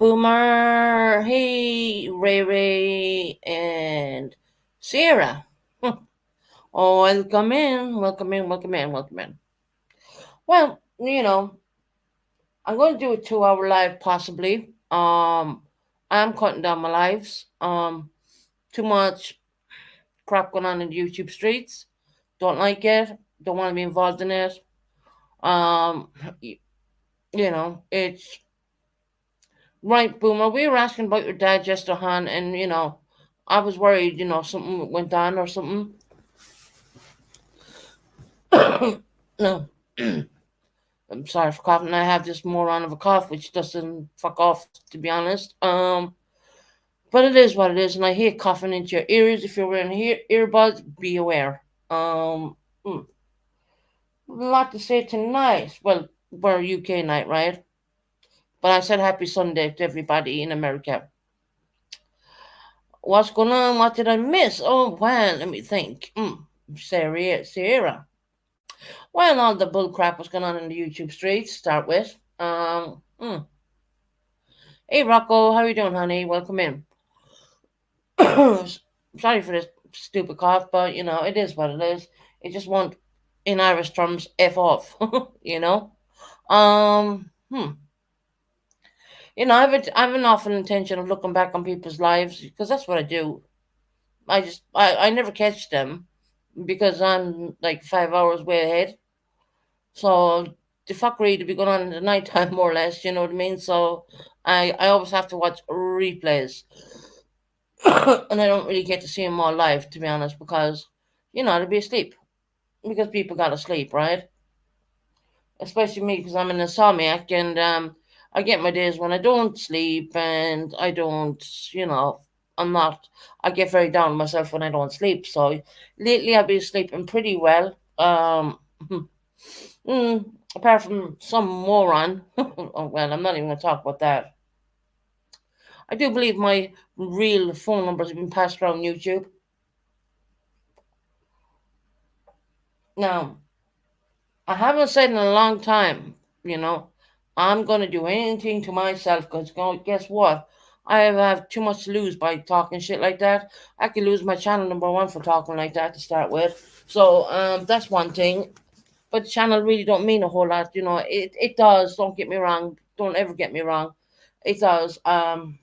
Boomer? Hey, Ray Ray and Sierra. Oh, welcome in, welcome in, welcome in, welcome in. Well, I'm going to do a 2 hour live possibly. I'm cutting down my lives. Too much crap going on in the YouTube streets. Don't like it. Don't want to be involved in it. Um, y- it's right, Boomer. We were asking about your dad, Jester Han, and I was worried, something went on or something. No, I'm sorry for coughing. I have this moron of a cough, which doesn't fuck off, to be honest. But it is what it is, and I hate coughing into your ears. If you're wearing earbuds, be aware. Um, mm, a lot to say tonight. Well, we're UK night, right? But I said happy Sunday to everybody in America. What's going on? What did I miss? Oh, well, let me think. Sierra. Well, all the bull crap was going on in the YouTube streets, start with. Hey, Rocco, how you doing, honey? Welcome in. Sorry for this stupid cough, but, it is what it is. It just won't, in Irish terms, F off, you know? Um, hmm. I have an awful intention of looking back on people's lives because that's what I do. I never catch them because I'm like 5 hours way ahead. So the fuckery to be going on in the nighttime, more or less, you know what I mean? So I always have to watch replays. And I don't really get to see them all live, to be honest, because, they'll be asleep. Because people gotta sleep, right? Especially me, because I'm an insomniac, and I get my days when I don't sleep, and I don't, you know, I'm not. I get very down on myself when I don't sleep. So lately, I've been sleeping pretty well. Mm, apart from some moron. Oh, well, I'm not even gonna talk about that. I do believe my real phone numbers have been passed around YouTube. Now, I haven't said in a long time, you know, I'm going to do anything to myself because guess what? I have too much to lose by talking shit like that. I could lose my channel #1 for talking like that to start with. So that's one thing. But channel really don't mean a whole lot, It does. Don't get me wrong. Don't ever get me wrong. It does. I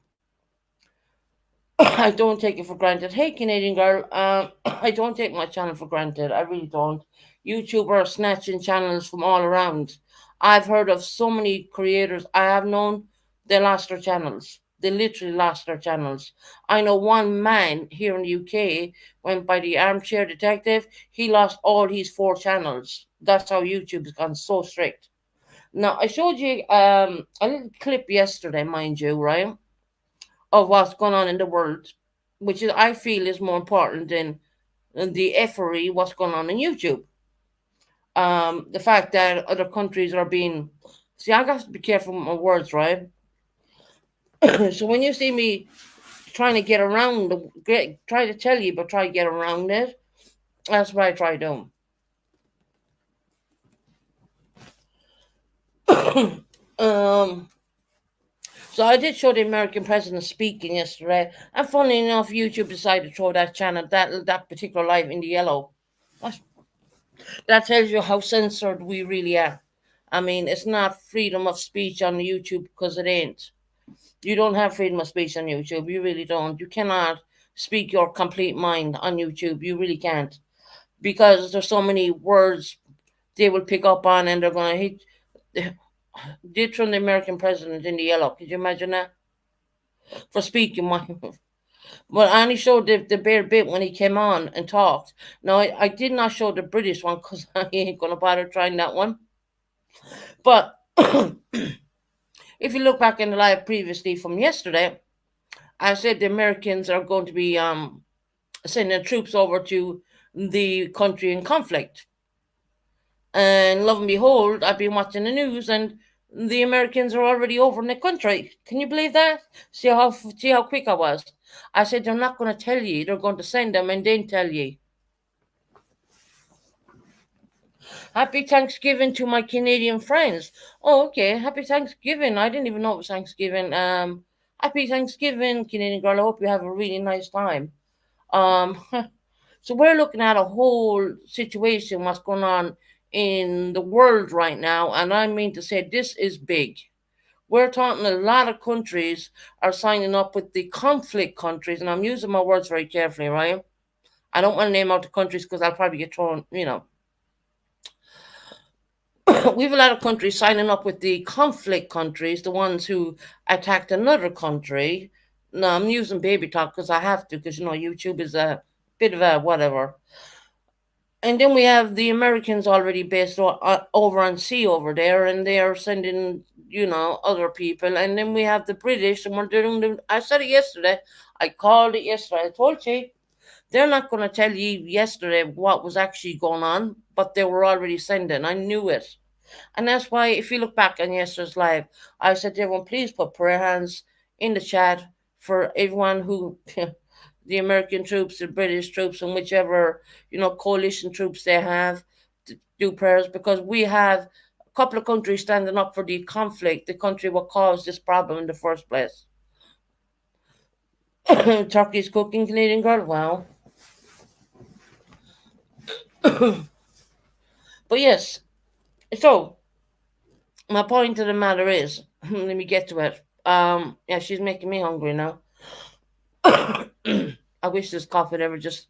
don't take it for granted. Hey, Canadian girl. I don't take my channel for granted. I really don't. YouTube are snatching channels from all around. I've heard of so many creators I have known, they lost their channels. They literally lost their channels. I know one man here in the UK went by the armchair detective. He lost all his 4 channels. That's how YouTube has gone so strict. Now, I showed you a little clip yesterday, mind you, right? Of what's going on in the world, which is I feel is more important than the effery what's going on in YouTube. The fact that other countries are being see, I got to be careful with my words, right? So when you see me trying to get around, try to tell you, but try to get around it, that's what I try doing. um, so I did show the American president speaking yesterday, and funnily enough, YouTube decided to throw that channel, that particular live in the yellow. That's That tells you how censored we really are. I mean, it's not freedom of speech on YouTube because it ain't. You don't have freedom of speech on YouTube. You really don't. You cannot speak your complete mind on YouTube. You really can't. Because there's so many words they will pick up on and they're going to hit. Did from the American president in the yellow. Could you imagine that? For speaking my. Well, I only showed the bare bit when he came on and talked. No, I did not show the British one because I ain't going to bother trying that one. But if you look back in the live previously from yesterday, I said the Americans are going to be sending troops over to the country in conflict. And lo and behold, I've been watching the news and the Americans are already over in the country. Can you believe that? See how quick I was. I said they're not going to tell you. They're going to send them and then tell you. Happy Thanksgiving to my Canadian friends. Oh, okay. Happy Thanksgiving. I didn't even know it was Thanksgiving. Happy Thanksgiving, Canadian girl. I hope you have a really nice time. Um, so we're looking at a whole situation, what's going on in the world right now, and I mean to say this is big. We're talking a lot of countries are signing up with the conflict countries, and I'm using my words very carefully, right? I don't want to name out the countries because I'll probably get thrown. We have a lot of countries signing up with the conflict countries, the ones who attacked another country. No, I'm using baby talk because I have to, because YouTube is a bit of a whatever. And then we have the Americans already based over on sea over there, and they are sending other people. And then we have the British, and we're doing I said it yesterday. I called it yesterday. I told you they're not going to tell you yesterday what was actually going on, but they were already sending. I knew it. And that's why, if you look back on yesterday's live, I said to everyone, please put prayer hands in the chat for everyone who, the American troops, the British troops, and whichever, coalition troops they have, to do prayers, because we have a couple of countries standing up for the conflict, the country what caused this problem in the first place. Turkey's cooking, Canadian girl. Wow. But yes, so my point of the matter is, let me get to it. Yeah, she's making me hungry now. I wish this cough would ever just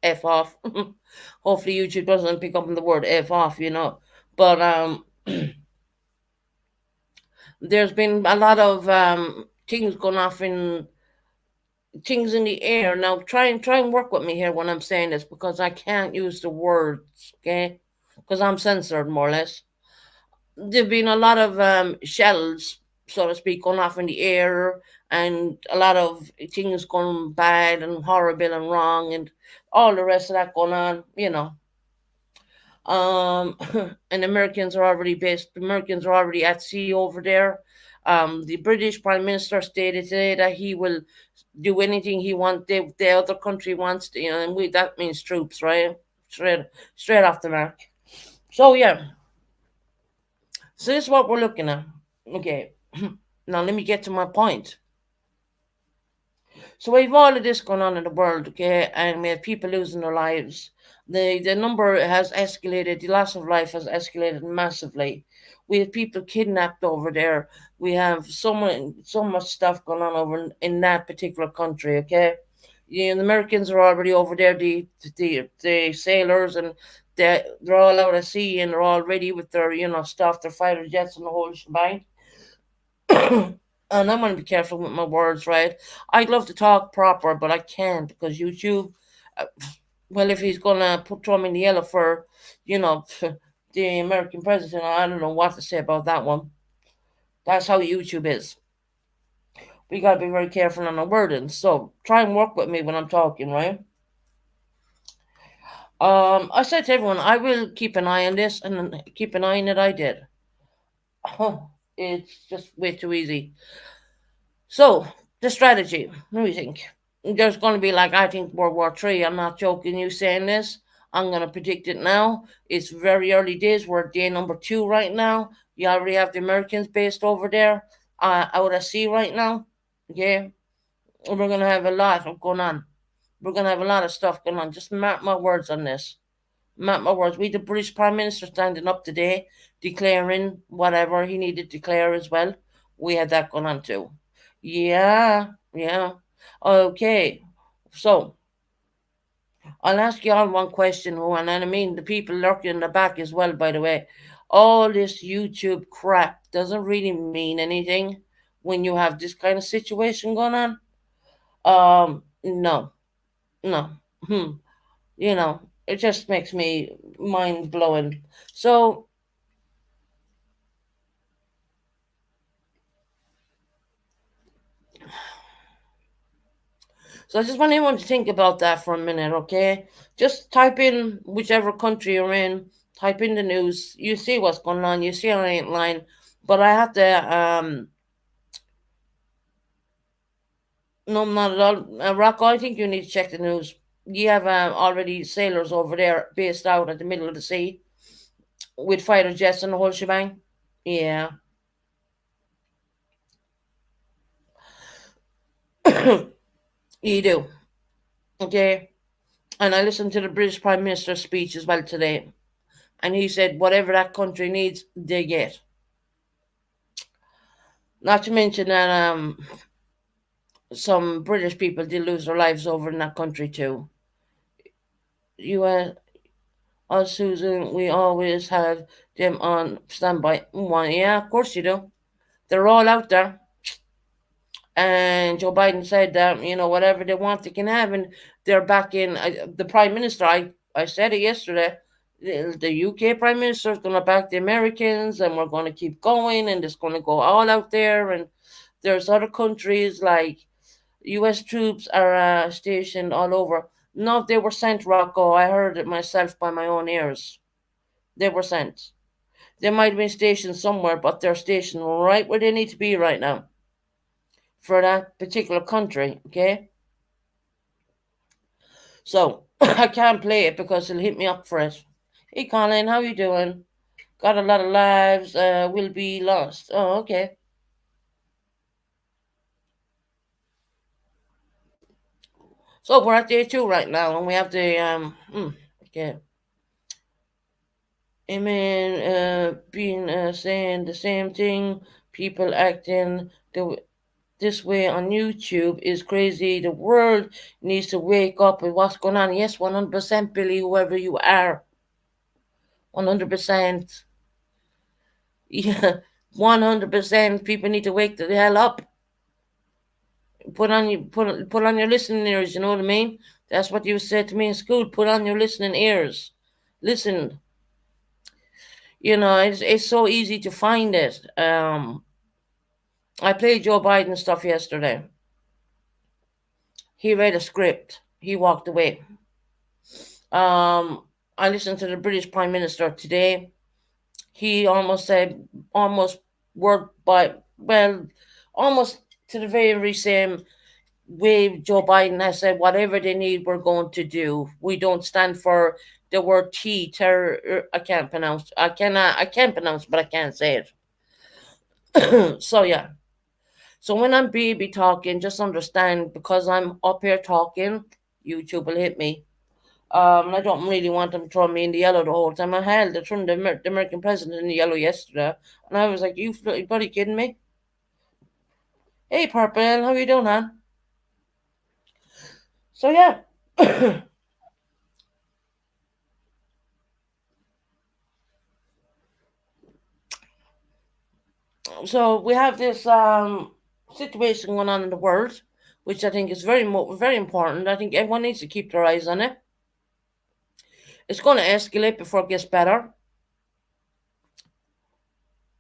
f off. Hopefully YouTube doesn't pick up on the word f off. But there's been a lot of things going off in things in the air. Now try and work with me here when I'm saying this, because I can't use the words, okay? Because I'm censored more or less. There've been a lot of shells, so to speak, going off in the air, and a lot of things going bad and horrible and wrong, and all the rest of that going on. Um, and Americans are already at sea over there. The British Prime Minister stated today that he will do anything he wants. The other country wants to, and that means troops, right? Straight off the mark. So yeah, so this is what we're looking at. Okay, now let me get to my point. So we have all of this going on in the world, okay, and we have people losing their lives. The number has escalated. The loss of life has escalated massively. We have people kidnapped over there. We have so much stuff going on over in that particular country. Okay, the Americans are already over there. The sailors, and they're all out at sea, and they're all ready with their stuff, their fighter jets and the whole shebang. And I'm going to be careful with my words, right? I'd love to talk proper, but I can't, because YouTube. uh, Well, if he's gonna throw me in the yellow for, you know, the American president, I don't know what to say about that one. That's how YouTube is. We gotta be very careful on our wording. So try and work with me when I'm talking, right? I said to everyone, I will keep an eye on this, and keep an eye on it. I did. It's just way too easy. So the strategy. What do you think? There's going to be, like, I think, World War III. I'm not joking. You saying this? I'm going to predict it now. It's very early days. We're at day number 2 right now. You already have the Americans based over there, out at sea right now. Okay, we're going to have a lot of going on. We're going to have a lot of stuff going on. Just mark my words on this. Mark my words. We, the British Prime Minister, standing up today, declaring whatever he needed to declare as well. We had that going on too. Yeah, yeah. Okay. So I'll ask you all one question, Juan, and I mean the people lurking in the back as well, by the way. All this YouTube crap doesn't really mean anything when you have this kind of situation going on. No, no. Hmm. It just makes me mind blowing. So I just want everyone to think about that for a minute, okay? Just type in whichever country you're in, type in the news, you see what's going on, you see I ain't lying. But I have to, no, not at all. Rocco, I think you need to check the news. You have already sailors over there based out at the middle of the sea with fighter jets and the whole shebang. Yeah. You do. Okay. And I listened to the British Prime Minister's speech as well today. And he said whatever that country needs, they get. Not to mention that some British people did lose their lives over in that country too. You us Susan, we always have them on standby. One, yeah, of course you do. They're all out there. And Joe Biden said that whatever they want they can have, and they're back in the prime minister. I said it yesterday. The UK prime minister is going to back the Americans, and we're going to keep going, and it's going to go all out there. And there's other countries like U.S. troops are stationed all over. No, they were sent, Rocco. I heard it myself by my own ears. They were sent. They might have been stationed somewhere, but they're stationed right where they need to be right now for that particular country, okay? So I can't play it because it'll hit me up for it. Hey Colin, how you doing? Got a lot of lives, will be lost. Oh, okay. So we're at day 2 right now, and we have the okay. Amen. Being saying the same thing. People acting this way on YouTube is crazy. The world needs to wake up with what's going on. Yes, 100%, Billy, whoever you are. 100%. Yeah, 100%. People need to wake the hell up. Put on your listening ears. You know what I mean? That's what you said to me in school. Put on your listening ears. Listen. It's so easy to find it. I played Joe Biden stuff yesterday. He read a script. He walked away. I listened to the British Prime Minister today. He almost said, almost word by, well, almost to the very same way Joe Biden has said, whatever they need, we're going to do. We don't stand for the word terror. I can't pronounce. I can't pronounce, but I can't say it. So yeah. So when I'm baby talking, just understand because I'm up here talking, YouTube will hit me. I don't really want them throwing me in the yellow the whole time. I had they threw the American president in the yellow yesterday, and I was like, "You bloody kidding me?" Hey, Purple, how you doing, man? So yeah. So we have this situation going on in the world, which I think is very important. I think everyone needs to keep their eyes on it. It's going to escalate before it gets better.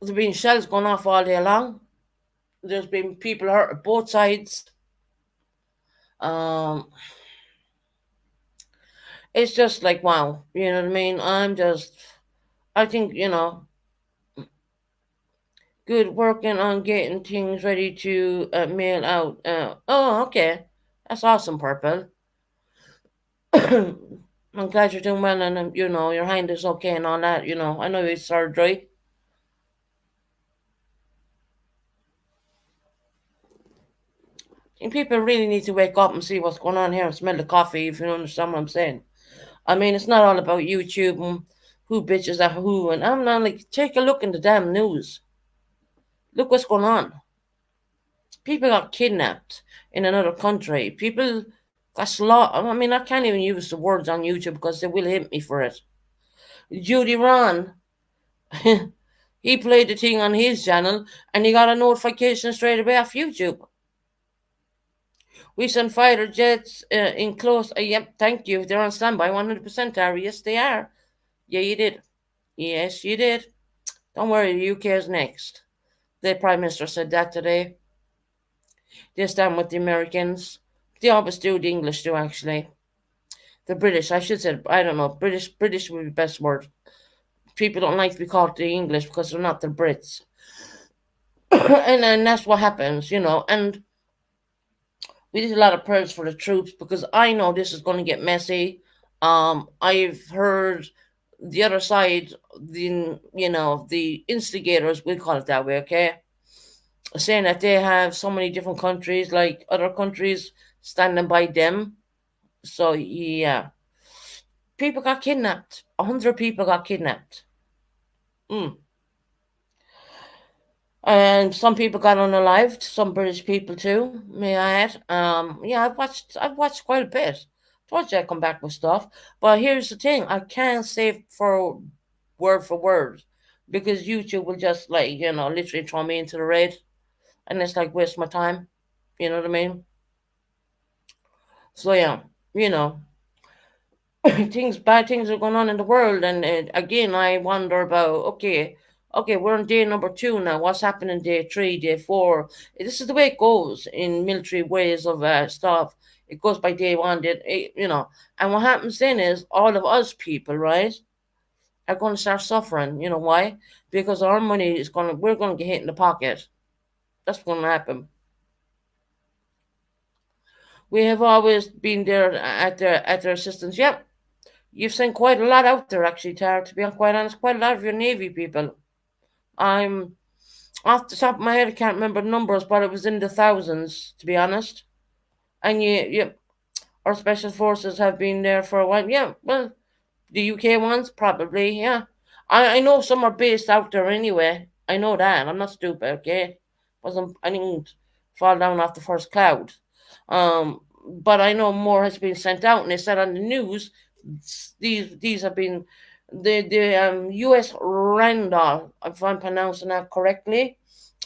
There's been shells going off all day long. There's been people hurt at both sides. Um, it's just like wow, you know what I mean? I think good working on getting things ready to mail out. Oh, okay, that's awesome, Purple. I'm glad you're doing well, and your hand is okay and all that. I know it's surgery. And people really need to wake up and see what's going on here and smell the coffee, if you understand what I'm saying. I mean, it's not all about YouTube and who bitches at who, and I'm not like, take a look in the damn news. Look what's going on. People got kidnapped in another country. People got slaughtered. I mean, I can't even use the words on YouTube because they will hit me for it. Judy Ron, he played the thing on his channel and he got a notification straight away off YouTube. We sent fighter jets in close. Yep, thank you. They're on standby 100%, Harry. Yes, they are. Yeah, you did. Yes, you did. Don't worry, the UK is next. The Prime Minister said that today. They stand with the Americans. They always do, the English do, actually. The British, I should say, I don't know. British would be the best word. People don't like to be called the English because they're not the Brits. and that's what happens, And we did a lot of prayers for the troops because I know this is going to get messy. I've heard the other side, the instigators, we call it that way, okay? saying that they have so many different countries, like other countries standing by them. So yeah, people got kidnapped. 100 people got kidnapped. Mm. And some people got unalived. Some British people too. May I add? Yeah, I've watched quite a bit. Told you I come back with stuff. But here's the thing: I can't say for word because YouTube will just like literally throw me into the red, and it's like waste my time. You know what I mean? So yeah, you know, bad things are going on in the world, and again, I wonder about okay, we're on day number two now. What's happening day three, day four? This is the way it goes in military ways of stuff. It goes by day one, and what happens then is all of us people, right, are going to start suffering. You know why? Because our money is we're going to get hit in the pocket. That's what's going to happen. We have always been there at their assistance. Yep, you've seen quite a lot out there, actually, Tara. To be quite honest, quite a lot of your Navy people. I'm off the top of my head, I can't remember the numbers, but it was in the thousands, to be honest. And our special forces have been there for a while. Yeah, well, the UK ones, probably, yeah. I know some are based out there anyway. I know that. I'm not stupid, okay? I didn't fall down off the first cloud. But I know more has been sent out, and they said on the news these have been the U.S. Randall, if I'm pronouncing that correctly,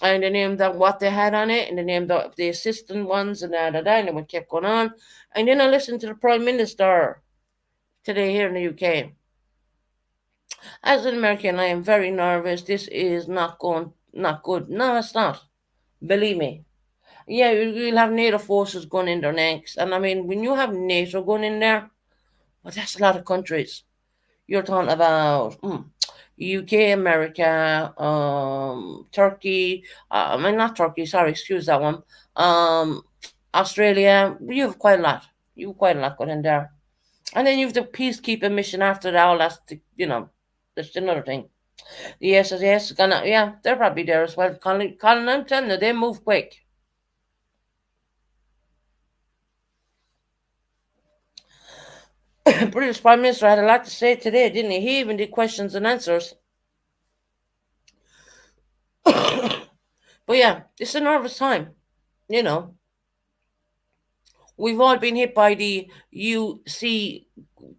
and they named that what they had on it, and they named the assistant ones, and and it kept going on. And then I listened to the Prime Minister today here in the UK. As an American, I am very nervous. This is not good. No, it's not. Believe me. Yeah, you'll have NATO forces going in there next. And I mean, when you have NATO going in there, well, that's a lot of countries. You're talking about UK, America, Turkey. I mean, not Turkey. Sorry, excuse that one. Um, Australia. You have quite a lot. You have quite a lot going in there. And then you have the peacekeeping mission after that. All that's another thing. The SSS gonna, yeah, they're probably there as well. Colin, I'm telling you, they move quick. British Prime Minister had a lot to say today, didn't he? He even did questions and answers. But yeah, it's a nervous time. You know, we've all been hit by the UC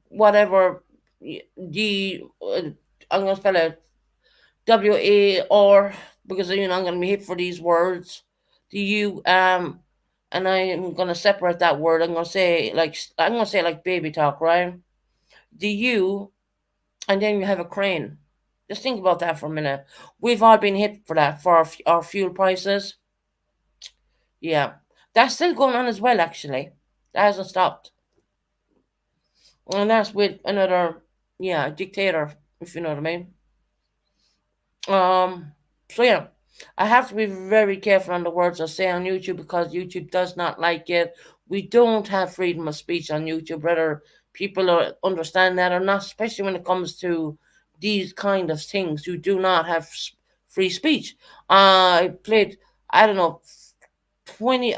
whatever the I'm gonna spell it WAR because I'm gonna be hit for these words. The and I'm gonna separate that word. I'm gonna say like baby talk, right? The U, and then you have a crane. Just think about that for a minute. We've all been hit for that for our fuel prices. Yeah, that's still going on as well. Actually, that hasn't stopped, and that's with another dictator, if you know what I mean. Um, so yeah, I have to be very careful on the words I say on YouTube because YouTube does not like it. We don't have freedom of speech on YouTube, whether people understand that or not, especially when it comes to these kind of things. You do not have free speech. I played, I don't know, 20,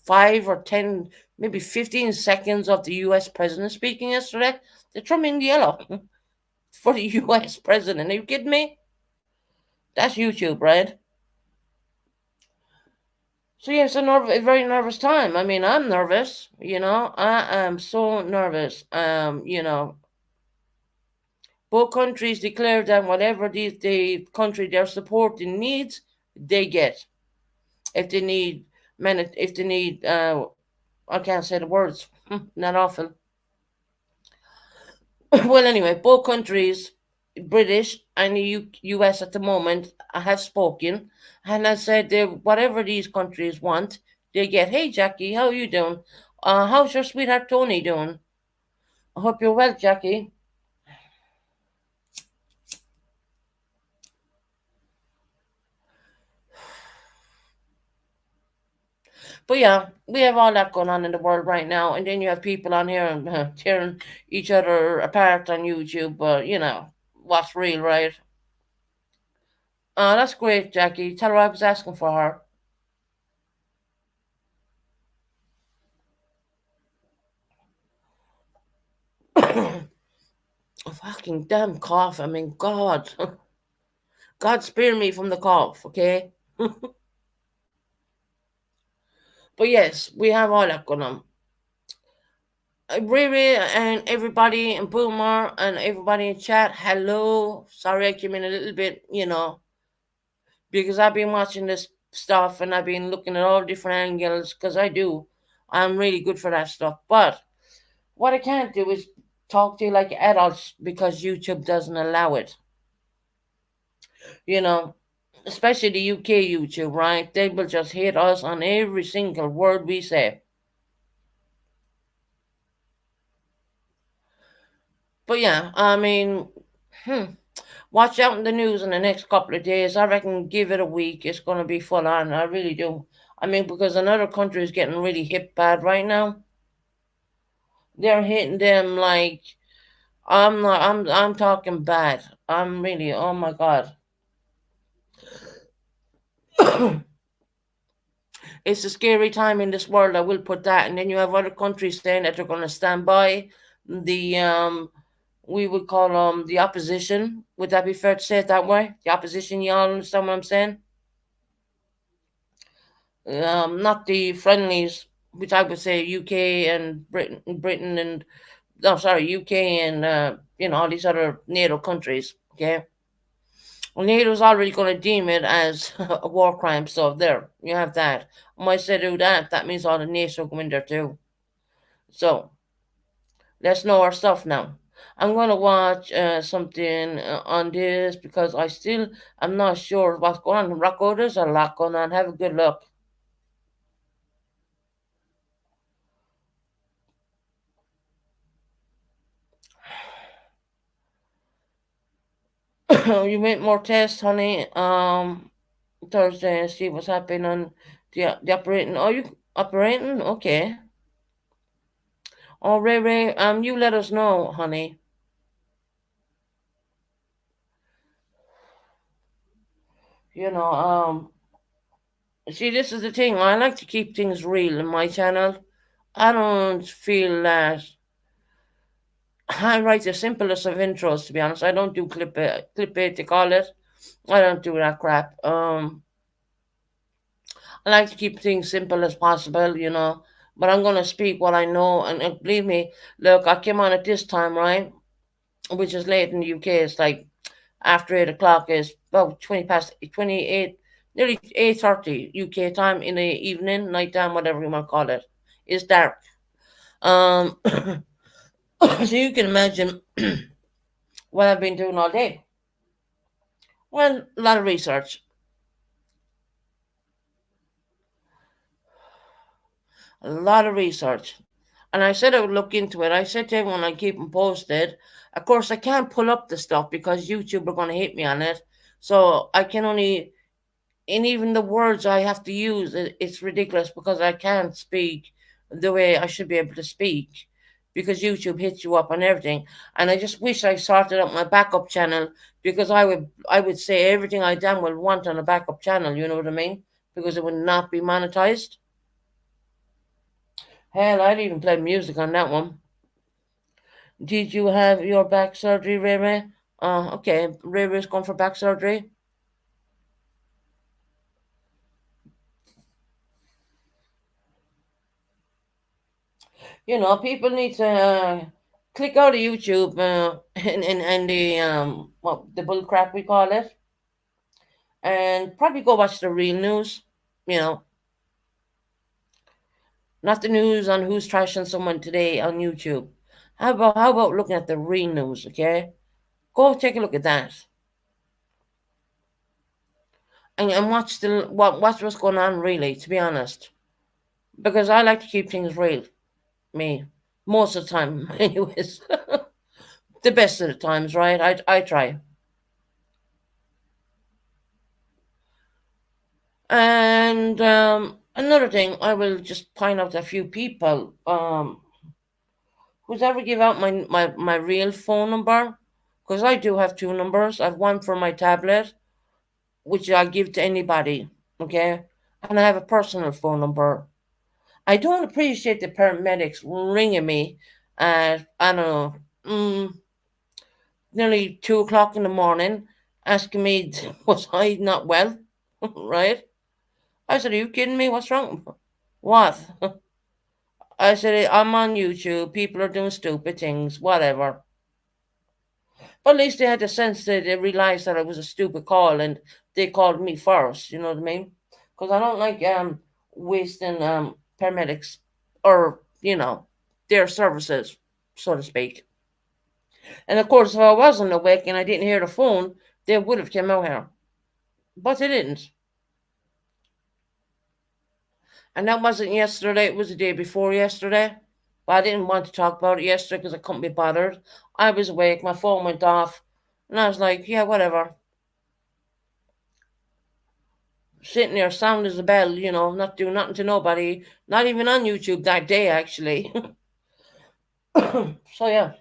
5 or 10, maybe 15 seconds of the US president speaking yesterday. They threw me in the yellow for the US president. Are you kidding me? That's YouTube, right? So yeah, it's a very nervous time. I mean, I'm nervous. I am so nervous. Both countries declare that whatever the country they're supporting needs, they get. If they need if they need, I can't say the words. Not awful. Well, anyway, both countries, British and the US at the moment, have spoken, and I said whatever these countries want, they get. Hey, Jackie, how you doing? How's your sweetheart Tony doing? I hope you're well, Jackie. But yeah, we have all that going on in the world right now, and then you have people on here and tearing each other apart on YouTube. But what's real, right? That's great, Jackie. Tell her I was asking for her. A fucking damn cough. I mean, God. God spare me from the cough, okay? But yes, we have all that going on. Riri and everybody and Boomer and everybody in chat, hello. Sorry I came in a little bit, because I've been watching this stuff and I've been looking at all different angles because I do. I'm really good for that stuff. But what I can't do is talk to you like adults because YouTube doesn't allow it. You know, especially the UK YouTube, right? They will just hit us on every single word we say. But yeah, I mean, hmm, watch out in the news in the next couple of days. I reckon give it a week. It's going to be full on. I really do. I mean, because another country is getting really hit bad right now. They're hitting them like I'm not. I'm talking bad. I'm really. Oh my god. It's a scary time in this world. I will put that. And then you have other countries saying that they're going to stand by the we would call the opposition. Would that be fair to say it that way? The opposition, y'all understand what I'm saying? Not the friendlies, which I would say UK and Britain and no, sorry, UK and all these other NATO countries. Okay, well, NATO's already going to deem it as a war crime. So there, you have that. Once they do that, that means all the NATO go in there too. So let's know our stuff now. I'm gonna watch something on this because I'm not sure what's going on. Rocco, there's a lot going on. Have a good look. You make more tests, honey. Thursday and see what's happening on the operating. Oh, you operating? Okay. Oh, Ray Ray, you let us know, honey. You know, see, this is the thing. I like to keep things real in my channel. I don't feel that I write the simplest of intros. To be honest, I don't do clickbait. They call it. I don't do that crap. I like to keep things simple as possible. But I'm gonna speak what I know, and believe me, look, I came on at this time, right? Which is late in the UK. It's like after 8 o'clock. Is about 20 past 28, nearly 8:30 UK time in the evening, night time, whatever you want to call it. It's dark. Um, so you can imagine what I've been doing all day. Well, a lot of research, a lot of research. And I said I would look into it. I said to everyone I keep them posted. Of course, I can't pull up the stuff because YouTube are going to hit me on it. So I can only, and even the words I have to use, it's ridiculous because I can't speak the way I should be able to speak because YouTube hits you up on everything. And I just wish I sorted out my backup channel because I would say everything I damn well want on a backup channel. You know what I mean? Because it would not be monetized. Hell, I'd even play music on that one. Did you have your back surgery, Rere? Okay. Rere's going for back surgery. People need to click out of YouTube and the the bull crap we call it, and probably go watch the real news. You know, not the news on who's trashing someone today on YouTube. How about looking at the real news? Okay, go take a look at that and watch what's going on really. To be honest, because I like to keep things real. Me, most of the time, anyways. The best of the times, right? I try. And another thing, I will just point out a few people who's ever give out my real phone number, because I do have two numbers. I have one for my tablet, which I give to anybody, okay, and I have a personal phone number. I don't appreciate the paramedics ringing me at I don't know. nearly 2 o'clock in the morning, asking me was I not well, right? I said, "Are you kidding me? What's wrong?" What? I said, "I'm on YouTube. People are doing stupid things, whatever." But at least they had the sense that they realized that it was a stupid call and they called me first. You know what I mean? Because I don't like wasting paramedics or their services, so to speak. And of course, if I wasn't awake and I didn't hear the phone, they would have come out here, but they didn't. And that wasn't yesterday; it was the day before yesterday. But I didn't want to talk about it yesterday because I couldn't be bothered. I was awake, my phone went off, and I was like, "Yeah, whatever." Sitting there, sound as a bell, not doing nothing to nobody, not even on YouTube that day, actually. So yeah,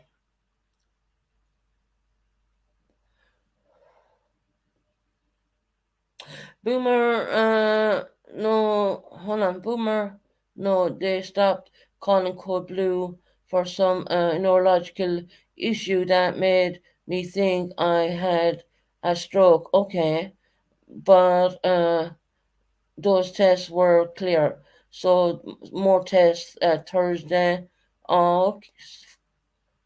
Boomer. No, hold on, Boomer. No, they stopped calling Code Blue for some neurological issue that made me think I had a stroke. Okay, but those tests were clear. So more tests Thursday. Oh,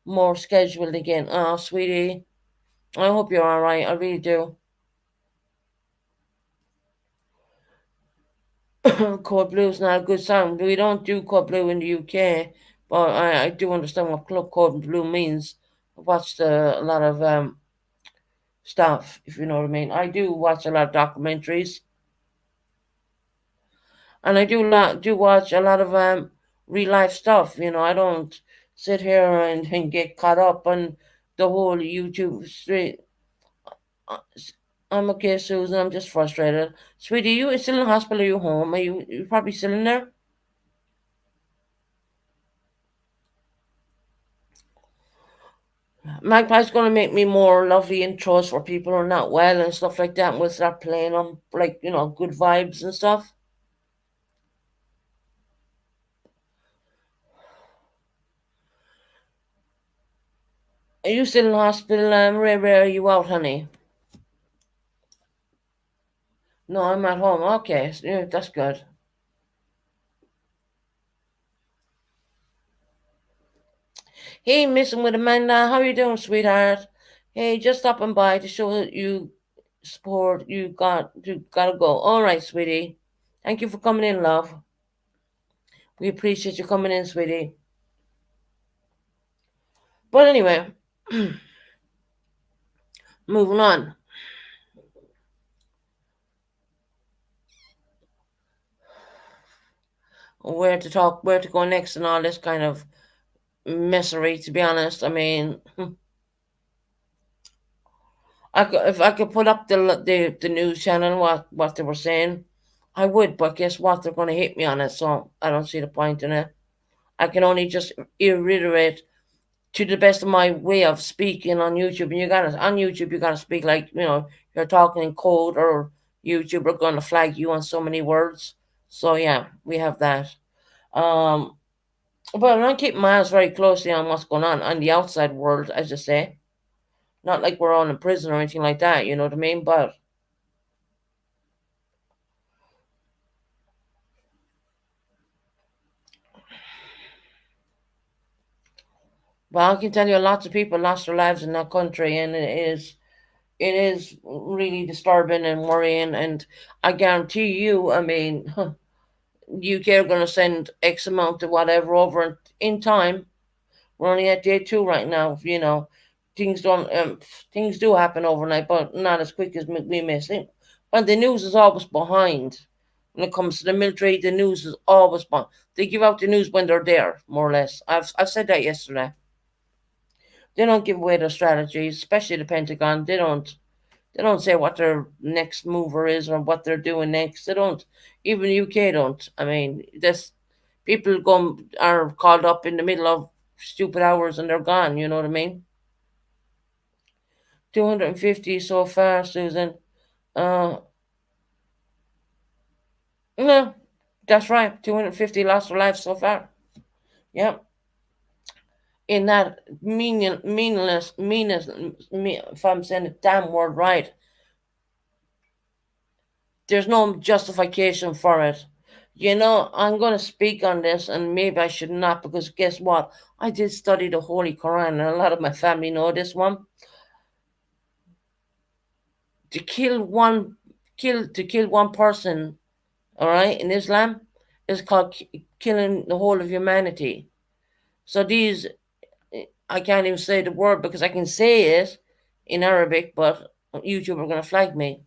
more scheduled again. Oh, sweetie, I hope you're all right. I really do. Code Blue is not a good song. We don't do Code Blue in the UK, but I do understand what Club Code Blue means. I watched a lot of stuff, if you know what I mean. I do watch a lot of documentaries, and I do watch a lot of real life stuff. I don't sit here and get caught up on the whole YouTube street. Uh, I'm okay, Susan. I'm just frustrated. Sweetie, you still in the hospital? Are you home? Are you probably still in there? Magpie's gonna make me more lovely intros for people who are not well and stuff like that. And we'll start playing them like good vibes and stuff. Are you still in the hospital? Where are you out, honey? No, I'm at home. Okay, yeah, that's good. Hey, missing with Amanda, how you doing, sweetheart? Hey, just stopping by to show that you support. You gotta go. All right, sweetie. Thank you for coming in, love. We appreciate you coming in, sweetie. But anyway, moving on. Where to go next, and all this kind of messery. To be honest, I mean, if I could put up the news channel what they were saying, I would. But guess what? They're going to hit me on it, so I don't see the point in it. I can only just reiterate to the best of my way of speaking on YouTube. And on YouTube, you gotta speak like you're talking in code, or YouTube are going to flag you on so many words. So yeah, we have that. Um, but I keep my eyes very closely on what's going on the outside world, as I say. Not like we're all in prison or anything like that, you know what I mean? But I can tell you, lots of people lost their lives in that country, and it is really disturbing and worrying. And I guarantee you, I mean, UK are going to send X amount of whatever over in time. We're only at day two right now. Things don't things do happen overnight, but not as quick as we may think. But the news is always behind. When it comes to the military, the news is always behind. They give out the news when they're there, more or less. I've said that yesterday. They don't give away their strategies, especially the Pentagon. They don't say what their next mover is or what they're doing next. They don't. Even the UK don't. I mean, this people are called up in the middle of stupid hours and they're gone. You know what I mean? 250 so far, Susan. Uh, no, that's right. 250 lost their lives so far. Yep. in that if I'm saying the damn word right, there's no justification for it. I'm going to speak on this, and maybe I should not, because guess what? I did study the Holy Quran, and a lot of my family know this one. To kill one person, all right, in Islam, is called killing the whole of humanity. So these, I can't even say the word because I can say it in Arabic, but YouTube are going to flag me.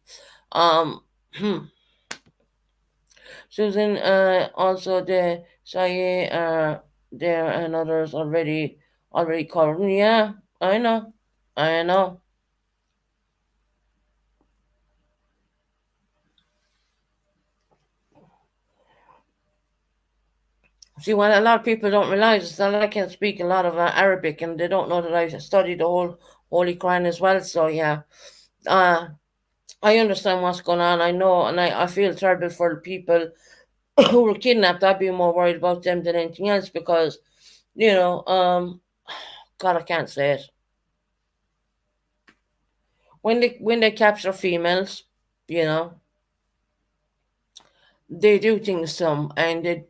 Um, Susan, also the Saye there and others already covered. Yeah, I know, I know. See, what a lot of people don't realize is that I can speak a lot of Arabic, and they don't know that I studied the whole Holy Quran as well. So yeah, uh, I understand what's going on. I know, and I feel terrible for the people who were kidnapped. I'd be more worried about them than anything else because, you know, God, I can't say it. When they capture females, you know, they do things to them, and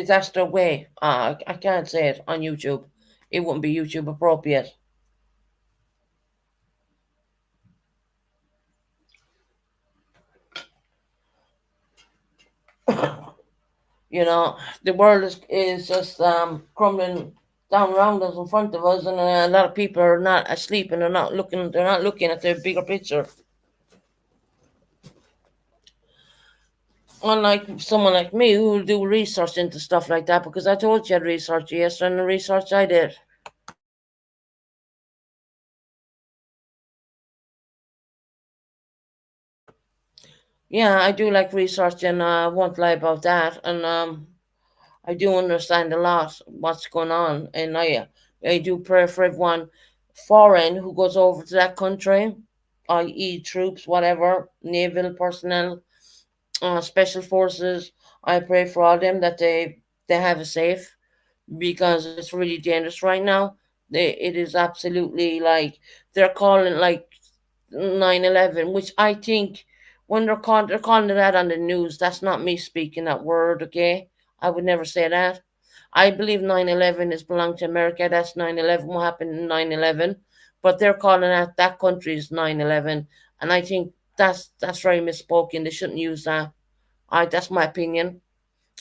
that's their way. I can't say it on YouTube. It wouldn't be YouTube appropriate. The world is just crumbling down around us in front of us, and a lot of people are not asleep, and they're not looking at the bigger picture. Unlike someone like me who will do research into stuff like that, because I told you I had research yesterday, and the research I did. Yeah, I do like research, and I won't lie about that. And I do understand a lot what's going on, and I do pray for everyone foreign who goes over to that country, i.e., troops, whatever, naval personnel, special forces. I pray for all them that they have a safe, because it's really dangerous right now. It is absolutely like they're calling like 9/11, which I think when they're calling it that on the news, that's not me speaking that word, okay? I would never say that. I believe 9/11 is belonged to America. That's 9/11. What happened in 9/11? But they're calling that country's 9/11, and I think that's very misspoken. They shouldn't use that. That's my opinion.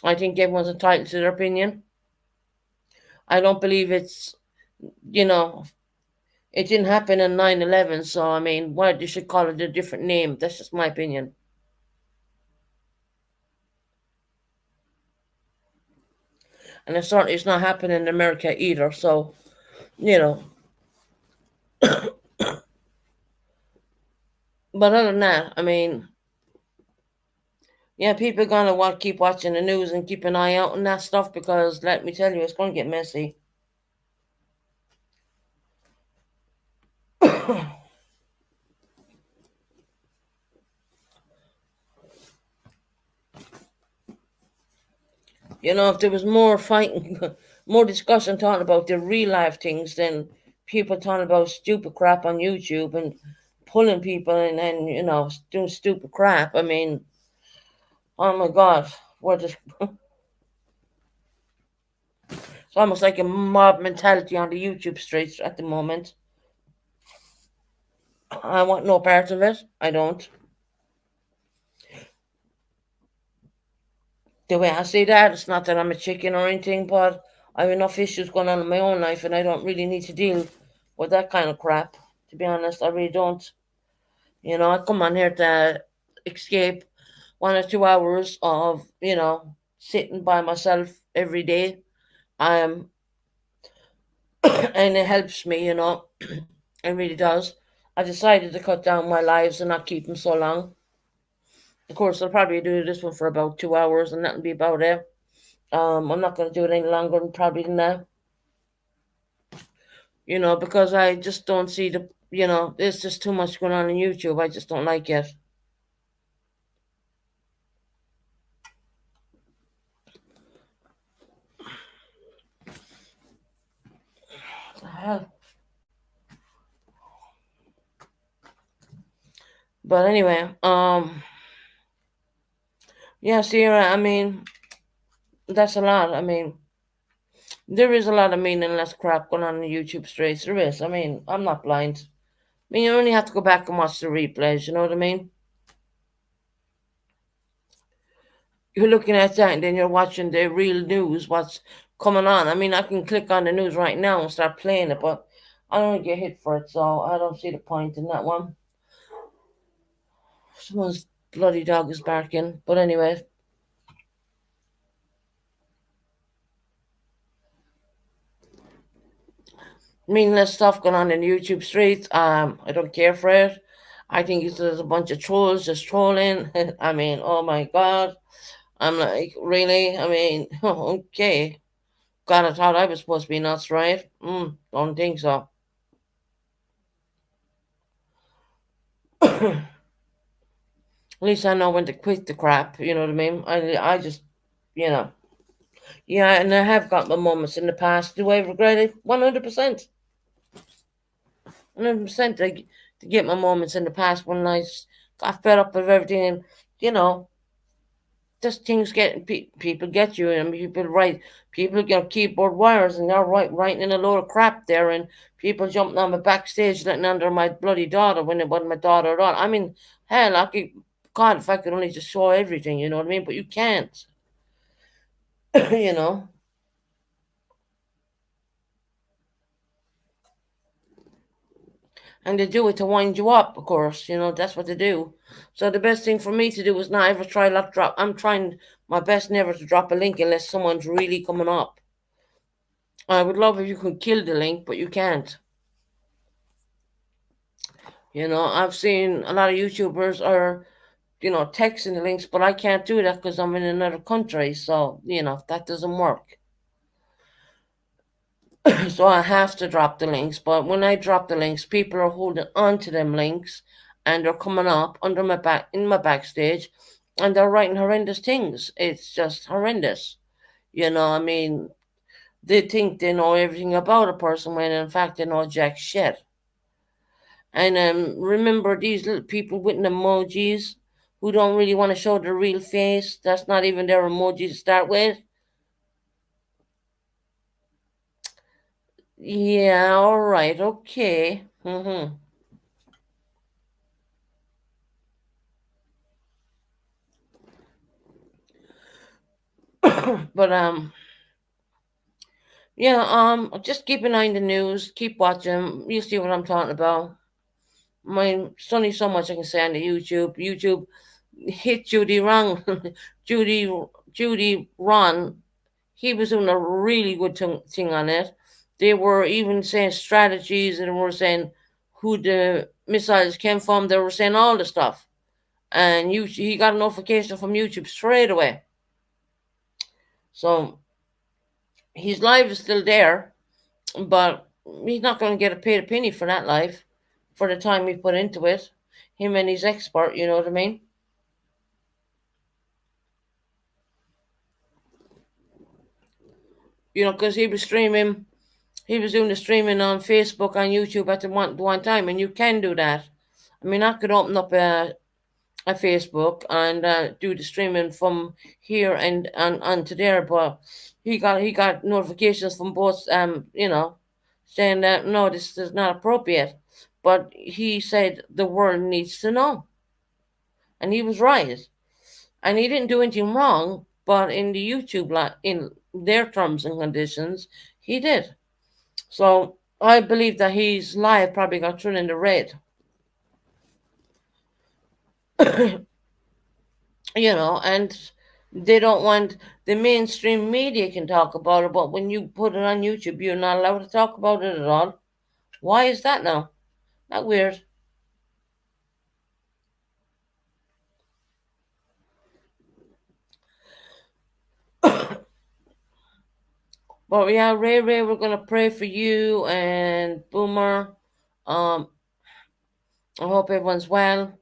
I think everyone's entitled to their opinion. I don't believe you know, it didn't happen in 9/11. So, I mean, why they should call it a different name. That's just my opinion. And it certainly it's not happening in America either. So, you know, but other than that, I mean, yeah, people are going to want to keep watching the news and keep an eye out on that stuff, because let me tell you, it's going to get messy. If there was more fighting, more discussion talking about the real life things than people talking about stupid crap on YouTube and pulling people and doing stupid crap. I mean, oh my God, what is it's almost like a mob mentality on the YouTube streets at the moment. I want no part of it. I don't. The way I say that, it's not that I'm a chicken or anything, but I have enough issues going on in my own life, and I don't really need to deal with that kind of crap. To be honest, I really don't. I come on here to escape 1 or 2 hours of, sitting by myself every day. Um, and it helps me, it really does. I decided to cut down my lives and not keep them so long. Of course, I'll probably do this one for about 2 hours, and that'll be about it. I'm not going to do it any longer than probably than that, because I just don't see there's just too much going on YouTube. I just don't like it. hell? But anyway, yeah, Sierra. I mean, that's a lot. I mean, there is a lot of meaningless crap going on YouTube streets. There is. I mean, I'm not blind. I mean, you only have to go back and watch the replays. You know what I mean? You're looking at that, and then you're watching the real news. What's coming on? I mean, I can click on the news right now and start playing it, but I don't get hit for it, so I don't see the point in that one. Someone's bloody dog is barking. But anyway, meaningless stuff going on in YouTube streets. I don't care for it. I think it's just a bunch of trolls just trolling. I mean, oh my god. I'm like, really? I mean, okay. God, I thought I was supposed to be nuts, right? Don't think so. At least I know when to quit the crap. You know what I mean? I just, you know, yeah. And I have got my moments in the past. Do I regret it? 100%. 100%. To get my moments in the past when got fed up with everything, and you know, just things get people get you, and people get keyboard wires, and they're writing in a load of crap there, and people jumping on my backstage letting under my bloody daughter when it wasn't my daughter at all. I mean, hell, I could, God, if I could only just show everything, you know what I mean? But you can't, you know. And they do it to wind you up, of course. You know, that's what they do. So the best thing for me to do is not ever try not drop. I'm trying my best never to drop a link unless someone's really coming up. I would love if you could kill the link, but you can't. You know, I've seen a lot of YouTubers are, texting the links, but I can't do that because I'm in another country. So, that doesn't work. So I have to drop the links. But when I drop the links, people are holding on to them links and they're coming up under my back in my backstage and they're writing horrendous things. It's just horrendous. I mean, they think they know everything about a person when in fact they know jack shit. And remember these little people with emojis who don't really want to show their real face. That's not even their emoji to start with. Yeah, all right, okay. But yeah, just keep an eye on the news, keep watching. You see what I'm talking about. My There's only so much I can say on the YouTube. YouTube hit Judy wrong. Judy Judy Ron. He was doing a really good thing on it. They were even saying strategies and were saying who the missiles came from. They were saying all the stuff. And he got a notification from YouTube straight away. So his live is still there, but he's not going to get a paid a penny for that live, for the time he put into it. Him and his expert, you know what I mean? Because he was doing the streaming on Facebook, on YouTube at the one time, and you can do that. I mean, I could open up a Facebook and do the streaming from here and onto there, but he got notifications from both, saying that no, this is not appropriate. But he said the world needs to know, and he was right, and he didn't do anything wrong. But in the YouTube, in their terms and conditions, he did. So I believe that his life probably got thrown in the red. And they don't want the mainstream media can talk about it, but when you put it on YouTube, you're not allowed to talk about it at all. Why is that now? That weird. But yeah, Ray, we're gonna pray for you and Boomer. Um, I hope everyone's well.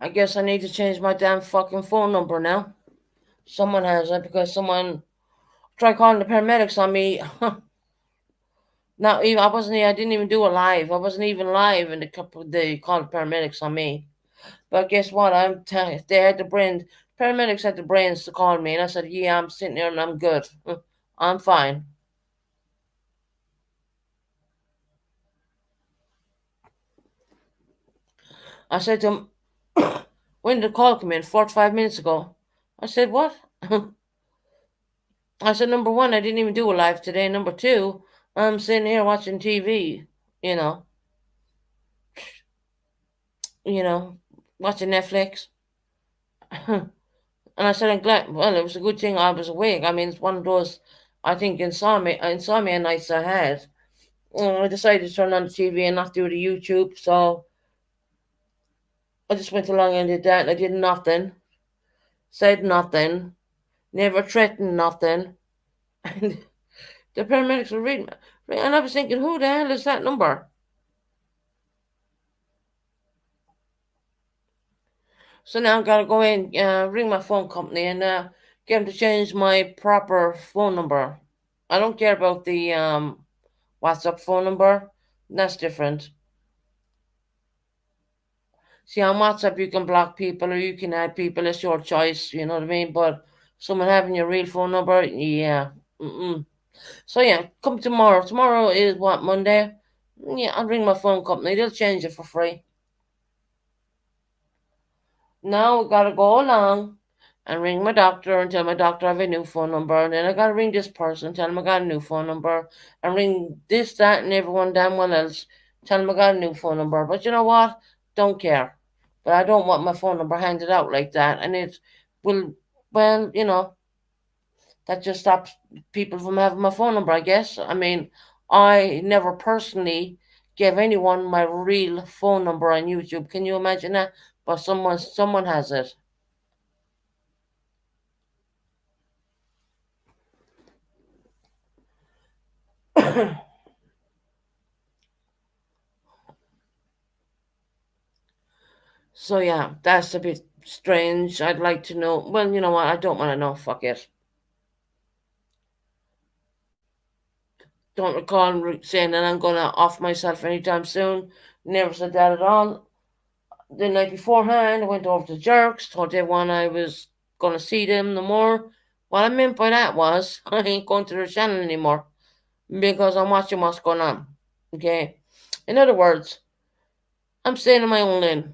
I guess I need to change my damn fucking phone number now. Someone has it because someone tried calling the paramedics on me. Not even I wasn't. I didn't even do a live. I wasn't even live, and they called the paramedics on me. But guess what? They had the brain. Paramedics had the brains to call me, and I said, "Yeah, I'm sitting here and I'm good. I'm fine." I said to him, "When did the call come in? 45 minutes ago." I said, "What?" I said, "Number one, I didn't even do a live today. Number two, I'm sitting here watching TV. You know, you know, watching Netflix." And I said, "I'm glad. Well, it was a good thing I was awake. I mean, it's one of those, I think, insomnia nights I had. I decided to turn on the TV and not do the YouTube, so I just went along and did that. And I did nothing, said nothing, never threatened nothing. And the paramedics were reading, and I was thinking, who the hell is that number? So now I've got to go in, ring my phone company and get them to change my proper phone number. I don't care about the WhatsApp phone number. That's different. See, on WhatsApp you can block people or you can add people. It's your choice. You know what I mean? But someone having your real phone number, yeah. Mm-mm. So yeah, come tomorrow. Tomorrow is what, Monday? Yeah, I'll ring my phone company. They'll change it for free. Now I gotta go along and ring my doctor and tell my doctor I have a new phone number. And then I gotta ring this person, tell him I got a new phone number. And ring this, that, and everyone damn well else, tell him I got a new phone number. But you know what? Don't care. But I don't want my phone number handed out like that. And it will, well, that just stops people from having my phone number, I guess. I mean, I never personally gave anyone my real phone number on YouTube. Can you imagine that? But someone has it. So yeah, that's a bit strange. I'd like to know. Well, you know what? I don't want to know. Fuck it. Don't recall saying that I'm gonna off myself anytime soon. Never said that at all. The night beforehand, I went over to Jerks, told everyone I was gonna see them no more. What I meant by that was I ain't going to their channel anymore because I'm watching what's going on. Okay. In other words, I'm staying in my own lane.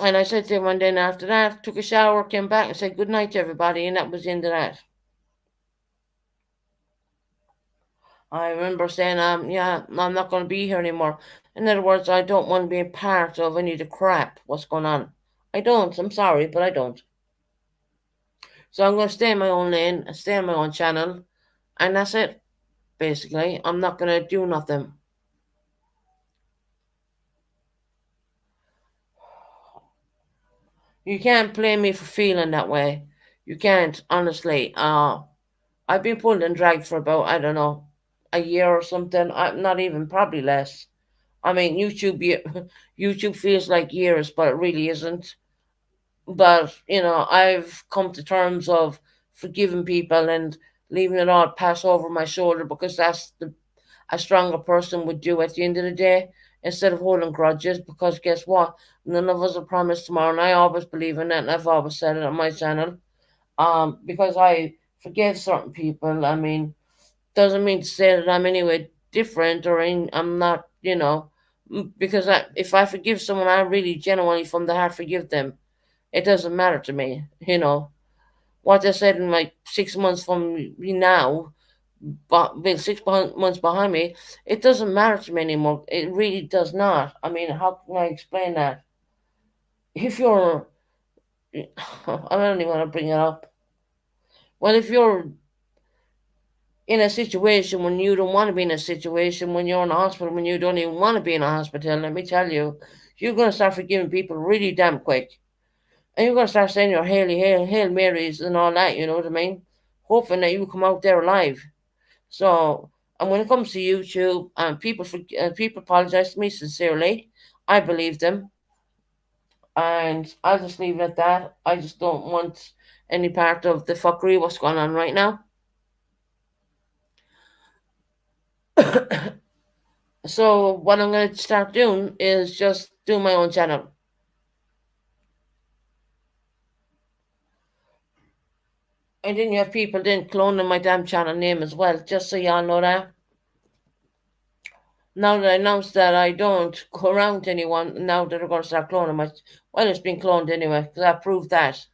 And I said to him one day, and after that, took a shower, came back, and said good night to everybody, and that was the end of that. I remember saying, yeah, I'm not going to be here anymore. In other words, I don't want to be a part of any of the crap, what's going on. I don't. I'm sorry, but I don't. So I'm going to stay in my own lane, and stay on my own channel, and that's it, basically. I'm not going to do nothing. You can't blame me for feeling that way. You can't, honestly. I've been pulled and dragged for about, I don't know, a year or something. Not even, probably less. I mean, YouTube feels like years, but it really isn't. But I've come to terms of forgiving people and leaving it all pass over my shoulder because that's a stronger person would do at the end of the day instead of holding grudges. Because guess what? None of us are promised tomorrow, and I always believe in that, and I've always said it on my channel. Because I forgive certain people. I mean, doesn't mean to say that I'm anyway different or I'm not, because if I forgive someone, I really genuinely from the heart forgive them. It doesn't matter to me, what they said in like 6 months from me now, but being months behind me, it doesn't matter to me anymore. It really does not. I mean, how can I explain that? If you're, I don't even want to bring it up. Well, if you're in a situation when you don't want to be in a situation, when you're in a hospital, when you don't even want to be in a hospital, let me tell you, you're going to start forgiving people really damn quick. And you're going to start saying your Hail Marys and all that, you know what I mean? Hoping that you come out there alive. So, and when it comes to YouTube, people apologize to me sincerely. I believe them. And I'll just leave it at that. I just don't want any part of the fuckery what's going on right now. So what I'm going to start doing is just do my own channel. And then you have people then cloning my damn channel name as well, just so y'all know that. Now that I announced that I don't go around to anyone, now that they're going to start cloning my... Well, it's been cloned anyway, because I proved that.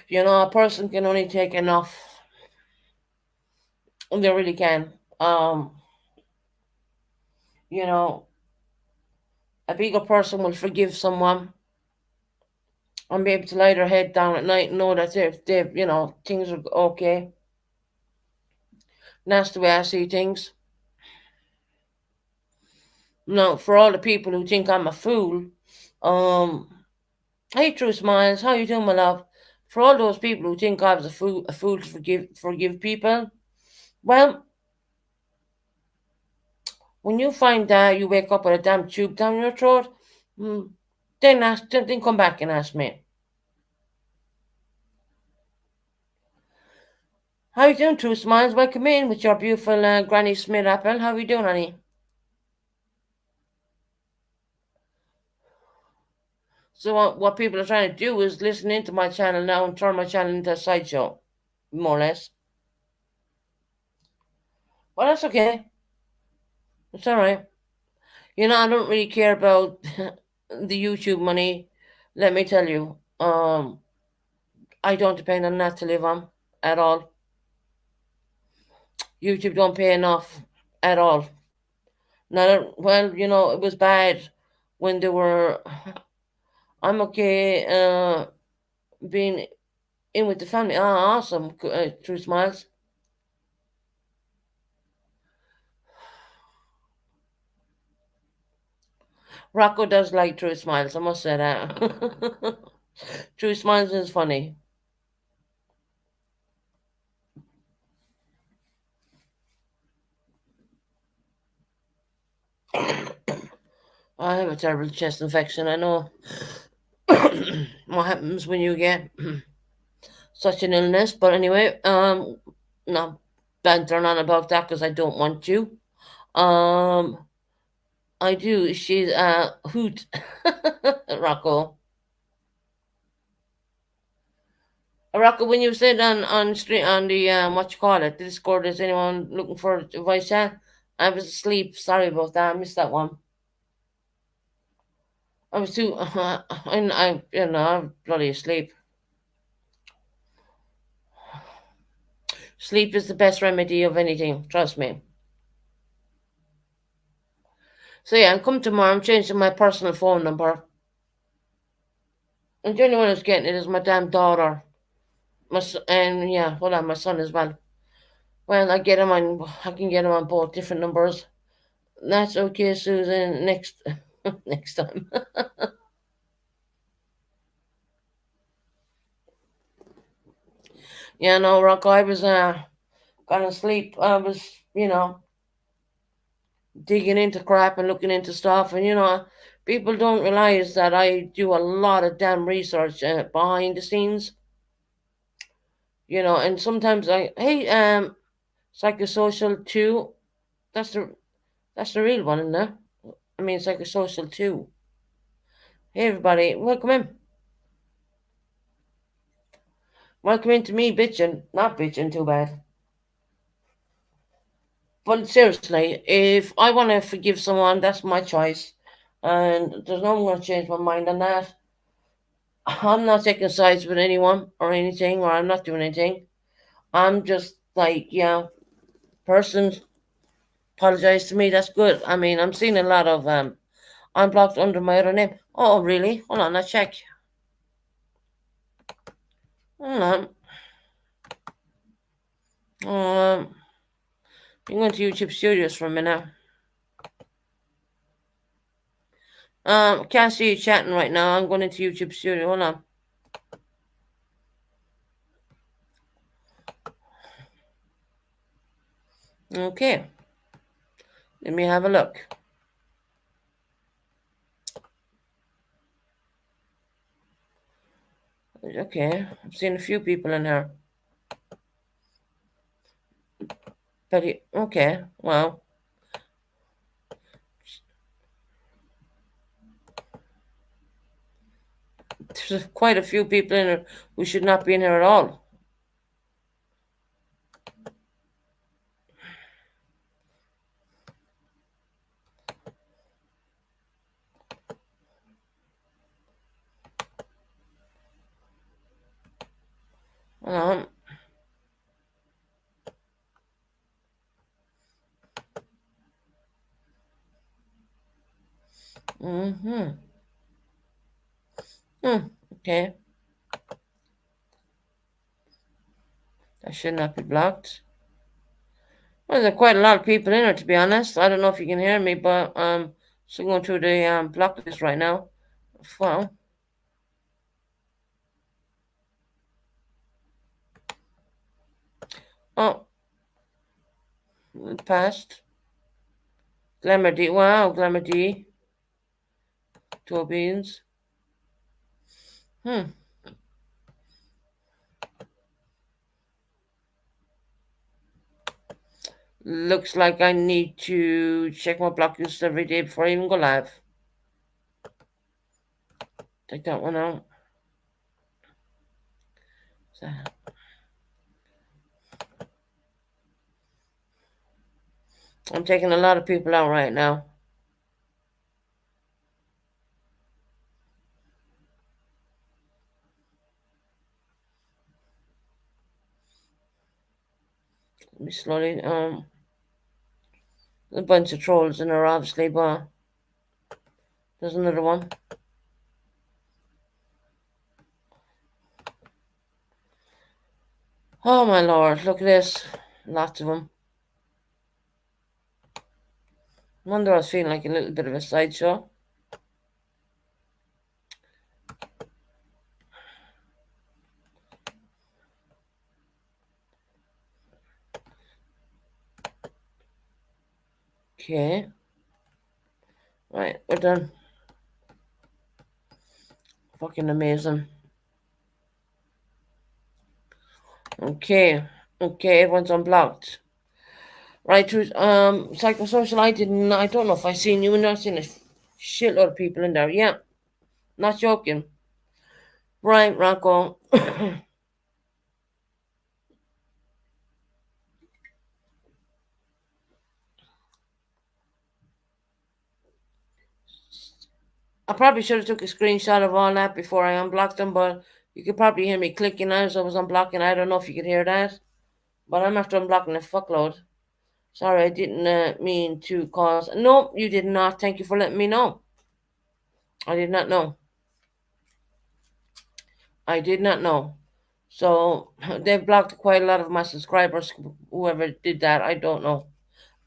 You know, a person can only take enough. And they really can. You know, a bigger person will forgive someone and be able to lie their head down at night and know that things are okay. And that's the way I see things. Now, for all the people who think I'm a fool, um, hey, True Smiles, how you doing, my love? For all those people who think I was a fool to forgive people, well, when you find that you wake up with a damn tube down your throat, mm, then come back and ask me. How you doing, True Smiles? Welcome in with your beautiful Granny Smith apple. How you doing, honey? So what people are trying to do is listen into my channel now and turn my channel into a sideshow, more or less. Well, that's okay. It's all right. You know, I don't really care about the YouTube money. Let me tell you, I don't depend on that to live on at all. YouTube don't pay enough at all. Not well, it was bad when they were. I'm okay. Being in with the family. Ah, awesome. True Smiles. Rocco does like True Smiles. I must say that. True Smiles is funny. I have a terrible chest infection. I know what happens when you get such an illness. But anyway, not bantering on about that because I don't want to. Um, I do. She's hoot, Rocco. Rocco, when you said on street on the what you call it, the Discord, is anyone looking for a voice chat? I was asleep. Sorry about that. I missed that one. I was too. I'm bloody asleep. Sleep is the best remedy of anything. Trust me. So yeah, I'm coming tomorrow. I'm changing my personal phone number. And the only one who's getting it is my damn daughter. And yeah, hold on, my son as well. Well, I can get him on both different numbers. That's okay, Susan. Next, next time. Yeah, no, Rocco, I was gonna sleep. I was, digging into crap and looking into stuff, and people don't realize that I do a lot of damn research behind the scenes. And sometimes hey, psychosocial two. That's the real one, isn't it? I mean, psychosocial two. Hey, everybody, welcome in. Welcome into me bitching, not bitching too bad. But seriously, if I want to forgive someone, that's my choice. And there's no one going to change my mind on that. I'm not taking sides with anyone or anything, or I'm not doing anything. I'm just like, yeah, person apologize to me, that's good. I mean, I'm seeing a lot of unblocked under my other name. Oh, really? Hold on, let's check. Hold on. I'm going to YouTube Studios for a minute. Can't see you chatting right now. I'm going into YouTube Studio. Hold on. Okay. Let me have a look. Okay, I've seen a few people in here. But okay, well, there's quite a few people in here who should not be in here at all. Um, mm-hmm. Okay, that should not be blocked. Well, there are quite a lot of people in here, to be honest. I don't know if you can hear me, but so going through the block list right now. Well, oh, it passed. Glamour D. Wow, Glamour D. Two beans. Hmm. Looks like I need to check my block list every day before I even go live. Take that one out. So, I'm taking a lot of people out right now. Let me slowly a bunch of trolls in there obviously, but there's another one. Oh my lord, look at this. Lots of them. Wonder I was feeling like a little bit of a sideshow. Okay. Right, we're done. Fucking amazing. Okay. Okay, everyone's unblocked. Right, to psychosocial, I don't know if I seen you in there. I seen a shitload of people in there. Yeah, not joking. Right, Rocco. I probably should have took a screenshot of all that before I unblocked them, but you could probably hear me clicking as I was unblocking. I don't know if you could hear that, but I'm after unblocking a fuckload. Sorry, I didn't mean to cause. No, you did not. Thank you for letting me know. I did not know. I did not know. So they've blocked quite a lot of my subscribers. Whoever did that, I don't know.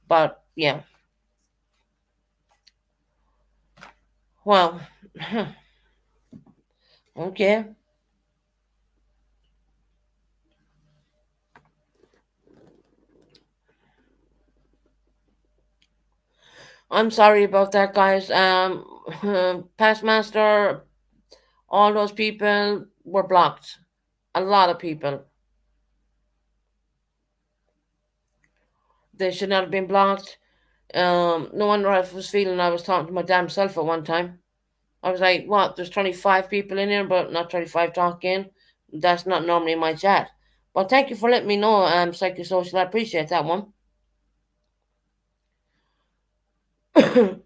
But yeah, well, okay. I'm sorry about that, guys. Past Master, all those people were blocked. A lot of people. They should not have been blocked. No wonder I was feeling I was talking to my damn self at one time. I was like, what? There's 25 people in here, but not 25 talking. That's not normally my chat. But thank you for letting me know, Psychosocial. I appreciate that one.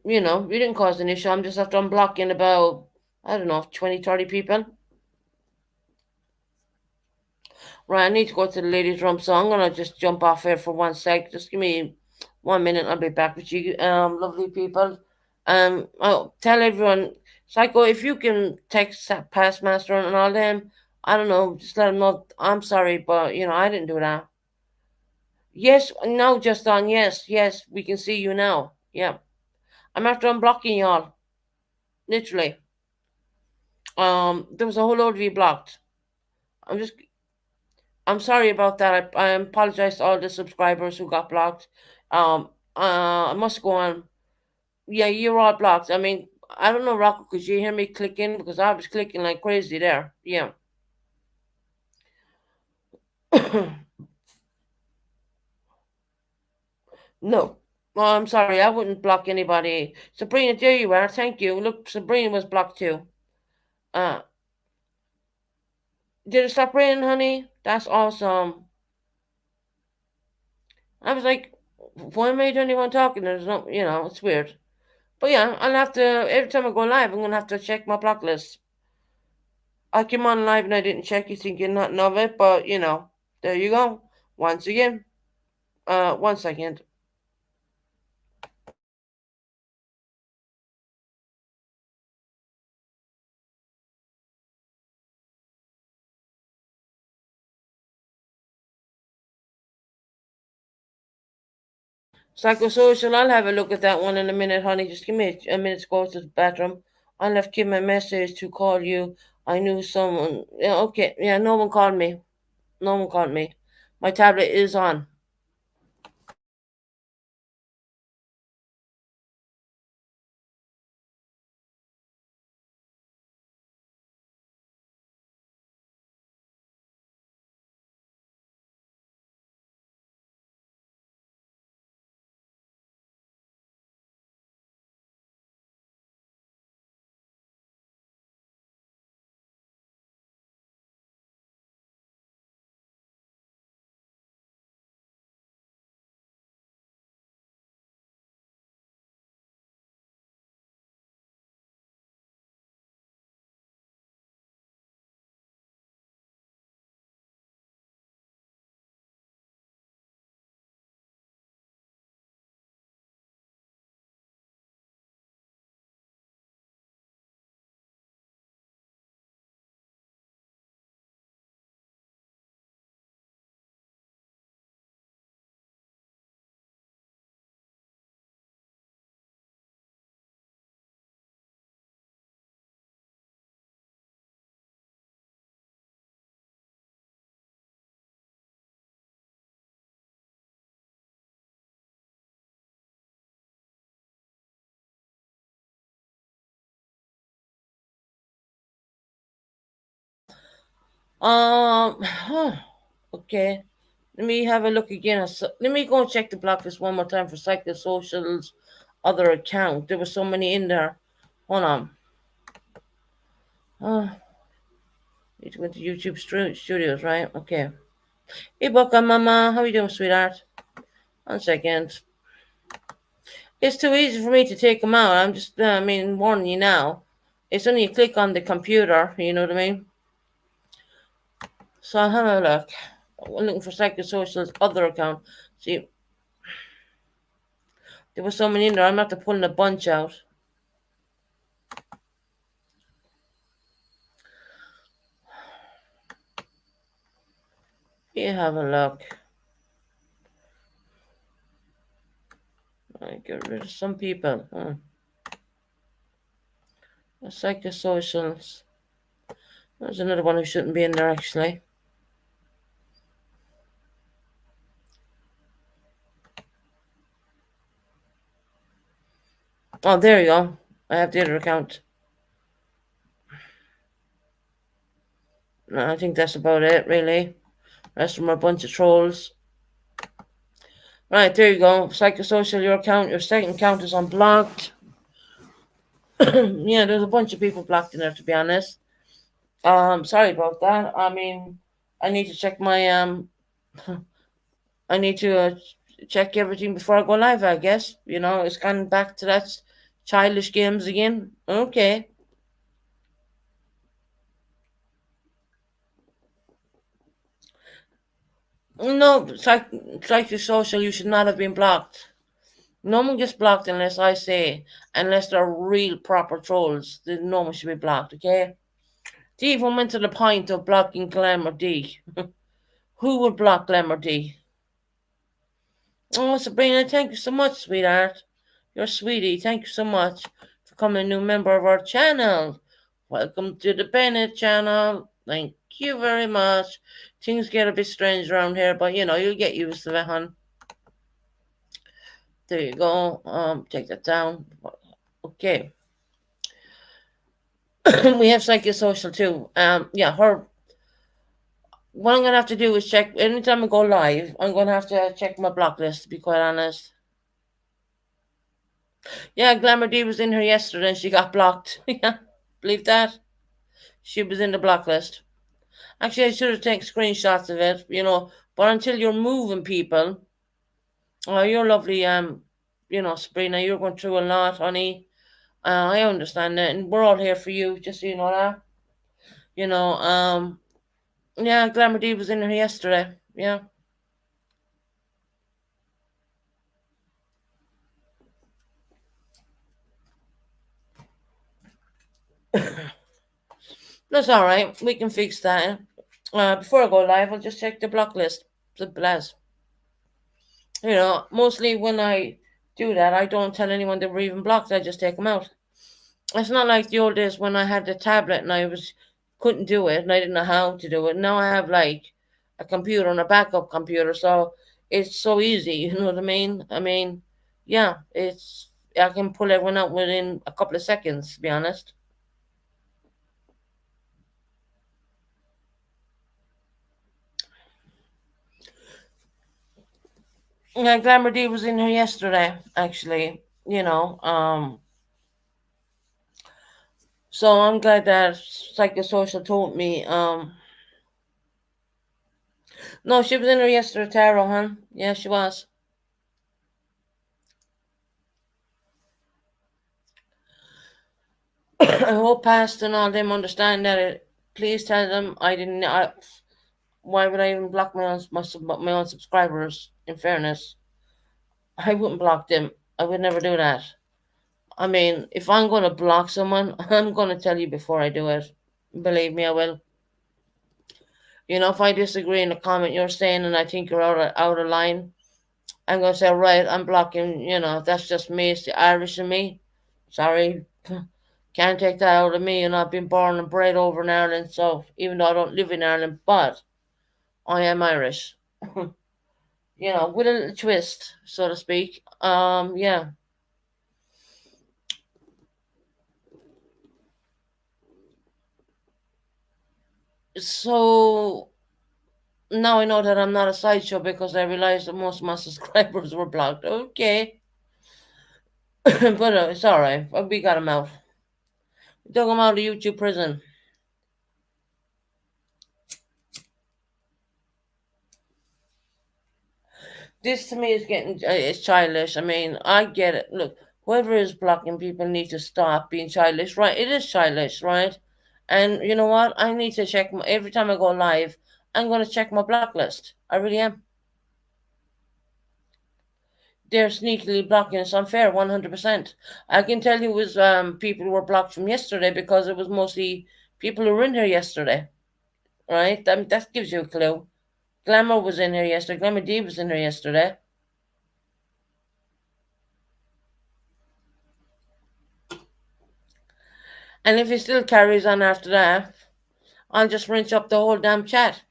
You know, you didn't cause an issue. I'm just after unblocking about, I don't know, 20, 30 people. Right, I need to go to the ladies' room, so I'm gonna just jump off here for 1 sec. Just give me 1 minute. I'll be back with you, lovely people. I'll tell everyone, Psycho, if you can text that past master and all them, I don't know, just let them know. I'm sorry, but I didn't do that. Yes, now just on. Yes, yes, we can see you now. Yeah, I'm after unblocking y'all. Literally. There was a whole load of you blocked. I'm just I'm sorry about that. I apologize to all the subscribers who got blocked. Um, I must go on. Yeah, you're all blocked. I mean, I don't know, Rocco, could you hear me clicking? Because I was clicking like crazy there. Yeah. No. Oh, I'm sorry. I wouldn't block anybody. Sabrina, there you are. Thank you. Look, Sabrina was blocked too. Uh, did it stop raining, honey? That's awesome. I was like, why am I the only one talking? There's no, it's weird. But yeah, I'll have to, every time I go live, I'm going to have to check my block list. I came on live and I didn't check, you thinking nothing of it, but there you go. Once again, 1 second. Psychosocial, I'll have a look at that one in a minute, honey. Just give me a minute to go to the bathroom. I left Kim a message to call you. I knew someone. Yeah, okay. Yeah, no one called me. No one called me. My tablet is on. Okay. Let me have a look again. Let me go and check the block list one more time for Psychosocial's other account. There were so many in there. Hold on. Uh, need to go to YouTube Studios, right? Okay. Hey, Boca Mama. How you doing, sweetheart? 1 second. It's too easy for me to take them out. I'm just, warning you now. It's only a click on the computer, you know what I mean? So I'll have a look. I'm looking for Psychosocial's other account. See, there was so many in there. I'm after pulling a bunch out. You have a look. I get rid of some people. The Psychosocials. There's another one who shouldn't be in there, actually. Oh, there you go. I have the other account. I think that's about it, really. Rest of them are a bunch of trolls. Right, there you go. Psychosocial, your second account is unblocked. Yeah, there's a bunch of people blocked in there, to be honest. Sorry about that. I mean, I need to check my I need to check everything before I go live. I guess it's gone back to that childish games again. Okay. No, psychosocial. You should not have been blocked. No one gets blocked unless I say, unless they're real proper trolls. Then no one should be blocked. Okay. They even went to the point of blocking Glamour D. Who would block Glamour D? Oh, Sabrina, thank you so much, sweetheart. You're a sweetie. Thank you so much for becoming a new member of our channel. Welcome to the Bennett channel. Thank you very much. Things get a bit strange around here, but you'll get used to it, hon. There you go. Take that down. Okay. We have psychosocial too. Yeah, her. What I'm gonna have to do is check anytime I go live. I'm gonna have to check my block list. To be quite honest. Yeah, Glamour D was in here yesterday and she got blocked. Yeah, believe that? She was in the block list. Actually, I should have taken screenshots of it, But until you're moving people, oh, you're lovely, Sabrina, you're going through a lot, honey. I understand that, and we're all here for you, just so you know that. You know, um, yeah, Glamour D was in here yesterday. Yeah. That's all right. We can fix that. Before I go live, I'll just check the block list. Simple as. Mostly when I do that, I don't tell anyone they were even blocked. I just take them out. It's not like the old days when I had the tablet and I couldn't do it and I didn't know how to do it. Now I have like a computer and a backup computer, so it's so easy. You know what I mean? Yeah, I can pull everyone out within a couple of seconds. To be honest. Yeah, Glamour D was in here yesterday, actually. So I'm glad that psychosocial told me. No, she was in here yesterday, Tara, huh? Yeah, she was. I hope Pastor and all them understand that. Please tell them I didn't. Why would I even block my own subscribers? In fairness, I wouldn't block them. I would never do that. I mean, if I'm going to block someone, I'm going to tell you before I do it. Believe me, I will. If I disagree in a comment you're saying and I think you're out of line, I'm going to say, right, I'm blocking. That's just me. It's the Irish in me. Sorry. Can't take that out of me. I've been born and bred over in Ireland, so even though I don't live in Ireland, but I am Irish. With a little twist, so to speak. Yeah. So now I know that I'm not a sideshow because I realized that most of my subscribers were blocked. Okay. But it's all right. We got them out. We took them out of YouTube prison. This to me is getting it's childish. I mean, I get it. Look, whoever is blocking people need to stop being childish, right? It is childish, right? And you know what? I need to check every time I go live. I'm going to check my block list. I really am. They're sneakily blocking. It's unfair, 100%. I can tell you was people were blocked from yesterday because it was mostly people who were in here yesterday, right? That gives you a clue. Glamour was in here yesterday. Glamour D was in here yesterday. And if he still carries on after that, I'll just wrench up the whole damn chat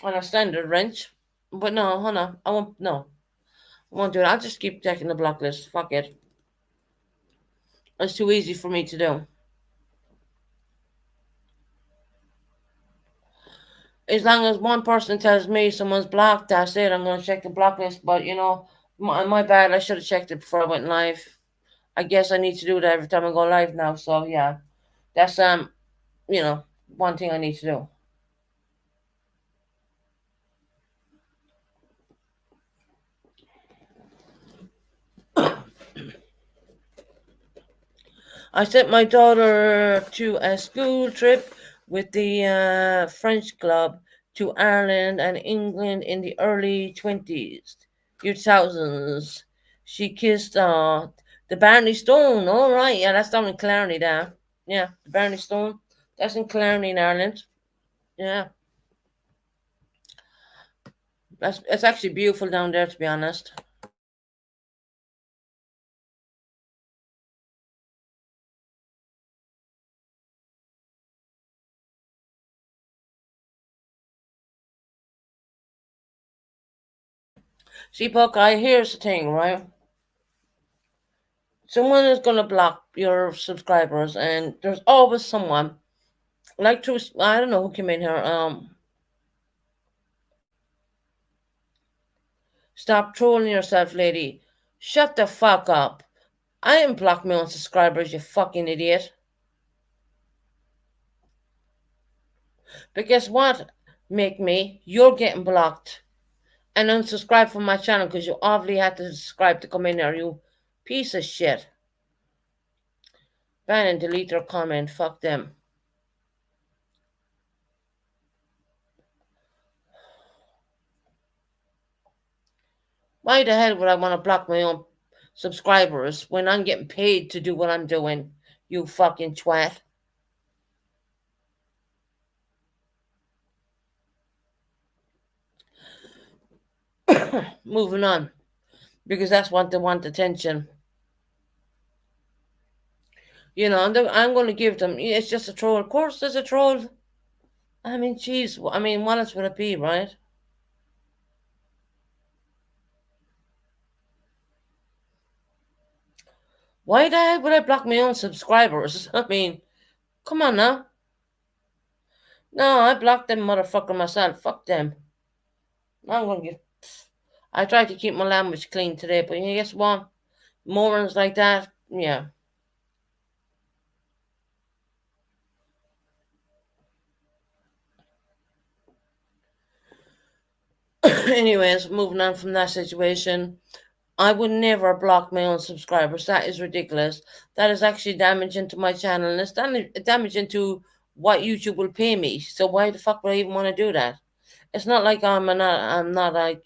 on a standard wrench. But no, hold on. I won't. No, I won't do it. I'll just keep checking the block list. Fuck it. It's too easy for me to do. As long as one person tells me someone's blocked, that's it. I'm going to check the block list. But my bad. I should have checked it before I went live. I guess I need to do that every time I go live now. So yeah, that's one thing I need to do. I sent my daughter to a school trip with the French club to Ireland and England in the early 2000s. She kissed the Barney Stone. All right, yeah, that's down in Clarny there. Yeah, the Barney Stone. That's in Clarny in Ireland. Yeah, it's actually beautiful down there, to be honest. See, Buckeye, here's the thing, right? Someone is going to block your subscribers, and there's always someone, like, to, I don't know who came in here. Stop trolling yourself, lady. Shut the fuck up. I didn't block my own subscribers, you fucking idiot. But guess what? Make me, you're getting blocked and unsubscribe from my channel because you obviously had to subscribe to come in there, you piece of shit. Ban and delete their comment. Fuck them. Why the hell would I want to block my own subscribers when I'm getting paid to do what I'm doing? You fucking twat. Moving on. Because that's what they want attention. You know, I'm going to give them. It's just a troll. Of course, there's a troll. I mean, jeez. I mean, what else would it be, right? Why the hell would I block my own subscribers? I mean, come on now. No, I blocked them motherfucker myself. Fuck them. I'm gonna get. I tried to keep my language clean today, but you guess what? Morons like that, yeah. Anyways, moving on from that situation, I would never block my own subscribers. That is ridiculous. That is actually damaging to my channel, and it's damaging to what YouTube will pay me. So why the fuck would I even want to do that? It's not like I'm not like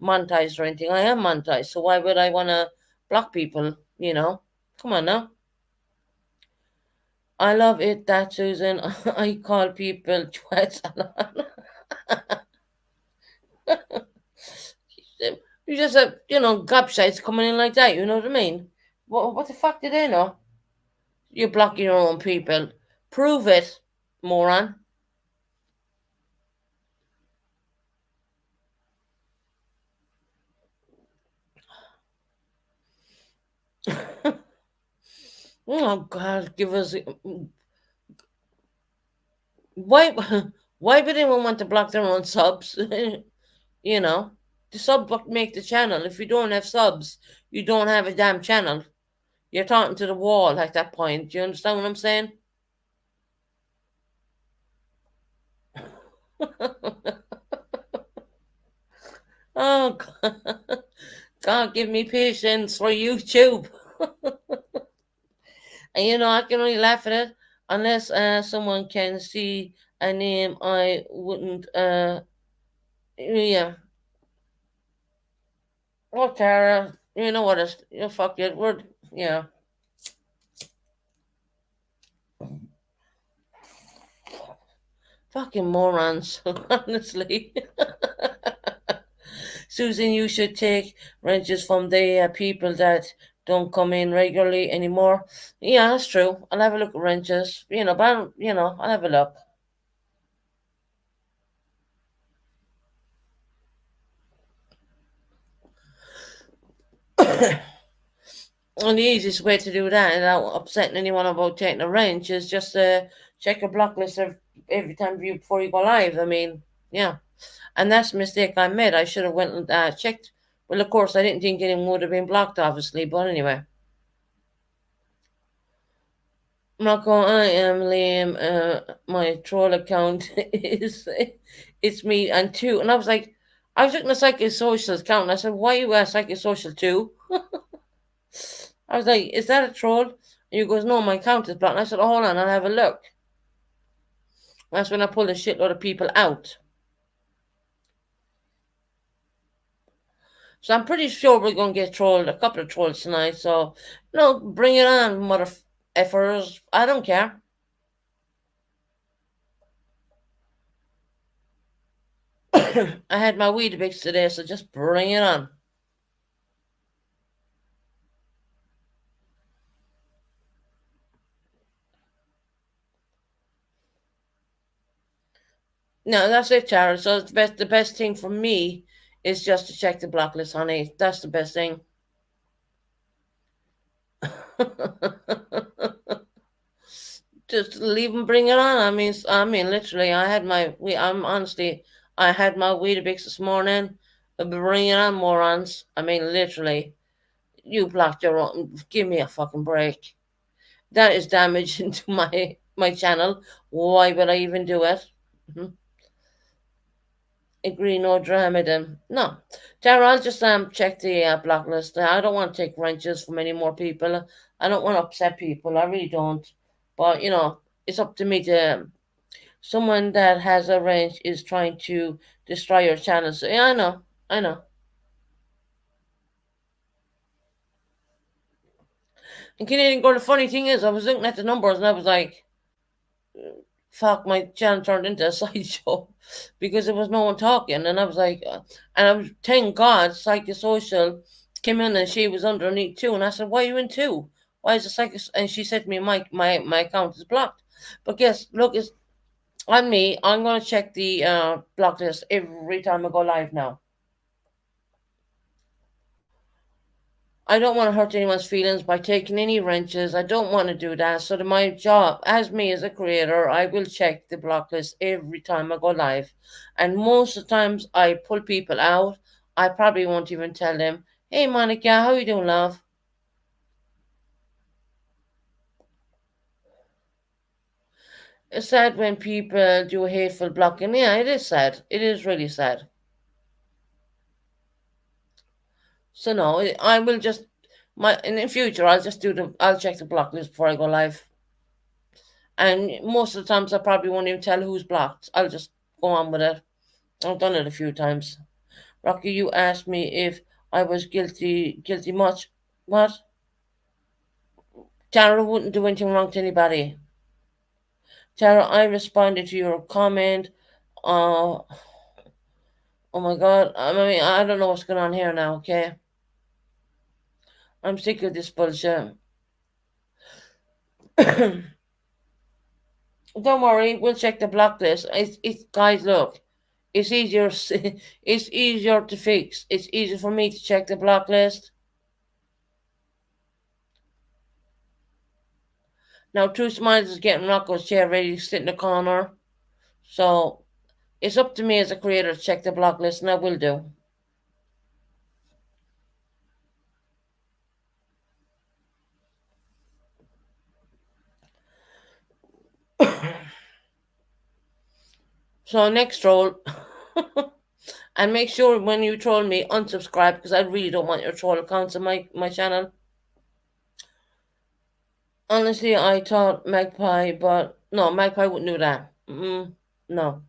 monetized or anything. I am monetized, so why would I want to block people? Come on now. I love it that Susan. I call people twats a lot. You just have gobshites coming in like that. You know what I mean? What the fuck do they know? You're blocking your own people. Prove it, moron. Oh God, give us why? Why would anyone want to block their own subs? you know, the sub make the channel. If you don't have subs, you don't have a damn channel. You're talking to the wall at that point. Do you understand what I'm saying? Oh God. God, give me patience for YouTube. And I can only laugh at it unless someone can see a name I wouldn't. Yeah. Oh, Tara, you know what? Fuck it. Yeah. Fucking morons, honestly. Susan, you should take wrenches from the people that don't come in regularly anymore. Yeah, that's true. I'll have a look at wrenches. But I'll have a look. And the easiest way to do that without upsetting anyone about taking a wrench is just check your block list every time before you go live. I mean, yeah. And that's a mistake I made. I should have went and checked. Well, of course, I didn't think anyone would have been blocked, obviously. But anyway. Marco, I am Liam. My troll account is it's me and two. And I was like, I was looking at Psychosocial's account and I said, why you at Psychosocial too? I was like, is that a troll? And he goes, no, my account is blocked. And I said, oh, hold on, I'll have a look. That's when I pulled a shitload of people out. So I'm pretty sure we're going to get trolled, a couple of trolls tonight. So, bring it on, mother effers. I don't care. I had my Weetabix today, so just bring it on. No, that's it, Tara. So the best thing for me is just to check the blacklist, honey. That's the best thing. Just leave and bring it on. I mean, literally, I'm honestly, I had my Weetabix this morning. Bring it on, morons. I mean, literally, you blocked your own. Give me a fucking break. That is damaging to my channel. Why would I even do it? Mhm. Agree, no drama then. No. Tara, I'll just check the blacklist. I don't want to take wrenches from any more people. I don't want to upset people. I really don't. But it's up to me to. Someone that has a wrench is trying to destroy your channel. So yeah, I know. I know. And Canadian Girl, the funny thing is, I was looking at the numbers and I was like, fuck, my channel turned into a sideshow because there was no one talking. And I was like, and I was, thank God, Psychosocial came in and she was underneath too. And I said, why are you in two? Why is the Psycho? And she said to me, my account is blocked. But guess, look, it's on me. I'm going to check the block list every time I go live now. I don't want to hurt anyone's feelings by taking any wrenches. I don't want to do that. So, my job, as me as a creator, I will check the block list every time I go live. And most of the times, I pull people out. I probably won't even tell them, "Hey, Monica, how you doing, love?" It's sad when people do hateful blocking. Yeah, it is sad. It is really sad. So no, I will just my in the future. I'll check the block list before I go live. And most of the times, I probably won't even tell who's blocked. I'll just go on with it. I've done it a few times. Rocky, you asked me if I was guilty. Guilty much? What? Tara wouldn't do anything wrong to anybody. Tara, I responded to your comment. Uh, oh my God. I mean, I don't know what's going on here now. Okay, I'm sick of this bullshit. Don't worry, we'll check the block list. It's guys. Look, it's easier. It's easier to fix. It's easier for me to check the block list. Now, Two Smiles is getting Rocco's chair ready to sit in the corner. So it's up to me as a creator to check the block list, and I will do. So next troll, and make sure when you troll me, unsubscribe because I really don't want your troll accounts on my channel. Honestly, I thought Magpie, but no, Magpie wouldn't do that. No,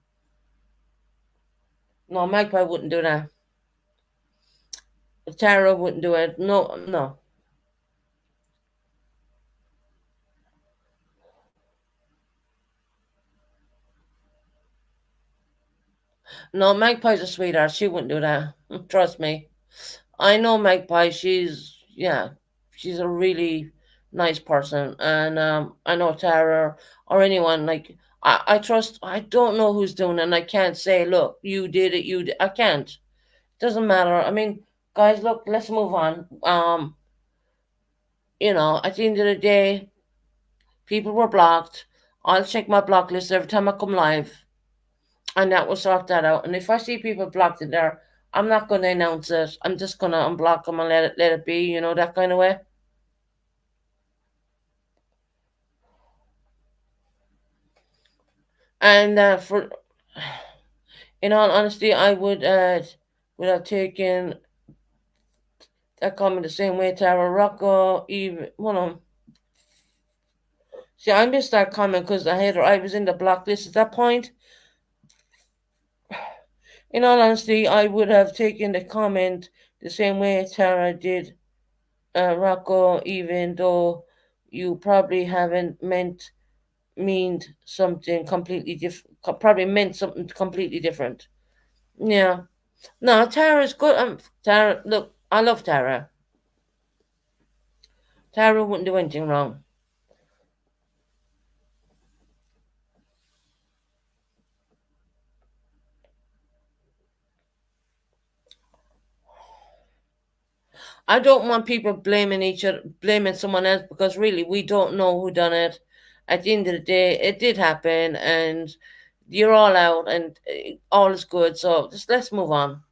no, Magpie wouldn't do that. Tara wouldn't do it. No, no, no. Magpie's a sweetheart. She wouldn't do that. Trust me. I know Magpie. She's a really nice person, and I know Tara or anyone like I trust. I don't know who's doing it, and I can't say, look, you did it. You did. I can't. Doesn't matter. I mean, guys, look, let's move on. At the end of the day, people were blocked. I'll check my block list every time I come live, and that will sort that out. And if I see people blocked in there, I'm not going to announce it. I'm just going to unblock them and let it be. That kind of way. And for in all honesty, I would have taken that comment the same way Tara Rocco, even one of them. See, I missed that comment because I was in the block list at that point. In all honesty, I would have taken the comment the same way Tara did, Rocco, even though you probably haven't meant something completely different. Probably meant something completely different. Yeah. No, Tara's good. Tara, look, I love Tara. Tara wouldn't do anything wrong. I don't want people blaming each other, blaming someone else, because really we don't know who done it. At the end of the day, it did happen, and you're all out, and all is good. So just let's move on.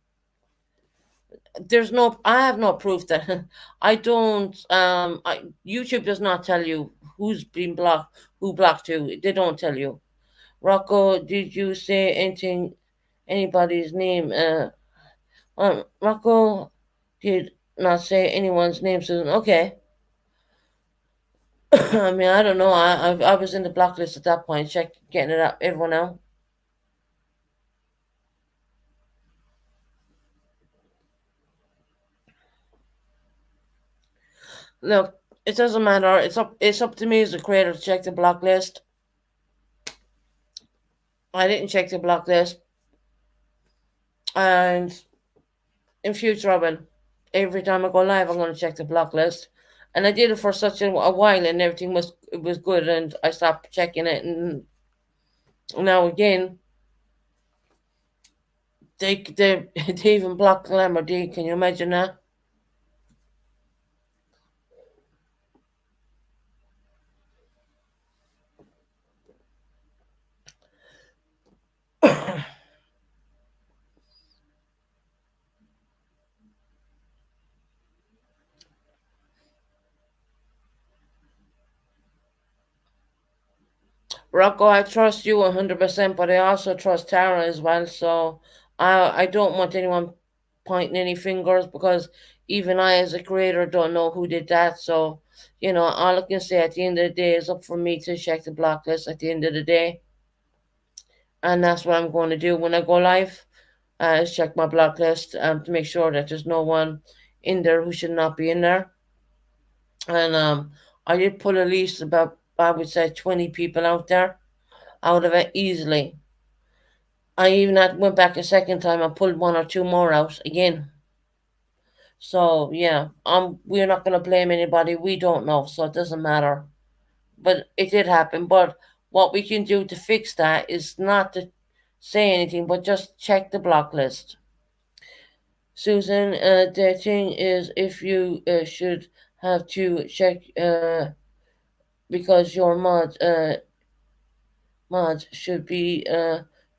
I have no proof that I don't. YouTube does not tell you who's been blocked, who blocked who. They don't tell you. Rocco, did you say anything? Anybody's name? Rocco did not say anyone's name, Susan. Okay. I mean, I don't know. I was in the blacklist at that point. Check getting it up. Everyone out. Look, it doesn't matter. It's up to me as a creator to check the blacklist. I didn't check the blacklist, and in future I will. Every time I go live, I'm going to check the blacklist. And I did it for such a while, and everything was good, and I stopped checking it, and now again they even blocked Glamour D. Can you imagine that? Rocco, I trust you 100%, but I also trust Tara as well. So I don't want anyone pointing any fingers, because even I, as a creator, don't know who did that. So, all I can say at the end of the day is up for me to check the blacklist at the end of the day. And that's what I'm going to do when I go live, is check my blacklist to make sure that there's no one in there who should not be in there. And I did put at least about, I would say, 20 people out there out of it easily. I even went back a second time and pulled one or two more out again. So yeah, we're not gonna blame anybody. We don't know, so it doesn't matter. But it did happen. But what we can do to fix that is not to say anything, but just check the block list. Susan, the thing is, if you should have to check, because your mods should be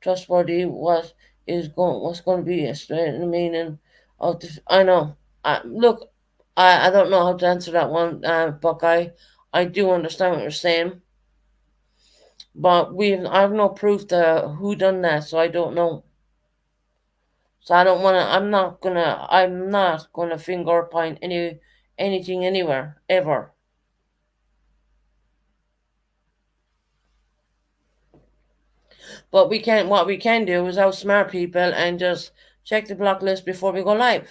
trustworthy. What's going to be the meaning of this? I know. Look, I don't know how to answer that one, Buckeye. I do understand what you're saying, but I have no proof to who done that, so I don't know. So I don't want to. I'm not gonna finger point anything anywhere ever. But what we can do is outsmart people and just check the block list before we go live.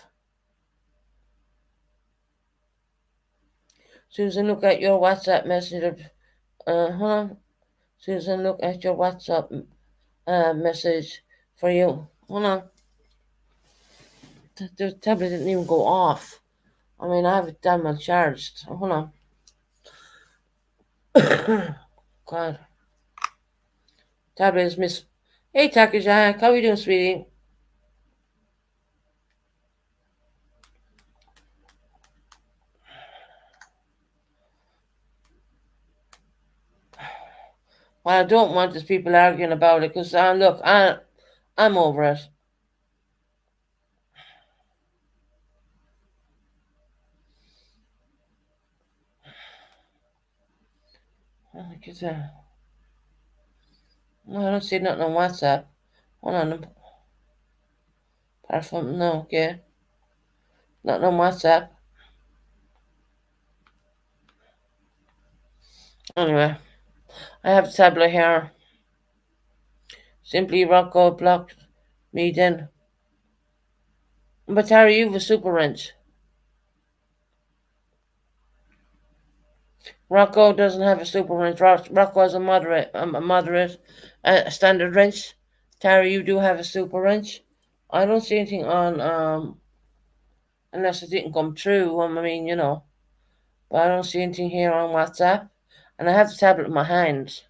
Susan, look at your WhatsApp message. Hold on. Susan, look at your WhatsApp message for you. Hold on. The tablet didn't even go off. I mean, I have it damn well charged. Hold on. God. Tablet is miss. Hey, Takajak. How are you doing, sweetie? Well, I don't want these people arguing about it, because, look, I'm over it. Look at that. No, I don't see nothing on WhatsApp. Hold on. Apart from, no, okay. Nothing on WhatsApp. Anyway, I have the tablet here. Simply Rocco blocked me then. But Harry, you have a super wrench. Rocco doesn't have a super wrench. Rocco has a standard wrench. Terry, you do have a super wrench. I don't see anything on, unless it didn't come through. I mean, but I don't see anything here on WhatsApp. And I have the tablet in my hands.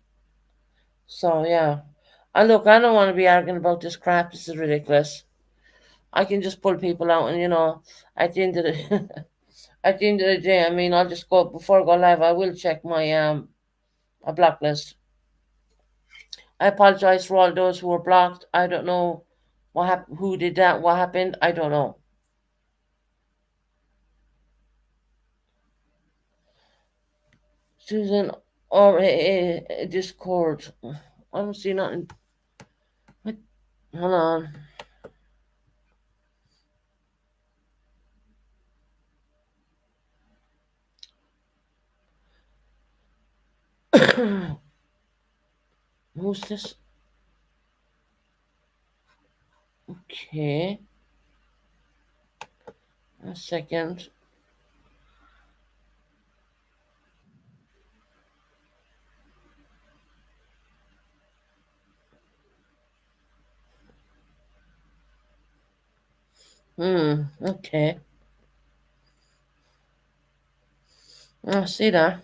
So, yeah. Look, I don't want to be arguing about this crap. This is ridiculous. I can just pull people out, and, at the end of the At the end of the day, I mean, I'll just go before I go live. I will check my a blacklist. I apologize for all those who were blocked. I don't know what who did that, what happened. I don't know. Susan or Discord. I don't see nothing. What? Hold on. Who's this? Okay, a second. Okay. I see that.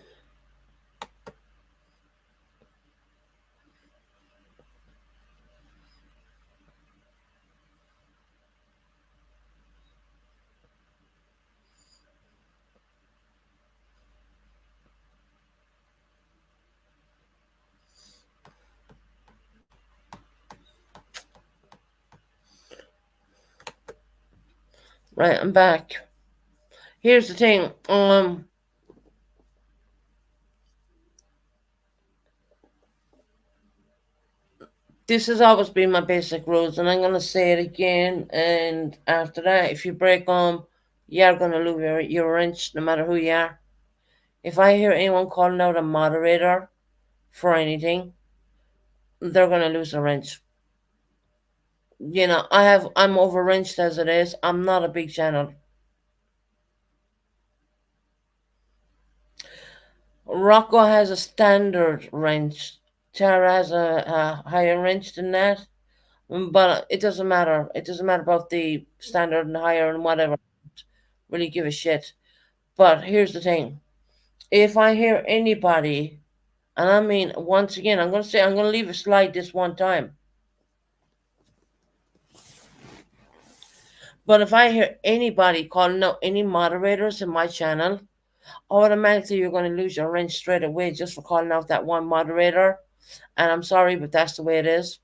Right, I'm back. Here's the thing. This has always been my basic rules, and I'm gonna say it again. And after that, if you break them, you're gonna lose your wrench, no matter who you are. If I hear anyone calling out a moderator for anything, they're gonna lose a wrench. I'm over wrenched as it is. I'm not a big channel. Rocco has a standard wrench. Tara has a higher wrench than that. But it doesn't matter. It doesn't matter about the standard and higher and whatever. Really give a shit. But here's the thing. If I hear anybody, and I mean, once again, I'm going to leave a slide this one time. But if I hear anybody calling out any moderators in my channel, automatically you're going to lose your wrench straight away just for calling out that one moderator. And I'm sorry, but that's the way it is.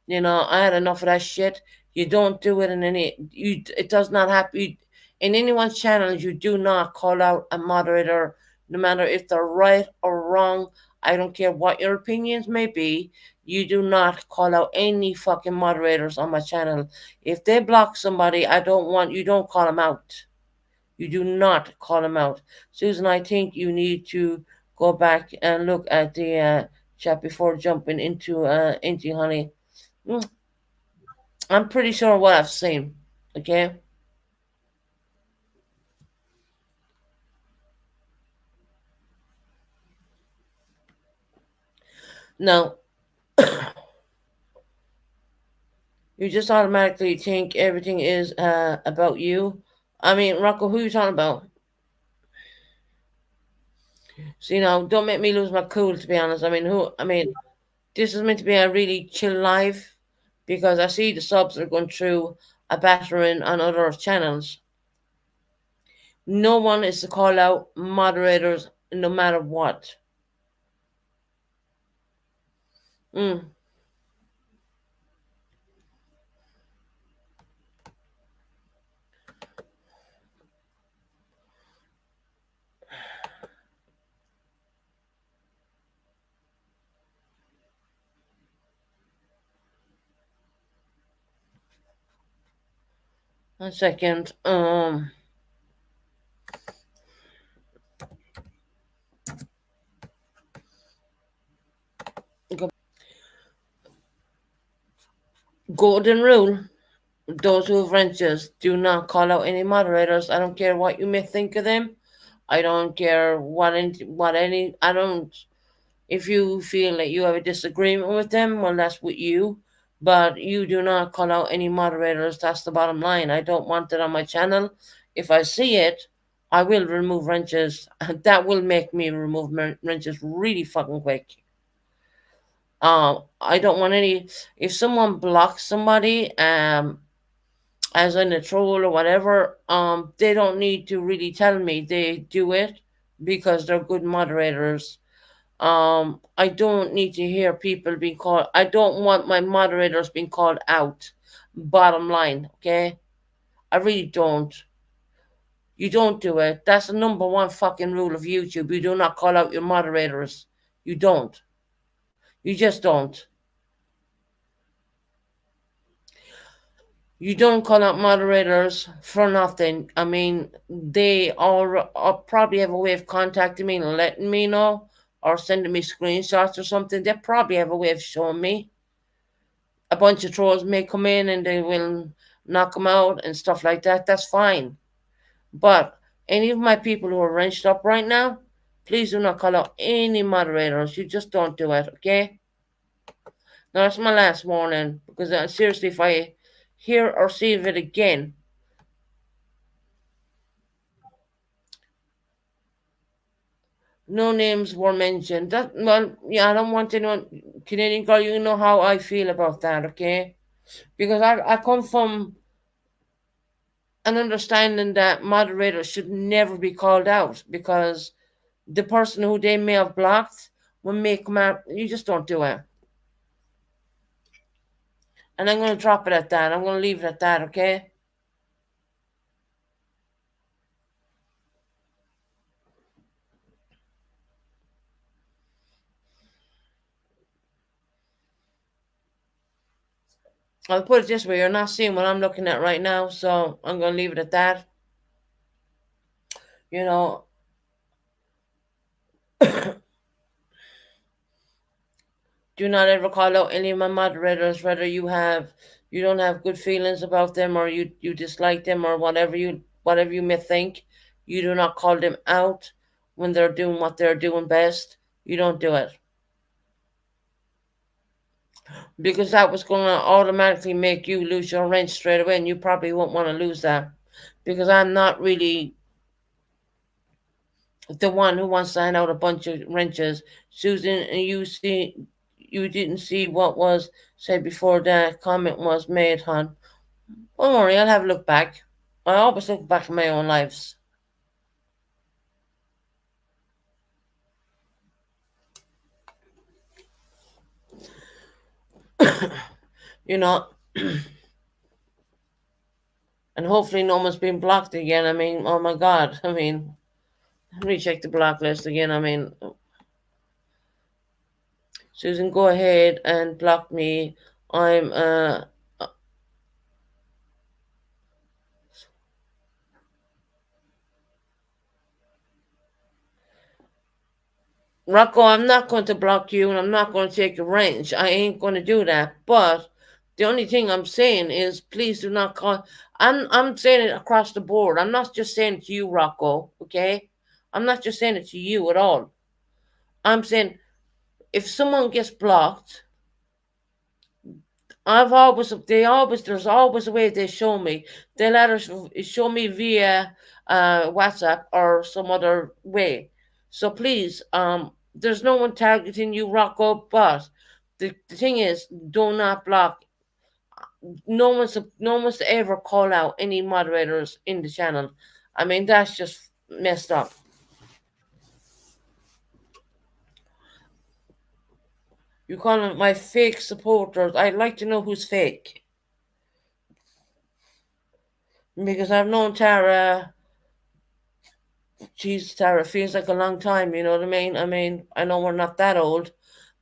I had enough of that shit. You don't do it in it does not happen. In anyone's channel, you do not call out a moderator, no matter if they're right or wrong. I don't care what your opinions may be. You do not call out any fucking moderators on my channel. If they block somebody, you don't call them out. You do not call them out. Susan, I think you need to go back and look at the chat before jumping into honey. Mm, I'm pretty sure what I've seen. Okay. Now, you just automatically think everything is about you. I mean, Rocco, who you talking about? So, don't make me lose my cool, to be honest. I mean, this is meant to be a really chill live because I see the subs are going through a battering on other channels. No one is to call out moderators no matter what. Mm. One second. Golden rule. Those who have wrenches do not call out any moderators. I don't care what you may think of them. I don't care I don't. If you feel that you have a disagreement with them, well, that's with you. But you do not call out any moderators. That's the bottom line. I don't want it on my channel. If I see it, I will remove wrenches. That will make me remove wrenches really fucking quick. I don't want any. If someone blocks somebody, as in a troll or whatever, they don't need to really tell me. They do it because they're good moderators. I don't need to hear people being called. I don't want my moderators being called out. Bottom line, okay? I really don't. You don't do it. That's the number one fucking rule of YouTube. You do not call out your moderators. You don't. You just don't. You don't call out moderators for nothing. I mean, they all probably have a way of contacting me and letting me know, or sending me screenshots or something. They probably have a way of showing me. A bunch of trolls may come in and they will knock them out and stuff like that. That's fine. But any of my people who are wrenched up right now, please do not call out any moderators. You just don't do it, okay? Now, that's my last warning, because seriously, if I hear or see of it again, no names were mentioned. That, well, yeah, I don't want anyone, Canadian girl, you know how I feel about that, okay? Because I come from an understanding that moderators should never be called out, because the person who they may have blocked will make them out. You just don't do it. And I'm going to drop it at that. I'm going to leave it at that, okay? I'll put it this way, you're not seeing what I'm looking at right now, so I'm going to leave it at that. You know, do not ever call out any of my moderators, whether you don't have good feelings about them, or you dislike them, or whatever you may think. You do not call them out when they're doing what they're doing best. You don't do it. Because that was going to automatically make you lose your rent straight away, and you probably won't want to lose that. Because I'm not really the one who wants to hand out a bunch of wrenches. Susan, and you didn't see what was said before that comment was made, hon. Don't worry, I'll have a look back. I always look back at my own lives. You know, and hopefully no one's been blocked again. I mean, oh my God. I mean, let me check the block list again. I mean, Susan, go ahead and block me. I'm Rocco, I'm not going to block you, and I'm not going to take your range. I ain't going to do that. But the only thing I'm saying is, please do not call. I'm saying it across the board. I'm not just saying it to you, Rocco. Okay, I'm not just saying it to you at all. I'm saying if someone gets blocked, there's always a way they show me. They'll either show me via WhatsApp or some other way. So please, there's no one targeting you, Rocco. But the thing is, do not block. No one's ever call out any moderators in the channel. I mean, that's just messed up. You call them my fake supporters. I'd like to know who's fake, because I've known Tara. Geez, Tara, feels like a long time, you know what I mean? I mean, I know we're not that old,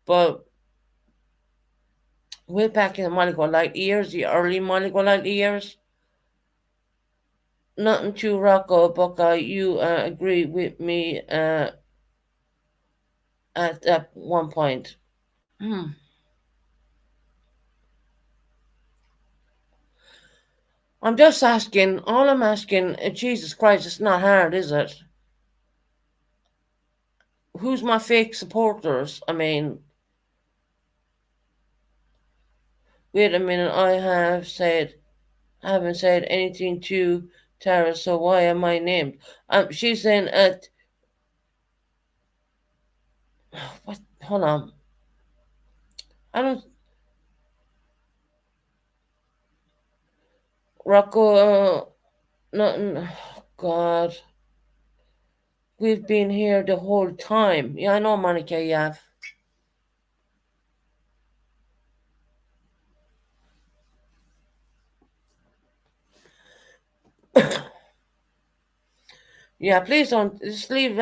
but way back in the Monaco Light years, the early Monaco Light years, nothing to Rocco, Buckeye, you agree with me at that one point. Hmm. I'm just asking, all I'm asking, Jesus Christ, it's not hard, is it? Who's my fake supporters? I mean, wait a minute, I haven't said anything to Tara, so why am I named? She's saying at what? Hold on. I don't. Rocco, no, God, we've been here the whole time. Yeah, I know, Monica, you have. Yeah, please don't just leave.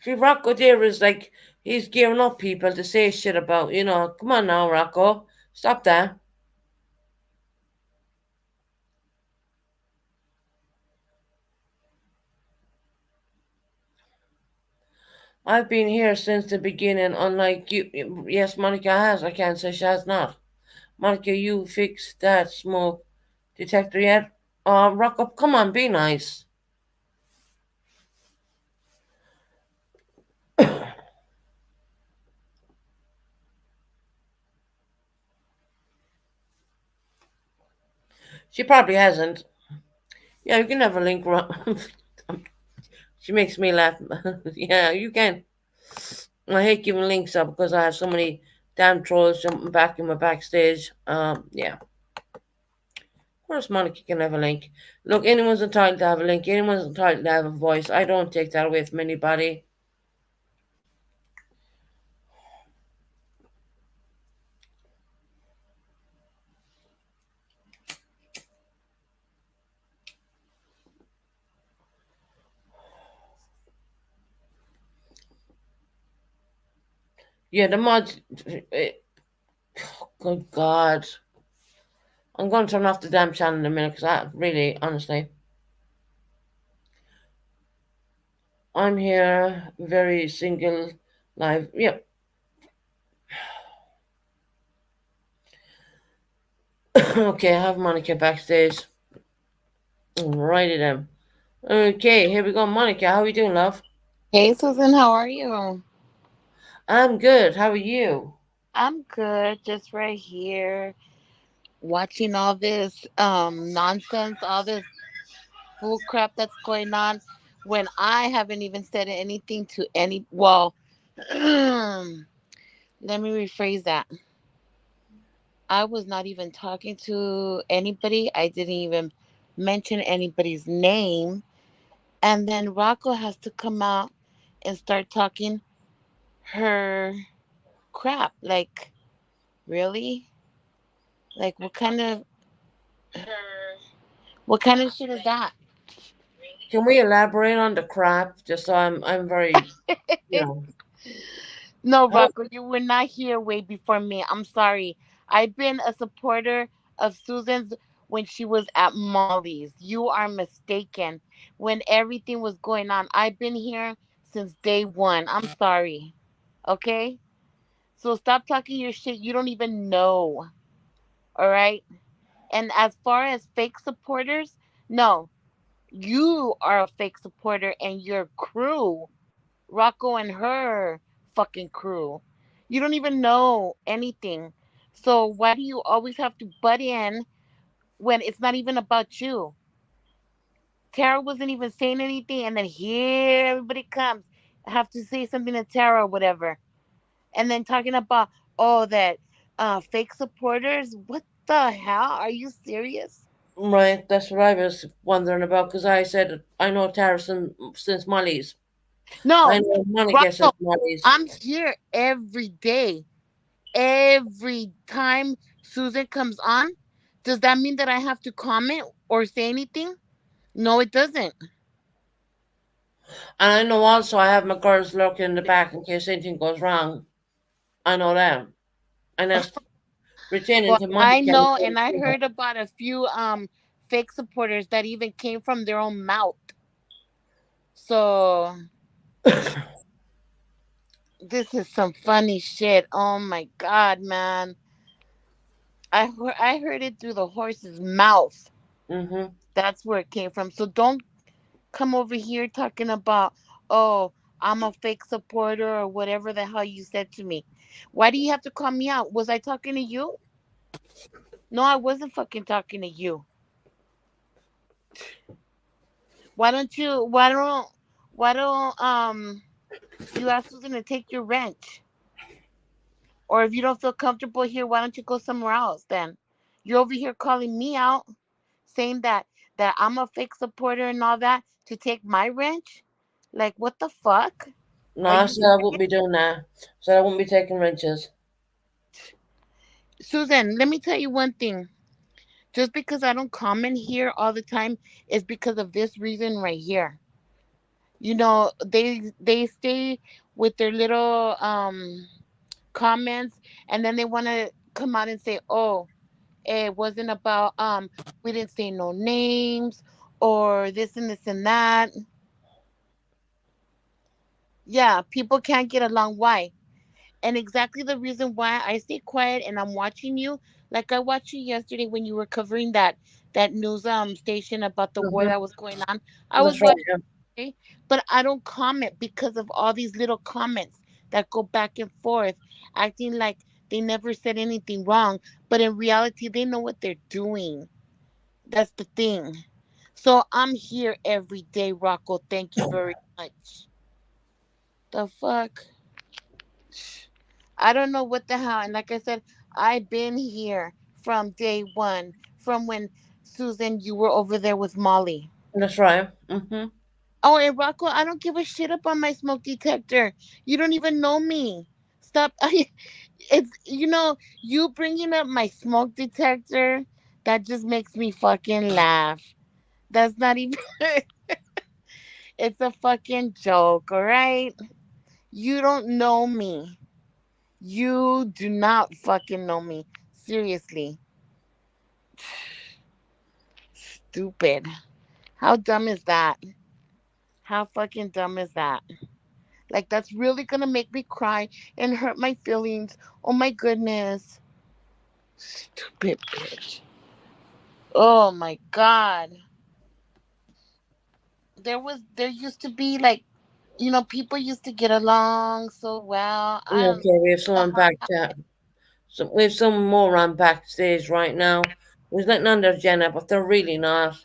See, Rocco there is like he's gearing up people to say shit about. Come on now, Rocco, stop that. I've been here since the beginning. Unlike you, yes, Monica has. I can't say she has not. Monica, you fixed that smoke detector yet? Rocco, come on, be nice. She probably hasn't. Yeah, you can have a link. She makes me laugh. Yeah, you can. I hate giving links up because I have so many damn trolls jumping back in my backstage. Yeah. Of course, Monica can have a link. Look, anyone's entitled to have a link. Anyone's entitled to have a voice. I don't take that away from anybody. Yeah, the mods. Good God. I'm going to turn off the damn channel in a minute because I really, honestly, I'm here very single live. Yep. Okay, I have Monica backstage. Righty then. Okay, here we go. Monica, how are you doing, love? Hey Susan, how are you? I'm good. How are you? I'm good, just right here watching all this nonsense, all this bull crap that's going on when I haven't even said anything to any let me rephrase that. I was not even talking to anybody. I didn't even mention anybody's name. And then Rocco has to come out and start talking her crap. Like, really? Like what kind of shit is that? Can we elaborate on the crap? Just so I'm very, you know. No, How, Rocco, you were not here way before me. I'm sorry. I've been a supporter of Susan's when she was at Molly's. You are mistaken. When everything was going on, I've been here since day one. I'm sorry. Okay? So stop talking your shit. You don't even know. All right? And as far as fake supporters, no, you are a fake supporter and your crew, Rocco and her fucking crew. You don't even know anything. So why do you always have to butt in when it's not even about you? Tara wasn't even saying anything, and then here everybody comes. I have to say something to Tara or whatever. And then talking about, oh, that fake supporters. What the hell? Are you serious? right, that's what I was wondering about because I said I know Tara since Molly's. I No, know Monica since Rocco, Molly's. I'm here every day. Every time Susan comes on, does that mean that I have to comment or say anything? No, it doesn't. And I know also I have my girls lurking in the back in case anything goes wrong. I know that. And that's retaining Well, to I Monica. know, and I heard about a few fake supporters that even came from their own mouth. So this is some funny shit. Oh my god, man! I heard it through the horse's mouth. Mm-hmm. That's where it came from. So don't come over here talking about, oh, I'm a fake supporter or whatever the hell you said to me. Why do you have to call me out? Was I talking to you? No, I wasn't fucking talking to you. Why don't you ask Susan to take your wrench? Or if you don't feel comfortable here, why don't you go somewhere else then? You're over here calling me out, saying that I'm a fake supporter and all that to take my wrench. Like what the fuck? No, Are I you said I wouldn't serious? be doing that. Said I wouldn't be taking wrenches. Susan, let me tell you one thing. Just because I don't comment here all the time is because of this reason right here. They stay with their little comments, and then they want to come out and say, "Oh, it wasn't about we didn't say no names or this and that." Yeah, people can't get along. Why? And exactly the reason why I stay quiet and I'm watching you, like I watched you yesterday when you were covering that news station about the war Hmm. that was going on. I was That's right. watching, okay? But I don't comment because of all these little comments that go back and forth, acting like they never said anything wrong, but in reality they know what they're doing. That's the thing. So I'm here every day, Rocco. Thank you very much. The fuck? I don't know what the hell. And like I said, I've been here from day one, from when Susan, you were over there with Molly. That's right. Hmm. Oh, and Rocco, I don't give a shit about my smoke detector. You don't even know me. Stop. It's, you bringing up my smoke detector, that just makes me fucking laugh. That's not even, it's a fucking joke, all right? You don't know me. You do not fucking know me. Seriously. Stupid. How dumb is that? How fucking dumb is that? Like, that's really gonna make me cry and hurt my feelings. Oh my goodness. Stupid bitch. Oh my god. There used to be like, people used to get along so well. I don't Okay, we have know someone how. back chat. So we have some moron backstage right now. We're letting under Jenna, but they're really not.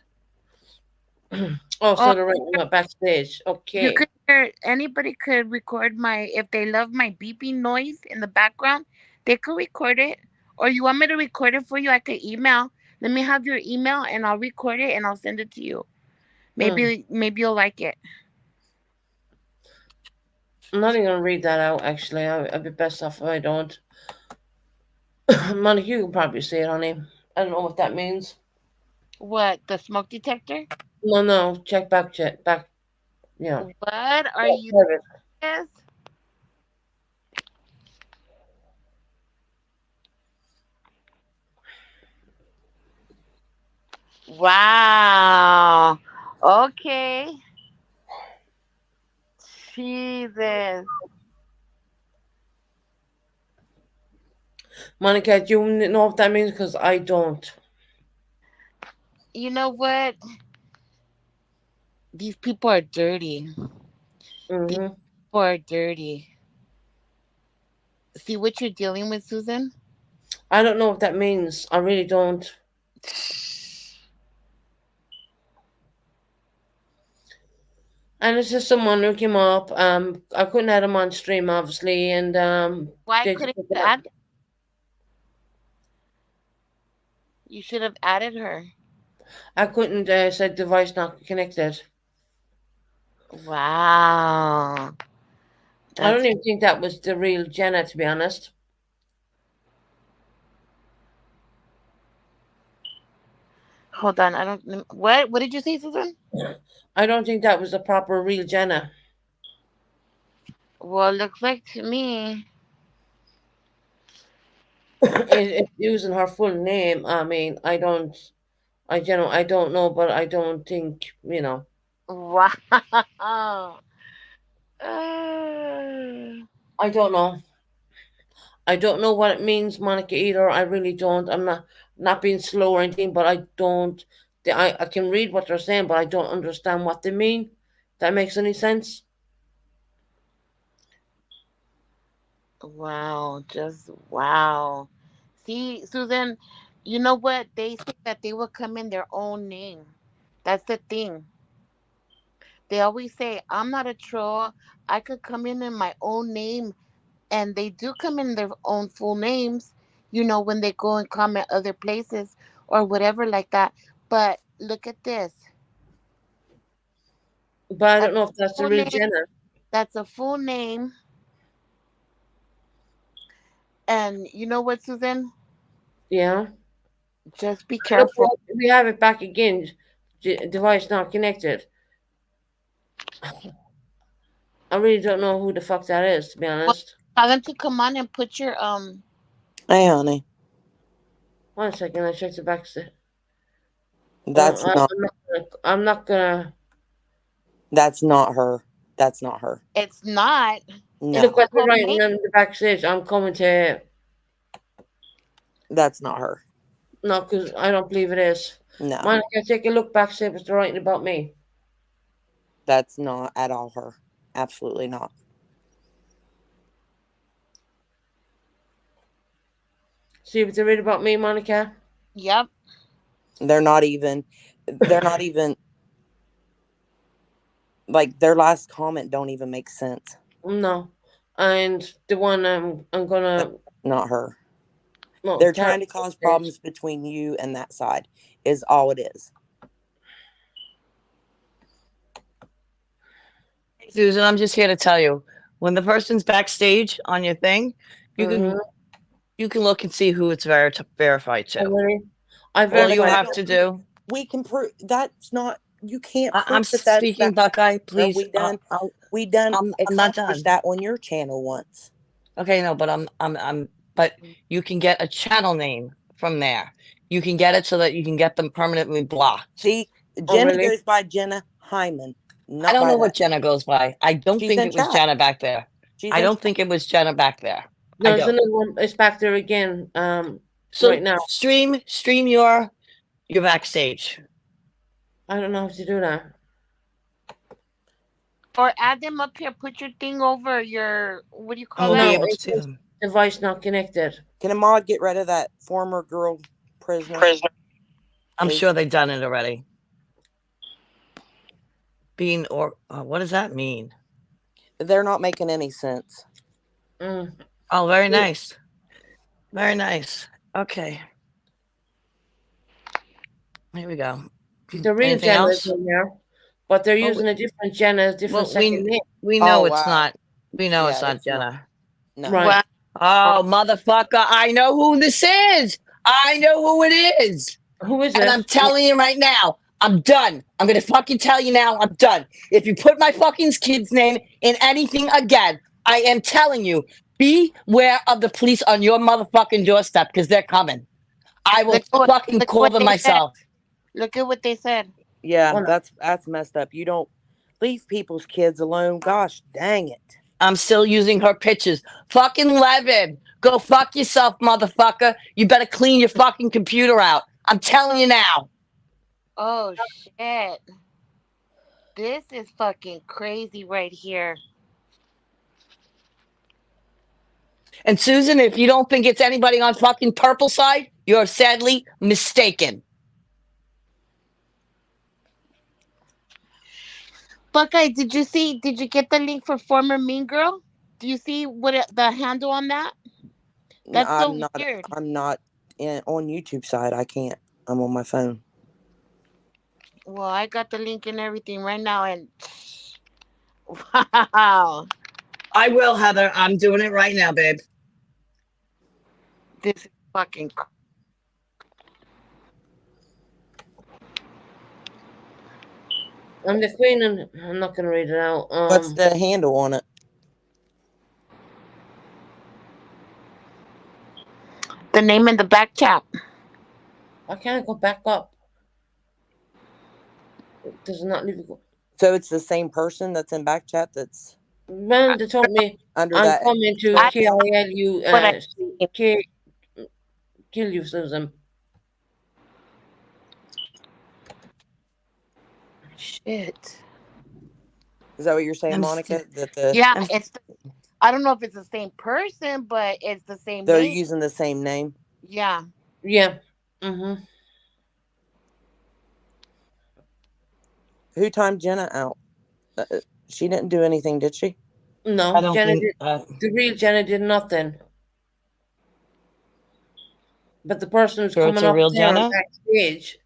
Oh, Oh, so they're right backstage. you Okay. could hear, anybody could record my, if they love my beeping noise in the background, they could record it. Or you want me to record it for you? I could email. Let me have your email and I'll record it and I'll send it to you. Mm. Maybe you'll like it. I'm not even gonna read that out. Actually, I'd be best off if I don't. Monica, you can probably see it, honey. I don't know what that means. What, the smoke detector? No, no. Check back. Check back. Yeah. What are you Private. serious? Wow. Okay. Jesus. Monica, do you know what that means? Because I don't. You know what? These people are dirty. These Hmm. people are dirty. See what you're dealing with, Susan? I don't know what that means. I really don't. And it's just someone who came up. I couldn't add him on stream, obviously, and Why they just couldn't you add? You should have added her. I couldn't said device not connected. Wow. I don't That's, even think that was the real Jenna, to be honest. hold on. I don't, what did you say, Susan? I don't think that was the proper real Jenna. Well, looks like to me. It's using her full name. I mean, I don't know, but I don't think, Wow. Uh, I don't know. I don't know what it means, Monica, either. I really don't. I'm not being slow or anything, but I don't. I can read what they're saying, but I don't understand what they mean. That makes any sense? wow. Just wow. See, Susan, you know what? They say that they will come in their own name. That's the thing. They always say, I'm not a troll. I could come in my own name. and they do come in their own full names, when they go and comment other places or whatever like that. But look at this. But I don't That's know if that's the full real name. Jenna. That's a full name. And you know what, Susan? Yeah. Just be Look, careful. we have it back again. Device not connected. I really don't know who the fuck that is, to be Well, honest. tell them to come on and put your Hey, honey. 1 second, I checked the back. That's not. I'm not gonna. That's not her. That's not her. It's not. It's Look No, the what they're whole writing name. on the backstage. I'm coming to. that's not her. No, because I don't believe it is. No, Monica, take a look backstage. What they're writing about me. that's not at all her. Absolutely not. See what they read about me, Monica. Yep. They're not even. They're not even. Like their last comment don't even make sense. No, and the one I'm gonna. Not her. Well, They're trying to cause backstage. problems between you and that side. Is all it is. Susan, I'm just here to tell you, when the person's backstage on your thing, you Mhm. can look and see who it's verified Oh, to. really? I All verified. you have to do. We can prove that's not. You can't prove I'm that that's speaking, that. Buckeye. Are Please, we done? I'm We done not accomplished done. that on your channel once. Okay, no, but but you can get a channel name from there. You can get it so that you can get them permanently blocked. See, Jenna really? goes by Jenna Hyman. Not I don't by know that. what Jenna goes by. I don't She's think in it was chat. Jenna back there. She's I in don't chat. think it was Jenna back there. I There's don't. another one. It's back there again. So Right now. stream your backstage. I don't know how to do that. Or add them up here. Put your thing over your, what do you I call won't No, be that? able to it's see them. device not connected. Can a mod get rid of that former girl prisoner? I'm Please. sure they've done it already. Being or what does that mean? They're not making any sense. Mm. Oh, very Yeah. nice. Very nice. Okay. Here we go. The real Anything Jenna else? is in there, but they're Well, using a different Jenna, different Well, second name. we know Oh, it's wow. not. We know Yeah, it's not it's not. Jenna. No. Right. Oh, motherfucker! I know who this is. I know who it is. Who is And I'm it? telling you right now, I'm done. I'm gonna fucking tell you now, I'm done. If you put my fucking kid's name in anything again, I am telling you, beware of the police on your motherfucking doorstep because they're coming. I will fucking look call what them they said. myself. Look at what they said. Yeah, Well, that's messed up. You don't leave people's kids alone. Gosh dang it. I'm still using her pictures. Fucking Levin, go fuck yourself, motherfucker. You better clean your fucking computer out. I'm telling you now. Oh shit. This is fucking crazy right here. And Susan, if you don't think it's anybody on fucking purple side, you're sadly mistaken. Buckeye, did you get the link for former Mean Girl? Do you see the handle on that? That's so weird. I'm not on YouTube side. I can't. I'm on my phone. Well, I got the link and everything right now, and wow, I will, Heather. I'm doing it right now, babe. this is fucking. I'm the queen, and I'm not gonna read it out. What's the handle on it? The name in the back chat. I can't go back up. It does not leave. So it's the same person that's in back chat that's Man, they told me under I'm that. coming to I- KILU. But I, Kill you, Susan. shit. Is that what you're saying, I'm Monica? That the Yeah, I don't know if it's the same person, but it's the same they're name. using the same name. Yeah. Yeah. Mm-hmm. Who timed Jenna out? She didn't do anything, did she? No, I don't Jenna think. did. The real Jenna did nothing. But the person who's Sure it's coming a up real there Jenna? backstage,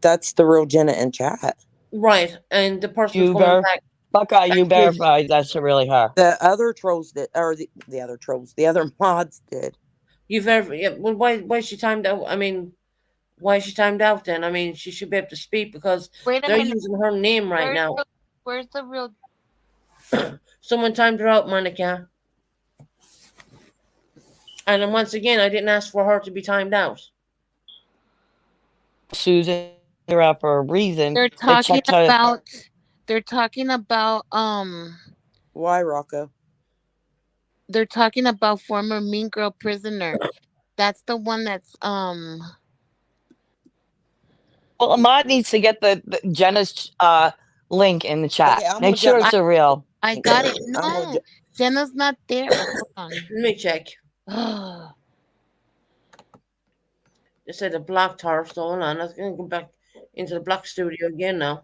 That's the real Jenna in chat. right? And the person who's You coming better, back Buckeye, you backstage, verify that's really her. The other trolls did, or the other trolls, the other mods did. you've ever. Yeah, well, why is she timed out? I mean, why is she timed out then? I mean, she should be able to speak because Wait a they're minute. using her name right now. Where's the real? Someone timed her out, Monica. And then once again, I didn't ask for her to be timed out. Susan, they're out for a reason. They're They talking checked her. about. They're talking about. Why, Rocco? They're talking about former Mean Girl prisoner. That's the one that's Well, Ahmad needs to get the Jenna's link in the chat. Okay, I'm Make gonna sure jump it's a real. I got it. I'm gonna No, ju- Jenna's not there. Hold Let me check. on. They said the blocked her, so hold on. I was going to go back into the block studio again now.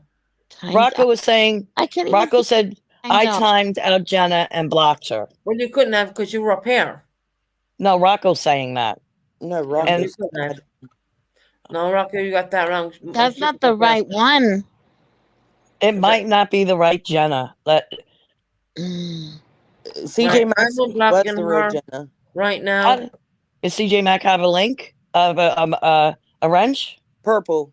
Timed Rocco out. was saying, I can't even Rocco see said, timed I out. timed out Jenna and blocked her. Well, you couldn't have because you were up here. No, Rocco's saying that. no, You Rocco. couldn't have. No, Rocco, you got that wrong. That's not the right one. It might not be the right Jenna. Mm. CJ Right, Maxx I'm was blocking the real her. Jenna. Right now. Is CJ Mack have a link of a wrench? Purple.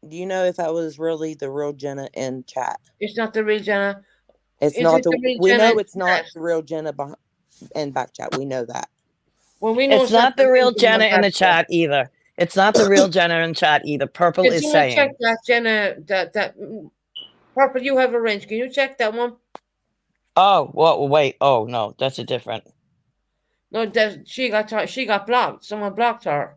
Do you know if that was really the real Jenna in chat? It's not the real Jenna. It's Is not it the real we Jenna know in it's not chat? the real Jenna in back chat. We know that. Well, we know It's not the real Jenna in the back chat either. It's not the real Jenna in chat either. Purple Can is someone saying. check that Jenna? That Purple, you have a wrench. Can you check that one? Oh, well, wait. Oh no, that's a different. No, she got blocked. Someone blocked her.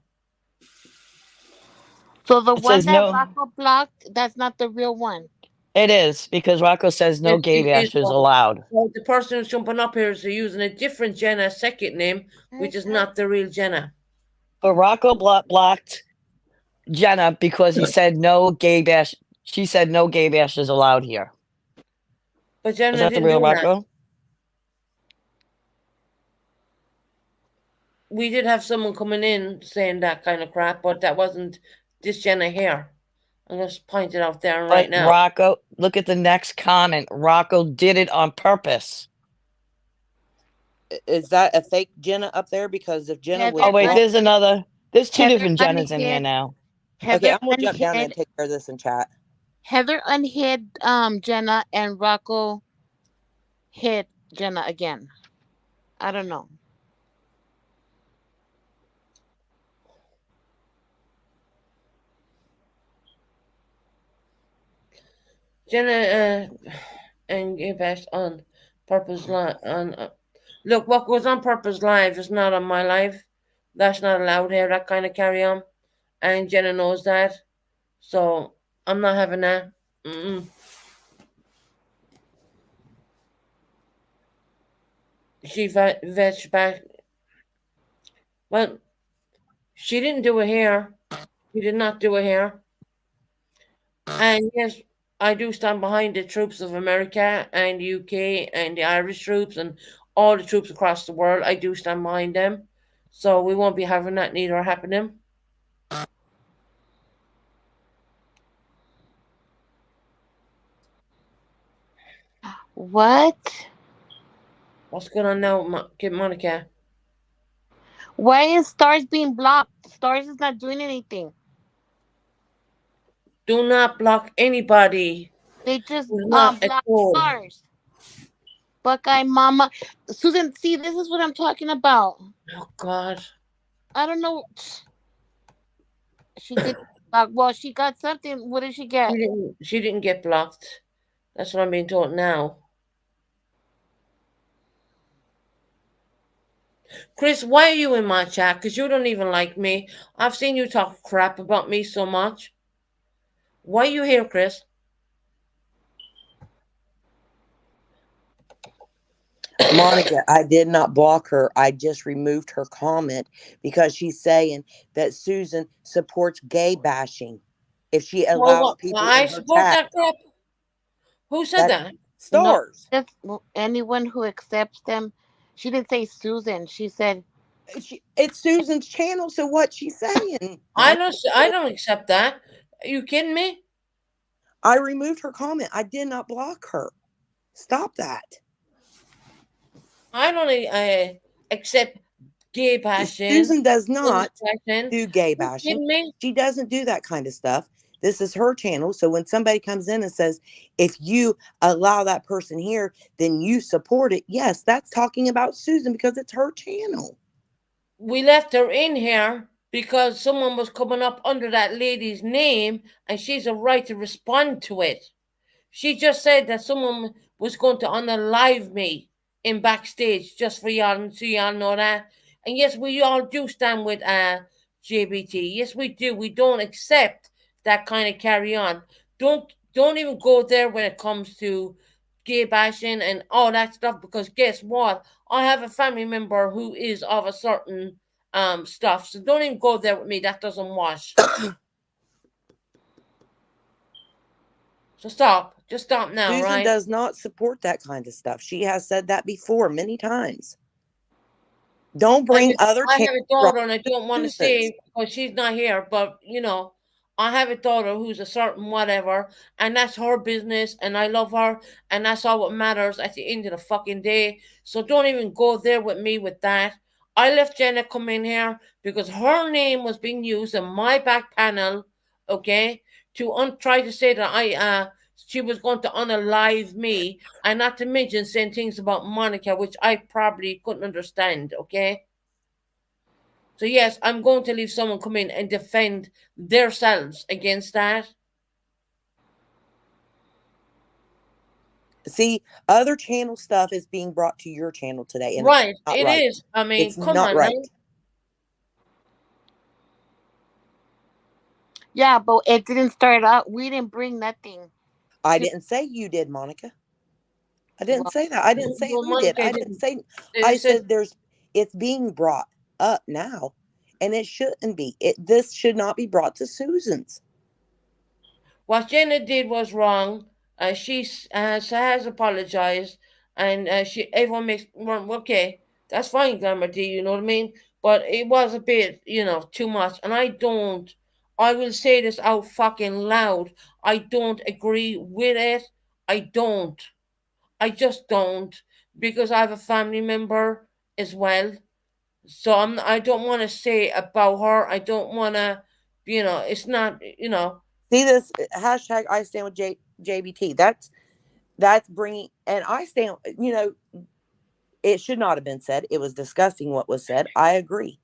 So the It one says that no. Rocco blocked, that's not the real one. It is because Rocco says no Yes, gay it is bashes one. allowed. Well, the person who's jumping up here is using a different Jenna second name, which is not the real Jenna. But Rocco blocked Jenna because he said no gay bash. She said no gay bashes allowed here. But Jenna Is that the didn't real do that. Rocco? We did have someone coming in saying that kind of crap, but that wasn't this Jenna here. I'm going to point it out there right now. Rocco, look at the next comment. Rocco did it on purpose. Is that a fake Jenna up there? Because if Jenna Heather was Oh wait, blocked- there's another. There's two Heather different Jennas in here Unhid. now. Heather okay, I'm gonna jump down Unhid- and take care of this in chat. Heather unhid Jenna and Rocco hit Jenna again. I don't know. Jenna and Gay Bash on Purpose Live. Look, what goes on Purpose Live is not on my live. That's not allowed here, that kind of carry on. And Jenna knows that. So I'm not having that. She vetched back. Well, she didn't do it here. She did not do it here. And yes, I do stand behind the troops of America and the UK and the Irish troops and all the troops across the world. I do stand behind them. So we won't be having that neither happening. What? What's going on now, Monica? Why is Stars being blocked? Stars is not doing anything. Do not block anybody. They just Do not block at all. Stars. Buckeye Mama. Susan, see, this is what I'm talking about. Oh, God. I don't know. She did block. Well, she got something. What did she get? She didn't get blocked. That's what I'm being told now. Chris, why are you in my chat? Because you don't even like me. I've seen you talk crap about me so much. Why are you here, Chris? Monica, I did not block her. I just removed her comment because she's saying that Susan supports gay bashing. If she allows people I in her support chat, that crap. Who said that? Stars. Just anyone who accepts them. She didn't say Susan. She said, It's Susan's channel, so what's she saying? I don't accept that. Are you kidding me? I removed her comment. I did not block her. Stop that. I don't accept gay bashing. Susan does not bashing. do gay Are you bashing. kidding me? She doesn't do that kind of stuff. This is her channel. So when somebody comes in and says, if you allow that person here, then you support it. Yes, that's talking about Susan because it's her channel. We left her in here because someone was coming up under that lady's name and she's a right to respond to it. She just said that someone was going to unalive me in backstage just for y'all, so y'all know that. And yes, we all do stand with JBT. Yes, we do. We don't accept that kind of carry on. Don't even go there when it comes to gay bashing and all that stuff, because guess what? I have a family member who is of a certain stuff. So don't even go there with me. That doesn't wash. So stop. Just stop now, Susan right? does not support that kind of stuff. She has said that before many times. Don't bring other I have a channels daughter, and I don't want to Susan's. say because she's not here, but I have a daughter who's a certain whatever, and that's her business, and I love her, and that's all what matters at the end of the fucking day. So don't even go there with me with that. I left Jenna come in here because her name was being used in my back panel, okay, to try to say that she was going to unalive me, and not to mention saying things about Monica, which I probably couldn't understand, okay? So yes, I'm going to leave someone come in and defend themselves against that. See, other channel stuff is being brought to your channel today. And Right, it's not it right. is. I mean, It's come not on, right. right? yeah, but it didn't start out. We didn't bring nothing. I didn't say you did, Monica. I didn't Well, say that. I didn't say Well, who did. Monica I didn't say. They I said said it's being brought up now, and it shouldn't be. This should not be brought to Susan's. what Jenna did was wrong. She has apologized, and everyone makes well, okay. That's fine, Glamour D. You know what I mean? But it was a bit, too much. And I will say this out fucking loud. I don't agree with it. I don't. I just don't, because I have a family member as well. So I don't want to say about her. I don't want to, it's not. See this hashtag? I stand with JBT. That's bringing, and I stand. It should not have been said. It was disgusting what was said. I agree.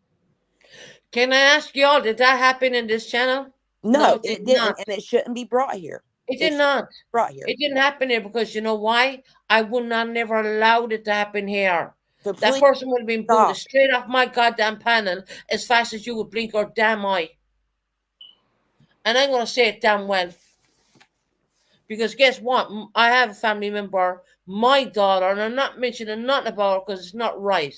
Can I ask y'all, did that happen in this channel? No, it it did didn't, not. and it shouldn't be brought here. It did not. Brought here. It didn't happen here because you know why? I would not never allowed it to happen here. So That please person would have been stop. booted straight off my goddamn panel as fast as you would blink your damn eye. And I'm going to say it damn well. Because guess what? I have a family member, my daughter, and I'm not mentioning nothing about her because it's not right.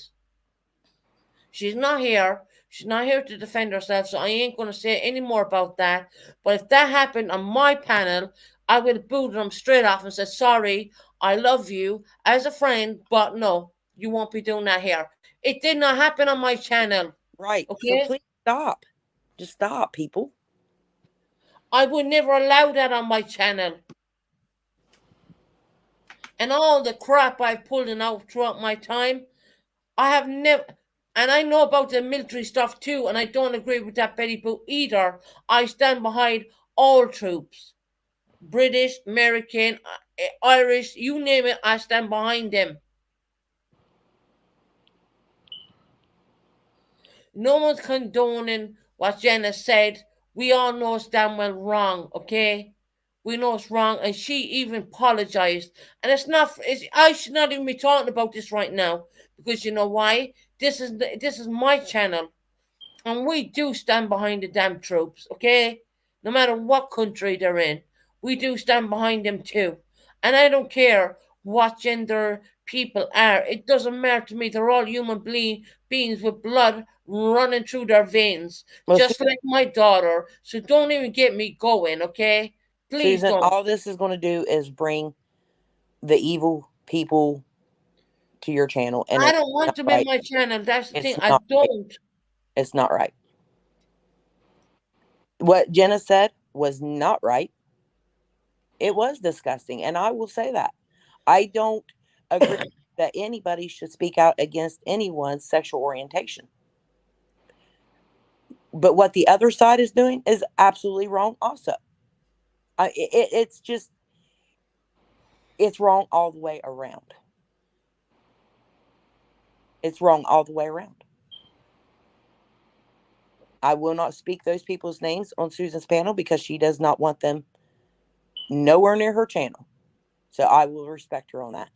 She's not here. She's not here to defend herself, so I ain't going to say any more about that. But if that happened on my panel, I would have booted them straight off and said, sorry, I love you as a friend, but no, you won't be doing that here. It did not happen on my channel. Right. Okay? So please stop. Just stop, people. I would never allow that on my channel. And all the crap I've pulled out throughout my time, I have never... And I know about the military stuff too, and I don't agree with that Betty Boo either. I stand behind all troops. British, American, Irish, you name it, I stand behind them. No one's condoning what Jenna said. We all know it's damn well wrong, okay? We know it's wrong, and she even apologized. And I should not even be talking about this right now, because you know why? This is my channel, and we do stand behind the damn troops, okay? No matter what country they're in, we do stand behind them too. And I don't care what gender people are. It doesn't matter to me. They're all human beings with blood running through their veins, Well, just like my daughter. So don't even get me going, okay? Please Susan, don't. all this is going to do is bring the evil people to your channel, and I it's don't want not them right. in my channel. That's the It's thing. I not right. don't. It's not right. What Jenna said was not right. It was disgusting, and I will say that. I don't agree that anybody should speak out against anyone's sexual orientation. But what the other side is doing is absolutely wrong also. It's just, it's wrong all the way around. It's wrong all the way around. I will not speak those people's names on Susan's panel because she does not want them nowhere near her channel. So I will respect her on that.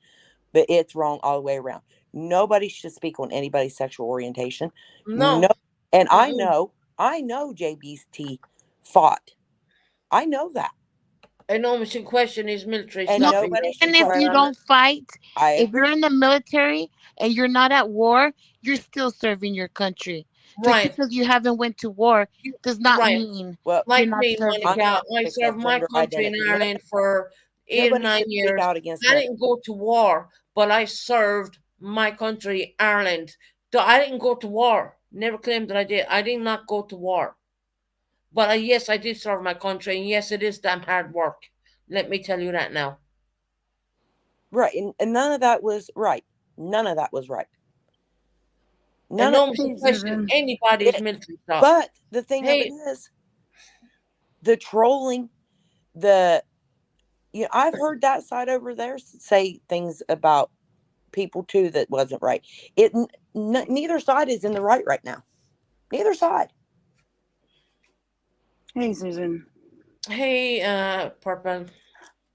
But it's wrong all the way around. Nobody should speak on anybody's sexual orientation. No. And I Mm-mm. know JBT fought. I know that. And no one should question his military And No, stuff. nobody should and if you question it. don't fight, I if you're agree. in the military and you're not at war, you're still serving your country. Just Right. because you haven't went to war does not Right. mean Well, you're Like not me, serving. I'm Monica, not I fix up served my gender country in identity. Ireland for 8 or Nobody 9 should speak years. out against I that. didn't go to war, but I served my country, Ireland. I didn't go to war. Never claimed that I did. I did not go to war. But yes, I did serve my country, and yes, it is damn hard work. Let me tell you that now. Right. And none of that was right. None of that was right. And None no of one should Hey, question Susan. anybody's it. military stuff. But the thing of Hey, it is, the trolling, I've heard that side over there say things about people too that wasn't right. Neither side is in the right now. Neither side. Hey, Susan. hey, Purple.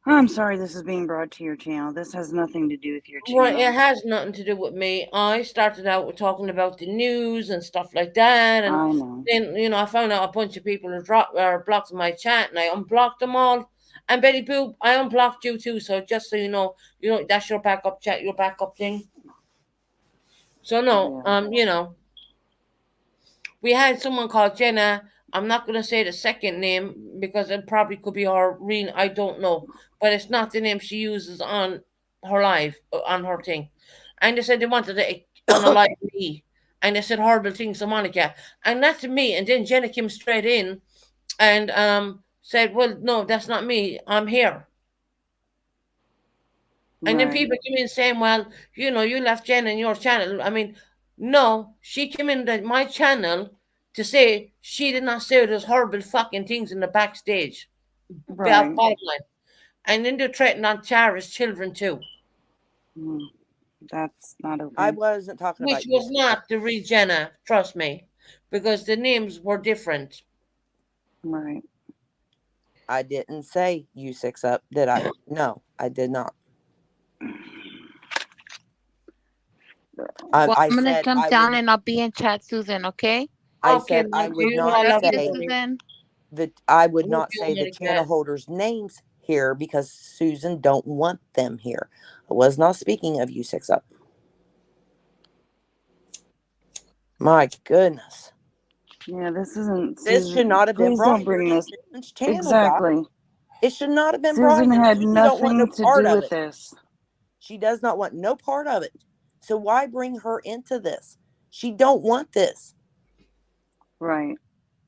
I'm sorry this is being brought to your channel. This has nothing to do with your Right, it channel. has nothing to do with me. I started out with talking about the news and stuff like that, and I know. then I found out a bunch of people had blocked my chat, and I unblocked them all. And Betty Boo, I unblocked you too. So just so you know, that's your backup chat, your backup thing. So no, we had someone called Jenna. I'm not gonna say the second name because it probably could be her real. I don't know, but it's not the name she uses on her live on her thing. And they said they wanted to unalive me, and they said horrible things to Monica, and that's me. And then Jenna came straight in and said, "Well, no, that's not me. I'm here." And then Right. people came in saying, "Well, you left Jenna in your channel." I mean, no, she came in my channel to say she did not say those horrible fucking things in the backstage. Right. Bottom line. And then they threatened on Tara's children too. That's not okay. I wasn't talking Which about you. was not the real Jenna, trust me, because the names were different. Right. I didn't say you 6 up, did I? No, I did not. Well, I I'm gonna said come I down would. and I'll be in chat, Susan. Okay. I Okay, said I Monica, would you know not I love Love you, say you, baby. Susan. that. I would I love not you, say the Monica. channel holders' names here because Susan don't want them here. I was not speaking of you 6 up. My goodness. Yeah, this isn't. This Susan, should not have been please brought don't here bring to this. Susan's channel, guys. Exactly. It should not have been brought Susan here. had Susan don't want no nothing to part do of with it. this. She does not want no part of it. So why bring her into this? She don't want this. Right.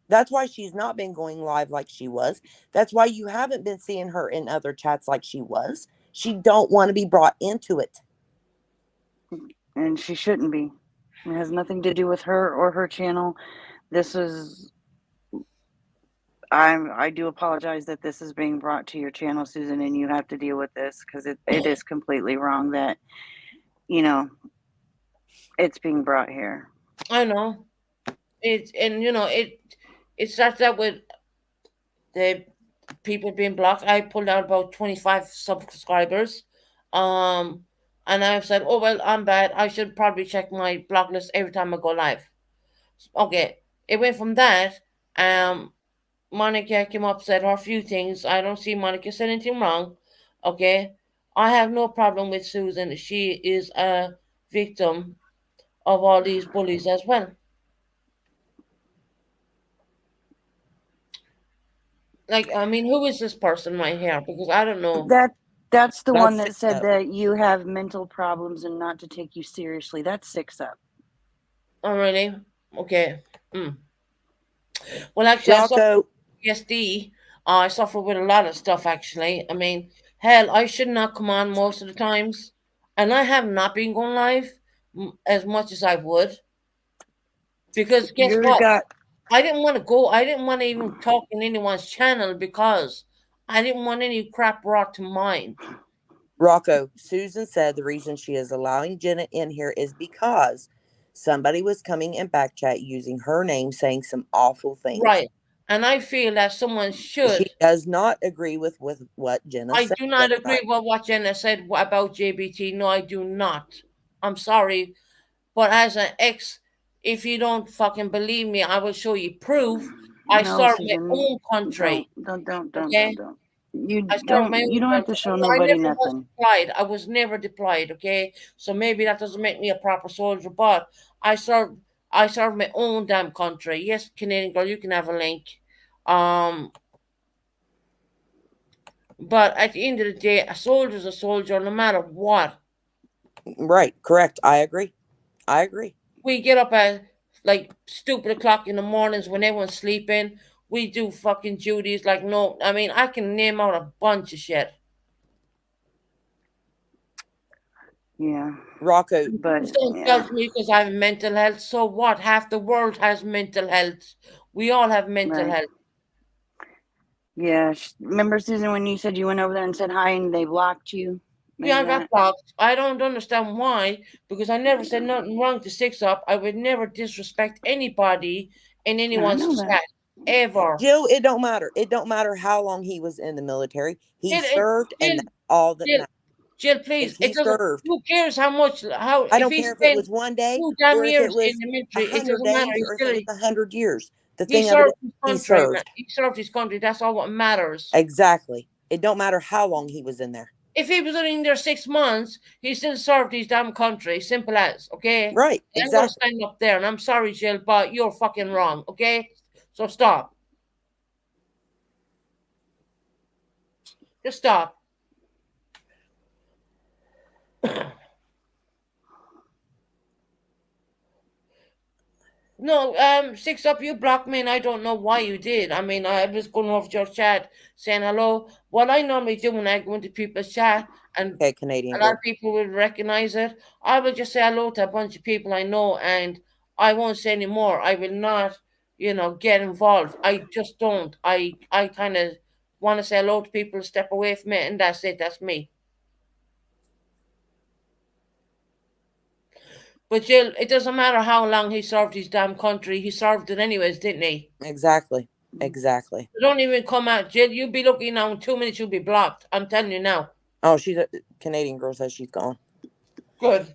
That's why she's not been going live like she was. That's why you haven't been seeing her in other chats like she was. She don't want to be brought into it. And she shouldn't be. It has nothing to do with her or her channel. This is. I do apologize that this is being brought to your channel, Susan, and you have to deal with this because it is completely wrong that, it's being brought here. I know. It starts out with the people being blocked. I pulled out about 25 subscribers. And I said, "Oh well, I'm bad. I should probably check my block list every time I go live." Okay. It went from that. Monica came up, said her few things. I don't see Monica said anything wrong. Okay. I have no problem with Susan. She is a victim of all these bullies as well. Like, I mean, who is this person right here? Because I don't know. That's the one That's that 6 said Up. that you have mental problems and not to take you seriously. That's 6 Up. Oh, really? Okay. Well, actually, I suffer Rocco, with PTSD. I suffer with a lot of stuff, actually. I mean, hell, I should not come on most of the times. And I have not been going live as much as I would. Because guess You're what? got I didn't want to go. I didn't want to even talk in anyone's channel because I didn't want any crap brought to mine. Rocco, Susan said the reason she is allowing Jenna in here is because somebody was coming in back chat using her name saying some awful things. Right. And I feel that someone should. She does not agree with what Jenna I said. do not agree with what Jenna said about JBT. No, I do not. I'm sorry. But as an ex, if you don't fucking believe me, I will show you proof. I no, serve my Susan. own country. Don't. Okay? You I serve my don't. You own don't have to country. show I nobody never was nothing. deployed. I was never deployed. Okay, so maybe that doesn't make me a proper soldier, but I serve my own damn country. Yes, Canadian girl, you can have a link. But at the end of the day, a soldier's a soldier, no matter what. Right, correct. I agree. We get up at like stupid o'clock in the mornings when everyone's sleeping. We do fucking duties like no. I mean, I can name out a bunch of shit. Yeah, Rocco, but Don't yeah, judge me because I have mental health. So what? Half the world has mental health. We all have mental right. health. Yeah. Remember, Susan, when you said you went over there and said hi and they blocked you? Yeah, I Remember got that? blocked. I don't understand why, because I never said nothing wrong to 6 Up. I would never disrespect anybody in I anyone's know that. chat ever. Jill, it don't matter. It don't matter how long he was in the military. He served, and that's all that matters. Jill, please. If he It doesn't. served, Who cares how much? How I if don't he care if it spent was 1 day 2 damn or if it years in was the military? It 100 doesn't matter. days or if it was 100 years. The He thing of it served is, his he country. Man. served. He served his country. That's all what matters. Exactly. It don't matter how long he was in there. If he was in there 6 months, he still served his damn country. Simple as, okay? Right. I'm gonna Exactly. stand up there, and I'm sorry, Jill, but you're fucking wrong, okay? So stop. Just stop. No, 6 Up, you blocked me, and I don't know why you did. I mean, I was going over to your chat saying hello. What I normally do when I go into people's chat, and Okay, Canadian a lot girl. of people will recognize it, I will just say hello to a bunch of people I know, and I won't say any more. I will not, get involved. I just don't. I kind of want to say hello to people, step away from it, and that's it. That's me. But Jill, it doesn't matter how long he served his damn country. He served it anyways, didn't he? Exactly. Exactly. Don't even come out, Jill. You'll be looking now in 2 minutes. You'll be blocked. I'm telling you now. Oh, she's a Canadian girl says she's gone. Good.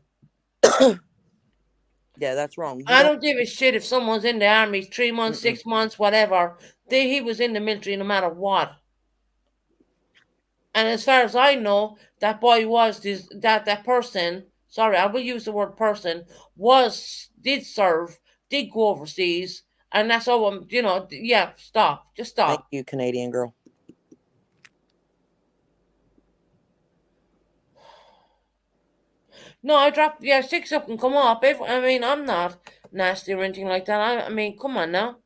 Yeah, that's wrong. I don't give a shit if someone's in the army 3 months, 6 months, whatever. He was in the military no matter what. And as far as I know, that boy was that person. Sorry, I will use the word person. Did serve, did go overseas, and that's all. Yeah. Stop. Just stop. Thank you, Canadian girl. No, I dropped. Yeah, 6 Up can come up. I mean, I'm not nasty or anything like that. I mean, come on now.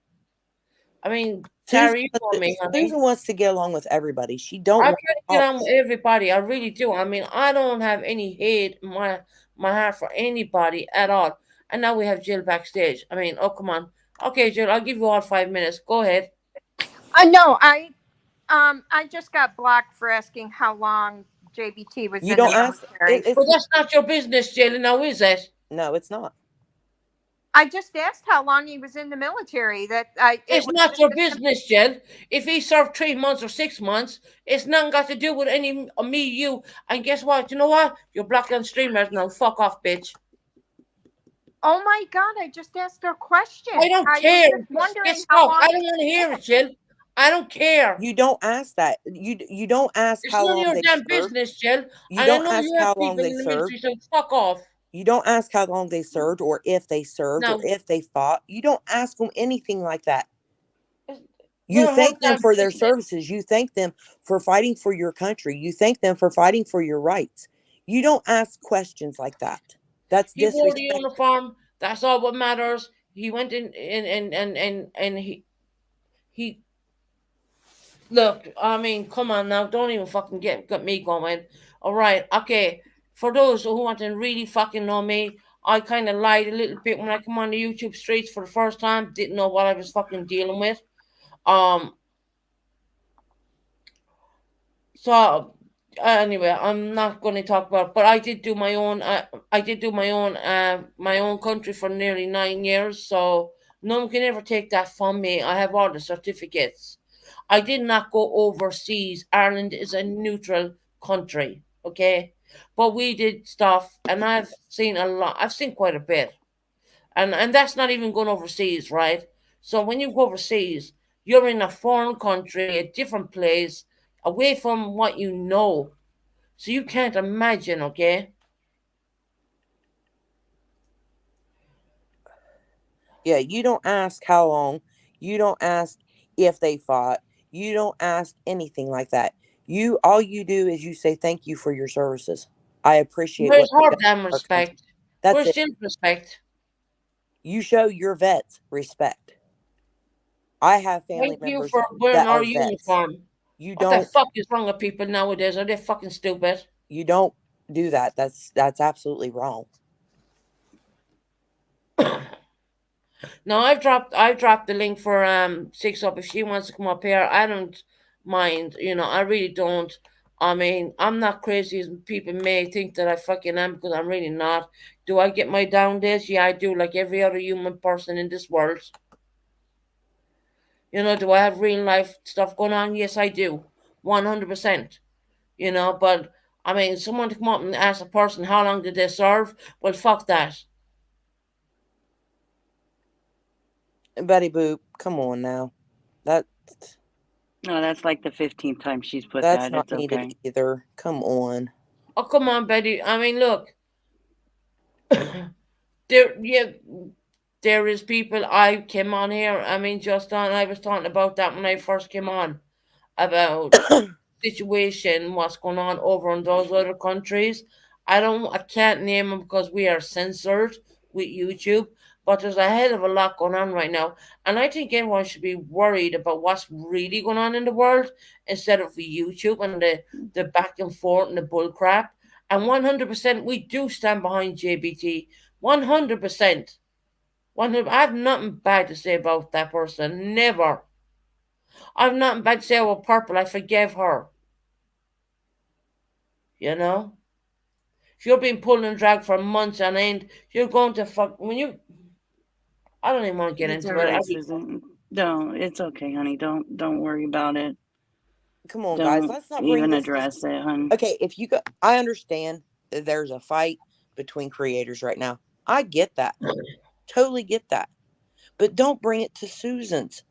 I mean, Terry, you know me, honey. Susan wants to get along with everybody. She don't I want try to get on with everybody. I really do. I mean, I don't have any hate in my heart for anybody at all. And now we have Jill backstage. I mean, oh come on. Okay, Jill, I'll give you all 5 minutes. Go ahead. No, I just got blocked for asking how long JBT was You in don't the ask. military. Well, that's not your business, Jill. Now is it? No, it's not. I just asked how long he was in the military. It's not your business, Jill. If he served 3 months or 6 months, it's nothing got to do with any me, you. And guess what? You know what? You're blocked on streamers now. Fuck off, bitch. Oh my God! I just asked her a question. I don't care. Was just wondering It's how off. long. I don't want to hear it, Jill. I don't care. You don't ask that. You don't ask It's how none of long your they damn served. business, Jill. You And don't I know ask you have how people long they in the served. military, so fuck off. You don't ask how long they served or if they served No. or if they fought. You don't ask them anything like that. You Well, thank them hold on, for their listen. services. You thank them for fighting for your country. You thank them for fighting for your rights. You don't ask questions like that. That's He wore the disrespect. uniform. That's all what matters. He went in and he look. I mean, come on now. Don't even fucking get me going. All right, okay. For those who want to really fucking know me, I kind of lied a little bit when I come on the YouTube streets for the first time. Didn't know what I was fucking dealing with. Um. So anyway, I'm not going to talk about. But I did do my own. I did do my own country for nearly 9 years. So no one can ever take that from me. I have all the certificates. I did not go overseas. Ireland is a neutral country. Okay, but we did stuff, and I've seen a lot. I've seen quite a bit, and that's not even going overseas, right? So when you go overseas, you're in a foreign country, a different place, away from what you know. So you can't imagine, okay? Yeah, you don't ask how long. You don't ask if they fought. You don't ask anything like that. All you do is you say thank you for your services. I appreciate what Where's you've our done damn for our country. respect? That's Where's it. Jim's respect? You show your vets respect. I have family Thank you members for wearing that our are vets. uniform. You What the don't fuck is wrong with people nowadays? Are they fucking stupid? you don't do that. That's absolutely wrong. No, I've dropped the link for Six Up if she wants to come up here. I don't mind, I really don't. I mean, I'm not crazy as people may think that I fucking am because I'm really not. Do I get my down days? Yeah, I do, like every other human person in this world. Do I have real life stuff going on? Yes, I do. 100%. But I mean, someone to come up and ask a person how long did they serve? Well, fuck that. Betty Boop, come on now. That No, that's like the 15th time she's put that's that. not It's needed okay. either. Come on. Oh, come on, Betty. I mean, look. Yeah, there is people. I came on here. I mean, just on. I was talking about that when I first came on about situation, what's going on over in those other countries. I can't name them because we are censored with YouTube. But there's a hell of a lot going on right now, and I think everyone should be worried about what's really going on in the world instead of YouTube and the back and forth and the bull crap. And 100%, we do stand behind JBT. 100%. 100. I have nothing bad to say about that person. Never. I have nothing bad to say about Purple. I forgave her. You know? If you're being pulled and dragged for months on end, you're going to fuck. I don't even want to get It's all into it. right, Susan. Don't. It's okay, honey. Don't worry about it. Come on, guys. Don't Let's not bring even this. address it, hon. Okay, if you go, I understand that there's a fight between creators right now. I get that. Totally get that. But don't bring it to Susan's.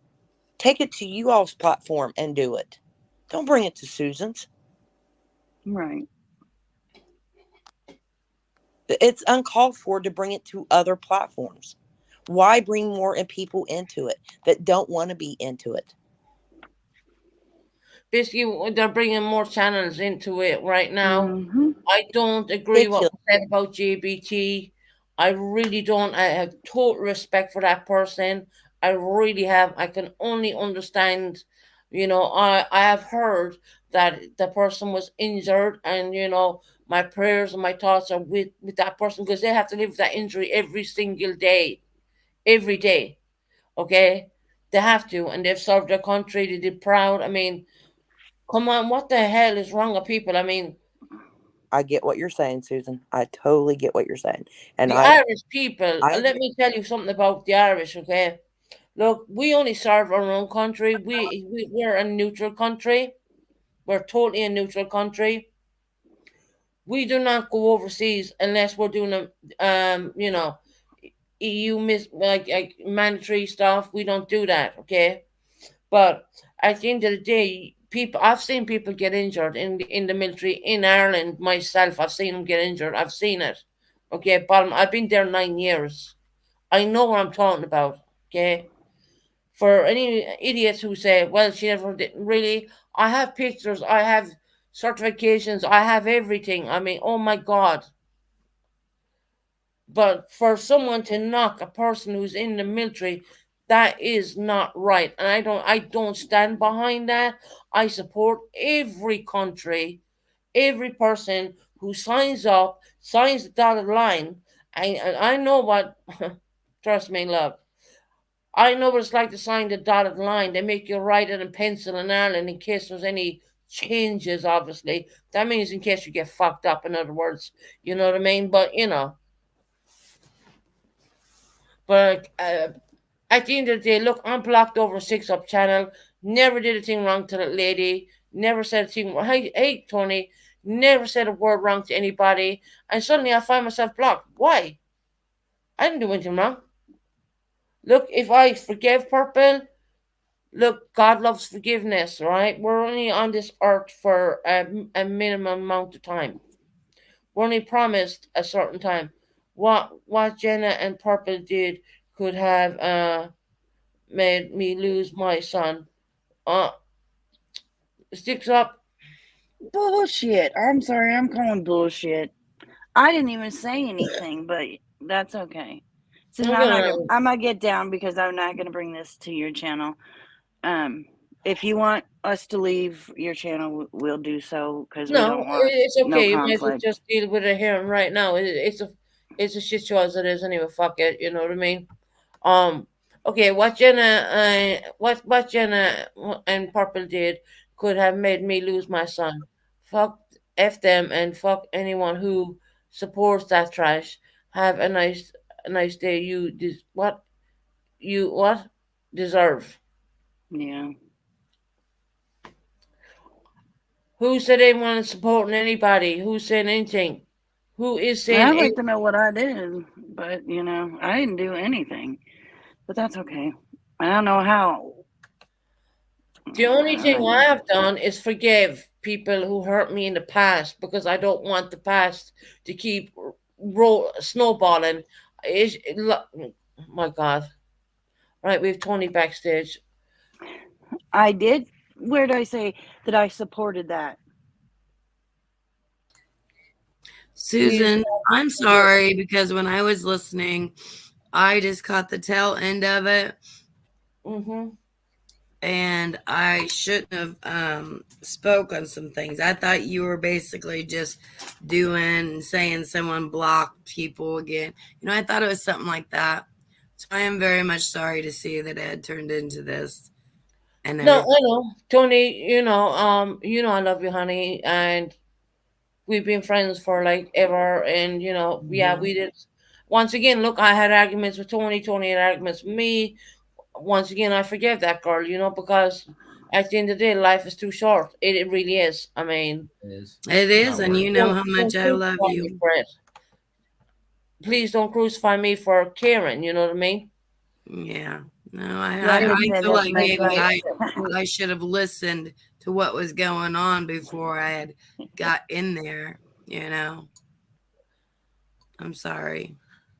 Take it to you all's platform and do it. Don't bring it to Susan's. Right. It's uncalled for to bring it to other platforms. Why bring more people into it that don't want to be into it? Basically, they're bringing more channels into it right now. Mm-hmm. I don't agree what Ridiculous. was said about JBT. I really don't. I have total respect for that person. I really have. I can only understand. I have heard that the person was injured, and my prayers and my thoughts are with that person because they have to live with that injury every single day, every day. Okay, they have to, and they've served their country. They did proud. I mean, come on, what the hell is wrong with people? I mean, I get what you're saying, Susan. I totally get what you're saying. And the Irish people, I let me tell you something about the Irish, okay? Look, we only serve our own country. We're a neutral country. We're totally a neutral country. We do not go overseas unless we're doing EU like mandatory stuff. We don't do that, okay? But at the end of the day, I've seen people get injured in the military in Ireland myself. I've seen them get injured. I've seen it. Okay, but I've been there 9 years. I know what I'm talking about. Okay, For any idiots who say, well, she never did, really, I have pictures, I have certifications, I have everything. I mean, oh my God. But for someone to knock a person who's in the military, that is not right. And I don't stand behind that. I support every country, every person who signs up, signs the dotted line. And I know what, trust me, love. I know what it's like to sign the dotted line. They make you write it in pencil in Ireland in case there's any changes, obviously. That means in case you get fucked up, in other words. You know what I mean? But, But at the end of the day, look, I'm blocked over 6 Up channel. Never did a thing wrong to that lady. Never said a thing. Hey, Tony. Never said a word wrong to anybody. And suddenly I find myself blocked. Why? I didn't do anything wrong. Look, if I forgive Purple, look, God loves forgiveness, right? We're only on this earth for a minimum amount of time. We're only promised a certain time. What Jenna and Purple did could have made me lose my son. Sticks Up. Bullshit. I'm sorry, I'm calling bullshit. I didn't even say anything, but that's okay. So I might get down because I'm not gonna bring this to your channel. If you want us to leave your channel, we'll do so because we don't want it's okay. no You might as well conflict. just deal with it here and right now. It's a shit show as it is anyway. Fuck it. You know what I mean? Okay. What Jenna and Purple did could have made me lose my son. Fuck f them and fuck anyone who supports that trash. Have a nice day. What deserve. Yeah. Who said they weren't supporting anybody? Who said anything? Who is saying I'd like to know what I did, but I didn't do anything. But that's okay. I don't know how. The only thing I have done is forgive people who hurt me in the past because I don't want the past to keep snowballing. My God. Right, we have Tony backstage. I did. Where did I say that I supported that? Susan, I'm sorry because when I was listening, I just caught the tail end of it. Mm-hmm. And I shouldn't have spoke on some things. I thought you were basically just saying someone blocked people again. I thought it was something like that. So I am very much sorry to see that it had turned into this. And no, I know, Tony. I love you, honey, and we've been friends for like ever. And yeah, we did. Once again, look, I had arguments with Tony. Tony had arguments with me. Once again, I forgive that girl, because at the end of the day, life is too short. It really is. I mean, it is, and you know how much I love you. Please don't crucify me for caring. You know what I mean? Yeah. No, I feel like maybe I should have listened to what was going on before I had got in there. I'm sorry.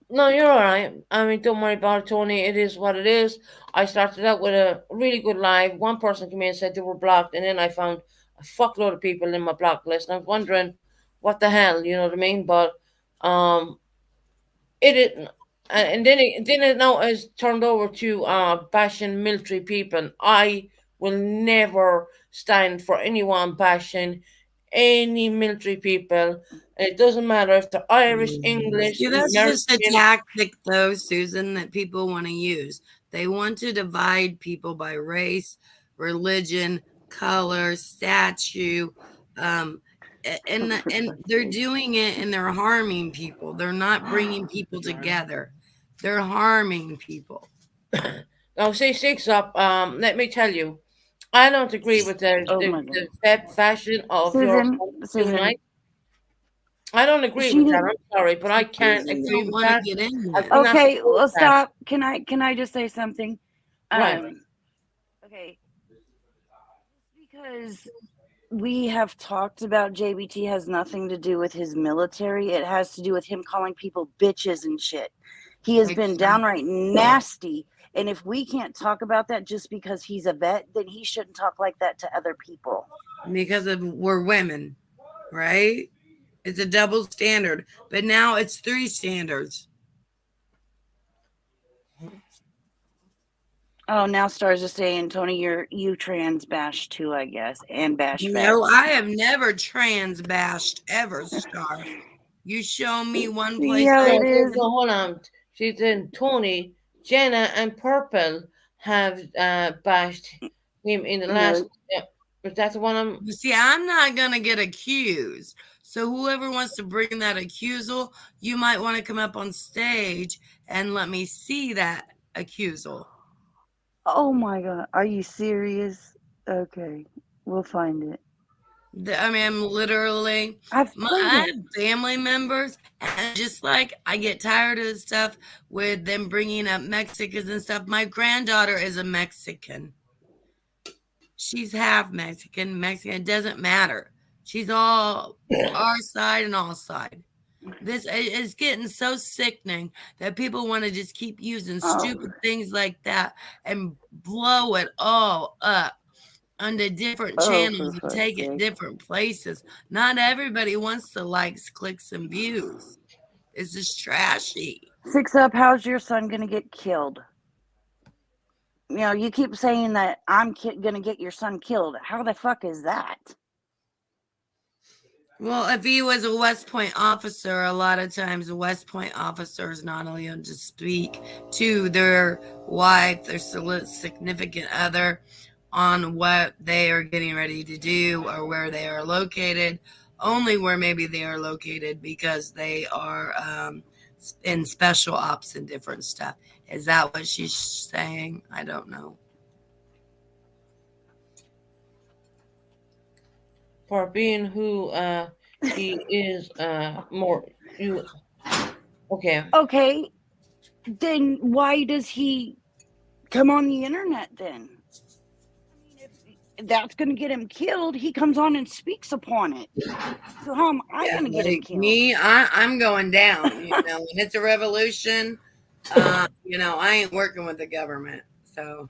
No, you're all right. I mean, don't worry about it, Tony. It is what it is. I started out with a really good live. One person came in and said they were blocked, and then I found a fuckload of people in my block list. And I was wondering what the hell, you know what I mean? But it didn't. And then it now is turned over to bashing military people. I will never stand for anyone bashing any military people. It doesn't matter if they're Irish, English. Yeah, that's just a tactic, though, Susan, that people want to use. They want to divide people by race, religion, color, statue, and they're doing it and they're harming people. They're not bringing people together. They're harming people. Now, say 6 Up. Let me tell you, I don't agree with the fashion of Susan. tonight. I don't agree with that. I'm sorry, but I can't agree with that. Okay, well, stop. Can I just say something? Right. Okay. Because we have talked about JBT has nothing to do with his military. It has to do with him calling people bitches and shit. He has been downright nasty And if we can't talk about that just because he's a vet, then he shouldn't talk like that to other people. Because we're women, right? It's a double standard, but now it's 3 standards. Oh, now Stars is saying, Tony, you trans bash too, I guess, and bash No, vets. I have never trans bashed ever, Star. You show me one place. Yeah, No, it is. no, hold on. She said Tony, Jenna, and Purple have bashed him in the last. Is that the one I'm? You see, I'm not gonna get accused. So whoever wants to bring that accusal, you might want to come up on stage and let me see that accusal. Oh my God. Are you serious? Okay. We'll find it. I mean, I'm literally, I have family members, and just like I get tired of the stuff with them bringing up Mexicans and stuff. My granddaughter is a Mexican. She's half Mexican. It doesn't matter. She's all our side and all side. This is getting so sickening that people want to just keep using stupid things like that and blow it all up onto different channels and take it different places. Not everybody wants the likes, clicks, and views. It's just trashy. 6 Up, how's your son going to get killed? You know, you keep saying that I'm going to get your son killed. How the fuck is that? Well, if he was a West Point officer, a lot of times the West Point officers not only to speak to their wife, their significant other, on what they are getting ready to do or where they are located, only where maybe they are located because they are in special ops and different stuff. Is that what she's saying? I don't know. For being who he is more you okay, then why does he come on the internet then? If that's going to get him killed, he comes on and speaks upon it. So how am I going to get him killed? Me, I'm going down. You know, when it's a revolution, you know, I ain't working with the government. So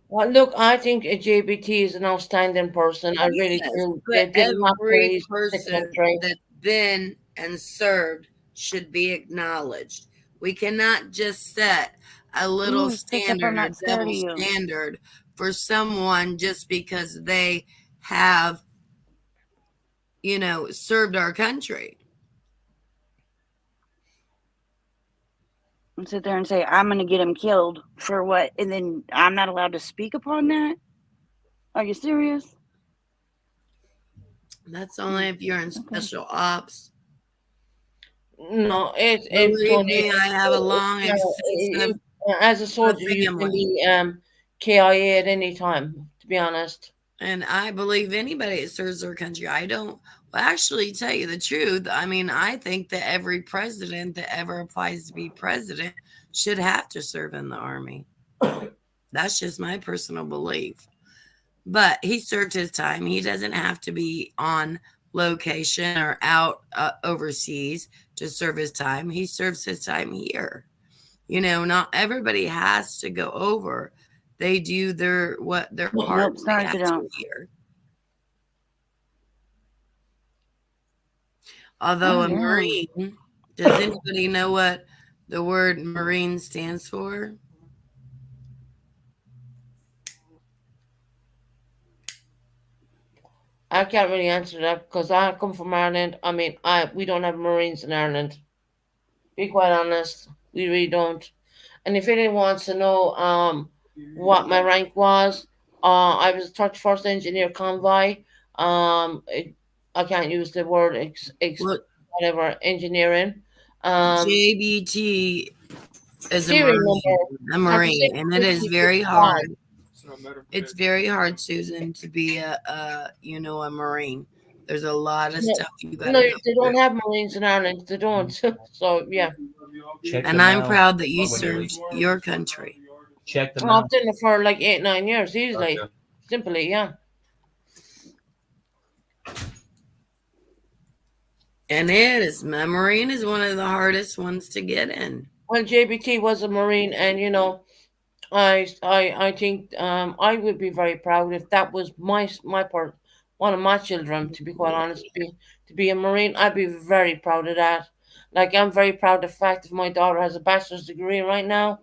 well, look, I think JBT is an outstanding person. I really do. Every person that's been and served should be acknowledged. We cannot just set a little standard or double standard for someone just because they have, you know, served our country. And sit there and say, I'm going to get him killed for what? And then I'm not allowed to speak upon that? Are you serious? That's only if you're in special ops. No, it's funny. I have a long existence. As a soldier, you can be KIA at any time, to be honest. And I believe anybody that serves their country. I don't actually tell you the truth. I mean, I think that every president that ever applies to be president should have to serve in the army. That's just my personal belief. But he served his time. He doesn't have to be on location or out overseas to serve his time. He serves his time here. You know, not everybody has to go over. They do their part here. Although a Marine, does anybody know what the word Marine stands for? I can't really answer that because I come from Ireland. I mean, we don't have Marines in Ireland. Be quite honest, we really don't. And if anyone wants to know what my rank was, I was 31st Engineer Convoy. I can't use the word whatever engineering. JBT is a Marine, and it is very hard. It's very hard, Susan, to be a Marine. There's a lot of stuff you got. No, they don't have Marines in Ireland. They don't. So yeah. And I'm proud that you served your country. Check them out. I've done it for like 8-9 years easily. Okay. Simply, yeah. And Marine is one of the hardest ones to get in. Well, JBT was a Marine, and I think I would be very proud if that was my part, one of my children. To be quite honest, to be a Marine, I'd be very proud of that. Like I'm very proud of the fact that my daughter has a bachelor's degree right now.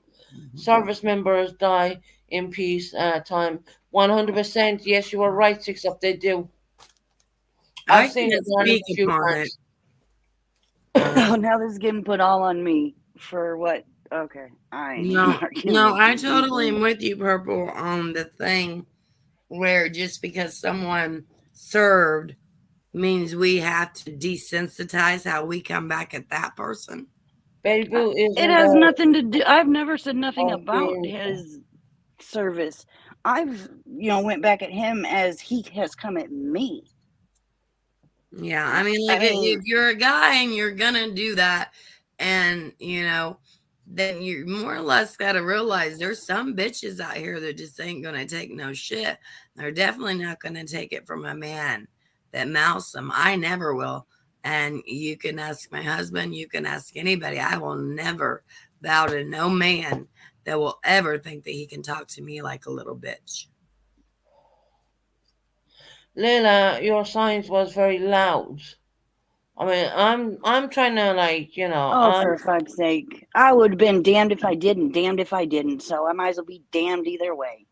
Service members die in peace time. 100%. Yes, you are right. 6 up, they do. I I've seen it can't done a speak few upon it. times. Oh, now this is getting put all on me for what? Okay, I ain't even No, arguing no, with I you totally people. am with you, Purple, on the thing where just because someone served means we have to desensitize how we come back at that person. Baby Boo is It in has the nothing to do. I've never said nothing about okay. his service. I've went back at him as he has come at me. Yeah, I mean, I like mean, if you're a guy and you're gonna do that, and then you more or less gotta realize there's some bitches out here that just ain't gonna take no shit. They're definitely not gonna take it from a man that mouths them. I never will. And you can ask my husband, you can ask anybody. I will never bow to no man that will ever think that he can talk to me like a little bitch. Layla, your science was very loud. I mean, I'm trying to oh, for fuck's sake. I would have been damned if I didn't, damned if I didn't. So I might as well be damned either way.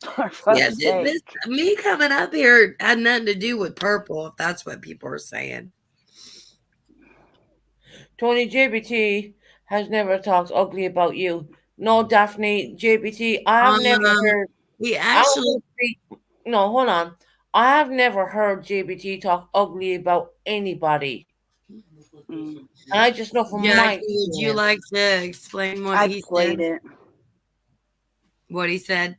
For Yeah, fuck's sake. me coming up here had nothing to do with Purple, if that's what people are saying. Tony JBT has never talked ugly about you. No, Daphne JBT, I have never heard. He I actually, don't think- no, hold on. I have never heard JBT talk ugly about anybody. Mm. And I just know from my Jackie, would you experience. like to explain what I he played said? it. What he said?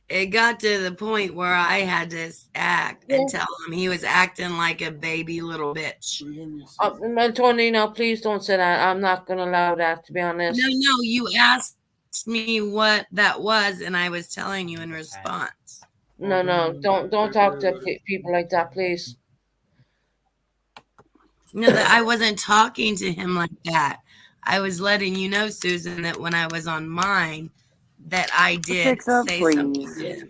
It got to the point where I had to act and tell him he was acting like a baby little bitch. Tony, no, please don't say that. I'm not going to allow that, to be honest. No, you asked me what that was, and I was telling you in response. No, don't talk to people like that, please. No, that I wasn't talking to him like that. I was letting you know, Susan, that when I was on mine, that I did 6 up, say please. something to him.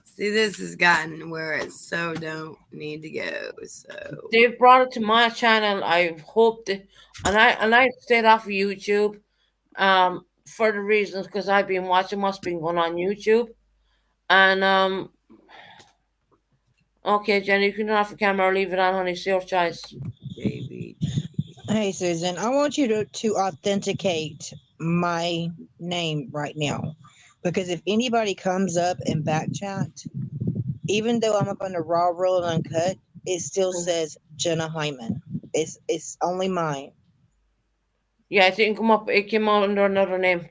See, this has gotten where it so don't need to go. So They've brought it to my channel. I hope that, and I stayed off of YouTube, for the reasons because I've been watching what's been going on YouTube, and okay, Jenny, you can turn off the camera or leave it on, honey. It's your choice. baby. Hey, Susan, I want you to authenticate my name right now. Because if anybody comes up in back chat, even though I'm up under Raw, Real, and Uncut, it still says Jenna Hyman. It's only mine. Yeah, it didn't come up. It came out under another name.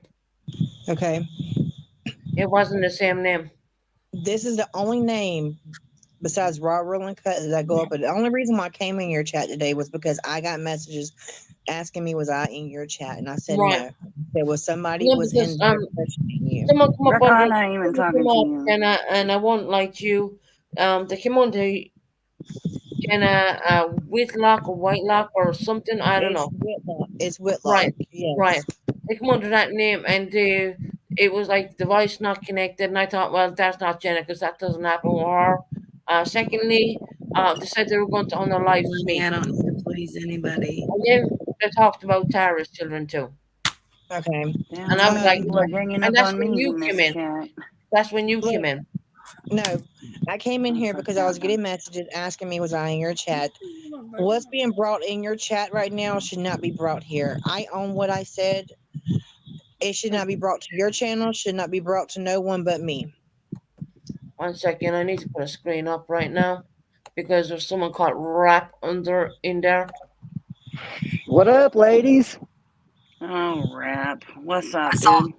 Okay. It wasn't the same name. This is the only name besides Raw, Real, and Cut that I go up. But the only reason why I came in your chat today was because I got messages asking me was I in your chat, and I said Right. no. There was somebody No, was because, in there questioning you. Someone come up I'm under, not even talking to you. and I won't like you. They came under Jenna Whitlock or Whitelock or something. I don't know. Whitlock. It's Whitlock. Right, Yes. right. They come under that name, and it was like the voice not connected. And I thought, well, that's not Jenna because that doesn't happen with her. Secondly, they said they were going to honor life with me. I don't need to please anybody. And then they talked about Tara's children too. Okay. Damn, And I was like, people are ganging and up that's on when me you in came this in. chat. That's when you Look. came in. No, I came in here because I was getting messages asking me was I in your chat. What's being brought in your chat right now should not be brought here. I own what I said. It should not be brought to your channel, should not be brought to no one but me. 1 second, I need to put a screen up right now because there's someone called Rap in there. What up, ladies? Oh, rap. What's up, I saw dude?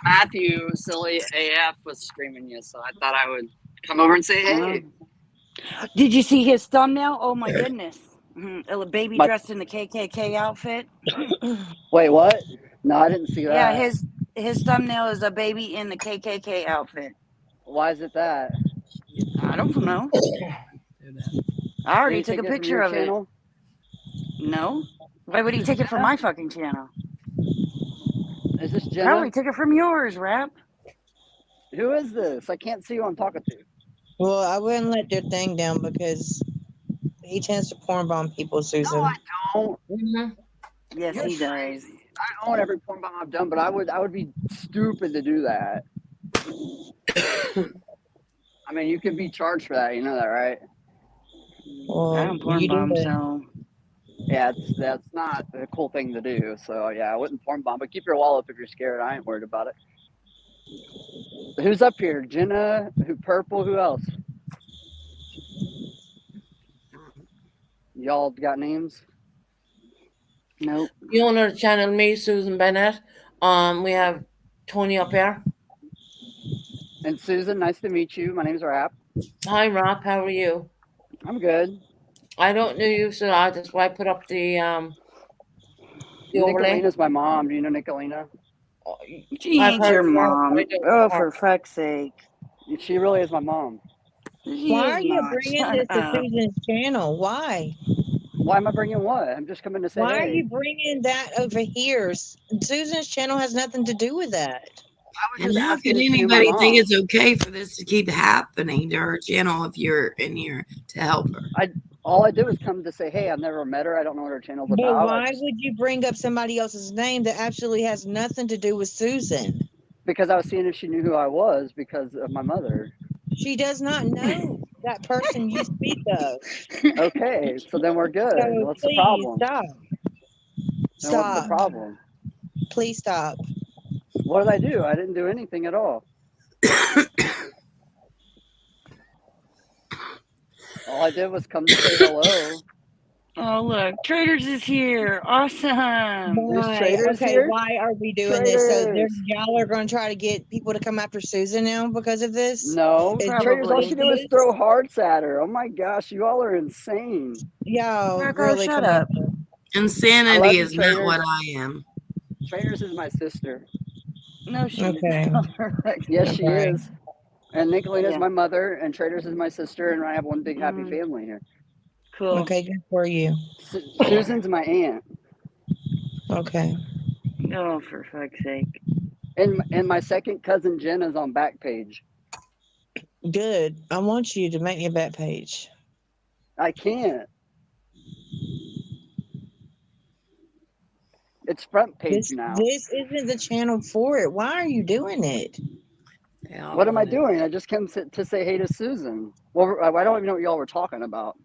Matthew, silly AF, was streaming you, so I thought I would come over and say hey. Did you see his thumbnail? Oh my goodness. A baby My- dressed in the KKK outfit. Wait, what? No, I didn't see that. Yeah, his thumbnail is a baby in the KKK outfit. Why is it that? I don't know. I already Did you took a take it from picture your of channel? it. No. Why would he take it from my fucking channel? Is this Jenna? Probably took it from yours, Rap. Who is this? I can't see who I'm talking to. Well, I wouldn't let their thing down because he tends to porn bomb people, Susan. No, I don't. Mhm. Yes, You're he does. crazy. I own every porn bomb I've done, but I would be stupid to do that. I mean, you could be charged for that. You know that, right? Well, I don't porn you do bomb, it. so Yeah, that's not a cool thing to do. So yeah, I wouldn't porn bomb, but keep your wall up if you're scared. I ain't worried about it. Who's up here? Jenna, who Purple, who else? Y'all got names? nope. The owner of the channel, me, Susan Bennett. We have Tony up here. And Susan, nice to meet you. My name's Rap. Hi, Rob. How are you? I'm good. I don't know you, so that's why I put up the overlay. Nicolina's my mom. Do you know Nicolina? She I've ain't heard your of her, mom. but I don't Oh, know for her. fuck's sake. She really is my mom. She Why is are you not. bringing Shut this to up. Susan's channel? Why? Why am I bringing what? I'm just coming to say Why hey. are you bringing that over here? Susan's channel has nothing to do with that. I was And just how asking can if you knew my anybody think mom. it's okay for this to keep happening to her channel if you're in here to help her? All I did was come to say, hey, I've never met her. I don't know what her channel's But about. why would you bring up somebody else's name that absolutely has nothing to do with Susan? Because I was seeing if she knew who I was because of my mother. She does not know that person you speak of. Okay, so then we're good. So What's the please problem? stop. Then what's the Stop. problem? Please stop. What did I do? I didn't do anything at all. All I did was come to say hello. Oh, look. Traders is here. Awesome. There's Why? traders Okay, here? why are we doing this? So Traders. y'all are going to try to get people to come after Susan now because of this? No, Is traders, all Probably. she did was this? throw hearts at her. Oh my gosh, you all are insane. Y'all Marco, really shut come up. on. I love Insanity you, is not what Traders. I am. Traders is my sister. No, she Okay. Yes, she Okay. is. And Nicolina is Yeah. my mother, and Traders is my sister, and I have one big happy Mhm. family here. Cool. Okay, good for you. Susan's my aunt, Okay. Oh, for fuck's sake. and my second cousin Jenna's on Backpage. Good. I want you to make me a back page. I can't. It's front page now. This isn't the channel for it. Why are you doing it? What am I doing? I just came to say hey to Susan. Well, I don't even know what y'all were talking about.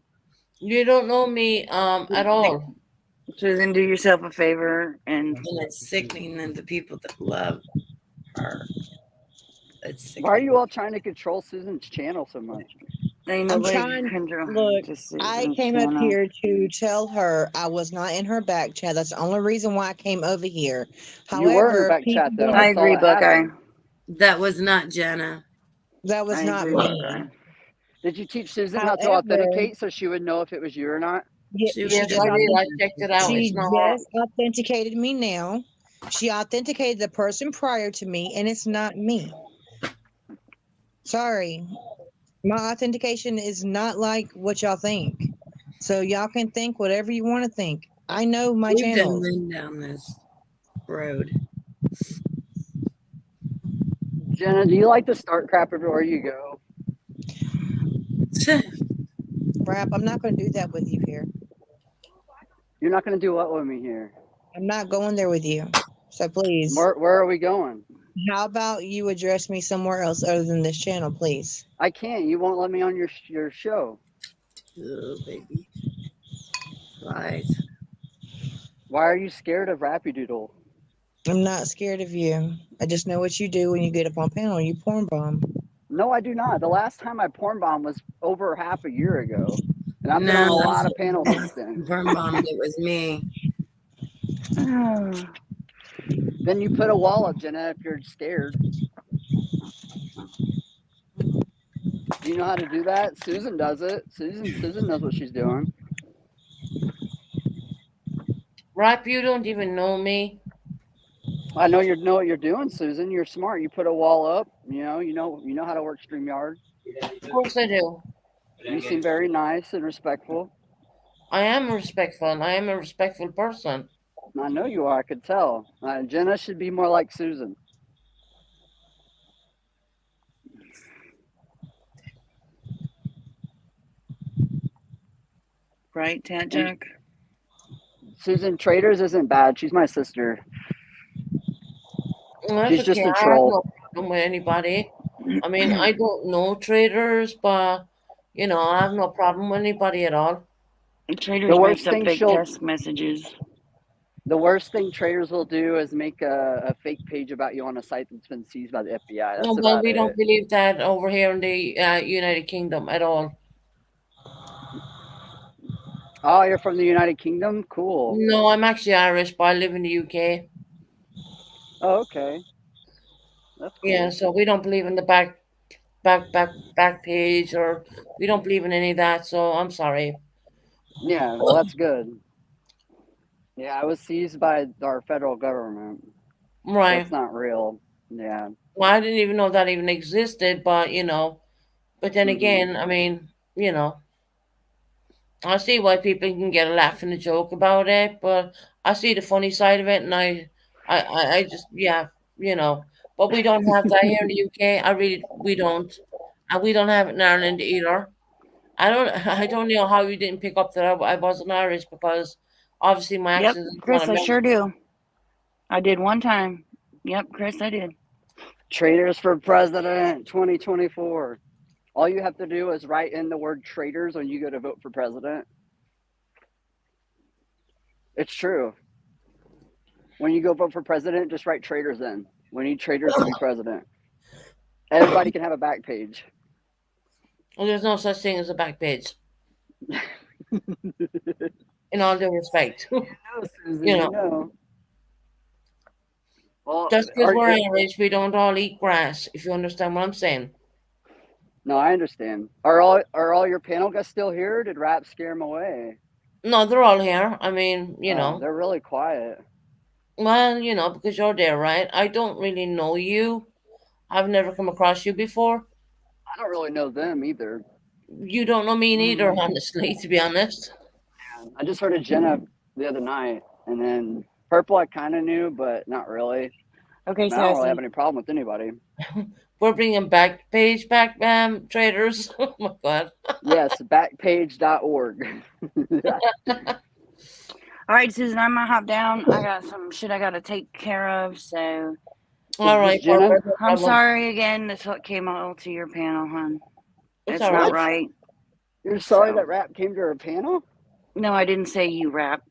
You don't know me at all. Susan, do yourself a favor and And it's sickening that the people that love her. It's sickening. Why are you all trying to control Susan's channel so much? ain't I'm nobody trying. control. Look, Just I Susan's came up channel. here to tell her I was not in her back chat. That's the only reason why I came over here. You were in her However, back people chat though. don't- I I saw agree, it Buckeye. happen. That was not Jenna. that was I not agree, me. Buckeye. Did you teach Susan how to However, authenticate so she would know if it was you or not? She was Yes, just I did. I authentic- checked it out. she It's not her. just authenticated me now. She authenticated the person prior to me, and it's not me. Sorry. My authentication is not like what y'all think. So y'all can think whatever you want to think. I know my We've channel. been down this road. Jenna, do you like to start crap everywhere you go? Rap, I'm not going to do that with you here. You're not going to do what with me here? I'm not going there with you. So please, Where are we going? how about you address me somewhere else other than this channel, please? I can't. You won't let me on your show. Oh, baby. Right. Why are you scared of Rappy Doodle? I'm not scared of you. I just know what you do when you get up on panel. You porn bomb. No, I do not. The last time I porn bombed was over half a year ago. And I've been on a No, lot of panels since then. Burn bombed, it was me. Oh, Then you put a wall up, Jenna, if you're scared. Do you know how to do that? Susan does it. Susan knows what she's doing. Rap, you don't even know me. I know know what you're doing, Susan. You're smart. You put a wall up. You know how to work StreamYard. Of course I do. You seem very nice and respectful. I am respectful. And I am a respectful person. I know you are. I could tell. Jenna should be more like Susan. Right, Tat Jack? Susan Traders isn't bad. She's my sister. Well, that's She's just okay. a I have no troll. problem with anybody. I mean, I don't know traders, but I have no problem with anybody at all. Traders The makes worst up thing fake she'll text messages. the worst thing traders will do is make a fake page about you on a site that's been seized by the FBI. No, That's well, about we don't it. believe that over here in the United Kingdom at all. Oh, you're from the United Kingdom? Cool. No, I'm actually Irish, but I live in the UK. Oh, okay. That's cool. Yeah, so we don't believe in the back page, or we don't believe in any of that. So I'm sorry. Yeah, well, that's good. Yeah, I was seized by our federal government. Right. That's not real. Yeah. Well, I didn't even know that even existed, but But then again, I mean, I see why people can get a laugh and a joke about it, but I see the funny side of it, and I just, But we don't have that here in the UK. We don't, and we don't have it in Ireland either. I don't know how you didn't pick up that I wasn't Irish, because obviously my Yep, accent is Chris, not I sure American. do. I did one time. Yep, Chris, I did. Traders for President 2024. All you have to do is write in the word traitors when you go to vote for president. It's true. When you go vote for president, just write traitors in. We need traitors to be president. Everybody can have a back page. Well, there's no such thing as a back page. In all due respect. Susan, you know. Well, Just because we're Irish, we don't all eat grass, if you understand what I'm saying. No, I understand. Are all your panel guests still here? Or did Rap scare them away? No, they're all here. I mean, They're really quiet. Well, because you're there, right? I don't really know you. I've never come across you before. I don't really know them either. You don't know me neither, honestly, to be honest. I just heard of Jenna the other night, and then Purple I kind of knew, but not really. Okay, I don't really have any problem with anybody. We're bringing back, traders. Oh my God. Yes, backpage.org. All right, Susan, I'm gonna hop down. I got some shit I gotta take care of. So, all right, Jenna. I'm sorry again. That's what came out to your panel, hon. It's That's not right. You're sorry that Rap came to her panel? No, I didn't say you, Rap.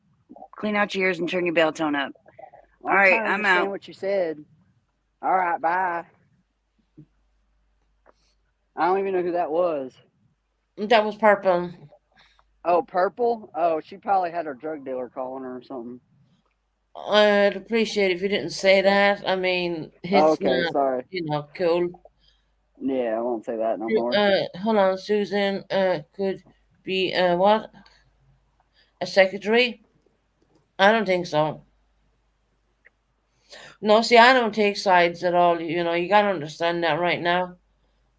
Clean out your ears and turn your bell tone up. All right, I'm out. What you said. All right, bye. I don't even know who that was. That was Purple. Oh, Purple? Oh, she probably had her drug dealer calling her or something. I'd appreciate it if you didn't say that. I mean, it's not, sorry. Cool. Yeah, I won't say that no more. Hold on, Susan. Could be what? A secretary? I don't think so. No, see, I don't take sides at all. You gotta understand that right now.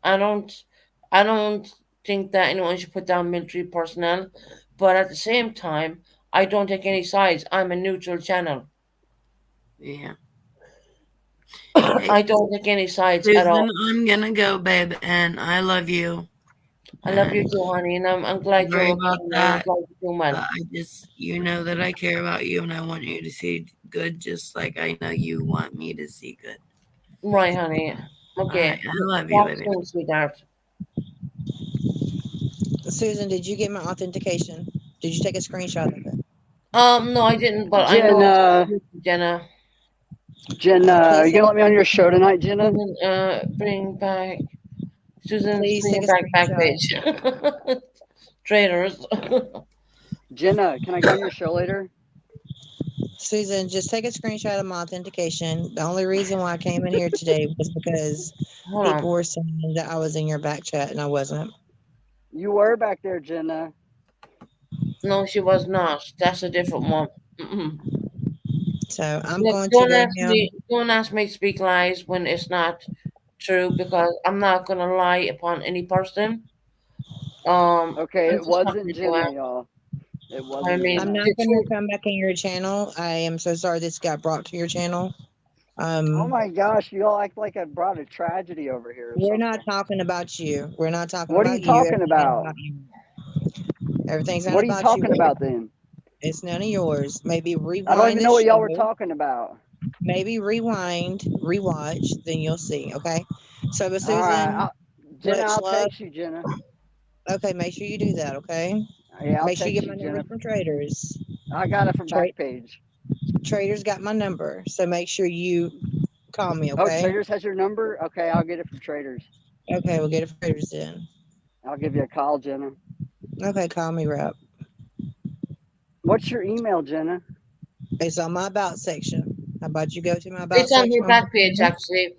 I don't think that anyone should put down military personnel, but at the same time, I don't take any sides. I'm a neutral channel. Yeah. I don't take any sides Susan, at all. I'm gonna go, babe, and I love you. I love you too, honey, and I'm glad Sorry you're about okay. that. I'm glad you're doing well. I just, that I care about you, and I want you to see good, just like I know you want me to see good. Right, honey. Okay. Right, I love you, baby. Soon, sweetheart. Susan, did you get my authentication? Did you take a screenshot of it? No, I didn't, but I know Jenna. Jenna, are you gonna let me on your show tonight, Jenna? Bring back Susan. Please Bring take a back screenshot. page. Traders. Jenna, can I go on your show later? Susan, just take a screenshot of my authentication. The only reason why I came in here today was because people were saying that I was in your back chat and I wasn't. You were back there, Jenna. No, she was not. That's a different one. So I'm Look, going don't to go ask now. me. Don't ask me to speak lies when it's not true, because I'm not gonna lie upon any person. Okay, I'm it just not wasn't gonna do Jenna, it. y'all. It I wasn't mean, I'm not the going truth. to come back in your channel. I am so sorry this got brought to your channel. Oh my gosh, you all act like I brought a tragedy over here or We're not something. talking about you. We're not talking What are you about you. talking about? Everything's not What are you about you. talking about then? It's none of yours. Maybe I don't rewind even the know what y'all were show. talking about. Maybe rewind, rewatch, then you'll see. Okay. So, but All right, Susan, Jenna, much I'll love. text you, Jenna. Okay, make sure you do that. Okay. Yeah, I'll Make sure you text get you, my number Jenna. from Traders. I got it from Backpage. Traders got my number, so make sure you call me. Oh, Okay. Traders has your number? Okay, I'll get it from Traders. Okay, we'll get it from Traders then. I'll give you a call, Jenna. Okay, call me, Rep. What's your email, Jenna? It's on my about section. How about you go to my about It's on section? her back page, actually.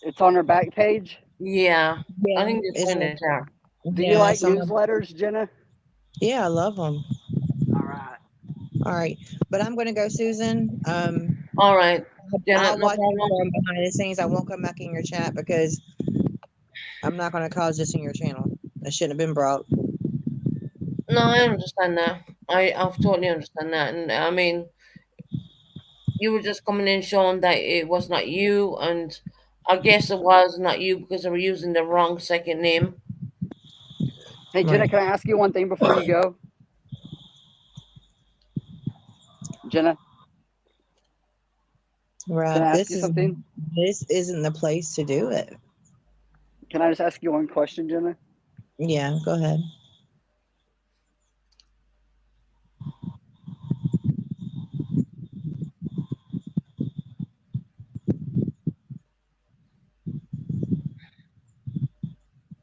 It's on her back page? Yeah, Yeah, I think it's in it there. Do you like newsletters, Jenna? Yeah, I love them. All right. All right, but I'm gonna go, Susan. All right. I'll No watch you problem. from behind the scenes. I won't come back in your chat because I'm not gonna cause this in your channel. That shouldn't have been brought. No, I understand that. I totally understand that. And I mean, you were just coming in showing that it was not you, and I guess it was not you because they were using the wrong second name. Hey, Jenna, can I ask you one thing before you go? Jenna? Right. Can I ask you something? This isn't the place to do it. Can I just ask you one question, Jenna? Yeah, go ahead.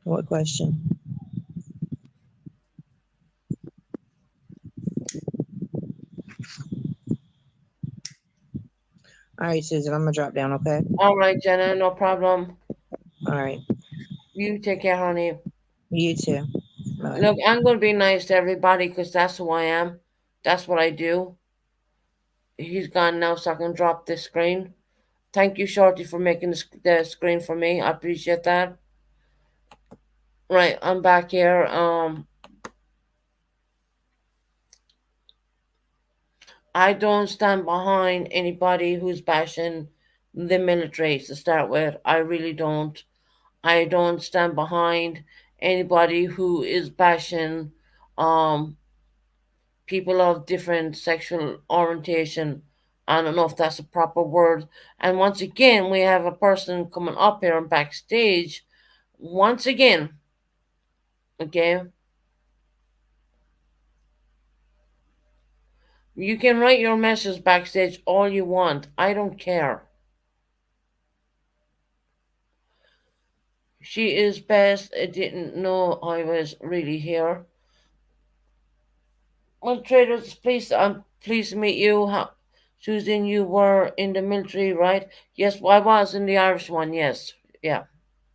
What question? All right, Susan, I'm gonna drop down, okay? All right, Jenna, no problem. All right. You take care, honey. You too. Bye. Look, I'm going to be nice to everybody because that's who I am. That's what I do. He's gone now, so I can drop this screen. Thank you, Shorty, for making the screen for me. I appreciate that. Right, I'm back here. I don't stand behind anybody who's bashing the military to start with. I really don't. I don't stand behind anybody who is bashing people of different sexual orientation. I don't know if that's a proper word. And once again, we have a person coming up here and backstage. Once again, okay, you can write your message backstage all you want. I don't care. She is best. I didn't know I was really here. Well, traders, please, I'm pleased to meet you. Susan, you were in the military, right? Yes, I was in the Irish one. Yes, yeah.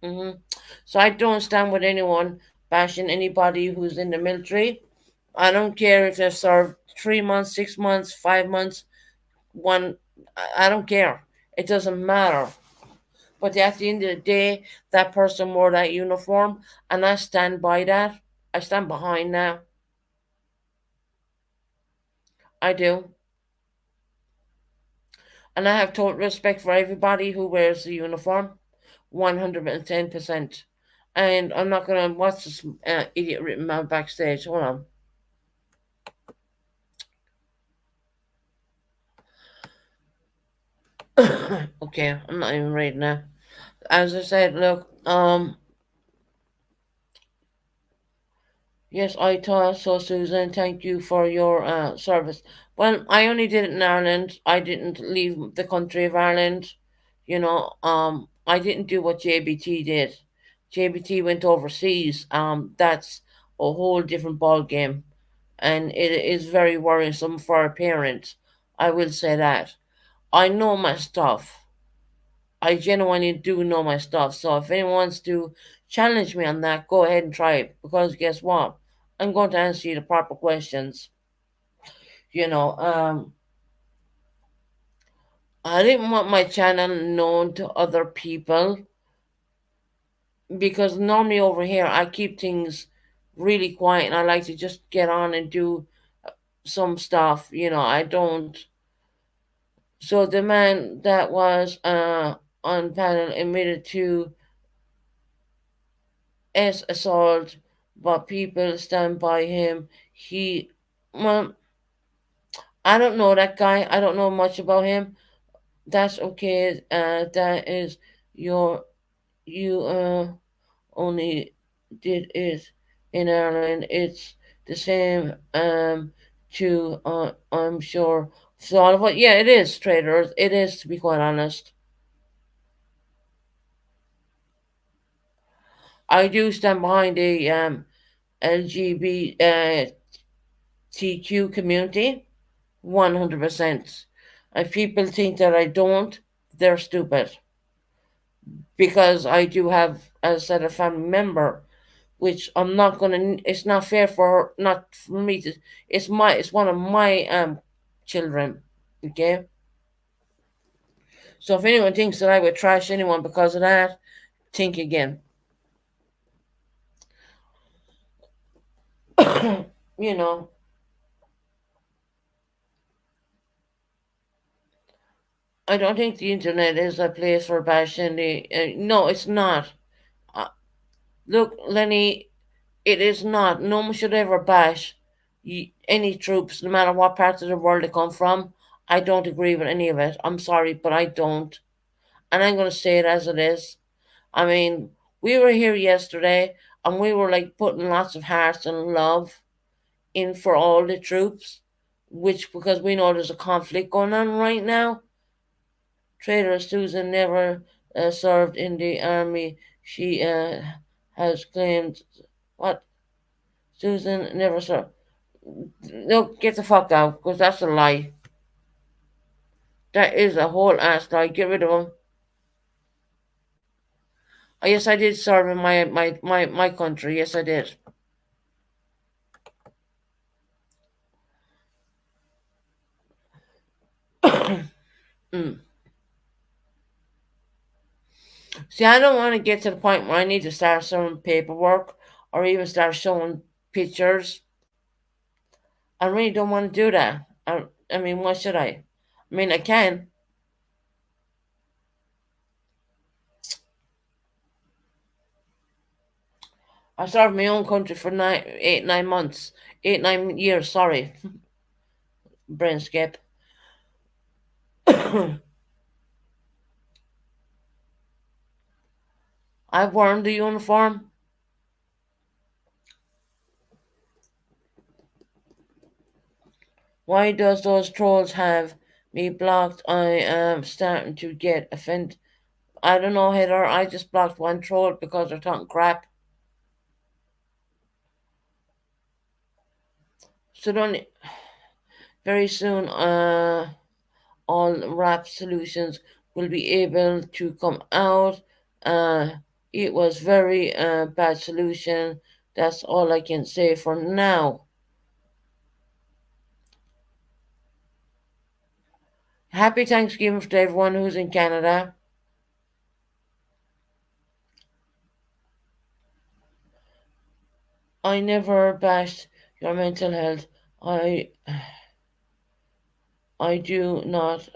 So I don't stand with anyone bashing anybody who's in the military. I don't care if they've served 3 months, 6 months, 5 months, one. I don't care. It doesn't matter. But at the end of the day, that person wore that uniform, and I stand by that. I stand behind that. I do. And I have total respect for everybody who wears the uniform, 110%. And I'm not gonna watch this idiot written man backstage. Hold on. Okay, I'm not even reading now. As I said, look, yes, I thought so, Susan. Thank you for your service. Well, I only did it in Ireland. I didn't leave the country of Ireland. I didn't do what JBT did. JBT went overseas. That's a whole different ball game, and it is very worrisome for our parents. I will say that. I know my stuff. I genuinely do know my stuff. So if anyone wants to challenge me on that, go ahead and try it. Because guess what? I'm going to answer you the proper questions. You know, I didn't want my channel known to other people because normally over here I keep things really quiet and I like to just get on and do some stuff. I don't. So the man that was on panel admitted to assault, but people stand by him. Well, I don't know that guy. I don't know much about him. That's okay. That is you only did it in Ireland. It's the same to I'm sure. So what? Yeah, it is, traders. It is, to be quite honest. I do stand behind the LGBTQ community 100%. If people think that I don't, they're stupid. Because I do have, as I said, a family member, which I'm not gonna. It's not fair for her, not for me to. It's one of my children. Okay. So if anyone thinks that I would trash anyone because of that, think again. you know, I don't think the internet is a place for bashing the. No, it's not. Uh, Look, Lenny, it is not. No one should ever bash any troops, no matter what part of the world they come from. I don't agree with any of it. I'm sorry, but I don't. And I'm going to say it as it is. I mean, we were here yesterday and we were like putting lots of hearts and love in for all the troops, which because we know there's a conflict going on right now. Trader Susan never served in the army. She has claimed what? Susan never served. No, get the fuck out, because that's a lie. That is a whole ass lie. Get rid of him. Oh, yes, I did serve in my country. Yes, I did. mm. See, I don't want to get to the point where I need to start showing paperwork or even start showing pictures. I really don't want to do that. I mean, why should I? I mean, I can. I served my own country for 9 months. 9 years, sorry. Brain skip. I've worn the uniform. Why does those trolls have me blocked? I am starting to get offended. I don't know, Heather. I just blocked one troll because they're talking crap. So don't. Very soon, all rap solutions will be able to come out. It was very bad solution. That's all I can say for now. Happy Thanksgiving to everyone who's in Canada. I never bashed your mental health. I do not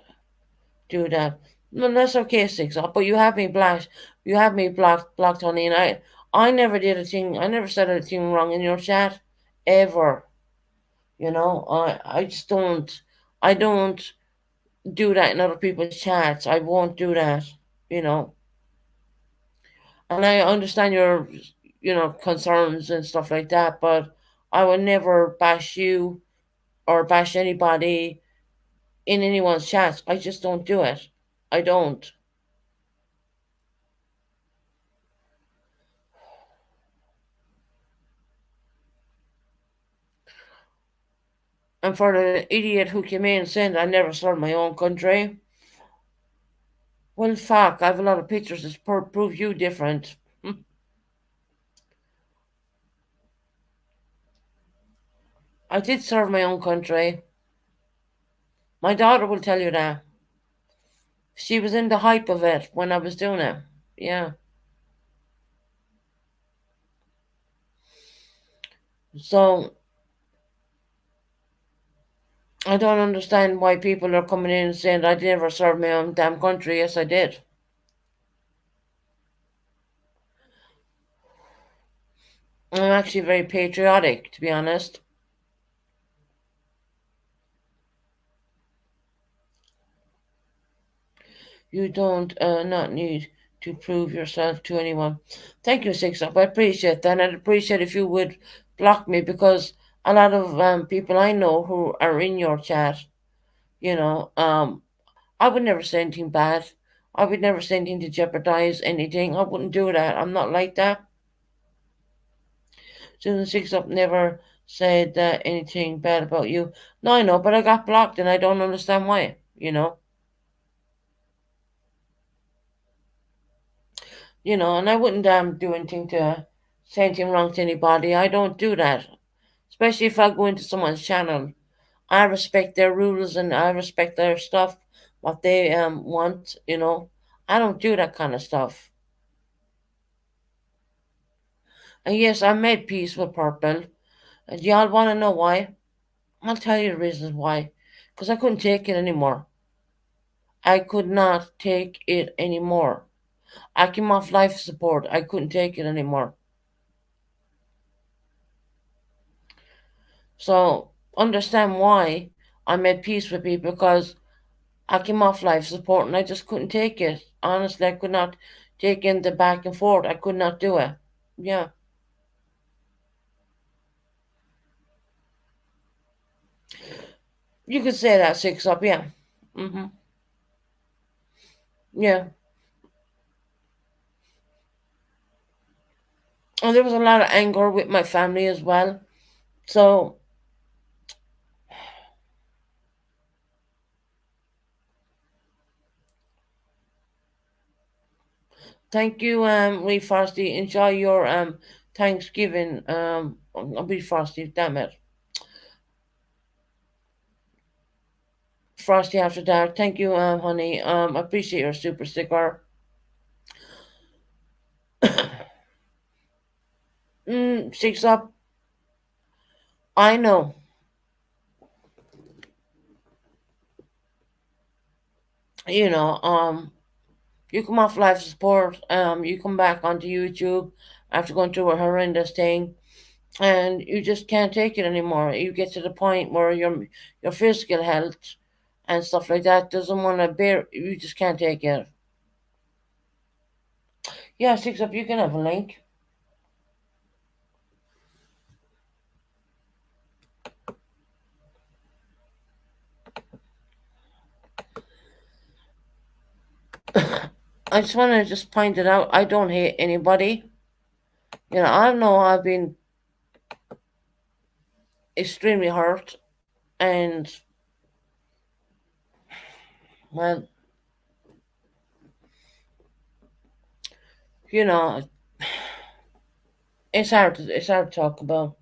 do that. No, that's okay, Six Up. But you have me blocked. You have me blocked, honey. And I never did a thing. I never said anything wrong in your chat, ever. I just don't. I don't do that in other people's chats. I won't do that. You know. And I understand your, concerns and stuff like that. But I would never bash you or bash anybody in anyone's chats. I just don't do it. I don't. And for the idiot who came in saying I never served my own country, well, fuck, I have a lot of pictures to prove you different. I did serve my own country. My daughter will tell you that. She was in the hype of it when I was doing it. Yeah. So I don't understand why people are coming in and saying I never served my own damn country. Yes, I did. I'm actually very patriotic, to be honest. You don't not need to prove yourself to anyone. Thank you, Six Up. I appreciate that. And I'd appreciate if you would block me because a lot of people I know who are in your chat, you know, I would never say anything bad. I would never say anything to jeopardize anything. I wouldn't do that. I'm not like that. Susan Six Up never said anything bad about you. No, I know, but I got blocked and I don't understand why, you know. And I wouldn't do anything to say anything wrong to anybody. I don't do that. Especially if I go into someone's channel. I respect their rules and I respect their stuff, what they want. I don't do that kind of stuff. And yes, I made peace with Purple. And y'all want to know why? I'll tell you the reasons why. Because I couldn't take it anymore. I could not take it anymore. I came off life support. I couldn't take it anymore. So understand why I made peace with people because I came off life support and I just couldn't take it. Honestly, I could not take in the back and forth. I could not do it. Yeah. You could say that, Six Up, yeah. Mm-hmm. Yeah. And there was a lot of anger with my family as well. So thank you, Lee Frosty. Enjoy your Thanksgiving. I'll be Frosty, damn it. Frosty After Dark. Thank you, honey. I appreciate your super sticker. Six Up. I know. You know, you come off life support, you come back onto YouTube after going through a horrendous thing, and you just can't take it anymore. You get to the point where your physical health and stuff like that doesn't want to bear. You just can't take it. Yeah, Six Up. You can have a link. I just want to just point it out. I don't hate anybody. I know I've been extremely hurt, and well, you know, it's hard to talk about.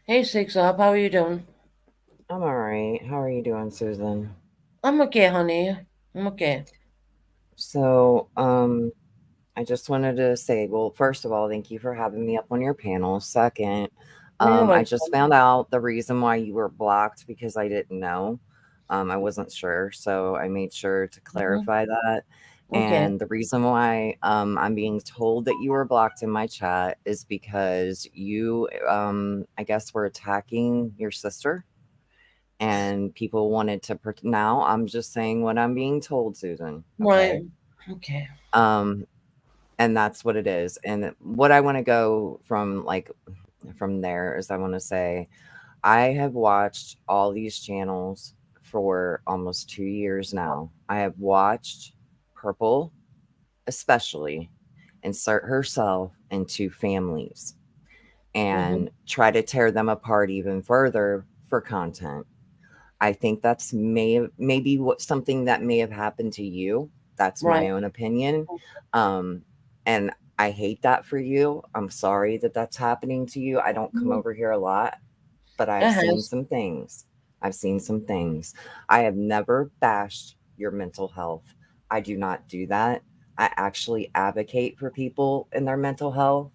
Hey, Six Up, how are you doing? I'm all right. How are you doing, Susan? I'm okay, honey. I'm okay. So, I just wanted to say, well, first of all, thank you for having me up on your panel. Second, I just found out the reason why you were blocked because I didn't know. I wasn't sure, so I made sure to clarify that. Okay. And the reason why I'm being told that you were blocked in my chat is because you, I guess, were attacking your sister. And people wanted to now I'm just saying what I'm being told, Susan. Right. Okay. And that's what it is. And what I want to go from there is I want to say I have watched all these channels for almost 2 years now. I have watched Purple especially insert herself into families and try to tear them apart even further for content. I think that's maybe something that may have happened to you. That's my own opinion. And I hate that for you. I'm sorry that that's happening to you. I don't come over here a lot, but I've seen some things. I have never bashed your mental health. I do not do that. I actually advocate for people in their mental health.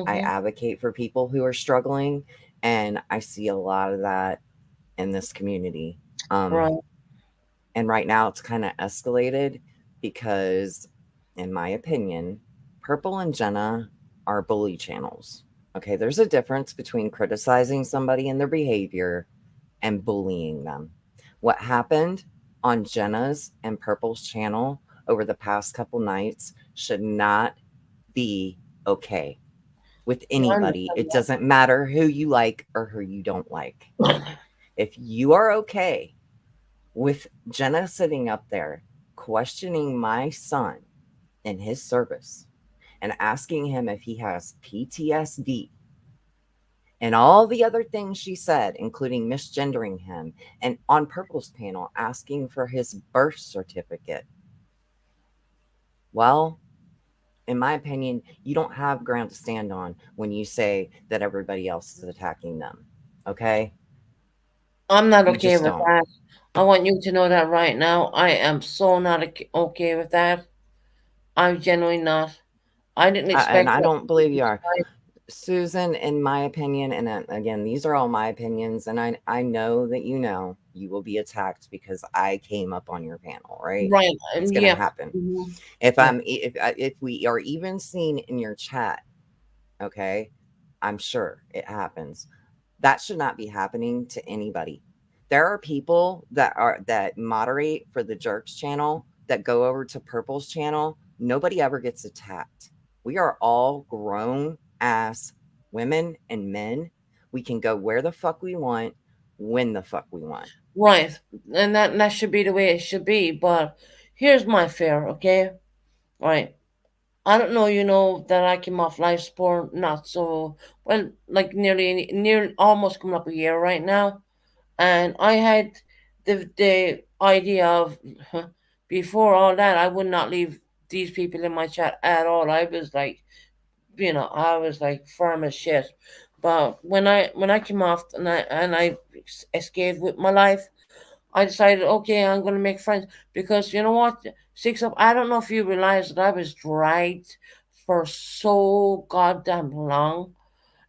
I Mm-hmm. advocate for people who are struggling, and I see a lot of that in this community. Right. And right now it's kind of escalated because, in my opinion, Purple and Jenna are bully channels. Okay, there's a difference between criticizing somebody and their behavior and bullying them. What happened on Jenna's and Purple's channel over the past couple nights should not be okay with I anybody. understand It doesn't matter who you like or who you don't like. that. If you are okay with Jenna sitting up there questioning my son in his service and asking him if he has PTSD and all the other things she said, including misgendering him, and on Purple's panel asking for his birth certificate. Well, in my opinion, you don't have ground to stand on when you say that everybody else is attacking them. Okay? I'm not You okay just with don't. that. I want you to know that right now. I am so not okay with that. I'm genuinely not. I didn't And expect I that. don't believe you are. Susan, in my opinion, and again, these are all my opinions, and I know that you will be attacked because I came up on your panel, right? Right. It's gonna Yeah. happen. Mhm. If Yeah. if we are even seen in your chat, okay, I'm sure it happens. That should not be happening to anybody. There are people that moderate for the Jerks channel that go over to Purple's channel. Nobody ever gets attacked. We are all grown ass women and men. We can go where the fuck we want, when the fuck we want. Right. And that should be the way it should be. But here's my fear, okay? Right. I don't know, that I came off life support not so well, like near almost coming up a year right now. And I had the idea of before all that I would not leave these people in my chat at all. I was like, I was like firm as shit. But when I came off and I escaped with my life, I decided, okay, I'm gonna make friends because you know what, Six Up. I don't know if you realize that I was dragged for so goddamn long.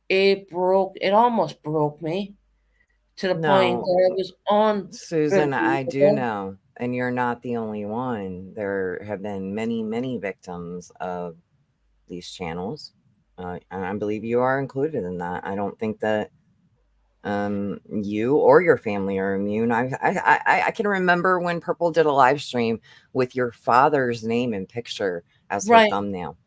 It almost broke me to the point No, where I was Susan, I do unbelievable. know, and you're not the only one. There have been many, many victims of these channels, and I believe you are included in that. I don't think that you or your family are immune. I can remember when Purple did a live stream with your father's name and picture as her Right. thumbnail.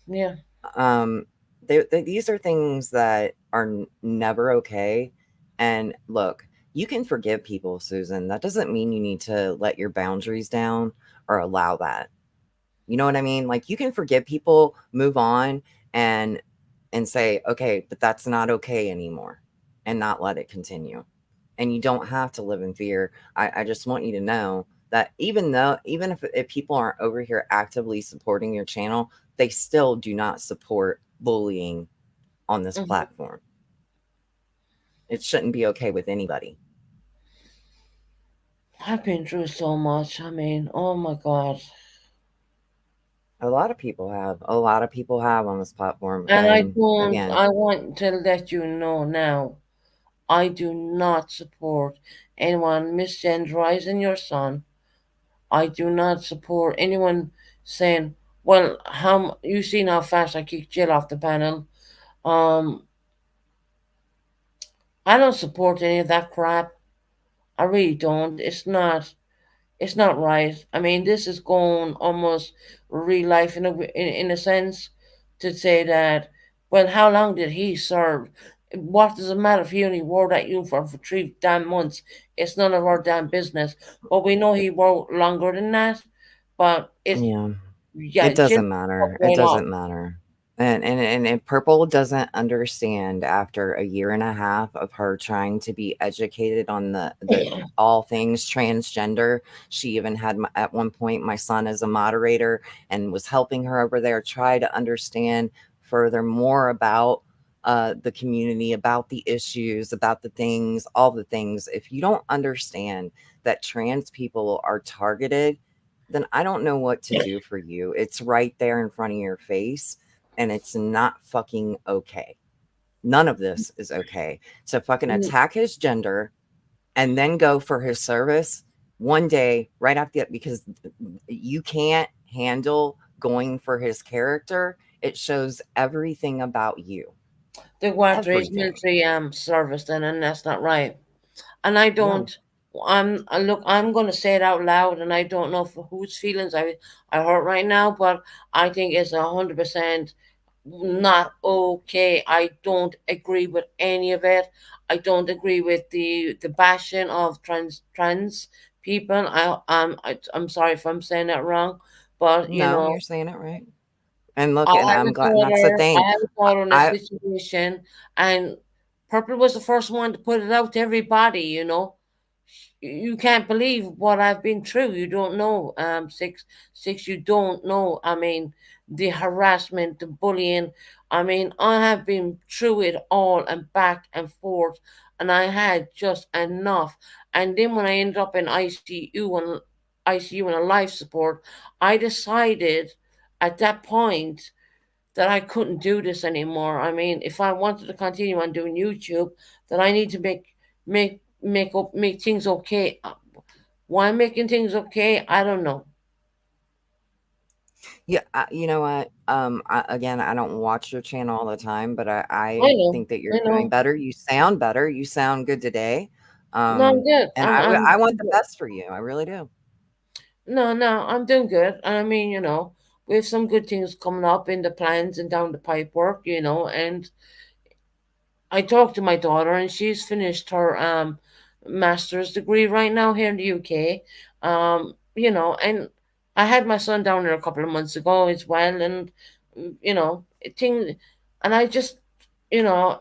Yeah. Um, these are things that are never okay. And look, you can forgive people, Susan. That doesn't mean you need to let your boundaries down or allow that. You know what I mean? Like, you can forgive people, move on, and say, okay, but that's not okay anymore, and not let it continue. And you don't have to live in fear. I just want you to know that even if people aren't over here actively supporting your channel, they still do not support bullying on this Mhm. platform. It shouldn't be okay with anybody. I've been through so much. I mean, oh my God. A lot of people have. A lot of people have on this platform. And And again, I want to let you know now, I do not support anyone misgenderizing your son. I do not support anyone saying, well, you seen how fast I kicked Jill off the panel. Um, I don't support any of that crap. I really don't. It's not right. I mean, this is going almost real life in a sense to say that. Well, how long did he serve? What does it matter if he only wore that uniform for 3 damn months? It's none of our damn business. But we know he wore longer than that. But yeah. yeah, It Jill doesn't matter. It right off. doesn't matter. And Purple doesn't understand after a year and a half of her trying to be educated on the all things transgender. She even had at one point my son as a moderator and was helping her over there try to understand further more about the community, about the issues, about the things, all the things. If you don't understand that trans people are targeted then I don't know what to do for you. It's right there in front of your face, and it's not fucking okay. None of this is okay. To fucking attack his gender and then go for his service one day right after that, because you can't handle going for his character. It shows everything about you. They want to his Everything. military service then, and that's not right. And I No. don't. Look. I'm going to say it out loud, and I don't know for whose feelings I hurt right now, but I think it's 100% not okay. I don't agree with any of it. I don't agree with the bashing of trans people. I'm sorry if I'm saying that wrong, but you No, know, you're saying it right. And look, I and have I'm a glad, and that's the daughter. thing. I have a daughter in a I situation, and Purple was the first one to put it out to everybody. You know, you can't believe what I've been through. You don't know, six. You don't know. I mean, the harassment, the bullying. I mean, I have been through it all and back and forth, and I had just enough. And then when I ended up in ICU and a life support, I decided at that point that I couldn't do this anymore. I mean, if I wanted to continue on doing YouTube, then I need to make things okay. Why making things okay? I don't know. Yeah, you know what? Again, I don't watch your channel all the time, but I I know. think that you're I doing know. better. You sound better. You sound good today. No, I'm good. And I want the best for you. I really do. No, I'm doing good. I mean, you know, we have some good things coming up in the plans and down the pipe work, you know, and I talked to my daughter and she's finished her master's degree right now here in the UK. You know, and I had my son down there a couple of months ago as well, and you know, and I just, you know,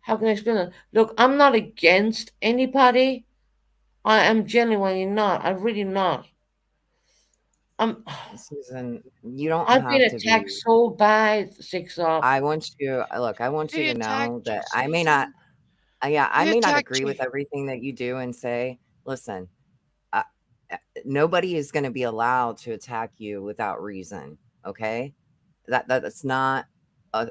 how can I explain it? Look, I'm not against anybody. I am genuinely not. I'm really not. I'm. Susan, you don't I've been have to attacked be. so bad, Six Up. I want you. Look, I want Who you to attacked know you, that I may not. Susan? Yeah, I Who may not attacked agree you? with everything that you do and say. Listen, uh, nobody is going to be allowed to attack you without reason. Okay, that's not. I,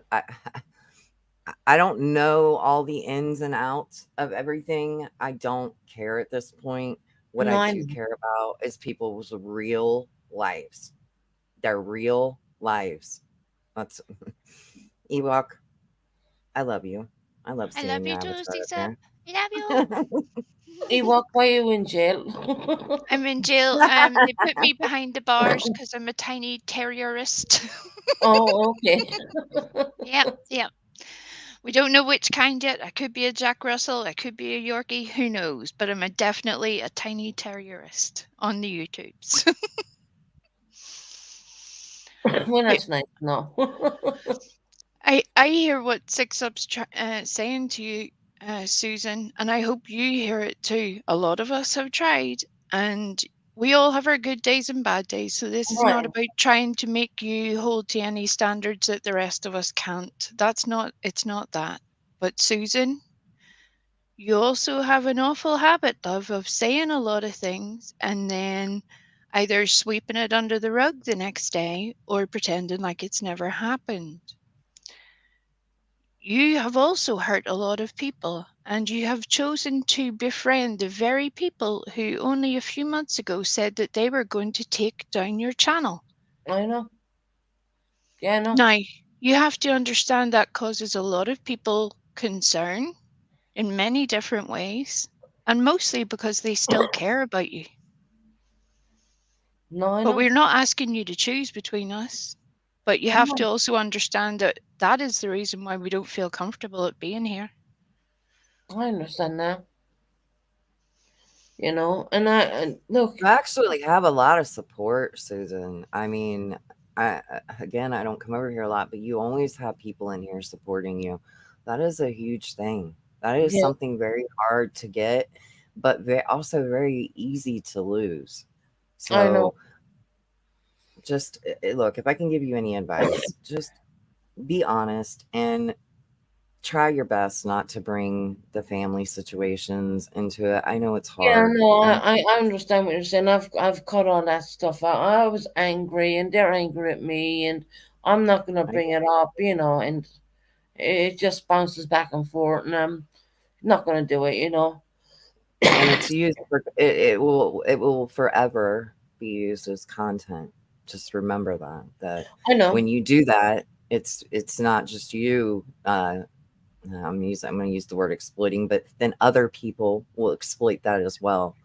I don't know all the ins and outs of everything. I don't care at this point. What I do Nine. care about is people's real lives. Their real lives. That's Ewok. I love you. I love I seeing love your you too, avatar up Six Up. there. I love you. Ewok, why are you in jail? I'm in jail. They put me behind the bars because I'm a tiny terrorist. Oh, okay. Yep. We don't know which kind yet. I could be a Jack Russell. I could be a Yorkie. Who knows? But I'm definitely a tiny terrierist on the YouTubes. Well, that's nice. No. I hear what Six Up's saying to you, Susan, and I hope you hear it too. A lot of us have tried, and we all have our good days and bad days. So this is not Right. about trying to make you hold to any standards that the rest of us can't. It's not that. But Susan, you also have an awful habit, love, of saying a lot of things and then either sweeping it under the rug the next day or pretending like it's never happened. You have also hurt a lot of people, and you have chosen to befriend the very people who only a few months ago said that they were going to take down your channel. I know. Yeah, I know. Now, you have to understand that causes a lot of people concern in many different ways, and mostly because they still care about you. No, I But know. we're not asking you to choose between us. But you I have know. to also understand that that is the reason why we don't feel comfortable at being here. I understand that. You know, and look. You actually have a lot of support, Susan. I mean, again, I don't come over here a lot, but you always have people in here supporting you. That is a huge thing. That is Yeah. something very hard to get, but also very easy to lose. I know. So just look, if I can give you any advice, just be honest and try your best not to bring the family situations into it. I know it's Yeah, hard. no, And I understand what you're saying. I've cut all that stuff out. I was angry, and they're angry at me, and I'm not gonna I bring it up, and it just bounces back and forth, and I'm not gonna do it. and it's used for it will forever be used as content. Just remember that I know. when you do that, it's not just you. I'm going to use the word exploiting, but then other people will exploit that as well.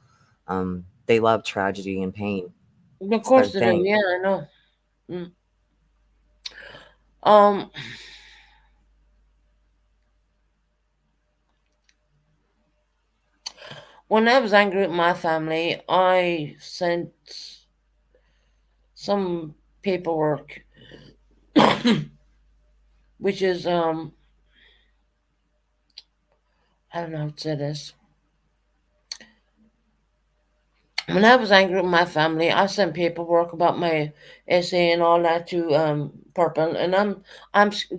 They love tragedy and pain. Of It's their course they do. thing. Yeah, I know. Um, when I was angry with my family, I sent some paperwork, which is I don't know how to say this. When I was angry with my family, I sent paperwork about my essay and all that to Purple, and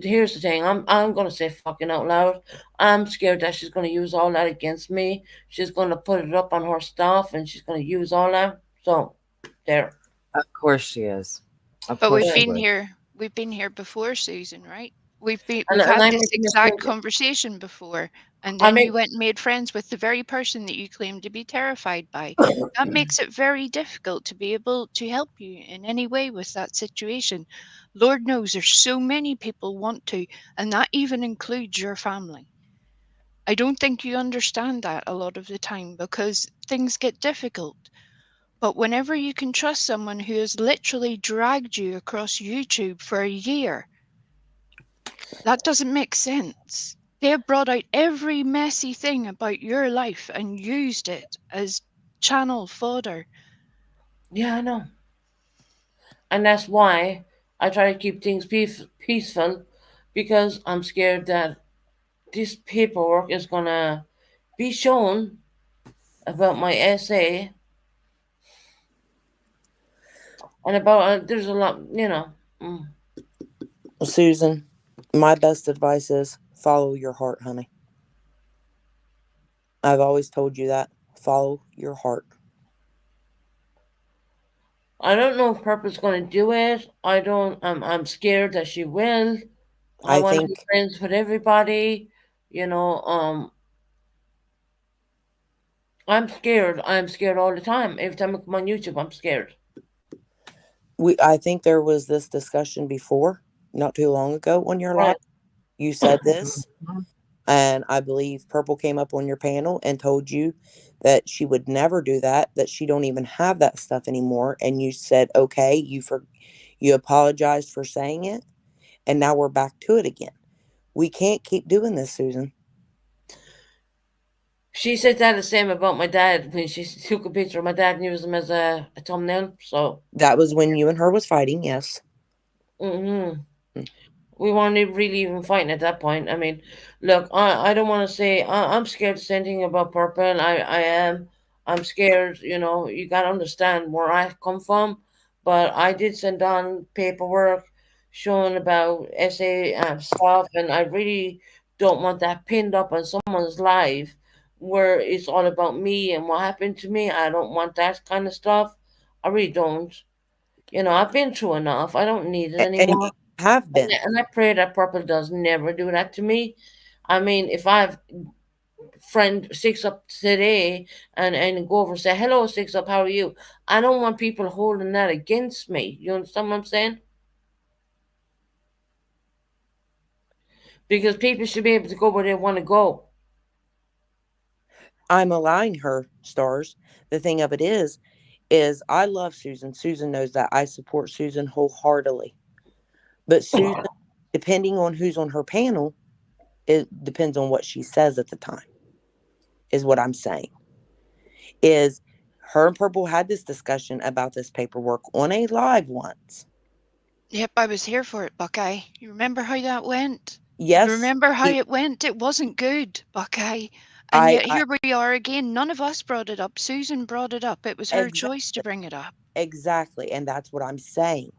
here's the thing, I'm gonna say fucking out loud. I'm scared that she's gonna use all that against me. She's gonna put it up on her stuff, and she's gonna use all that. So, there. Of course she is. Of But course we've she been would. here. We've been here before, Susan, right? We've And had I this make a exact mistake. conversation before, and I then make you went and made friends with the very person that you claim to be terrified by. That makes it very difficult to be able to help you in any way with that situation. Lord knows there's so many people want to, and that even includes your family. I don't think you understand that a lot of the time because things get difficult. But whenever you can trust someone who has literally dragged you across YouTube for a year, that doesn't make sense. They have brought out every messy thing about your life and used it as channel fodder. Yeah, I know, and that's why I try to keep things peaceful, because I'm scared that this paperwork is gonna be shown about my essay, and about there's a lot. Susan, my best advice is follow your heart, honey. I've always told you that. Follow your heart. I don't know if Purple's going to do it. I don't. I'm scared that she will. I I want to be think friends with everybody. You know. I'm scared. I'm scared all the time. Every time I come on YouTube, I'm scared. I think there was this discussion before, not too long ago on your live. Right. You said this, and I believe Purple came up on your panel and told you that she would never do that, that she don't even have that stuff anymore. And you said, okay, you apologized for saying it, and now we're back to it again. We can't keep doing this, Susan. She said that the same about my dad when she took a picture of my dad and used him as a thumbnail. So That was when you and her was fighting, yes. we weren't really even fighting at that point. I mean, look, I don't want to say I'm scared to say anything about Purple. I am. I'm scared. You got to understand where I come from. But I did send on paperwork showing about essay stuff, and I really don't want that pinned up on someone's life where it's all about me and what happened to me. I don't want that kind of stuff. I really don't. I've been through enough. I don't need it And you anymore. have been. And I pray that Purple does never do that to me. I mean, if I have friend Six Up today and go over and say, hello, Six Up, how are you? I don't want people holding that against me. You understand what I'm saying? Because people should be able to go where they want to go. I'm allowing her, Stars. The thing of it is I love Susan. Susan knows that. I support Susan wholeheartedly. But Susan, depending on who's on her panel, it depends on what she says at the time, is what I'm saying. Is her and Purple had this discussion about this paperwork on a live once. Yep, I was here for it, Buckeye. You remember how that went? Yes. You remember how it went? It wasn't good, Buckeye. And yet here we are again. None of us brought it up. Susan brought it up. It was her choice to bring it up. Exactly. And that's what I'm saying.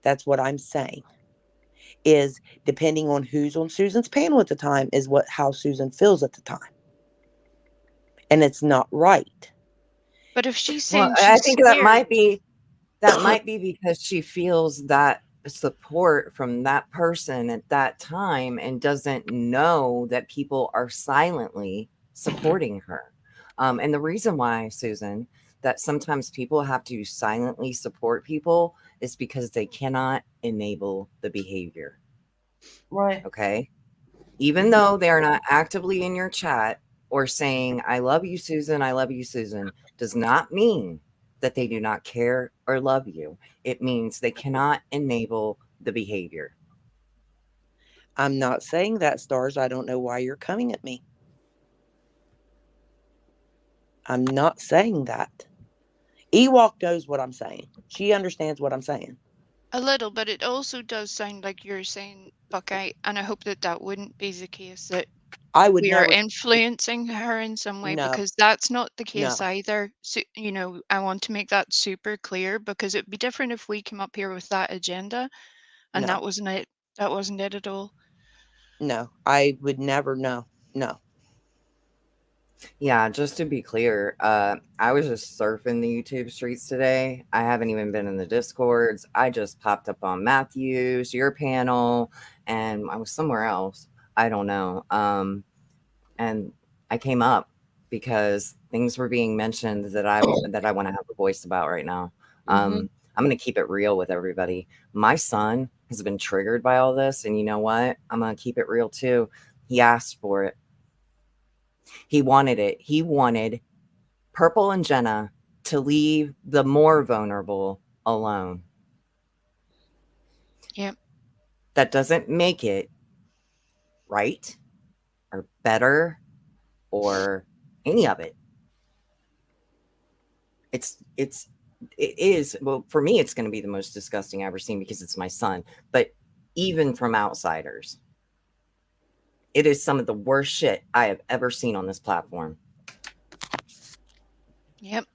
That's what I'm saying. is depending on who's on Susan's panel at the time is how Susan feels at the time. And it's not right. But if she's Well, saying I she's think scared, that might be because she feels that support from that person at that time and doesn't know that people are silently supporting her. And the reason why, Susan, that sometimes people have to silently support people is because they cannot enable the behavior. Right. Okay. Even though they are not actively in your chat or saying, I love you, Susan, does not mean that they do not care or love you. It means they cannot enable the behavior. I'm not saying that, Stars. I don't know why you're coming at me. I'm not saying that. Ewok knows what I'm saying. She understands what I'm saying. a little, but it also does sound like you're saying, Buckeye, and I hope that that wouldn't be the case, that I would we are never. influencing her in some way, No. because that's not the case No. either. So, you know, I want to make that super clear, because it'd be different if we came up here with that agenda, and No. that wasn't it. That wasn't it at all. No, I would never. No. Yeah, just to be clear, I was just surfing the YouTube streets today. I haven't even been in the Discords. I just popped up on Matthews, your panel, and I was somewhere else. I don't know. And I came up because things were being mentioned that I want to have a voice about right now. I'm going to keep it real with everybody. My son has been triggered by all this, and you know what? I'm going to keep it real too. He asked for it. He wanted it. He wanted Purple and Jenna to leave the more vulnerable alone. Yep. That doesn't make it right or better or any of it. It is, well, for me, it's going to be the most disgusting I've ever seen because it's my son. But even from outsiders, it is some of the worst shit I have ever seen on this platform. Yep.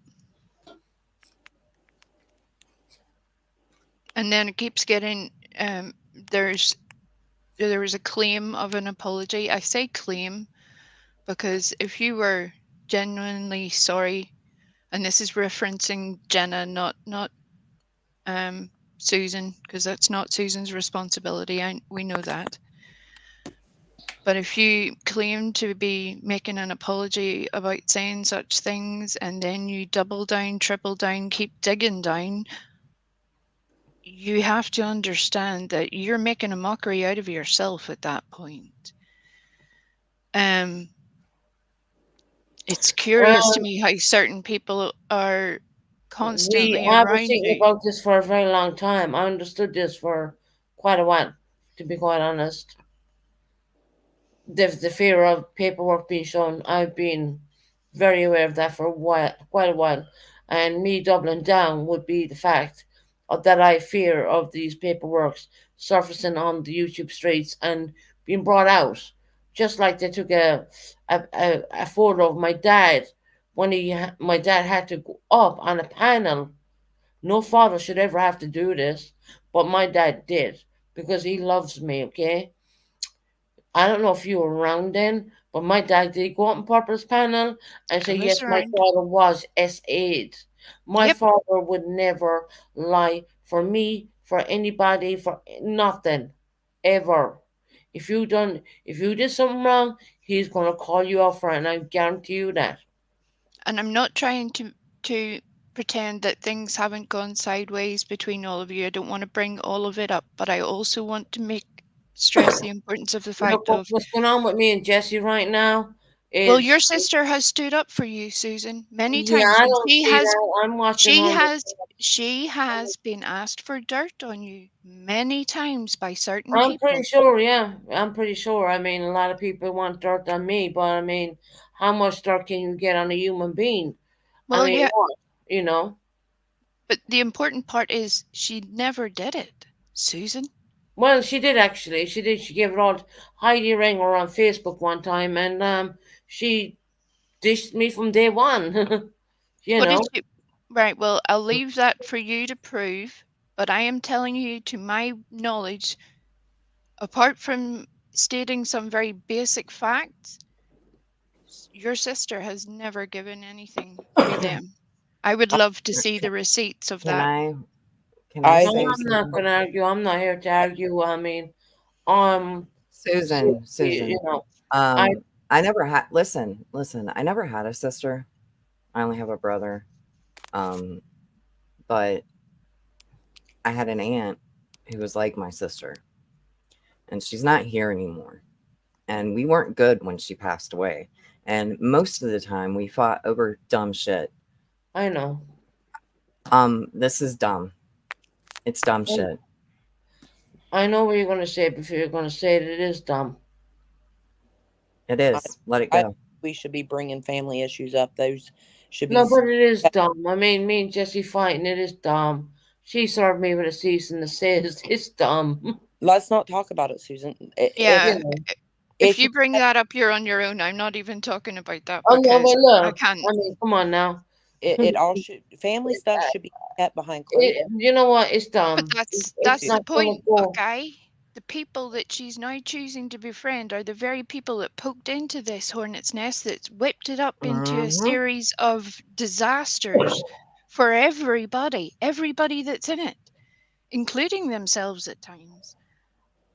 And then it keeps getting, there was a claim of an apology. I say claim because if you were genuinely sorry, and this is referencing Jenna, not Susan, because that's not Susan's responsibility. We know that. But if you claim to be making an apology about saying such things, and then you double down, triple down, keep digging down, you have to understand that you're making a mockery out of yourself at that point. It's curious to me how certain people are constantly I was around thinking you. about this for a very long time. I understood this for quite a while, to be quite honest. The fear of paperwork being shown, I've been very aware of that for quite a while. And me doubling down would be the fact that I fear of these paperworks surfacing on the YouTube streets and being brought out. Just like they took a photo of my dad when my dad had to go up on a panel. No father should ever have to do this, but my dad did because he loves me, okay? I don't know if you were around then, but my dad did go up on Purple's panel and say, I was yes, my around. father was S8. My Yep. father would never lie for me, for anybody, for nothing, ever. If you did something wrong, he's gonna call you out for it, and I guarantee you that. And I'm not trying to pretend that things haven't gone sideways between all of you. I don't want to bring all of it up, but I also want to stress the importance of the fact Look, of, what's going on with me and Jesse right now is, well, your sister has stood up for you, Susan, many yeah, times I when don't see that. I'm watching she has been asked for dirt on you many times by certain I'm people. pretty sure, yeah. I'm pretty sure. I mean, a lot of people want dirt on me, but I mean, how much dirt can you get on a human being? Well, I mean, yeah, what? You know? but the important part is she never did it, Susan. Well, she did actually. She did. She gave it all to Heidi Ringer on Facebook one time, and she dished me from day one. You What did know? you? Right. Well, I'll leave that for you to prove. But I am telling you, to my knowledge, apart from stating some very basic facts, your sister has never given anything to them. I would love to see the receipts of Can that. can I No, say I'm not something? going to argue. I'm not here to argue. I mean, um, Susan, you know, I I never had listen, I never had a sister. I only have a brother. But I had an aunt who was like my sister, and she's not here anymore. And we weren't good when she passed away. And most of the time we fought over dumb shit. I know. This is dumb. It's dumb shit. I know what you're going to say before you're going to say it. It is dumb. It is. Let it I go. we should be bringing family issues up. Those should be. No, but it is dumb. I mean, me and Jesse fighting, it is dumb. She served me with a cease and desist. It's dumb. Let's not talk about it, Susan. Yeah. If If you bring that up, you're on your own. I'm not even talking about that Oh, no, because but look, I can't. I mean, come on now. it all should family stuff should be kept behind closed doors. You know what? It's dumb. But that's It's the not gonna point, go. okay? The people that she's now choosing to befriend are the very people that poked into this hornet's nest that's whipped it up into a series of disasters for everybody that's in it, including themselves at times.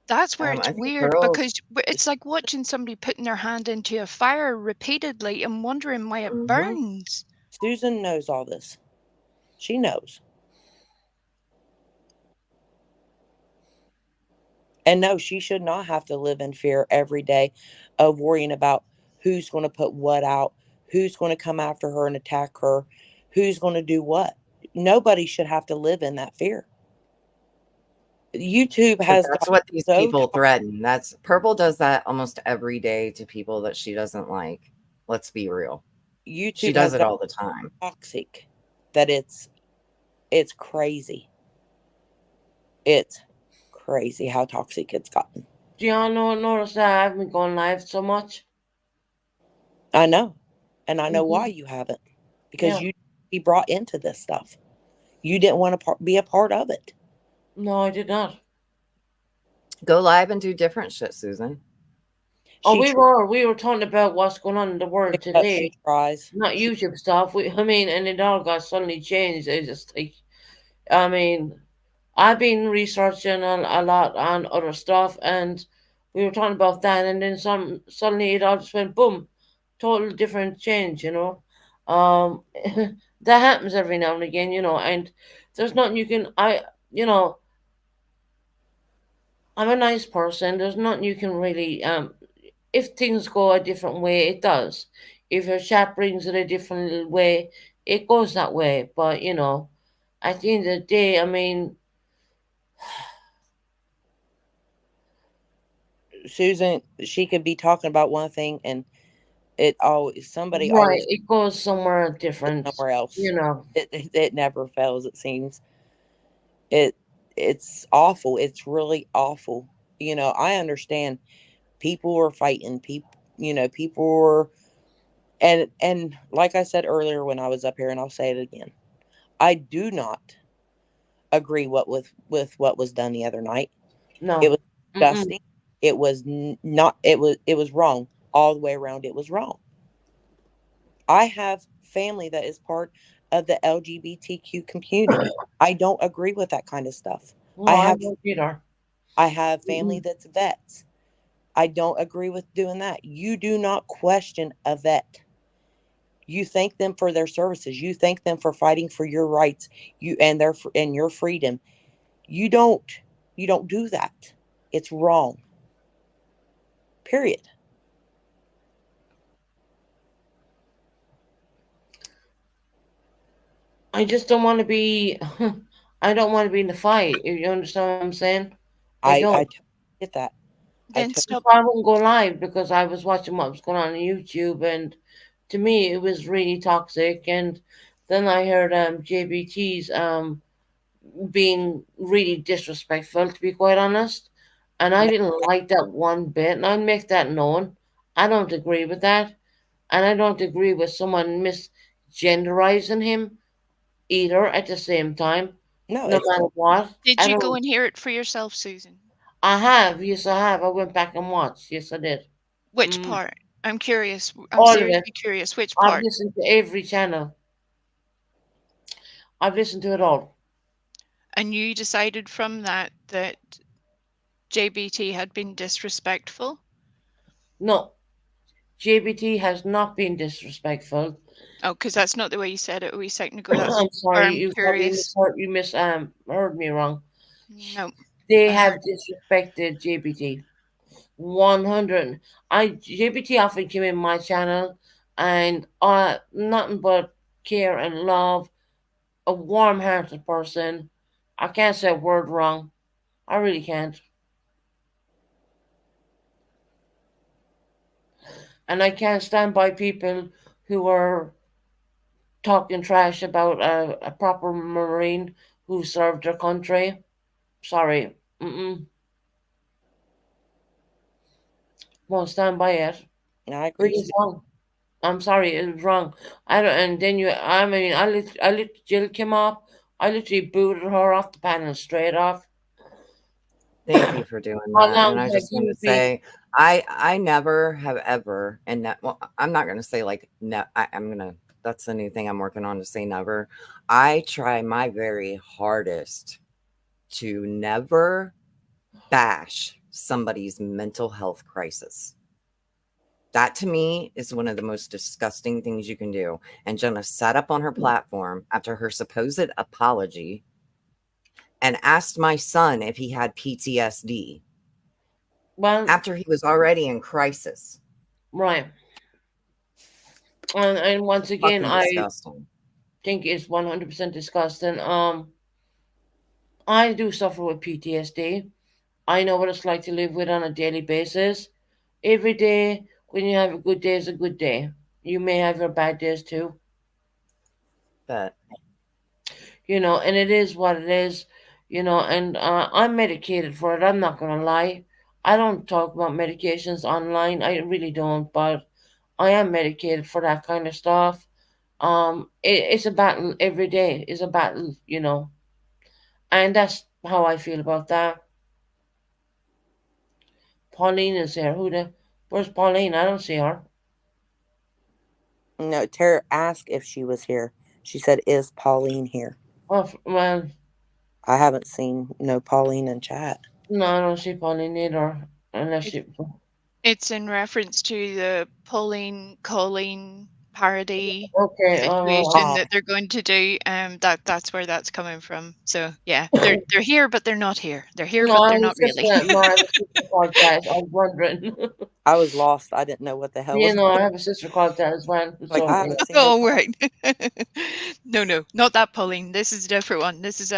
That's where it's weird because it's like watching somebody putting their hand into a fire repeatedly and wondering why it burns. Susan knows all this. She knows. And no, she should not have to live in fear every day of worrying about who's going to put what out, who's going to come after her and attack her, who's going to do what. Nobody should have to live in that fear. YouTube has. That's what these people threaten. That's Purple does that almost every day to people that she doesn't like. Let's be real. YouTube she does it all the time. Toxic. That it's crazy. It's crazy how toxic it's gotten. Do y'all notice that I haven't been going live so much? I know. And I know why you haven't. Because you be brought into this stuff. You didn't want to be a part of it. No, I did not. Go live and do different shit, Susan. Oh, we were talking about what's going on in the world today. Not YouTube stuff. And it all got suddenly changed. It's just like, I mean, I've been researching a lot on other stuff, and we were talking about that, and then suddenly it all just went boom, total different change, you know. That happens every now and again, you know, and there's nothing you can, I'm a nice person. There's nothing you can really, if things go a different way, it does. If your chat brings it a different way, it goes that way. But, you know, at the end of the day, I mean, Susan, she could be talking about one thing and it always it goes somewhere different, somewhere else. You know, it never fails. It seems it's awful. It's really awful. You know, I understand people were fighting. People were, and like I said earlier when I was up here, and I'll say it again, I do not agree with what was done the other night. No, it was disgusting. It was not. It was wrong all the way around. It was wrong. I have family that is part of the LGBTQ community. I don't agree with that kind of stuff. Well, I don't either. I have family that's vets. I don't agree with doing that. You do not question a vet. You thank them for their services. You thank them for fighting for your rights, and your freedom. You don't do that. It's wrong. Period. I just don't want to be. I don't want to be in the fight. If you understand what I'm saying, I totally get that. I wouldn't go live because I was watching what was going on YouTube, and to me it was really toxic. And then I heard JBT's being really disrespectful, to be quite honest, and I didn't like that one bit. And I'll make that known. I don't agree with that, and I don't agree with someone misgenderizing him either. At the same time, no matter what. Did you go and hear it for yourself, Susan? I have. Yes, I have. I went back and watched. Yes, I did. Which Mm, part? I'm curious. I'm all of it. seriously curious. Which I've part? listened to every channel. I've listened to it all. And you decided from that that JBT had been disrespectful? No, JBT has not been disrespectful. Oh, because that's not the way you said it a wee second ago. That's I'm where sorry, I'm you probably curious. heard me wrong. No, They I have heard. disrespected JBT. 100. JBT often came in my channel, and nothing but care and love, a warm-hearted person. I can't say a word wrong. I really can't. And I can't stand by people who are talking trash about a proper Marine who served their country. Sorry. Won't stand by it. I It agree. was wrong. I'm sorry, it was wrong. I don't, and then I let Jill came up. I literally booted her off the panel straight off. Thank you for doing How that. long And I have just want you to been? say, I never have ever, and that, well, I'm not going to say like, no, I'm going to, that's the new thing I'm working on, to say never. I try my very hardest to never bash somebody's mental health crisis. That to me is one of the most disgusting things you can do. And Jenna sat up on her platform after her supposed apology and asked my son if he had PTSD. Well, After he was already in crisis. right. And once again, Fucking I disgusting. think it's 100% disgusting. I do suffer with PTSD. I know what it's like to live with on a daily basis. Every day, when you have a good day, is a good day. You may have your bad days too. But And it is what it is. And I'm medicated for it. I'm not gonna lie. I don't talk about medications online. I really don't, but I am medicated for that kind of stuff. It's a battle every day. It's a battle. And that's how I feel about that. Pauline is here. Where's Pauline? I don't see her. No, Tara asked if she was here. She said, "Is Pauline here?" Oh, well, I haven't seen no Pauline in chat. no, I don't see Pauline either. Unless she. It's in reference to the Pauline Colleen parody Okay. situation that they're going to do. That's where that's coming from. So yeah, they're here, but they're not here. They're here, No, but I they're was not just really. no, I have a sister called that. I was wondering. I was lost. I didn't know what the hell was I have a sister called that as well. like. So I haven't seen her. Oh right. No, not that Pauline. This is a different one. This is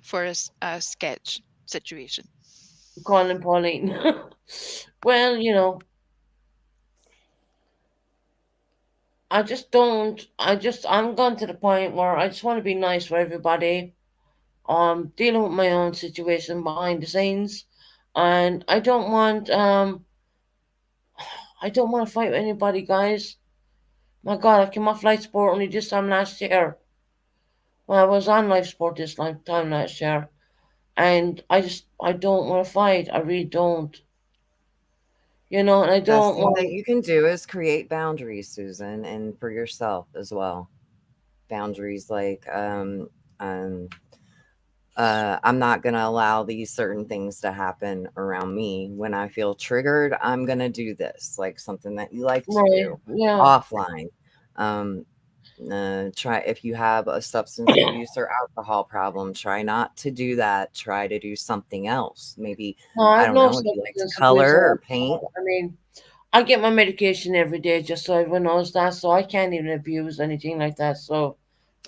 for a sketch situation. calling Pauline. Well, I just don't. I'm gone to the point where I just want to be nice for everybody. Dealing with my own situation behind the scenes, and I don't want to fight with anybody, guys. My God, I came off light sport only this time last year. Well, I was on life sport this time last year, and I don't want to fight. I really don't. And I best don't thing want. that you can do is create boundaries, Susan, and for yourself as well. Boundaries like I'm not going to allow these certain things to happen around me. When I feel triggered, I'm going to do this, like something that you like to Right. do Yeah. offline. Try, if you have a substance abuse or alcohol problem, try not to do that. Try to do something else. Maybe, No, I I don't know know, if you like to substance abuse. color or paint. I mean, I get my medication every day just so everyone knows that. So I can't even abuse anything like that. So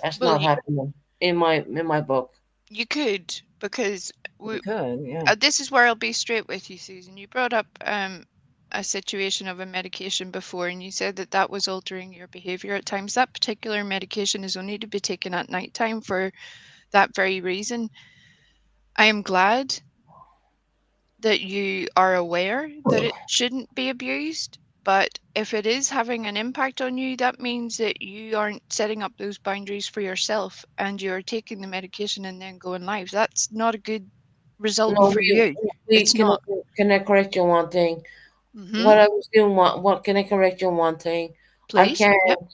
that's Well, not happening in my book. You could, because You could, yeah. this is where I'll be straight with you, Susan. You brought up a situation of a medication before, and you said that was altering your behavior at times. That particular medication is only to be taken at nighttime for that very reason. I am glad that you are aware that it shouldn't be abused, but if it is having an impact on you, that means that you aren't setting up those boundaries for yourself, and you're taking the medication and then going live. That's not a good result No, for you. we It's not. can I correct you on one thing? Mhm. What I was doing, what can I correct you on one thing? I Please. can't, Yep.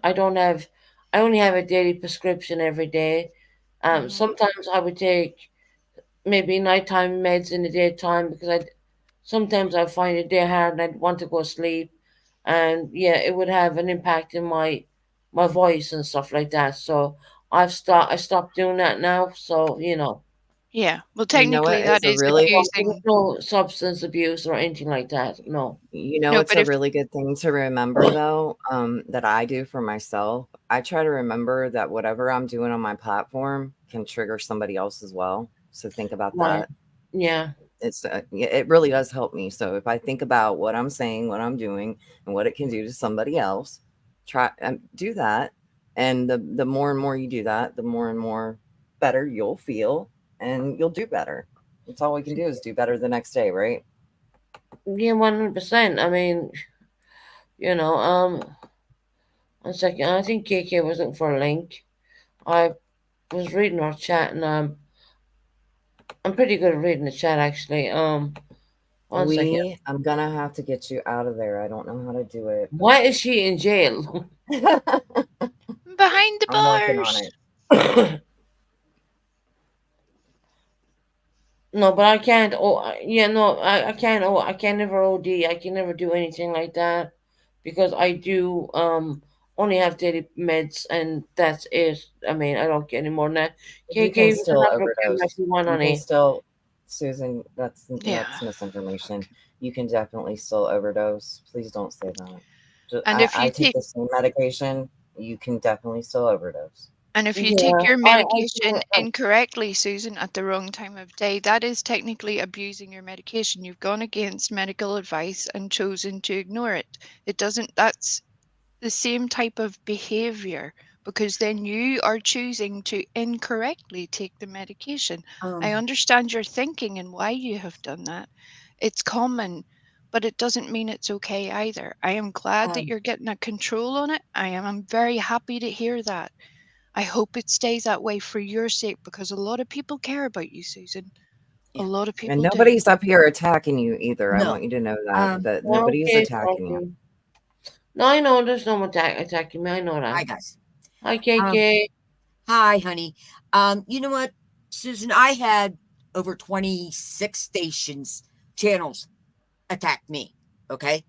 I don't have, I only have a daily prescription every day. Mhm. Sometimes I would take maybe nighttime meds in the daytime because sometimes I find it day hard and I'd want to go to sleep, and yeah, it would have an impact in my voice and stuff like that. So I stopped doing that now. So Yeah. Well, You know what technically, is that a is really there's abusing. no substance abuse or anything like that. No. You know No, what's but a if really good thing to remember though, that I do for myself? I try to remember that whatever I'm doing on my platform can trigger somebody else as well. So think about Right. that. Yeah. It really does help me. So if I think about what I'm saying, what I'm doing, and what it can do to somebody else, try and do that. And the more and more you do that, the more and more better you'll feel, and you'll do better. That's all we can do is do better the next day, right? Yeah, 100%. I mean, you know, 1 second. I think KK was looking for a link. I was reading our chat, and I'm pretty good at reading the chat actually. 1 second. I'm gonna have to get you out of there. I don't know how to do it. Why is she in jail? behind the I'm working on bars. it. No, but I can't. Yeah, no, I can't. I can never OD. I can never do anything like that because I do only have daily meds and that's it. I mean, I don't get any more than that. You KK, can you can still have your camera if overdose. you want You on can it. still, Susan, Yeah. that's misinformation. You can definitely still overdose. Please don't say that. And if I you take take the same medication. You can definitely still overdose. And if you Yeah, take your I medication do. incorrectly, Susan, at the wrong time of day, that is technically abusing your medication. You've gone against medical advice and chosen to ignore it. That's the same type of behavior because then you are choosing to incorrectly take the medication. I understand your thinking and why you have done that. It's common, but it doesn't mean it's okay either. I am glad that Um, you're getting a control on it. I'm very happy to hear that. I hope it stays that way for your sake because a lot of people care about you, Susan. A yeah. lot of And people do. nobody's up here attacking you either. I No. want you to know that Um, nobody's Okay, attacking you. Sophie. No, I know there's no one attacking me. I know hi that. guys. Hi, Um, KK. hi, honey. You know what, Susan? I had over 26 stations, channels attack me. Okay.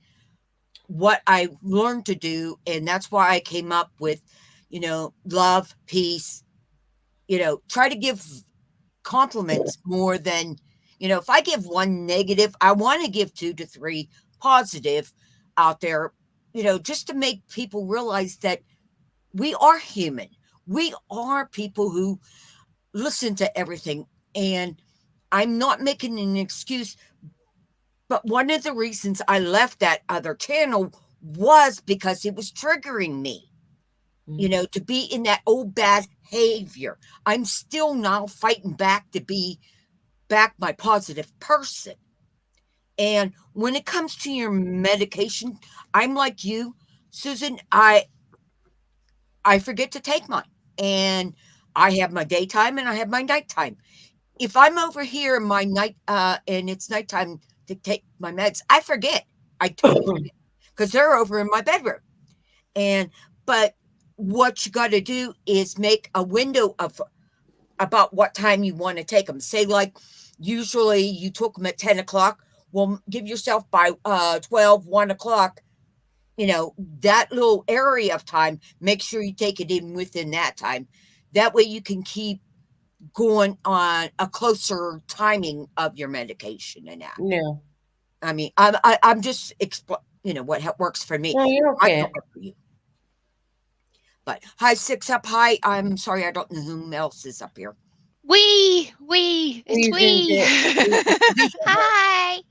What I learned to do, and that's why I came up with, love, peace, try to give compliments more than, if I give one negative, I want to give 2 to 3 positive out there, just to make people realize that we are human. We are people who listen to everything. And I'm not making an excuse, but one of the reasons I left that other channel was because it was triggering me, to be in that old bad behavior. I'm still now fighting back to be back my positive person. And when it comes to your medication, I'm like you, Susan, I forget to take mine. And I have my daytime and I have my nighttime. If I'm over here in my night and it's nighttime to take my meds, I forget. I totally forget because they're over in my bedroom. But what you got to do is make a window of about what time you want to take them. Say, like, usually you took them at 10 o'clock. Well, give yourself by 12, 1 o'clock, that little area of time. Make sure you take it in within that time. That way you can keep going on a closer timing of your medication and that. Yeah. I mean, I'm just what works for me. No, you're I okay. don't work for you. But hi, Six Up. Hi. I'm sorry, I don't know who else is up here. It's we. Hi.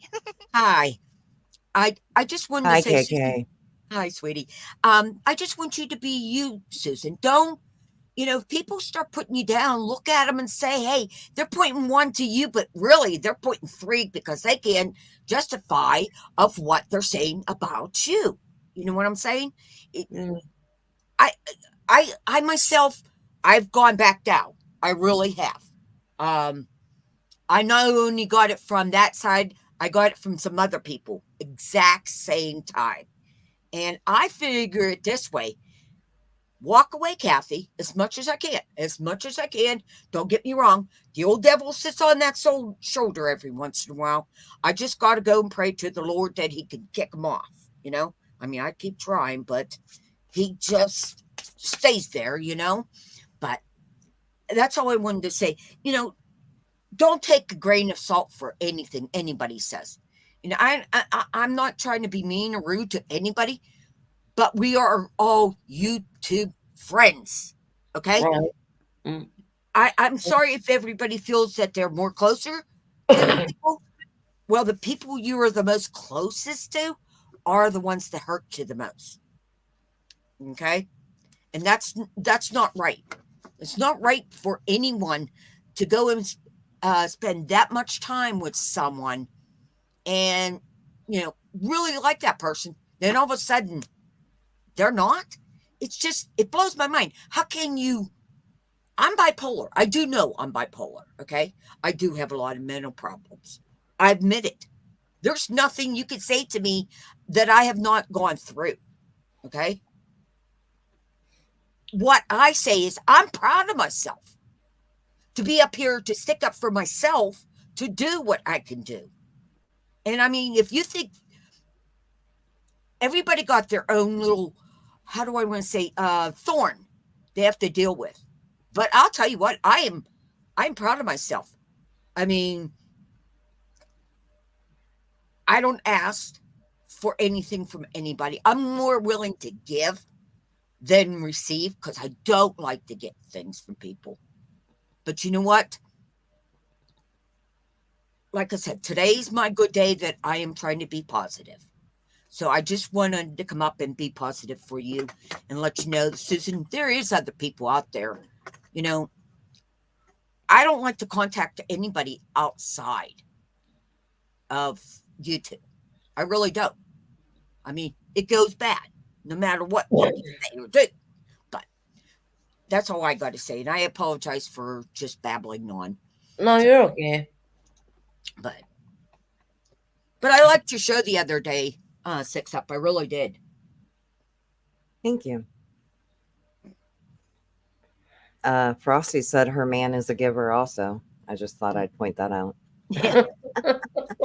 Hi. I just wanted to Hi, say, KK. Susan, hi, sweetie. I just want you to be you, Susan. Don't, if people start putting you down, look at them and say, hey, they're pointing 1 to you, but really they're pointing 3 because they can justify of what they're saying about you. You know what I'm saying? I myself, I've gone back down. I really have. I not only got it from that side, I got it from some other people, exact same time. And I figure it this way. Walk away, Kathy, as much as I can. As much as I can. Don't get me wrong. The old devil sits on that shoulder every once in a while. I just got to go and pray to the Lord that he can kick him off, you know? I mean, I keep trying, but he just stays there, you know? But that's all I wanted to say. You know, don't take a grain of salt for anything anybody says. You know, I'm not trying to be mean or rude to anybody, but we are all YouTube friends, okay? Right. I'm sorry if everybody feels that they're more closer to the people. Well, the people you are the most closest to are the ones that hurt you the most, okay? And that's not right. It's not right for anyone to go and spend that much time with someone and, you know, really like that person. Then all of a sudden, they're not. It's just, it blows my mind. How can you? I'm bipolar. I do know I'm bipolar, okay? I do have a lot of mental problems. I admit it. There's nothing you could say to me that I have not gone through, okay? What I say is I'm proud of myself to be up here, to stick up for myself, to do what I can do. And I mean, if you think everybody got their own little, how do I want to say, thorn they have to deal with. But I'll tell you what, I'm proud of myself. I mean, I don't ask for anything from anybody. I'm more willing to give than receive because I don't like to get things from people. But you know what? Like I said, today's my good day that I am trying to be positive. So I just wanted to come up and be positive for you and let you know, Susan, there is other people out there. You know, I don't like to contact anybody outside of YouTube. I really don't. I mean, it goes bad no matter what you say or do. But that's all I got to say. And I apologize for just babbling on. No, you're okay. But I liked your show the other day, Six Up. I really did. Thank you. Frosty said her man is a giver also. I just thought I'd point that out.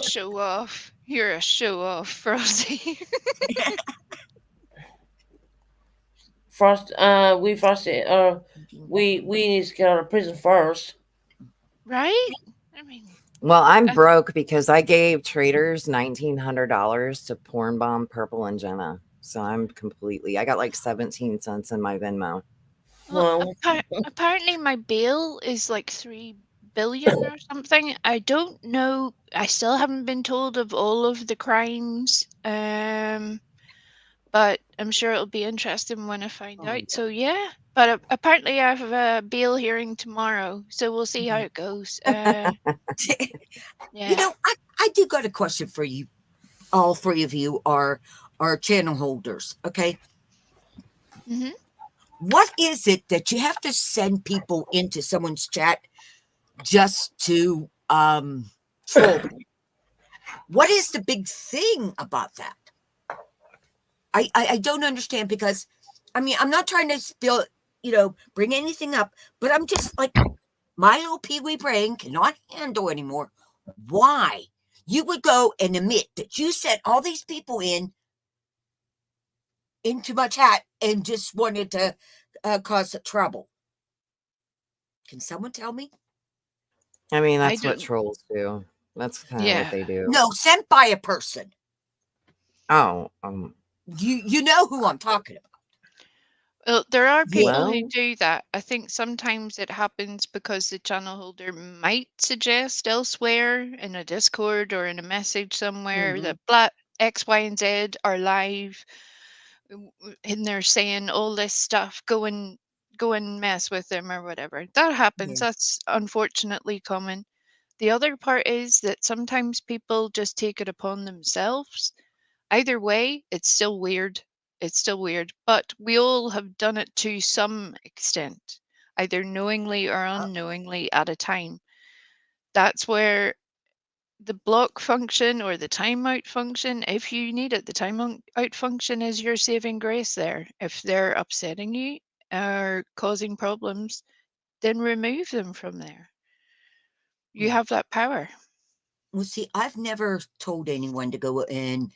Show off. You're a show off, Frosty. Frosty, we need to get out of prison first. Right? I mean, Well, I'm broke because I gave traders $1,900 to porn bomb Purple and Jenna. So I'm completely, I got like 17 cents in my Venmo. well, apparently my bail is like 3 billion or something. I don't know. I still haven't been told of all of the crimes. But I'm sure it'll be interesting when I find out. So yeah. But apparently I have a bail hearing tomorrow, so we'll see how it goes. Yeah. You know, I do got a question for you. All three of you are channel holders, okay? Mm-hmm. What is it that you have to send people into someone's chat just to troll them? What is the big thing about that? I don't understand, because I mean, I'm not trying to spill, bring anything up, but I'm just like, my little peewee brain cannot handle anymore why you would go and admit that you sent all these people into my chat and just wanted to cause trouble. Can someone tell me? I mean, that's what trolls do. That's kind of what they do. No, sent by a person. Oh, you know who I'm talking about. Well, there are people who do that. I think sometimes it happens because the channel holder might suggest elsewhere in a Discord or in a message somewhere that black X, Y, and Z are live, and they're saying all this stuff. Go and mess with them or whatever. That happens. That's unfortunately common. The other part is that sometimes people just take it upon themselves. Either way, it's still weird. It's still weird, but we all have done it to some extent, either knowingly or unknowingly at a time. that's where the block function or the timeout function, if you need it, the timeout function is your saving grace there. If they're upsetting you or causing problems, then remove them from there. You Yeah. have that power. Well, see, I've never told anyone to go and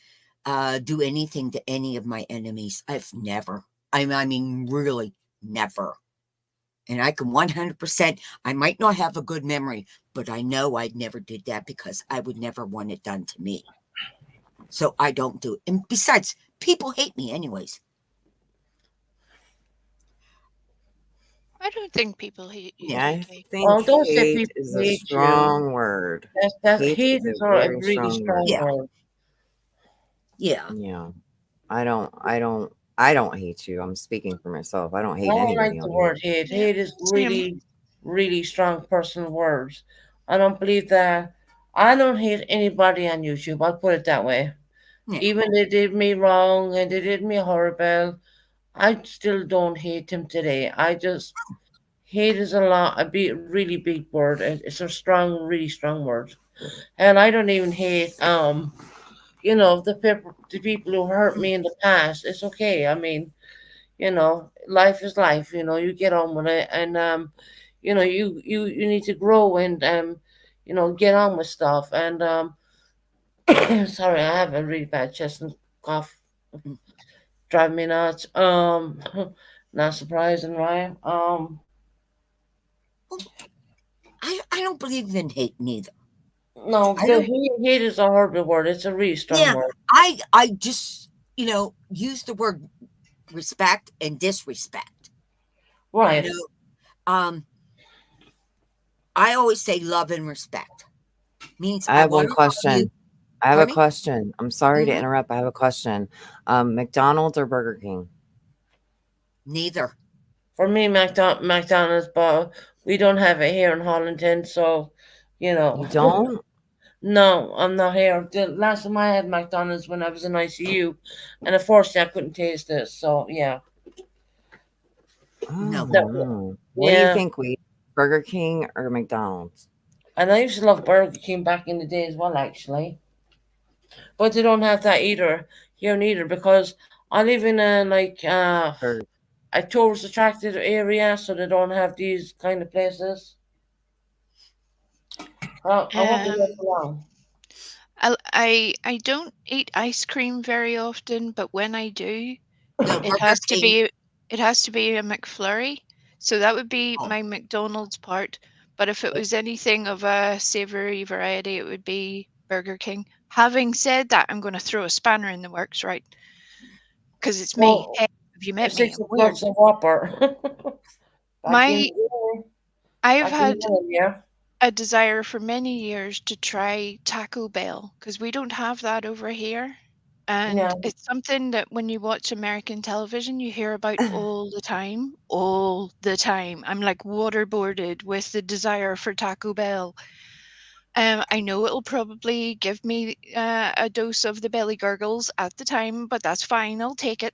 do anything to any of my enemies. I've never. I mean, really, never. And I can 100%, I might not have a good memory, but I know I never did that because I would never want it done to me. So I don't do it. And besides, people hate me anyways. I don't think people hate you, Yeah, I JK. think Well, don't say hate people is a hate you. strong word. That Hate hate is a is a very really strong word. strong Yeah. word. Yeah. Yeah. I don't hate you. I'm speaking for myself. I don't I hate don't anybody like the on word here. hate. Yeah, Hate is same. really, really strong personal words. I don't believe that. I don't hate anybody on YouTube. I'll put it that way. Yeah. Even they did me wrong and they did me horrible, I still don't hate them today. I just hate is really big word. It's a strong, really strong word. And I don't even hate the people who hurt me in the past. It's okay. I mean, life is life. You get on with it, and you need to grow and get on with stuff. And sorry, I have a really bad chest and cough, drive me nuts. Not surprising, right? I don't believe in hate neither. No, I the don't. hate is a horrible word. It's a really strong Yeah. word. I just, use the word respect and disrespect. Right. I always say love and respect. Means I have one want to love you. question. I have a Pardon me? question. I'm sorry to Mhm. interrupt. I have a question. McDonald's or Burger King? Neither. For me, McDonald's, but we don't have it here in Hollington, so You don't? No, I'm not here. The last time I had McDonald's when I was in ICU, and unfortunately I couldn't taste it. So yeah, No. What do you yeah. think, we Burger King or McDonald's? And I used to love Burger King back in the day as well, actually. But they don't have that either here neither because I live in a tourist attracted area, so they don't have these kind of places. I won't be there Um, for long. I don't eat ice cream very often, but when I do, No, it Burger has to King. be a McFlurry. So that would be Oh. my McDonald's part. But if it was anything of a savory variety, it would be Burger King. Having said that, I'm going to throw a spanner in the works, right? Because it's me. Well, Hey, have you met me? six I'm weird. o'clock's a Whopper. Back in My the day, I've back in had the day, yeah. a desire for many years to try Taco Bell because we don't have that over here. And Yeah. it's something that when you watch American television, you hear about all the time. All the time. I'm like waterboarded with the desire for Taco Bell. I know it'll probably give me a dose of the belly gurgles at the time, but that's fine. I'll take it.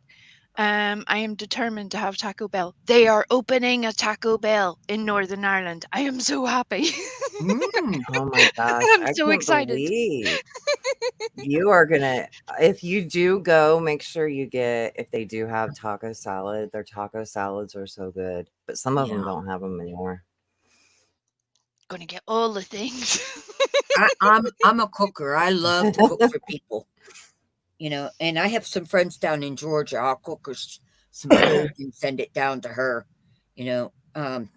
I am determined to have Taco Bell. They are opening a Taco Bell in Northern Ireland. I am so happy. Oh my gosh, I'm I so can't excited. believe you are gonna. If you do go, make sure you get, if they do have taco salad, their taco salads are so good, but some of them Yeah. don't have them anymore. Gonna get all the things. I'm a cooker. I love to cook for people. And I have some friends down in Georgia. I'll cook her some food and send it down to her.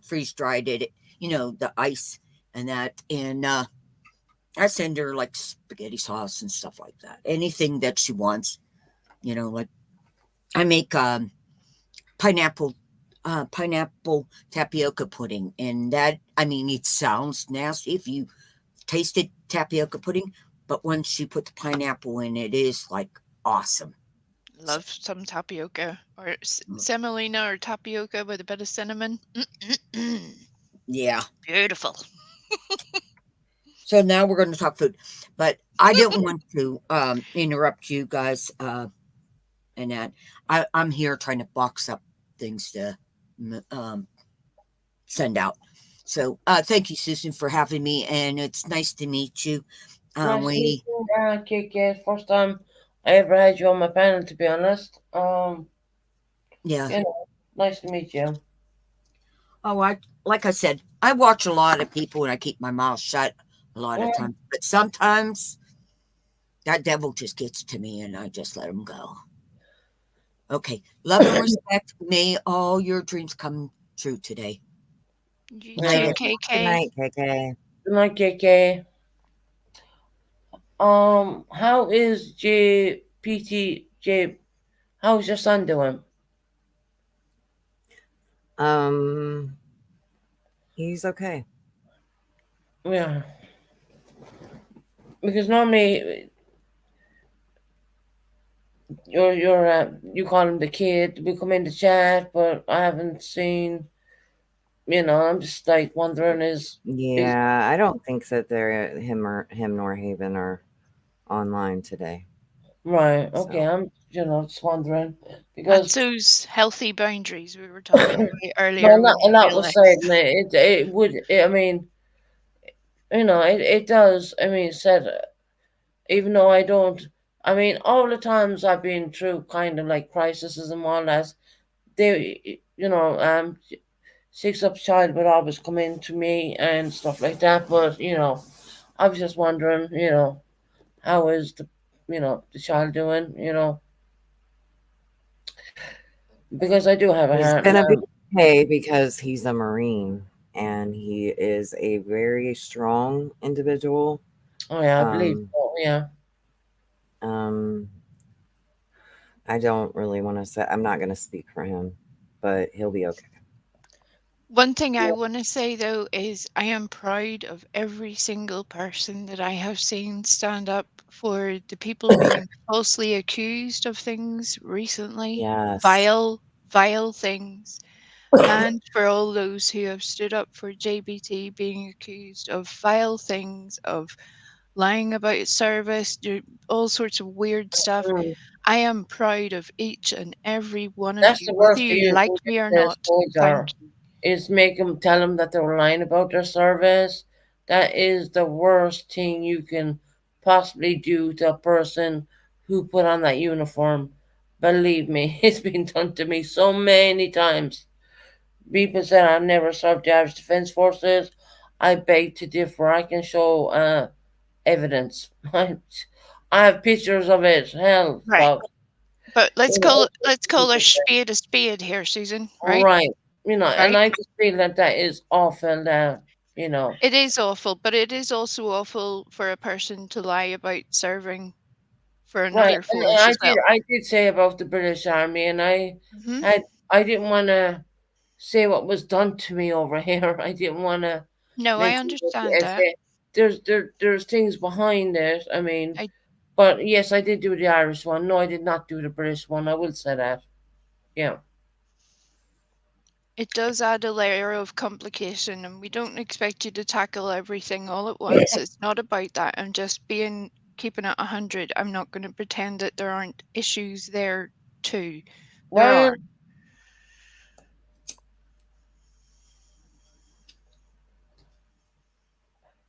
Freeze dried it. The ice and that, and I send her like spaghetti sauce and stuff like that. Anything that she wants. Like I make pineapple tapioca pudding, and that, it sounds nasty if you tasted tapioca pudding, but once you put the pineapple in, it is like awesome. Love some tapioca or semolina or tapioca with a bit of cinnamon. Yeah. Beautiful. So now we're going to talk food, but I didn't want to interrupt you guys and that. I'm here trying to box up things to send out. So thank you, Susan, for having me, and it's nice to meet you, Nice to meet lady. you, KK. First time I ever had you on my panel, to be honest. Yeah. You know, nice to meet you. Oh, like I said, I watch a lot of people and I keep my mouth shut a lot of Mm. times. But sometimes that devil just gets to me and I just let him go. Okay. Love and respect. May all your dreams come true today. You Yeah. too, Good KK. night, KK. Good night, KK. How is how's your son doing? He's okay. Yeah. Because normally you call him the kid. We come in the chat, but I haven't seen. I'm just like wondering is Yeah, I don't think that they're him nor Haven are online today. right. So Okay, I'm just wondering That's because those healthy boundaries we were talking about no, earlier. not With and that was said. Felix. It would. I mean, it does. I mean, said even though I don't. I mean, all the times I've been through kind of like crises and all that, they, 6 up child would always come in to me and stuff like that. But I was just wondering, how is the child doing? Because I do have a he's heart gonna be now. okay because he's a Marine and he is a very strong individual. Oh yeah, I believe. So, yeah. I don't really want to say. I'm not gonna speak for him, but he'll be okay. One thing I want to say though is I am proud of every single person that I have seen stand up for the people being falsely accused of things recently. Yes. Vile things. And for all those who have stood up for JBT being accused of vile things, of lying about its service, all sorts of weird stuff. Mm. I am proud of each and every one of That's you, the whether worst thing you you like can me or do to a not. soldier Thank you. is tell them that they're lying about their service. That is the worst thing you can possibly do to a person who put on that uniform. Believe me, it's been done to me so many times. People said I've never served the Irish Defence Forces. I beg to differ. I can show evidence. I have pictures of it. Hell, Right. folks. But let's call a spade here, Susan, right? Right. And Right? I just feel that is awful that, It is awful, but it is also awful for a person to lie about serving for right. another And force as well. I did say about the British Army, and Mhm. I didn't want to say what was done to me over here. I didn't want to No, I mention understand that. there's things behind it. I mean, I but yes, I did do the Irish one. No, I did not do the British one. I will say that. Yeah. It does add a layer of complication, and we don't expect you to tackle everything all at once. It's not about that. I'm just keeping it 100. I'm not going to pretend that there aren't issues there too. There Well, are.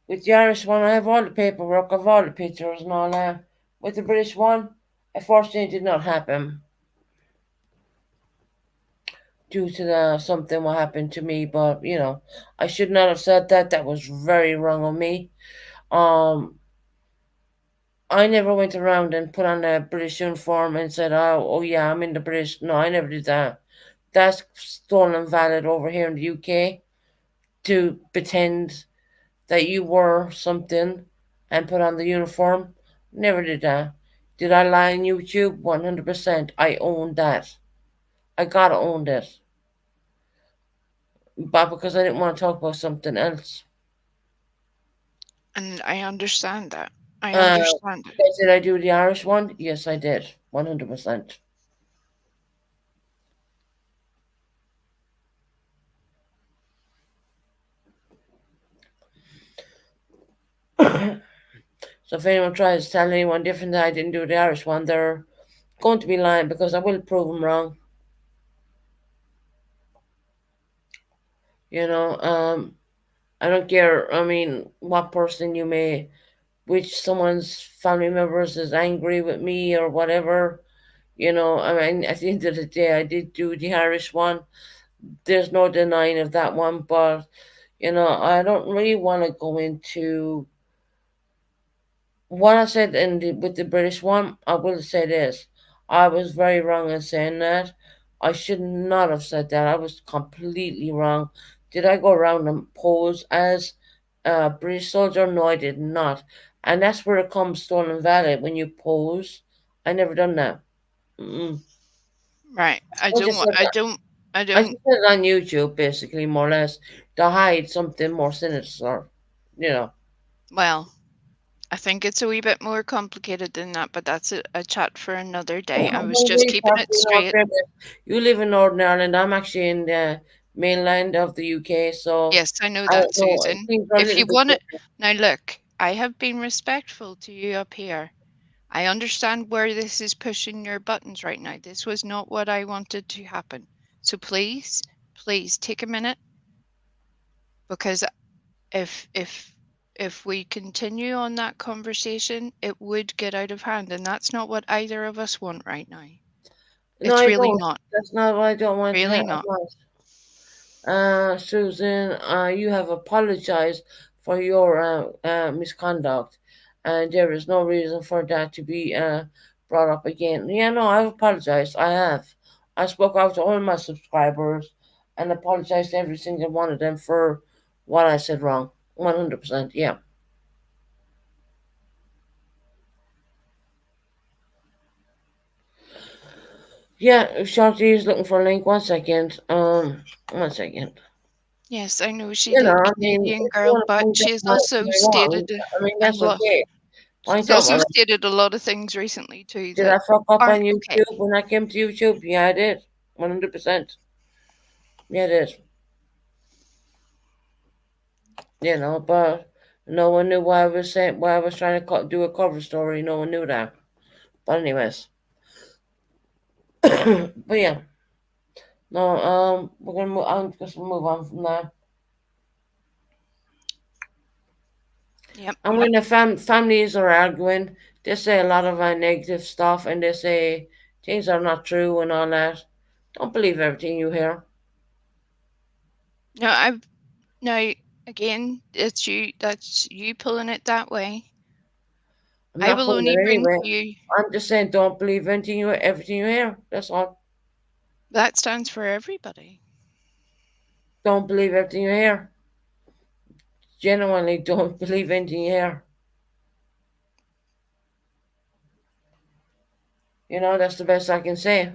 with the Irish one, I have all the paperwork, I've all the pictures and all that. With the British one, unfortunately, it did not happen due to something what happened to me. But I should not have said that. That was very wrong of me. I never went around and put on a British uniform and said, "Oh yeah, I'm in the British." No, I never did that. That's stolen valid over here in the UK to pretend that you were something and put on the uniform. Never did that. Did I lie on YouTube? 100%. I own that. I gotta own this. But because I didn't want to talk about something else. And I understand that. I understand it. Did I do the Irish one? Yes, I did. 100%. So if anyone tries to tell anyone different that I didn't do the Irish one, they're going to be lying because I will prove them wrong. I don't care. I mean, what person you may, which someone's family members is angry with me or whatever. I mean, at the end of the day, I did do the Irish one. There's no denying of that one, but I don't really want to go into what I said with the British one. I will say this: I was very wrong in saying that. I should not have said that. I was completely wrong. Did I go around and pose as a British soldier? No, I did not. And that's where it comes stolen valid when you pose. I never done that. Mm-mm. Right. I I don't just want. said I that. don't. I I don't. just said it on YouTube, basically, more or less, to hide something more sinister. You know. Well, I think it's a wee bit more complicated than that, but that's a chat for another day. I was just keeping it straight. You live in Northern Ireland. I'm actually in the mainland of the UK, so Yes, I know I that, know Susan. things are a If little you bit want it, different. now look, I have been respectful to you up here. I understand where this is pushing your buttons right now. This was not what I wanted to happen. So please, please take a minute, because if we continue on that conversation, it would get out of hand, and that's not what either of us want right now. No, It's I really don't. not. That's not what I don't want to Really have. not. Susan, you have apologized for your misconduct, and there is no reason for that to be brought up again. Yeah, no, I've apologized. I have. I spoke out to all my subscribers and apologized to every single one of them for what I said wrong. 100%. Yeah. Yeah, Shorty is looking for a link. 1 second. 1 second. Yes, I know she's a I mean, Canadian if you girl, want to but point she has out also my wrong, stated I mean, a that's lot. okay. She's Point out also my wrong. stated a lot of things recently too Did I that fuck up on aren't YouTube okay. when I came to YouTube? Yeah, I did. 100%. Yeah, I did. But no one knew why I was trying to do a cover story. No one knew that. But anyways, but yeah, no. We're gonna move. I'm just gonna move on from that. Yep. And when the families are arguing, they say a lot of negative stuff, and they say things are not true and all that. Don't believe everything you hear. No, now again, it's you. That's you pulling it that way. I'm I not will putting only it bring anywhere. to you. I'm just saying, don't believe everything you hear. That's all. That stands for everybody. Don't believe everything you hear. Genuinely, don't believe anything you hear. That's the best I can say.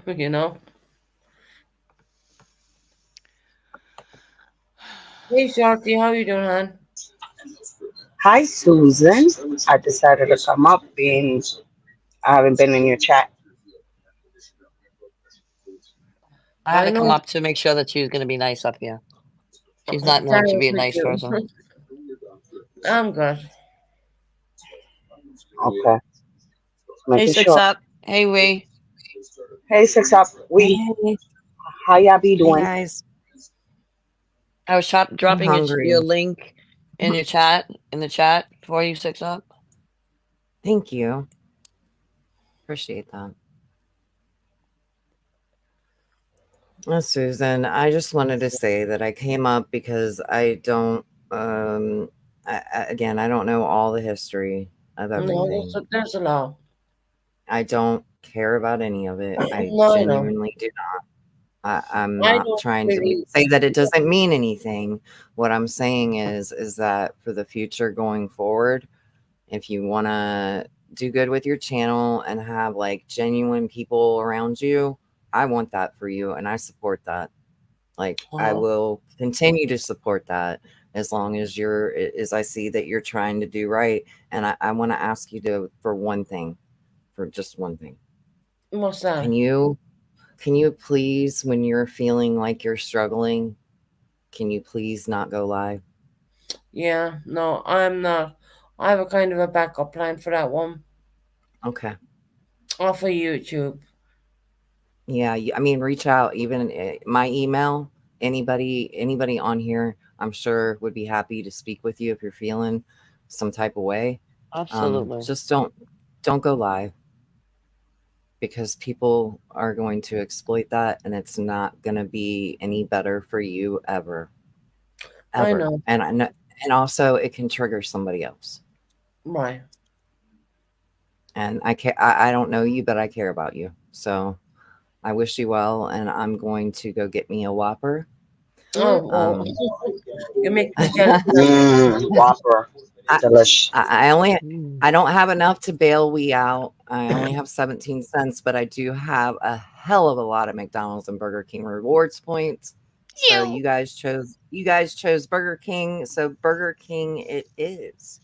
Hey, Shorty, how you doing, hon? Hi, Susan. I decided to come up and I haven't been in your chat. I had I to come know. up to make sure that she was going to be nice up here. She's not known Thanks to be a for nice you. person. I'm good. Okay. Hey, Making Six sure. Up. Hey, we. Hey, Six Up. Hey, How y'all be hey doing? guys. I was I'm dropping your hungry. link in the chat for you, Six Up. Thank you. Appreciate that. Susan, I just wanted to say that I came up because I don't, again, I don't know all the history of No, everything. there's a law. I don't care about any of it. I No, I know. genuinely do not. I'm I not don't trying to really. say that it doesn't mean anything. What I'm saying is that for the future going forward, if you want to do good with your channel and have like genuine people around you, I want that for you and I support that. Like I will continue to support that as long as as I see that you're trying to do right. And I want to ask you for just one thing. What's that? Can you please, when you're feeling like you're struggling, can you please not go live? Yeah, no, I'm not. I have a kind of a backup plan for that one. Okay. Off of YouTube. Yeah, I mean, reach out. Even my email anybody on here, I'm sure would be happy to speak with you if you're feeling some type of way. Absolutely. Just don't go live, because people are going to exploit that, and it's not going to be any better for you ever. I know. And I know, and also it can trigger somebody else. Right. And I don't know you, but I care about you. So I wish you well, and I'm going to go get me a Whopper. Oh, you make me jealous. Whopper. Delish. I don't have enough to bail we out. I only have 17 cents, but I do have a hell of a lot of McDonald's and Burger King rewards points. So you guys chose Burger King. So Burger King it is.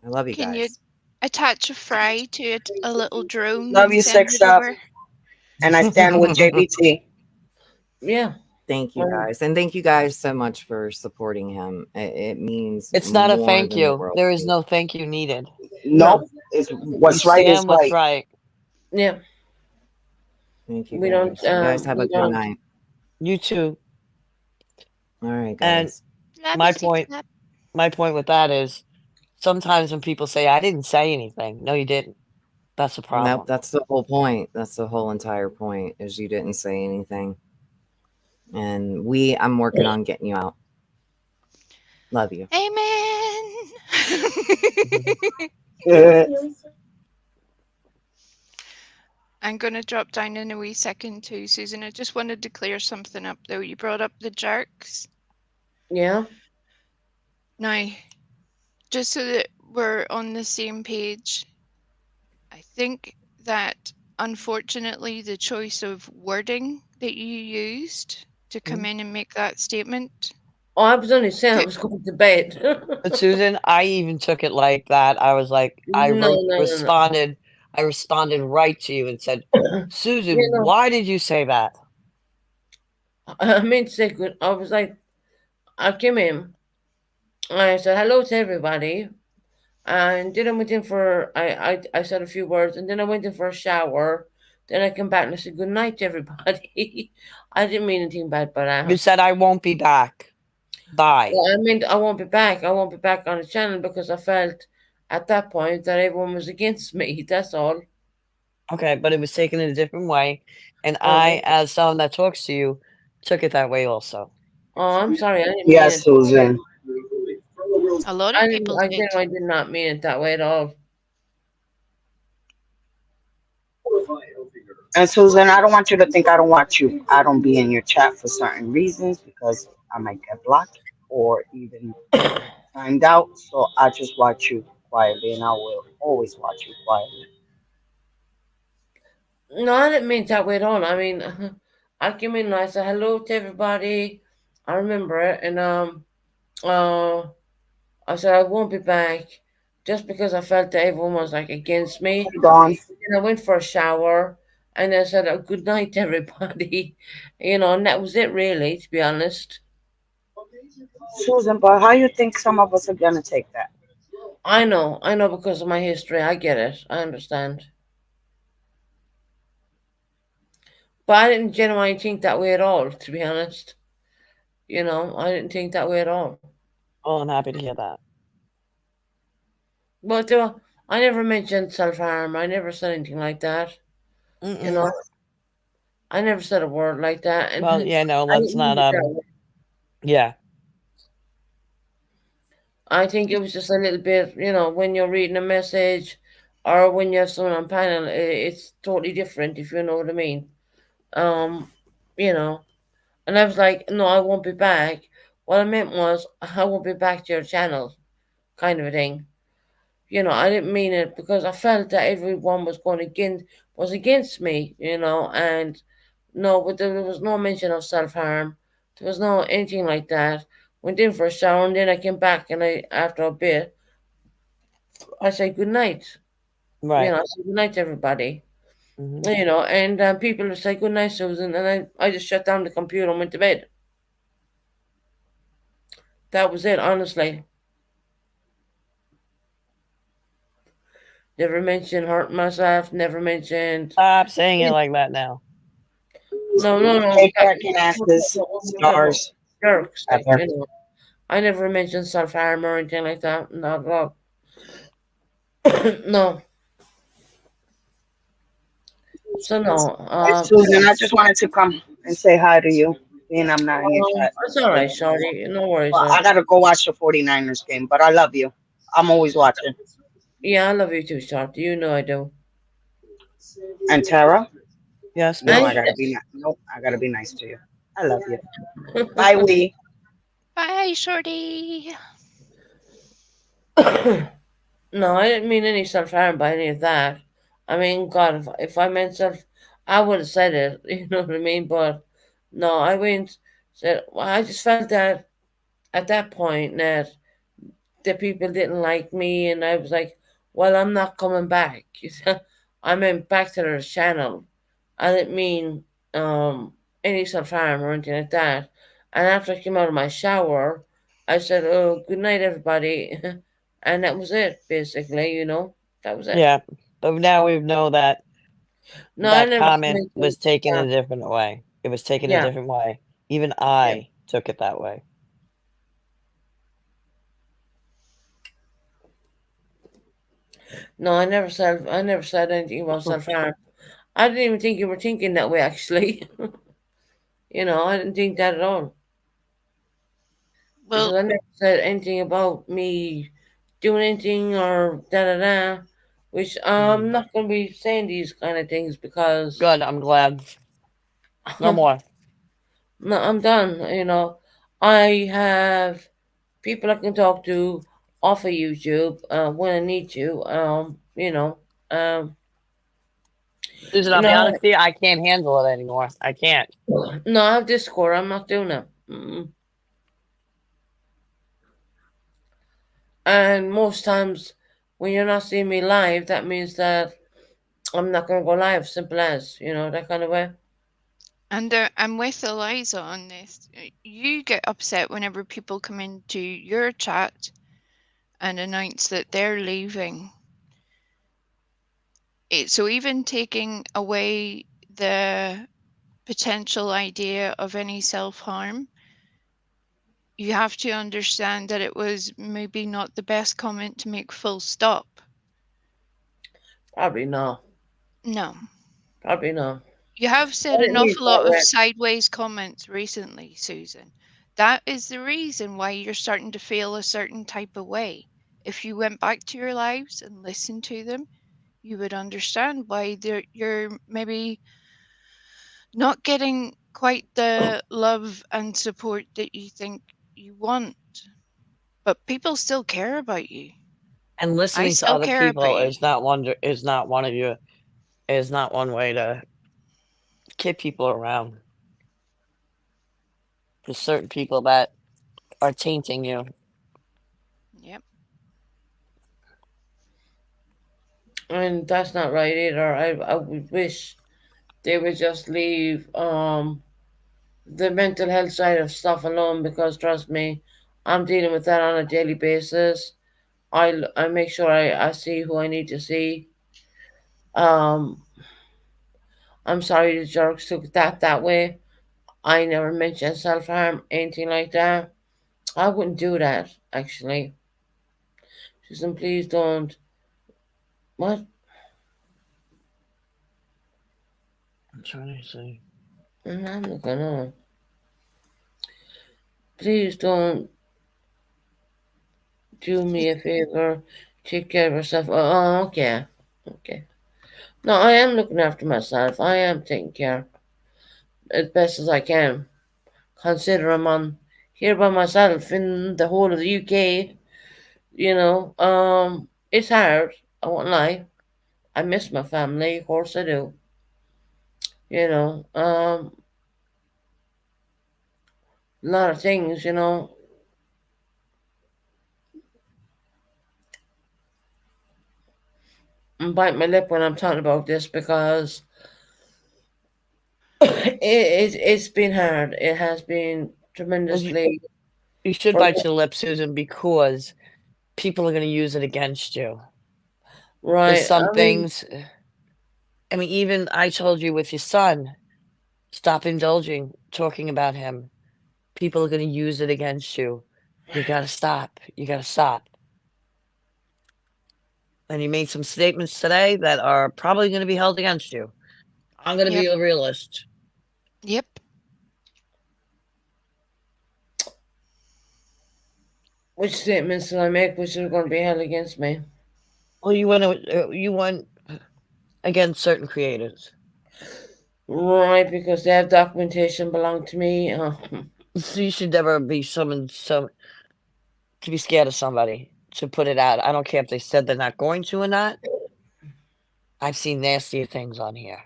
I love you Can guys. you attach a fry to it, a little drone? Love and you, send Six it Up. over? And I stand with JBT. Yeah. Thank you guys. And thank you guys so much for supporting him. It means It's not a more thank than the you. world There to is me. no thank you needed. Nope. It's what's You right is stand what's right. right. Yeah. Thank you We guys. don't. You guys have we a good don't. night. You too. All right, And guys. my point with that is sometimes when people say, I didn't say anything. No, you didn't. That's the problem. Nope, that's the whole point. That's the whole entire point, is you didn't say anything. And I'm working on getting you out. Love you. Amen. I'm going to drop down in a wee second too, Susan. I just wanted to clear something up though. You brought up the jerks. Yeah. Now, just so that we're on the same page, I think that unfortunately the choice of wording that you used to come in and make that statement. Oh, I was only saying I was going to bed. But Susan, I even took it like that. I was like, I responded right to you and said, Susan, You know- why did you say that? I meant to say good. I was like, I came in. I said hello to everybody, and then I went in for I said a few words, and then I went in for a shower. Then I came back and I said good night to everybody. I didn't mean anything bad by that. You said I won't be back. Bye. Well, I mean, I won't be back. I won't be back on the channel because I felt at that point that everyone was against me. That's all. Okay, but it was taken in a different way. And Oh, I, as someone that talks to you, took it that way also. Oh, I'm sorry. I didn't Yes, mean it. Susan. A lot of people I did. genuinely did not mean it that way at all. And Susan, I don't want you to think I don't want you. I don't be in your chat for certain reasons because I might get blocked or even timed out. So I just watch you quietly, and I will always watch you quietly. No, I didn't mean it that way at all. I mean, I came in and I said hello to everybody. I remember it, and I said I won't be back, just because I felt that everyone was like against me. Gone. And I went for a shower, and I said good night to everybody, and that was it really, to be honest. Susan, but how you think some of us are gonna take that? I know because of my history. I get it. I understand. But I didn't genuinely think that way at all, to be honest. I didn't think that way at all. Oh, I'm happy to hear that. But I never mentioned self-harm. I never said anything like that. I never said a word like that. And Well, yeah, no, I let's didn't mean not, it that way. yeah. I think it was just a little bit, when you're reading a message or when you have someone on panel, it's totally different, if you know what I mean. And I was like, no, I won't be back. What I meant was, I won't be back to your channel, kind of a thing. I didn't mean it because I felt that everyone was against me, and no, but there was no mention of self-harm. There was no anything like that. Went in for a shower, and then I came back, and after a bit, I said good night. Right. I said good night to everybody. Mhm. And people would say good night, Susan, and I just shut down the computer and went to bed. That was it, honestly. Never mentioned hurting myself. Never mentioned. Stop saying it like that now. No. Take cracking asses, stars. Jerks, like, Ever. I never mentioned self-harm or anything like that. Not at all. No. So no. Hey, Susan, I just wanted to come and say hi to you, being I'm not in your chat. It's all right, shorty. No worries. Well, I gotta go watch the 49ers game, but I love you. I'm always watching. Yeah, I love you too, shorty. You know I do. And Tara? Yes, No, ma'am. I gotta be nope. I gotta be nice to you. I love you. Bye, Wee. Bye, Shorty. No, I didn't mean any self-harm by any of that. I mean, God, if I meant self, I would have said it. You know what I mean? But no, I went. Said well, I just felt that at that point that the people didn't like me, and I was like, well, I'm not coming back. I meant back to their channel. I didn't mean any self-harm or anything like that. And after I came out of my shower, I said, oh, good night, everybody. And that was it, basically, that was it. Yeah, but now we know that No, I that never comment mentioned- was taken yeah. a different way. It was taken a Yeah. different way. Even I took it that way. No, I never said anything about self-harm. I didn't even think you were thinking that way, actually. I didn't think that at all. Because Well, I never said anything about me doing anything or da-da-da, which I'm not going to be saying these kind of things because... Good, I'm glad. No more. No, I'm done, I have people I can talk to off of YouTube when I need to, Susan, I'll be honest with you, I can't handle it anymore. I can't. No, I have Discord. I'm not doing it. Mm-mm. And most times when you're not seeing me live, that means that I'm not going to go live. Simple as, that kind of way. And I'm with Eliza on this. You get upset whenever people come into your chat and announce that they're leaving. So even taking away the potential idea of any self-harm, you have to understand that it was maybe not the best comment to make full stop. Probably not. No. Probably not. You have I said didn't an mean awful lot that of way. sideways comments recently, Susan. That is the reason why you're starting to feel a certain type of way. If you went back to your lives and listened to them, you would understand why you're maybe not getting quite the love and support that you think you want. But people still care about you. And listening to still other care people about you. is not one way to keep people around. There's certain people that are tainting you. Yep. And that's not right either. I would wish they would just leave the mental health side of stuff alone, because trust me, I'm dealing with that on a daily basis. I make sure I see who I need to see. I'm sorry the jerks took that way. I never mentioned self-harm, anything like that. I wouldn't do that, actually. Susan, please don't. What? I'm trying to see. I'm not gonna. Please don't do me a favor. Take care of yourself. Oh, okay. Okay. No, I am looking after myself. I am taking care as best as I can. Consider I'm on here by myself in the whole of the UK. It's hard. I won't lie. I miss my family, of course I do. A lot of things, I bite my lip when I'm talking about this because it's been hard. It has been tremendously. You should for bite me. your lip, Susan, because people are going to use it against you. Right. There's some I mean, things. I mean, even I told you with your son, Stop indulging, talking about him. People are going to use it against you. You got to stop. You got to stop. And you made some statements today that are probably going to be held against you. I'm going to be Yep. a realist. Yep. Which statements did I make which are going to be held against me? Well, you went against certain creators. Right, because they have documentation belong to me. So you should never be to be scared of somebody to put it out. I don't care if they said they're not going to or not. I've seen nastier things on here.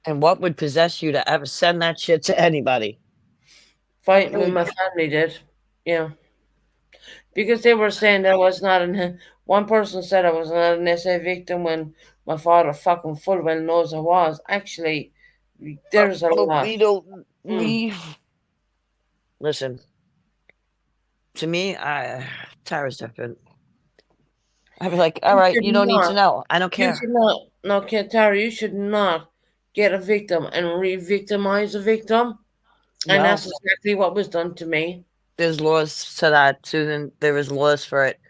And what would possess you to ever send that shit to anybody? Fighting with my family did. Yeah. Because they were saying that I was not one person said I was not an SA victim when my father fucking full well knows I was. Actually, there's a lot. We don't listen. To me, Tara's different. I'd be like, all right, you don't need to know. I don't care. You should not. No, Tara, you should not get a victim and re-victimize a victim. And that's No. exactly what was done to me. There's laws to that, Susan. There is laws for it.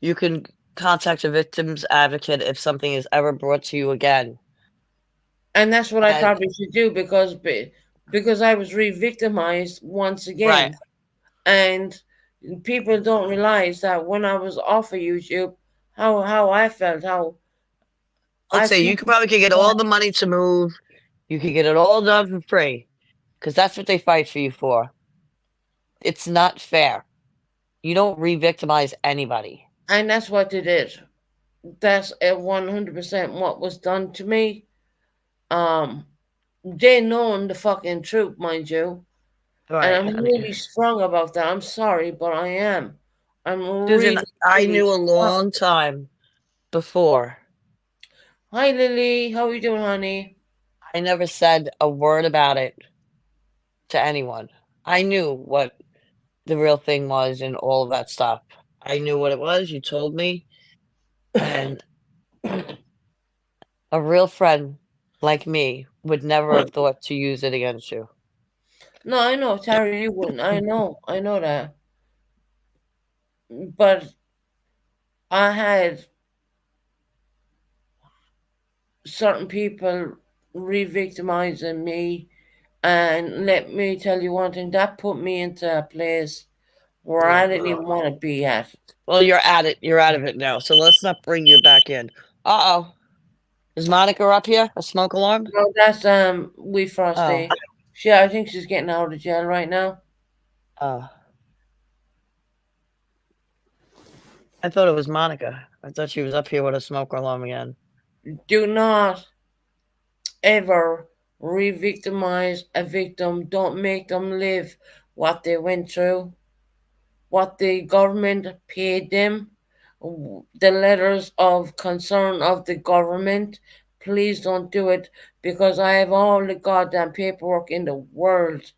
You can contact a victim's advocate if something is ever brought to you again. And that's what I probably should do because I was re-victimized once again. Right. And people don't realize that when I was off of YouTube, how I felt, how Let's say you could probably get all the money to move. You could get it all done for free. Because that's what they fight for you for. It's not fair. You don't re-victimize anybody. And that's what they did. That's 100% what was done to me. They knowing the fucking truth, mind you. Right. And I'm really strong about that. I'm sorry, but I am. I'm Susan, really, I knew a long time before. Hi, Lily. How are you doing, honey? I never said a word about it to anyone. I knew what the real thing was and all of that stuff. I knew what it was. You told me. And a real friend like me would never have thought to use it against you. No, I know, Tara, you wouldn't. I know that. But I had certain people re-victimizing me, and let me tell you one thing, that put me into a place where I didn't even want to be at. Well, you're at it. You're out of it now. So let's not bring you back in. Uh-oh. Is Monica up here? A smoke alarm? No, that's Wee Frosty. I think she's getting out of jail right now. Oh. I thought it was Monica. I thought she was up here with a smoke alarm again. Do not ever re-victimize a victim. Don't make them live what they went through, what the government paid them, the letters of concern of the government. Please don't do it, because I have all the goddamn paperwork in the world.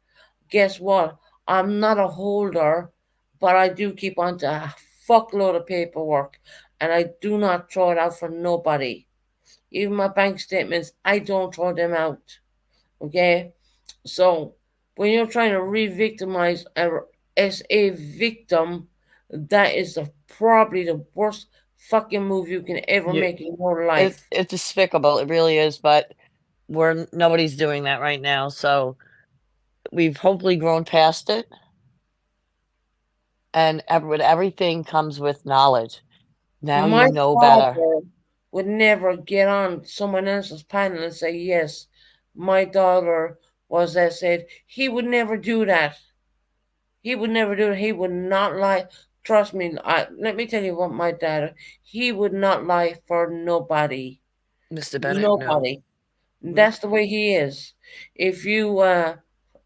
Guess what? I'm not a holder, but I do keep onto a fuckload of paperwork, and I do not throw it out for nobody. Even my bank statements, I don't throw them out. Okay? So when you're trying to re-victimize as a victim, that is probably the worst fucking move you can ever make in your life. It's despicable. It really is, but nobody's doing that right now. So we've hopefully grown past it. And everything comes with knowledge. Now My you know better. father would never get on someone else's panel and say, yes, my daughter was that said. He would never do that. He would never do it. He would not lie. Trust me. Let me tell you what my dad, he would not lie for nobody. Mr. Bennett, nobody. No. That's the way he is. If you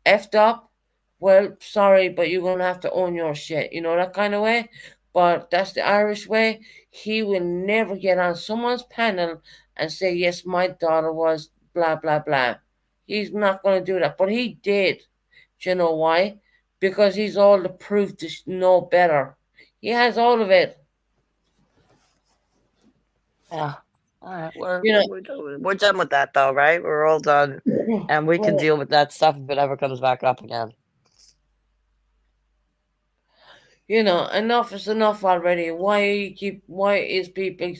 effed up, well, sorry, but you're going to have to own your shit. You know, that kind of way. But that's the Irish way. He will never get on someone's panel and say, yes, my daughter was blah, blah, blah. He's not going to do that. But he did. Do you know why? Because he's all the proof to know better. He has all of it. Yeah. All right, You know, we're done with that though, right? We're all done, and we can well, deal with that stuff if it ever comes back up again. you know, enough is enough already. Why is people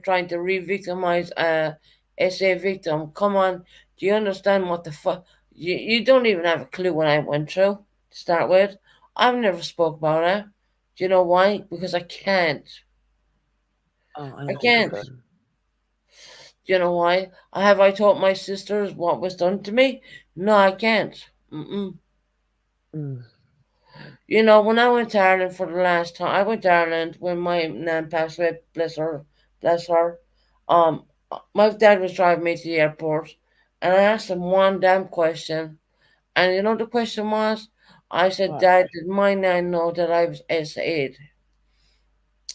trying to re-victimize a SA victim? Come on, do you understand what the fuck? You don't even have a clue what I went through to start with. I've never spoke about it. Do you know why? Because I can't. Oh, I I don't think you can't. could. Do you know why? Have I taught my sisters what was done to me? No, I can't. Mm-mm. Mm. You know, when I went to Ireland for the last time, I went to Ireland when my nan passed away. Bless her, bless her. Um, my dad was driving me to the airport, and I asked him one damn question. And you know the question was, I said, What? "Dad, did my nan know that I was SA'd?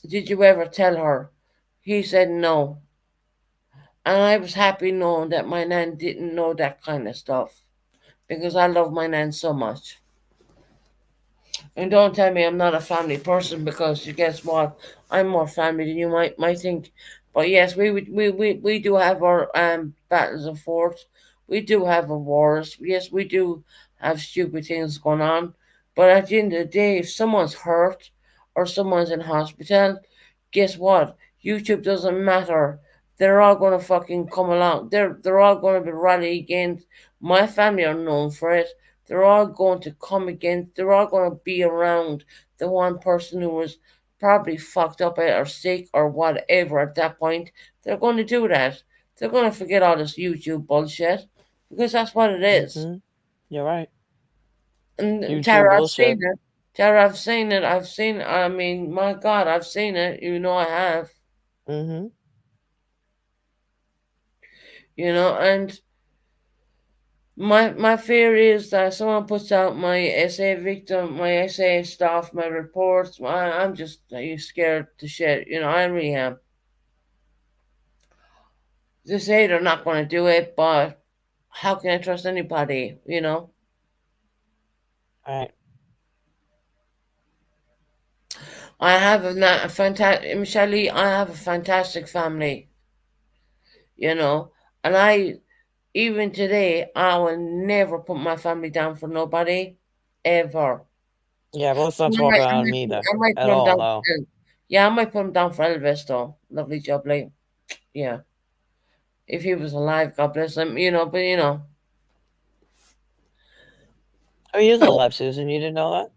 Did you ever tell her?" He said no, and I was happy knowing that my nan didn't know that kind of stuff because I love my nan so much. And don't tell me I'm not a family person because you guess what? I'm more family than you might think. But yes, we do have our battles and forth. We do have our wars. Yes, we do have stupid things going on. But at the end of the day, if someone's hurt or someone's in hospital, guess what? YouTube doesn't matter. They're all gonna fucking come along. They're all gonna be rally against my family are known for it. They're all going to come against, they're all going to be around the one person who was probably fucked up or sick or whatever at that point. They're going to do that. They're going to forget all this YouTube bullshit because that's what it is. Mm-hmm. You're right. And YouTube Tara, I've bullshit. seen it. Tara, I've seen it. I mean, my God, I've seen it. You know, I have. Mm-hmm. You know, and my fear is that someone puts out my SA victim, my SA stuff, my reports. I'm just scared to shit. You know, I really am. They say they're not going to do it, but how can I trust anybody? You know. All right. I have a fantastic, Michelle. I have a fantastic family. You know, and even today, I will never put my family down for nobody, ever. Yeah, but let's not I talk might, about him either I might at put him all, down. though. Yeah, I might put him down for Elvis, though. Lovely jubbly. Yeah. If he was alive, God bless him. You know, but you know. Oh, he is alive, Susan. You didn't know that?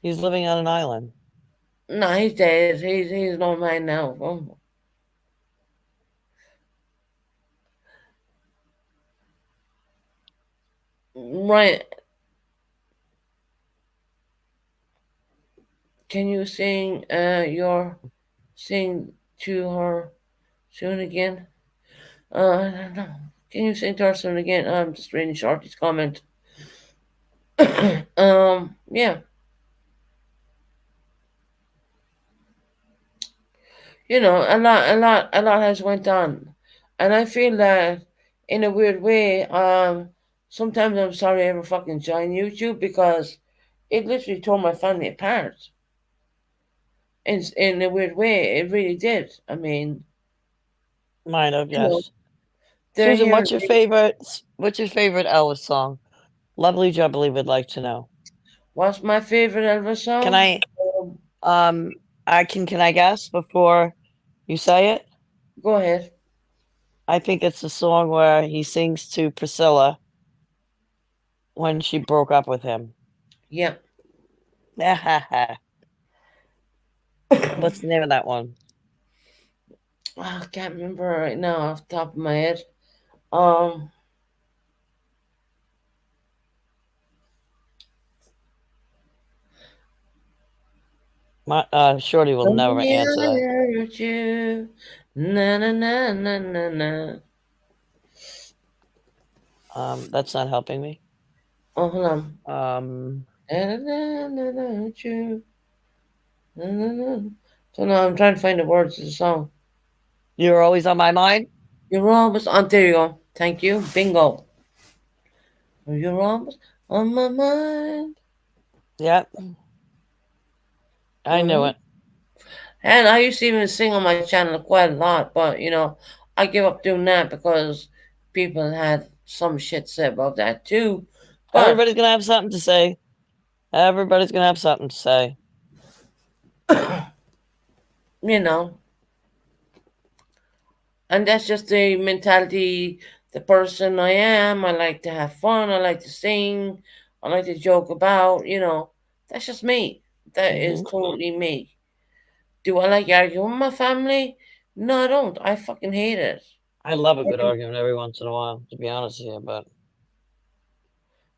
He's living on an island. No, he's dead. He's not mine now. Oh. Right. Can you sing sing to her soon again? I don't know. Can you sing to her soon again? I'm just reading Shorty's comment. Yeah. You know, a lot has went on. And I feel that in a weird way, sometimes I'm sorry I ever fucking joined YouTube because it literally tore my family apart. In a weird way, it really did. I mean, Might have, you know, yes. they're Susan, here. what's your favorite Elvis song? Lovely Jubbly would like to know. What's my favorite Elvis song? Can I guess before you say it? Go ahead. I think it's the song where he sings to Priscilla when she broke up with him. Yep. What's the name of that one? Oh, I can't remember right now off the top of my head. Shorty will never answer that. You. Na na na na na na. That's not helping me. Oh, hold on. So no, I'm trying to find the words of the song. You're always on my mind? You're always on. There you go. Thank you. Bingo. You're always on my mind. Yep. I knew it. And I used to even sing on my channel quite a lot, but I give up doing that because people had some shit said about that too. But Everybody's gonna have something to say. Everybody's gonna have something to say. And that's just the mentality, the person I am. I like to have fun. I like to sing. I like to joke about. That's just me. That is totally me. Do I like arguing with my family? No, I don't. I fucking hate it. I love a good argument every once in a while, to be honest with you, but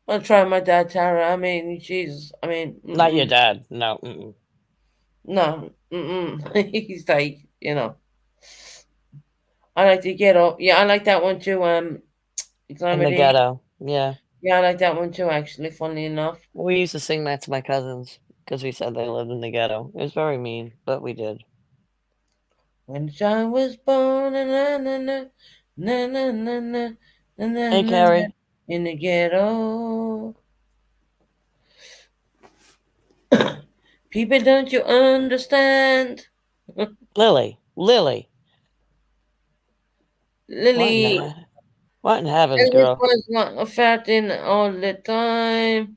I'll try my dad, Tara. I mean, Jesus. I mean, not your dad. No. No. He's like, I like the ghetto. Yeah, I like that one too. In the Calamity. ghetto. Yeah. Yeah, I like that one too, actually, funny enough. We used to sing that to my cousins because we said they lived in the ghetto. It was very mean, but we did. When the child was born, na na na na na na na na na Hey, Carrie. in the ghetto. People, don't you understand? Lily. Lily. What in heavens, girl? Everyone's not farting all the time.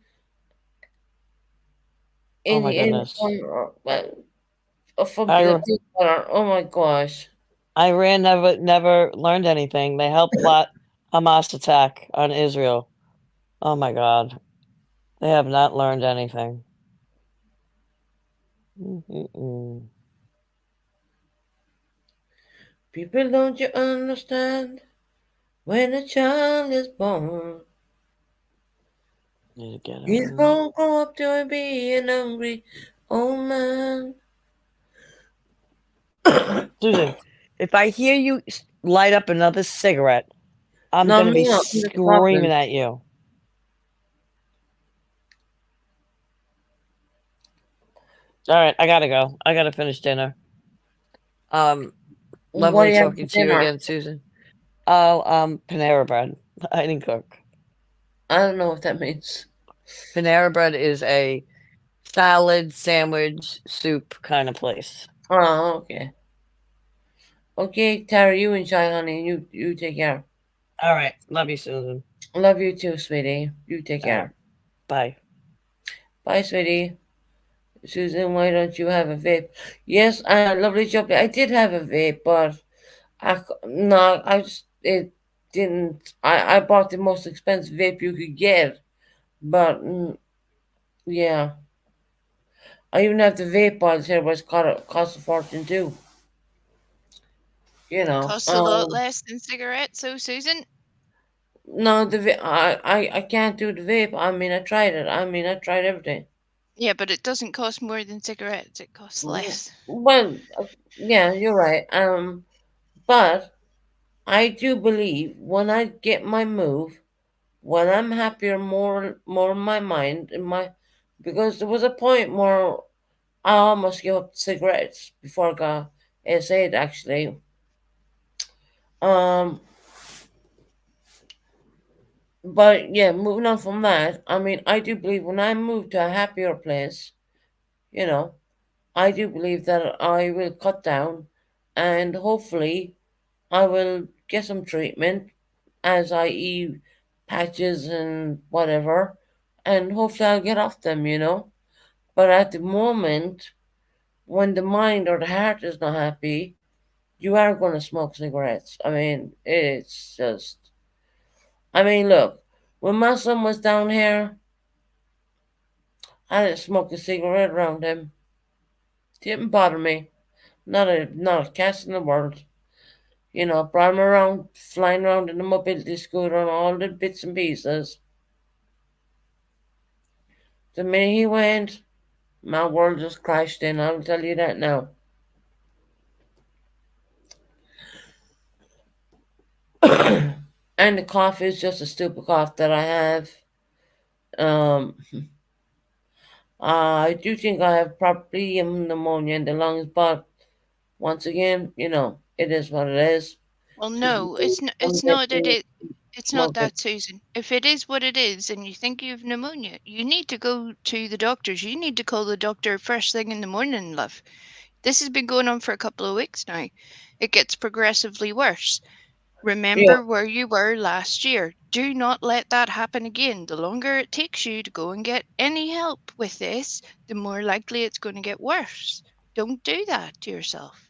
Oh my goodness. Oh my gosh. Iran never learned anything. They helped plot Hamas attack on Israel. Oh my God. They have not learned anything. People, don't you understand? When a child is born, he's gonna grow up to be an hungry old man. Susan, if I hear you light up another cigarette, I'm going to be screaming at you. All right, I gotta go. I gotta finish dinner. Lovely talking to you again, Susan. Oh, Panera Bread. I didn't cook. I don't know what that means. Panera Bread is a salad, sandwich, soup kind of place. Oh, okay. Okay, Tara, you enjoy, honey. You take care. All right. Love you, Susan. Love you too, sweetie. You take care. Bye. Bye, sweetie. Susan, why don't you have a vape? Yes, lovely job. I did have a vape, but it didn't. I bought the most expensive vape you could get, but yeah. I even have the vape pods here, but it cost a fortune too. Costs a lot less than cigarettes, so Susan. No, I can't do the vape. I mean, I tried it. I mean, I tried everything. Yeah, but it doesn't cost more than cigarettes. It costs less. Well, yeah, you're right. But I do believe when I get my move, when I'm happier, more in my mind, because there was a point where I almost gave up cigarettes before I got SA'd, actually. But yeah, moving on from that, I mean, I do believe when I move to a happier place, I do believe that I will cut down and hopefully I will get some treatment as I eat patches and whatever, and hopefully I'll get off them, But at the moment, when the mind or the heart is not happy, you are going to smoke cigarettes. I mean, it's just. I mean, look, when my son was down here, I didn't smoke a cigarette around him. Didn't bother me. Not a cat in the world. Brought him around, flying around in the mobility scooter and all the bits and pieces. The minute he went, my world just crashed in. I'll tell you that now. And the cough is just a stupid cough that I have. I do think I have probably pneumonia in the lungs, but once again, it is what it is. Well, no, it's not. It's not that It's not that, Susan. If it is what it is and you think you have pneumonia, you need to go to the doctors. You need to call the doctor first thing in the morning, love. This has been going on for a couple of weeks now. It gets progressively worse. Yeah. Remember where you were last year. Do not let that happen again. The longer it takes you to go and get any help with this, the more likely it's going to get worse. Don't do that to yourself.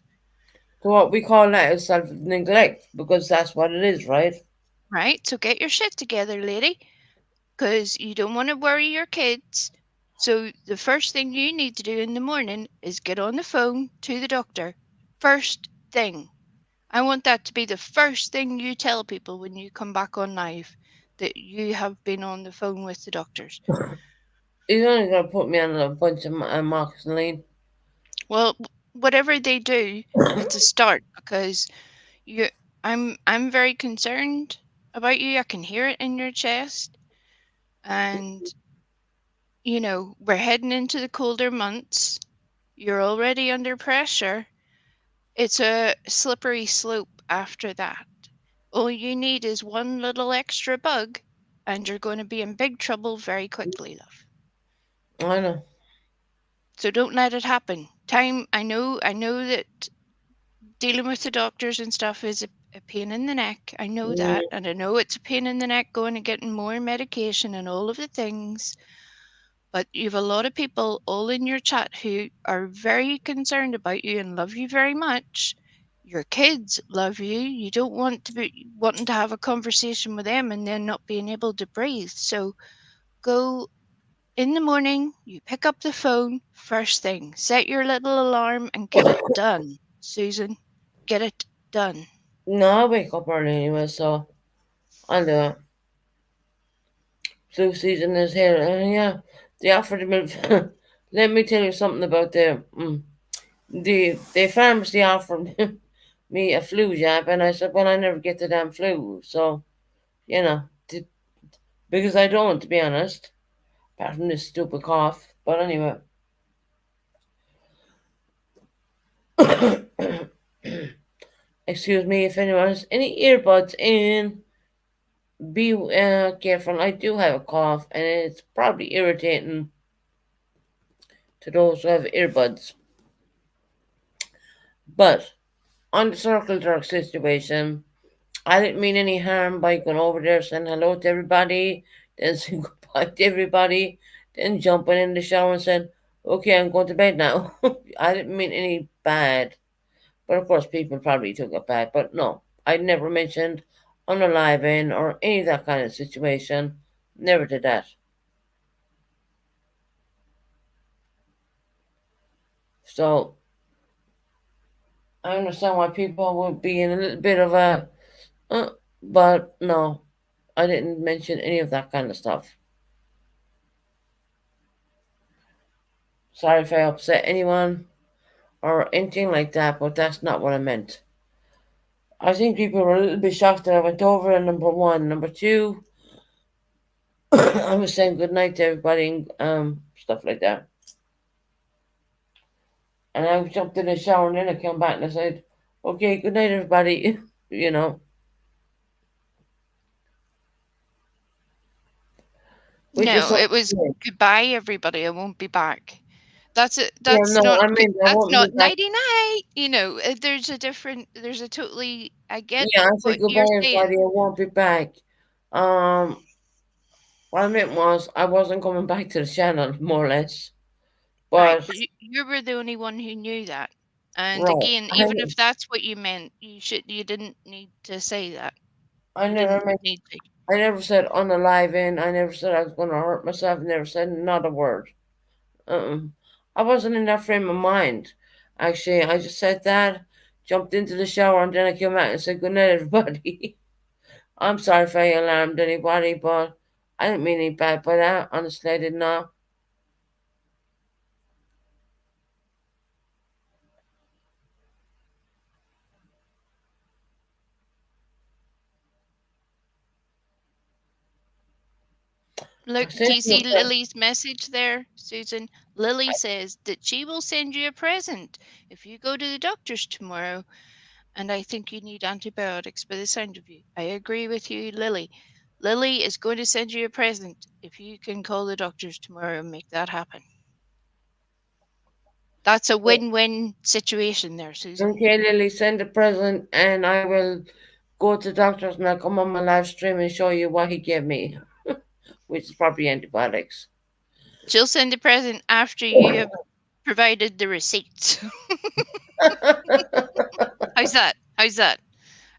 So what we call that is self-neglect, because that's what it is, right? Right? So get your shit together, lady, because you don't want to worry your kids. So the first thing you need to do in the morning is get on the phone to the doctor. First thing. I want that to be the first thing you tell people when you come back on live, that you have been on the phone with the doctors. He's only going to put me on a bunch of amoxicillin. Well, whatever they do, it's a start, because I'm very concerned about you. I can hear it in your chest. And we're heading into the colder months. You're already under pressure. It's a slippery slope after that. All you need is one little extra bug, and you're going to be in big trouble very quickly, love. I know. So don't let it happen. I know that dealing with the doctors and stuff is a pain in the neck. I know that. And I know it's a pain in the neck going and getting more medication and all of the things. But you've a lot of people all in your chat who are very concerned about you and love you very much. Your kids love you. You don't want to be wanting to have a conversation with them and then not being able to breathe. So go in the morning, you pick up the phone first thing. Set your little alarm and get it done, Susan. Get it done. No, I wake up early anyway, so I'll do it. Flu season is here, and yeah, they offered me. Let me tell you something about the pharmacy offered me a flu jab, and I said, well, I never get the damn flu, so because I don't, to be honest, apart from this stupid cough. But anyway. Excuse me if anyone has any earbuds in. Be careful. I do have a cough, and it's probably irritating to those who have earbuds. But on the circle jerk situation, I didn't mean any harm by going over there saying hello to everybody, then saying goodbye to everybody, then jumping in the shower and saying, okay, I'm going to bed now. I didn't mean any bad. But of course, people probably took it bad. But no, I never mentioned unaliving or any of that kind of situation. Never did that. So I understand why people would be in a little bit of a, but no, I didn't mention any of that kind of stuff. Sorry if I upset anyone or anything like that, but that's not what I meant. I think people were a little bit shocked that I went over, number one. Number two, I was saying good night to everybody and stuff like that. And I jumped in the shower and then I came back and I said, okay, good night, everybody. No, it was goodbye, everybody. I won't be back. That's it. Yeah, That's no, not. I mean, I That's won't not be back. nighty night. There's a different. There's a totally. I get Yeah, I what said goodbye, you're everybody. saying. I won't be back. What I meant was I wasn't coming back to the channel, more or less. Right, But but you were the only one who knew that. And right, again, even if that's what you meant, you didn't need to say that. I You never didn't meant. need to. I never said unaliving. I never said I was going to hurt myself. Never said not a word. I wasn't in that frame of mind. Actually, I just said that, jumped into the shower, and then I came out and said good night, everybody. I'm sorry if I alarmed anybody, but I didn't mean any bad by that. Honestly, I did not. Look, do you see Lily's message there, Susan? Lily says that she will send you a present if you go to the doctor's tomorrow. And I think you need antibiotics by the sound of you. I agree with you, Lily. Lily is going to send you a present if you can call the doctors tomorrow and make that happen. That's a win-win situation there, Susan. Okay, Lily, send the present, and I will go to the doctor's and I'll come on my live stream and show you what he gave me, which is probably antibiotics. She'll send a present after you have provided the receipts. How's that? How's that?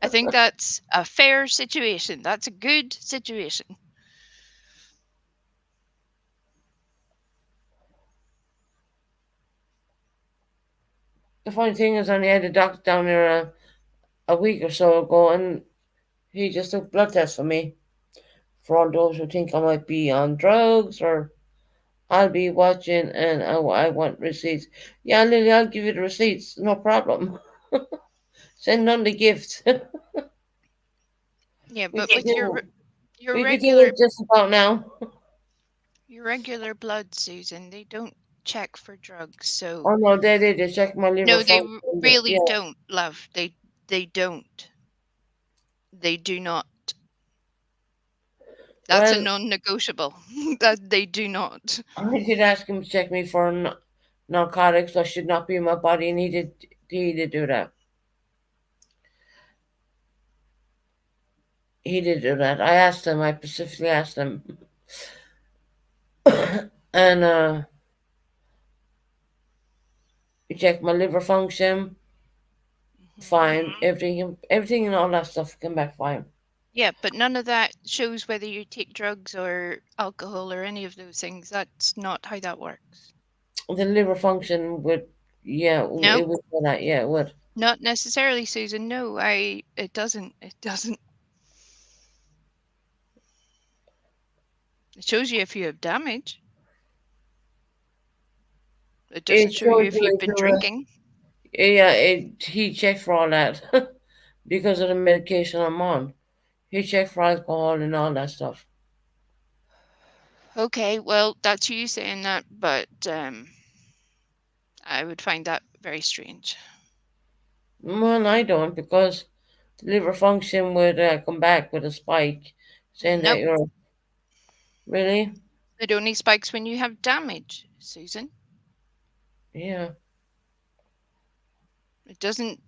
I think that's a fair situation. That's a good situation. The funny thing is, I only had a doctor down there a week or so ago, and he just took blood tests for me. For all those who think I might be on drugs or I'll be watching and I want receipts. Yeah, Lily, I'll give you the receipts. No problem. Send on the gift. Yeah, We but could with do- your we could do regular it just about now. your regular blood, Susan, they don't check for drugs. So Oh no, they did. They checked my liver. no, they function. really Yeah. don't, love. They don't. They do not. That's a Well- non-negotiable. That they do not. I did ask him to check me for narcotics. I should not be in my body, and he did do that. He did do that. I asked him. I specifically asked him, and he checked my liver function. Fine, everything and all that stuff came back fine. Yeah, but none of that shows whether you take drugs or alcohol or any of those things. That's not how that works. The liver function would, yeah, No. it would do that. Yeah, it would. Not necessarily, Susan. No, it doesn't. It doesn't. It shows you if you have damage. It doesn't show you if you've been drinking. Yeah, he checked for all that because of the medication I'm on. He checked for alcohol and all that stuff. Okay, well, that's you saying that, but I would find that very strange. Well, I don't, because the liver function would come back with a spike saying that Nope. you're really. It only spikes when you have damage, Susan. Yeah. It doesn't.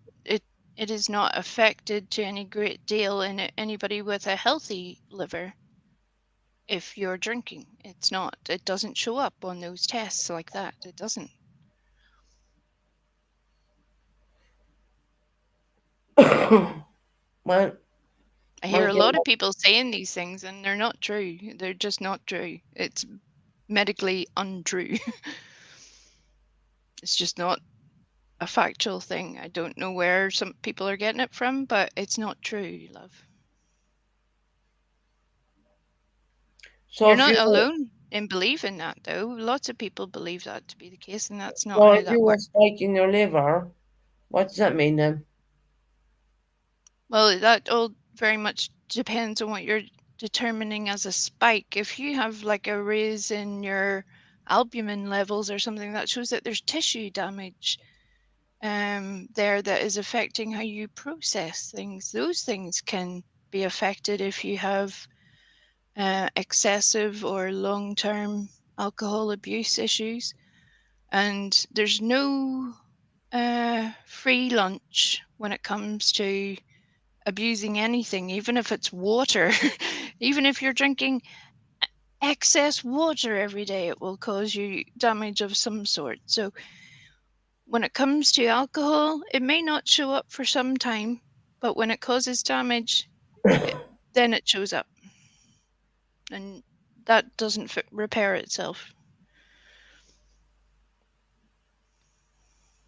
It is not affected to any great deal in anybody with a healthy liver. If you're drinking, it's not. It doesn't show up on those tests like that. It doesn't. Well, I hear a okay. lot of people saying these things, and they're not true. They're just not true. It's medically untrue. It's just not a factual thing. I don't know where some people are getting it from, but it's not true, love. So You're if not you were- alone in believing that, though. Lots of people believe that to be the case, and that's not So how if that you were works. spiking your liver, what does that mean then? Well, that all very much depends on what you're determining as a spike. If you have like a raise in your albumin levels or something, that shows that there's tissue damage there that is affecting how you process things. Those things can be affected if you have excessive or long-term alcohol abuse issues. And there's no free lunch when it comes to abusing anything, even if it's water. Even if you're drinking excess water every day, it will cause you damage of some sort. So when it comes to alcohol, it may not show up for some time, but when it causes damage, then it shows up. And that doesn't repair itself.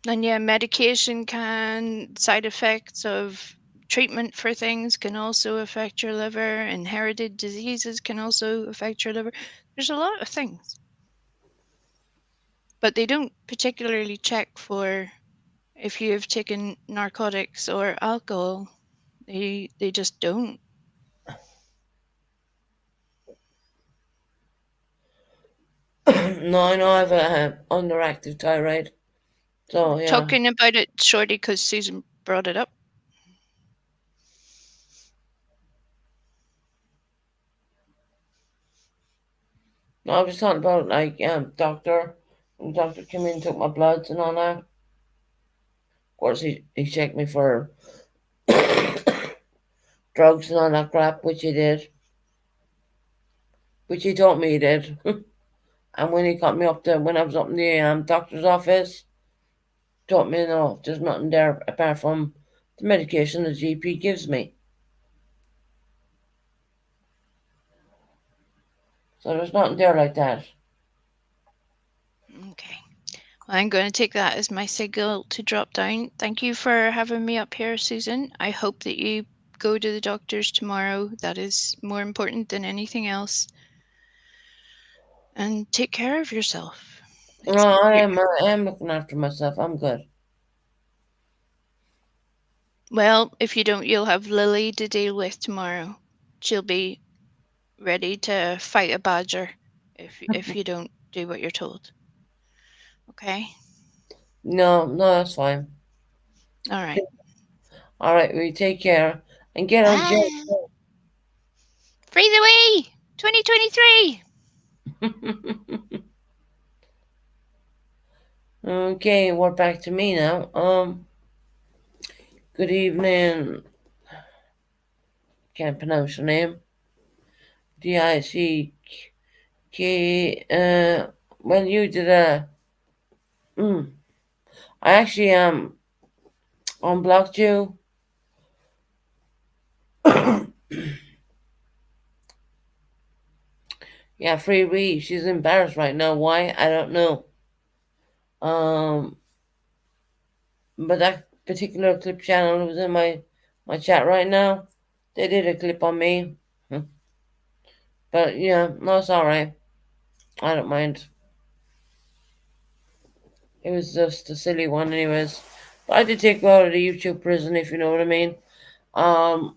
And yeah, medication side effects of treatment for things can also affect your liver. Inherited diseases can also affect your liver. There's a lot of things. But they don't particularly check for if you have taken narcotics or alcohol. They just don't. No, I know I have a underactive thyroid. So yeah. Talking about it, Shorty, because Susan brought it up. No, I was talking about doctor. The doctor came in, took my bloods and all that. Of course, he checked me for drugs and all that crap, which he did. Which he told me he did. And when he got me up there, when I was up in the doctor's office, told me, no, there's nothing there apart from the medication the GP gives me. So there's nothing there like that. Okay. Well, I'm going to take that as my signal to drop down. Thank you for having me up here, Susan. I hope that you go to the doctors tomorrow. That is more important than anything else. And take care of yourself. No, I am looking after myself. I'm good. Well, if you don't, you'll have Lily to deal with tomorrow. She'll be ready to fight a badger if you don't do what you're told. Okay? No, that's fine. All right. All right, we take care and get on jet. Free the way! 2023! Okay, we're back to me now. Good evening. Can't pronounce your name. DICK. Well, you did I actually unblocked you. Yeah, Free Ree. She's embarrassed right now. Why? I don't know. But that particular clip channel was in my chat right now. They did a clip on me. But yeah, no, it's alright. I don't mind. It was just a silly one anyways. But I did take out of the YouTube prison, if you know what I mean. I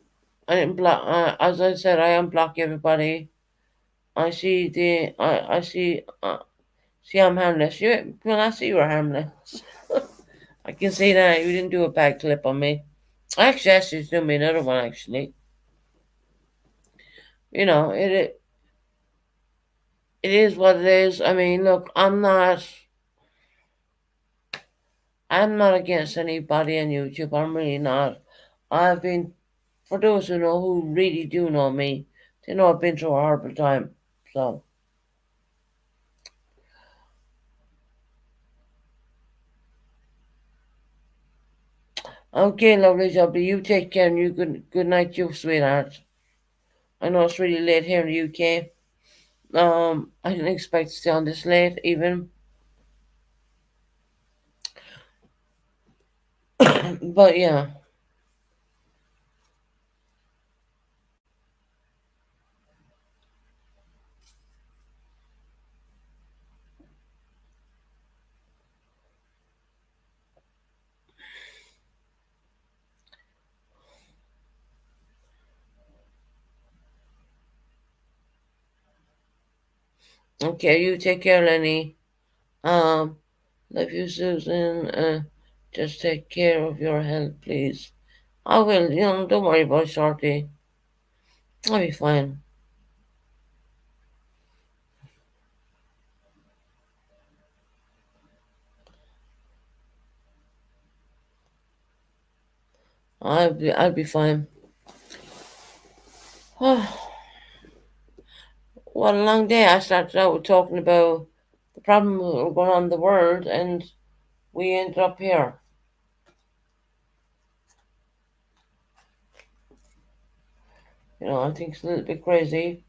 didn't block, as I said, I unblock everybody. I see see I'm harmless. Well, I see you're harmless. I can see that. You didn't do a bad clip on me. I actually asked you to do me another one, actually. You know, it is what it is. I mean, look, I'm not against anybody on YouTube. I'm really not. I've been, for those who really do know me, they know I've been through a horrible time. So, okay, lovely jubbly. You take care and you good night, you sweetheart. I know it's really late here in the UK. I didn't expect to stay on this late, even. But yeah. Okay, you take care, Lenny. Love you, Susan. Just take care of your health, please. I will, don't worry about Shorty. I'll be fine. I'll be fine. What a long day. I started out with talking about the problem that were going on in the world, and we ended up here. I think it's a little bit crazy.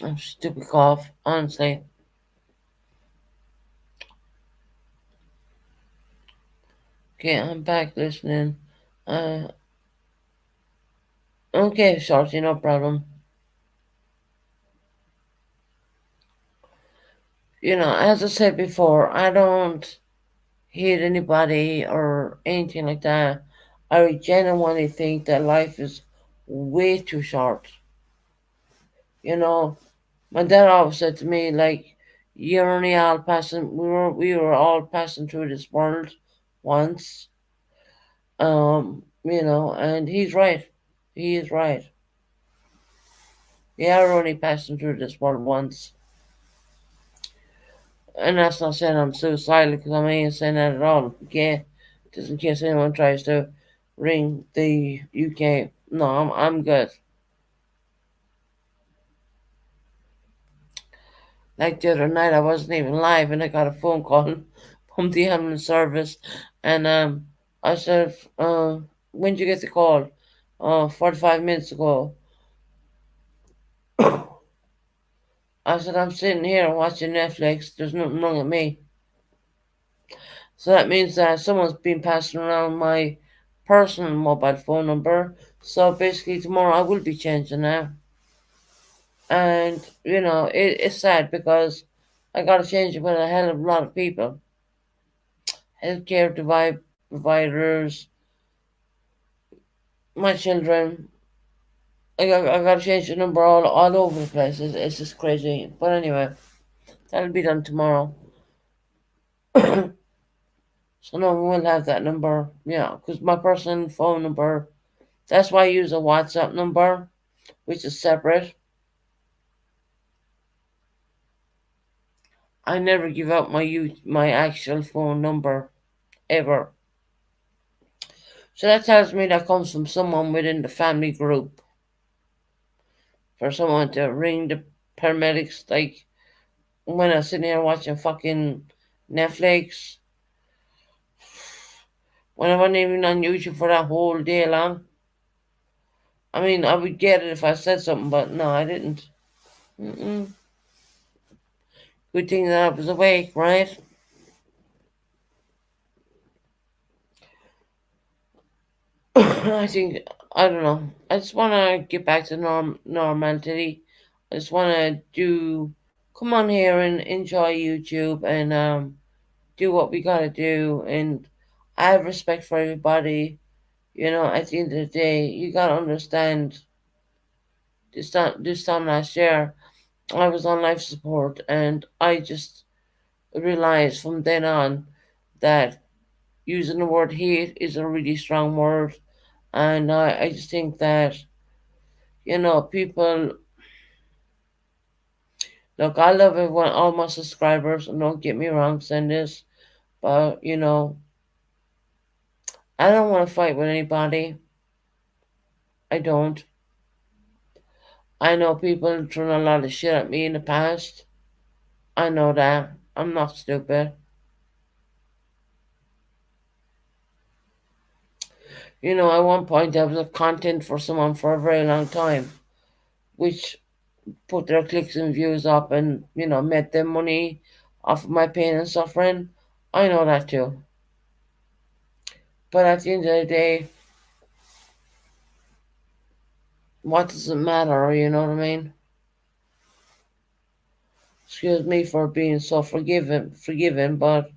I'm stupid cough, honestly. Okay, I'm back listening. Okay, Shorty, no problem. As I said before, I don't hate anybody or anything like that. I genuinely think that life is way too short. My dad always said to me, like, you're only all passing. We were all passing through this world once. And he's right. He is right. We are only passing through this world once. And that's not saying I'm suicidal, because I ain't saying that at all. Okay? Just in case anyone tries to ring the UK. No, I'm good. Like the other night, I wasn't even live, and I got a phone call from the ambulance service, and I said, "When did you get the call?" 45 minutes ago. I said, "I'm sitting here watching Netflix. There's nothing wrong with me." So that means that someone's been passing around my personal mobile phone number. So basically, tomorrow I will be changing that. And, it's sad because I got to change it with a hell of a lot of people. Healthcare providers, my children. I got to change the number all over the place. It's just crazy. But anyway, that'll be done tomorrow. So no one will have that number. Yeah, because my personal phone number, that's why I use a WhatsApp number, which is separate. I never give out my actual phone number, ever. So that tells me that comes from someone within the family group. For someone to ring the paramedics, like when I'm sitting here watching fucking Netflix, when I wasn't even on YouTube for that whole day long. I mean, I would get it if I said something, but no, I didn't. Mm-mm. Good thing that I was awake, right? I think, I don't know. I just want to get back to normality. I just want to come on here and enjoy YouTube and do what we got to do. And I have respect for everybody. At the end of the day, you got to understand this time last year, I was on life support, and I just realized from then on that using the word hate is a really strong word. And I just think that, people, look, I love everyone, all my subscribers, and don't get me wrong saying this, but, I don't want to fight with anybody. I don't. I know people thrown a lot of shit at me in the past. I know that. I'm not stupid. At one point I was a content for someone for a very long time, which put their clicks and views up and, made them money off of my pain and suffering. I know that too. But at the end of the day, what does it matter? You know what I mean? Excuse me for being so forgiving, but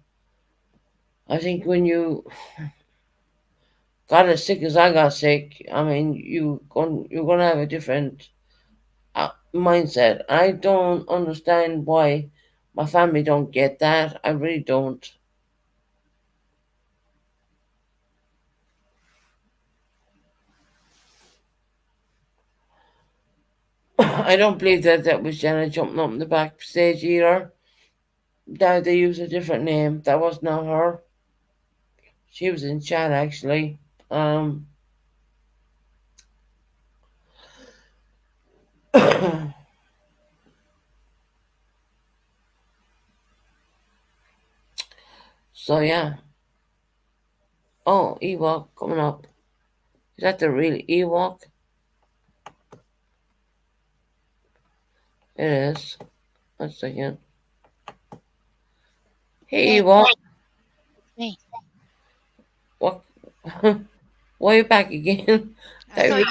I think when you got as sick as I got sick, I mean, you're gonna have a different mindset. I don't understand why my family don't get that. I really don't. I don't believe that was Jenna jumping up in the backstage either. That they used a different name. That was not her. She was in chat actually. So yeah. Oh, Ewok coming up. Is that the real Ewok? It is. One second. Hey, Ewok. Me. What? Why are you back again? I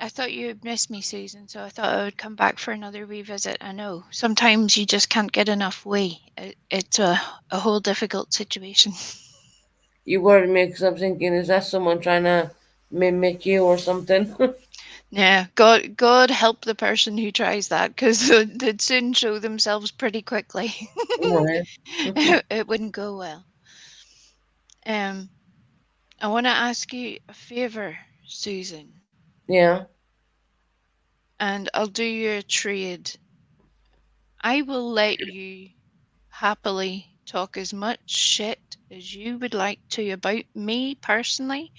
thought you had missed me, Susan, so I thought I would come back for another revisit. I know. Sometimes you just can't get enough way. It's a whole difficult situation. You worried me because I'm thinking, is that someone trying to mimic you or something? Yeah, God help the person who tries that, because they'd soon show themselves pretty quickly. Right. It wouldn't go well. I want to ask you a favor, Susan, Yeah. and I'll do you a trade. I will let you happily talk as much shit as you would like to about me personally,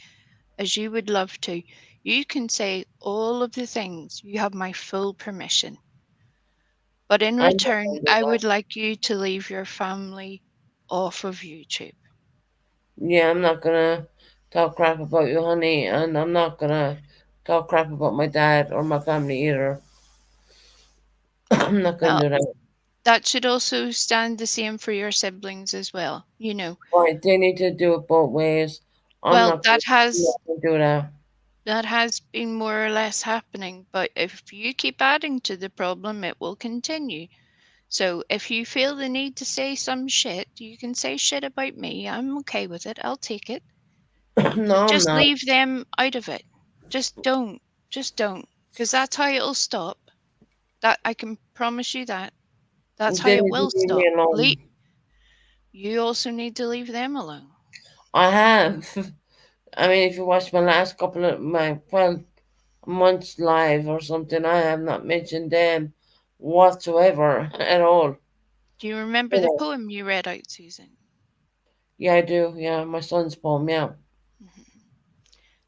as you would love to. You can say all of the things. You have my full permission. But in I return, know I that. would like you to leave your family off of YouTube. Yeah, I'm not gonna talk crap about you, honey, and I'm not gonna talk crap about my dad or my family either. I'm not gonna Well, do that. that should also stand the same for your siblings as well. You know, Right, they need to do it both ways. I'm well, not gonna do that. that has been more or less happening, but if you keep adding to the problem, it will continue. So if you feel the need to say some shit, you can say shit about me. I'm okay with it. I'll take it. No, I'm Just not. leave them out of it. Just don't. Just don't. Because that's how it'll stop. That I can promise you that. That's how They it need to will leave me stop. alone. You also need to leave them alone. I have. I mean, if you watch my last couple of my 12 months live or something, I have not mentioned them whatsoever at all. Do you remember the Yeah, poem you read out, Susan? yeah, I do. Yeah, my son's poem. Yeah,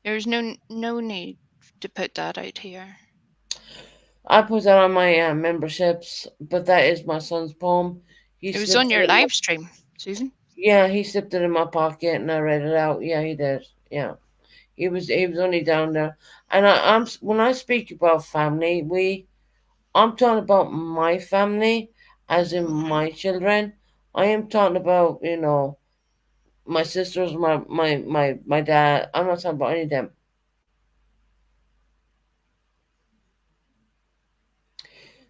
There's no need to put that out here. I put that on my memberships, but that is my son's poem. He It was slipped on it your in my, live stream, Susan. yeah, he slipped it in my pocket and I read it out. Yeah, he did. Yeah, he was only down there, and I'm when I speak about family, I'm talking about my family, as in my children. I am talking about my sisters, my dad. I'm not talking about any of them.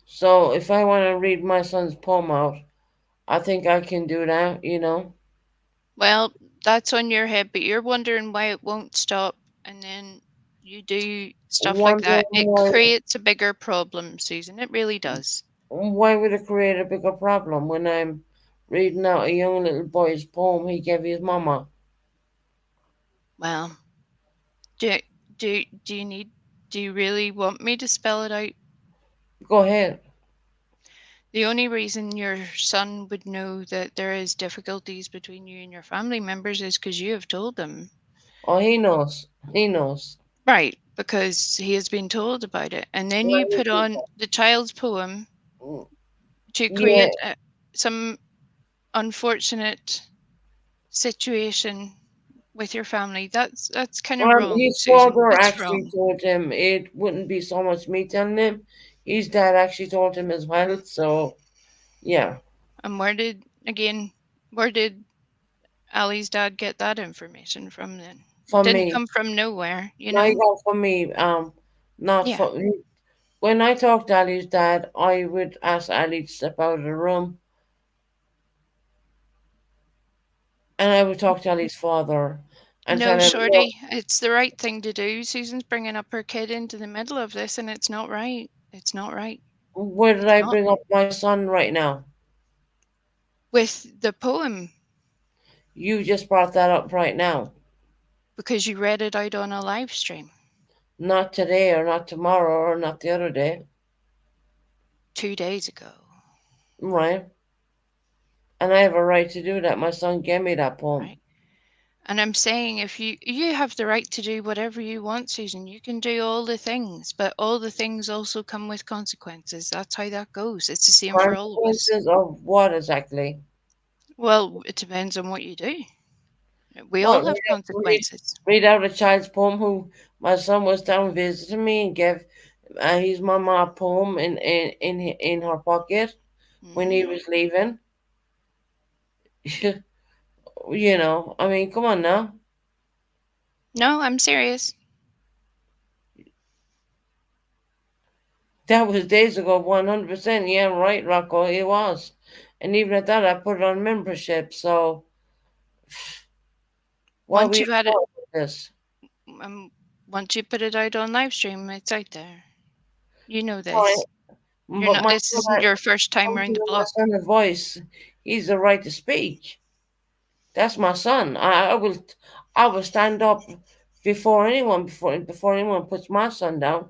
So if I want to read my son's poem out, I think I can do that. Well, that's on your head, but you're wondering why it won't stop, and then you do stuff like Wondering that. It why creates a bigger problem, Susan. It really does. why would it create a bigger problem when I'm reading out a young little boy's poem he gave his mama? Well, do do you need? Do you really want me to spell it out? Go ahead. The only reason your son would know that there is difficulties between you and your family members is because you have told him. Oh, he knows. He knows. Right, because he has been told about it. And then you put on the child's poem to Yeah, create some unfortunate situation with your family. That's kind of wrong, his Susan. father It's actually wrong. told him it wouldn't be so much me telling him. His dad actually told him as well. So, yeah, And where did Ali's dad get that information from then? from Didn't me. come from nowhere, you No, he know? got from me. Not Yeah. from. When I talked to Ali's dad, I would ask Ali to step out of the room, and I would talk to Ali's father and No, tell him, Shorty, it's the right thing to do. Susan's bringing up her kid into the middle of this, and it's not right. It's not right. where did It's I not. bring up my son right now? With the poem, You just brought that up right now. because you read it out on a live stream Not today, or not tomorrow, or not the other day. 2 days ago. Right. And I have a right to do that. My son gave me that poem. Right. And I'm saying if you have the right to do whatever you want, Susan, you can do all the things, but all the things also come with consequences. That's how that goes. It's the same for all of us. Consequences of what exactly? Well, it depends on what you do. We What? all have consequences. Read out a child's poem who my son was down visiting me and gave his mama a poem in her pocket when he was leaving. I mean, come on now. No, I'm serious. That was days ago, 100%. Yeah, right, Rocco, it was. And even at that, I put it on membership. So, why Once we you've had it, this? once you put it out on live stream, it's out there. You know this. Right. You're But not. my This son, isn't your first time I'm around the giving my block. son a voice. He's the right to speak. That's my son. I will stand up before anyone puts my son down.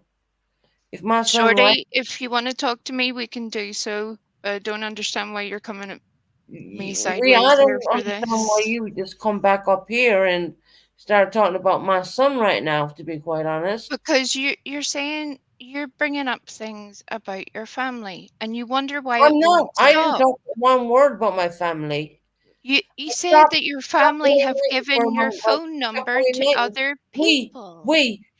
If my son right, Shorty, if you want to talk to me, we can do so. I don't understand why you're coming at me I sideways here don't for understand why this. you just come back up here and start talking about my son right now. To be quite honest, Because you're saying you're bringing up things about your family, and you wonder why I'm it not. won't I didn't stop. talk one word about my family. You said Stop, that your stop family have waiting for given your phone stop number white to knighting. other people.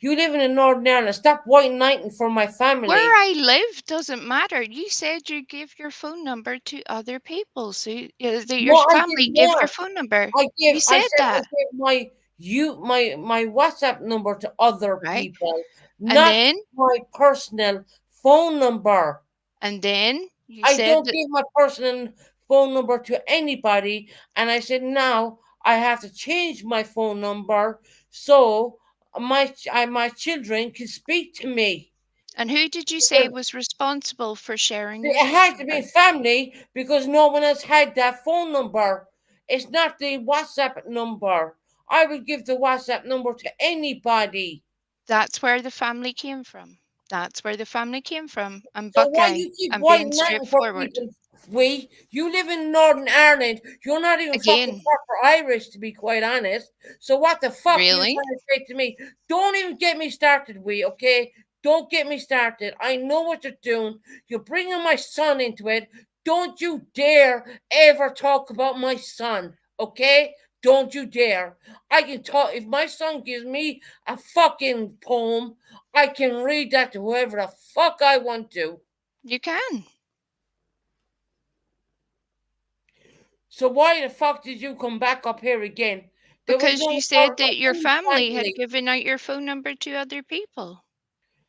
You live in Northern Ireland. Stop white knighting for my family. Where I live doesn't matter. You said you give your phone number to other people, so that your No, I family did give their not. phone number. I You said said I that, give my WhatsApp number to other right? people, And not then my personal phone number. You I said don't that, give my personal phone number to anybody. And I said now I have to change my phone number so my children can speak to me. and who did you say Because was responsible for sharing your it phone had to be number? family because no one else had that phone number. It's not the WhatsApp number. I would give the WhatsApp number to anybody. That's where the family came from. That's where the family came from. I'm So why Buckeye. you keep I'm being whiting nothing for straightforward. people? You live in Northern Ireland. You're not even fucking Again, proper Irish, to be quite honest. So what the fuck you really? trying to say to me? Don't even get me started, okay? Don't get me started. I know what you're doing. You're bringing my son into it. Don't you dare ever talk about my son, okay? Don't you dare. I can talk. If my son gives me a fucking poem, I can read that to whoever the fuck I want to. You can. So why the fuck did you come back up here again? There was Because no you part said of that your any family had family. given out your phone number to other people.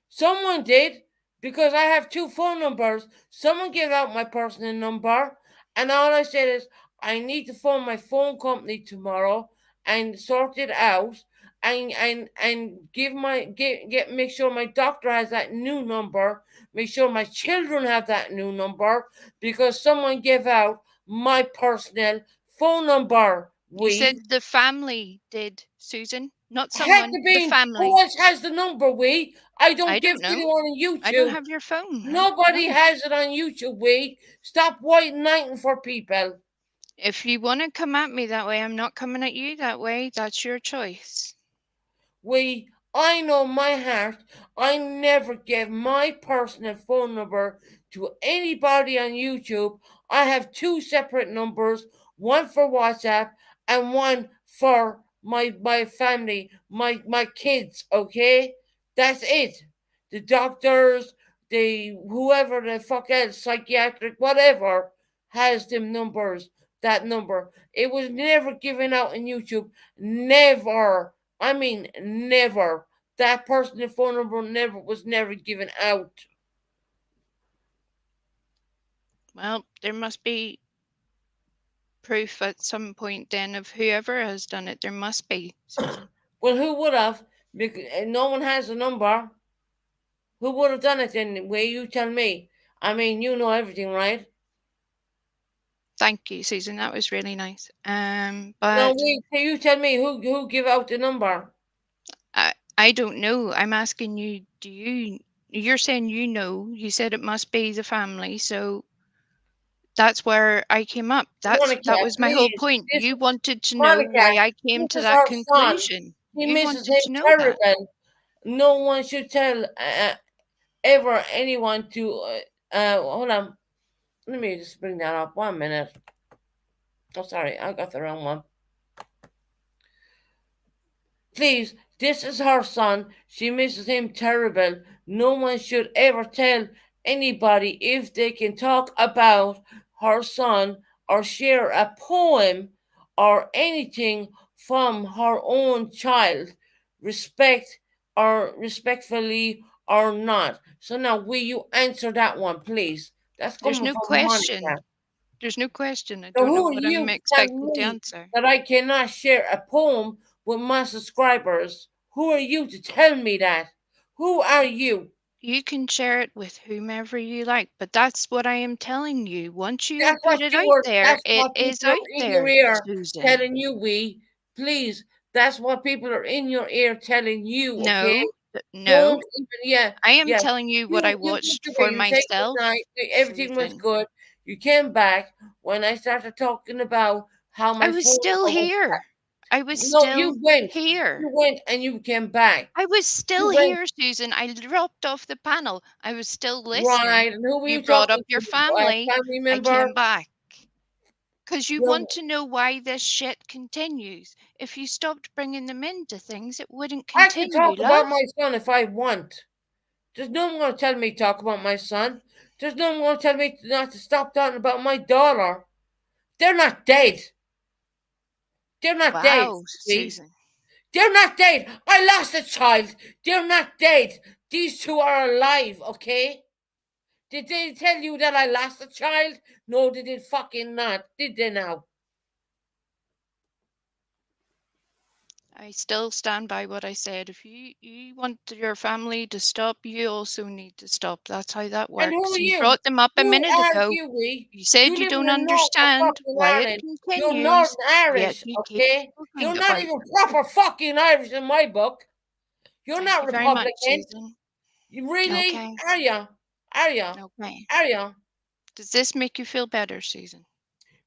Someone did because I have two phone numbers. Someone gave out my personal number, and all I said is I need to phone my phone company tomorrow and sort it out, and give my get make sure my doctor has that new number. Make sure my children have that new number because someone gave out my personal phone number. You said the family did, Susan, not Had someone, to the be. Who family. else has the number? I don't I give don't know. anyone on I don't YouTube. have your phone. Nobody No. has it on YouTube. Stop white knighting for people. If you want to come at me that way, I'm not coming at you that way. That's your choice. I know my heart. I never gave my personal phone number to anybody on YouTube. I have two separate numbers, one for WhatsApp and one for my family, my kids, okay? That's it. The doctors, the whoever the fuck else, psychiatric, whatever, has them numbers, that number. It was never given out on YouTube. Never. I mean, never. That personal phone number was never given out. Well, there must be proof at some point then of whoever has done it. There must be, Susan. Well, who would have? Because no one has a number. Who would have done it anyway? You tell me. I mean, you know everything, right? Thank you, Susan. That was really nice. No, But you tell me who give out the number. I don't know. I'm asking you, you're saying you know. You said it must be the family, so that's where I came up. That Monica, was my whole please. point. This You is wanted to know Monica. why I came This to is that her son. conclusion. He You misses wanted to him know that. terrible. No one should tell ever anyone to. Hold on. Let me just bring that up. 1 minute. Oh, sorry, I got the wrong one. Please, this is her son. She misses him terrible. No one should ever tell anybody if they can talk about her son or share a poem or anything from her own child, respect or respectfully or not. So now, will you answer that one, please? That's There's coming no from question. Monica. There's no question. I So don't know who are what you I'm to tell expecting to me answer. that I cannot share a poem with my subscribers? Who are you to tell me that? Who are you? You can share it with whomever you like, but that's what I am telling you. Once you That's put what it you out were. there, That's it what is people are out in your there, ear Susan. telling you. We please. That's what people are in your ear telling you. Okay. No, no. Don't even. Yeah. I am Yeah. telling you what I You went watched away. for You say good myself, night. Everything was Susan. good. You came back when I started talking about how I my was phone still was. here. I was No, still you went. here. You went and you came back. I was still You went. here, Susan. I dropped off the panel. I was still listening. Right. And who were You you brought up talking your to? family. Family I member? came back. Because you No. want to know why this shit continues. If you stopped bringing them into things, it wouldn't I can continue, talk about love. my son if I want. There's no one going to tell me to talk about my son. There's no one going to tell me not to stop talking about my daughter. They're not dead. They're not dead. Wow, See? Susan. They're not dead. I lost a child. They're not dead. These two are alive, okay? Did they tell you that I lost a child? No, they did fucking not. Did they now? I still stand by what I said. If you want your family to stop, you also need to stop. That's how that And who works. are You you? brought them up a Who minute are ago. you, we? You said You you live in don't the north of understand fucking why it Ireland. You're continues, Northern yet Irish, you keep okay? You're talking not about. even proper fucking Irish in my book. You're Thank not you very much, Republican. Susan. You really? Okay. Are you? Are you? Okay. Are you? Does this make you feel better, Susan?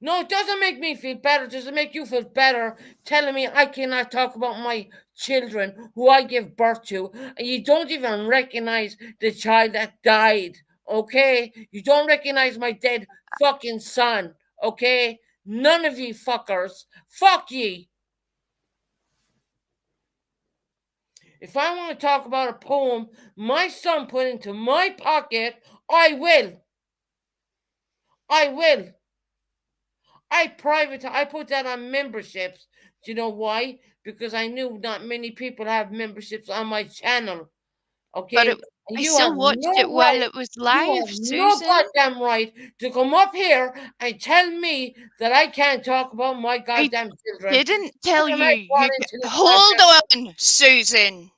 No, it doesn't make me feel better. Does it make you feel better telling me I cannot talk about my children who I give birth to? And you don't even recognize the child that died, okay? You don't recognize my dead fucking son, okay? None of you fuckers. Fuck ye. If I want to talk about a poem my son put into my pocket, I will. I will. I put that on memberships. Do you know why? Because I knew not many people have memberships on my channel. But Okay? I You still have watched no it while right. it was You live, have no Susan. goddamn right to come up here and tell me that I can't talk about my I goddamn children. didn't tell When you. I brought You into this hold goddamn- on, Susan.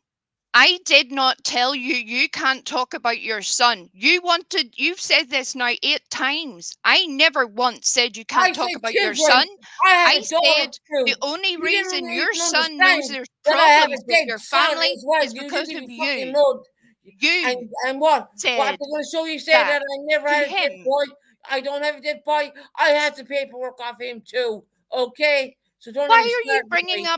I did not tell you you can't talk about your son. You've said this now 8 times. I never once said you can't I talk said about your children. son. I have I a daughter said the too. only You didn't reason your even son knows understand there's that I have a problems with dead your son family as well. is You because didn't of even fucking you. know. You And what? What said they're going to show you say that that I never to had a dead him. boy. I don't have a dead boy. I had the paperwork off him too. Okay, so don't Why even are you start with bringing me.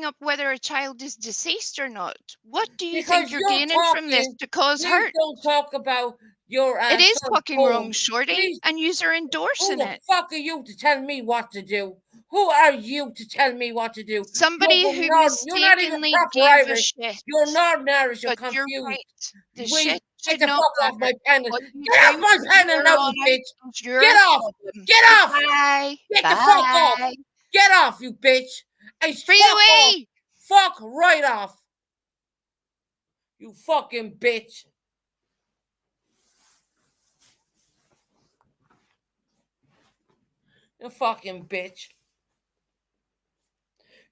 up whether a child is deceased or not? What do you Because think you're you're gaining from this talking. to cause Please hurt? don't talk about your It is son's fucking wrong, home. Shorty, Please, and you're who endorsing the it. fuck are you to tell me what to do? Who are you to tell me what to do? Somebody You're, who you're not even mistakenly proper gave a Irish. shit. You're Northern Irish. You're But you're confused. right. The Wait, shit get should the not fuck off my matter. panel. What you Get off do my from panel here now, on you out bitch. is your Get off. problem. Get off. Bye. Get the fuck off. Bye. Get off, you bitch. Hey, Breathe fuck off. away. Fuck right off. You fucking bitch. You fucking bitch.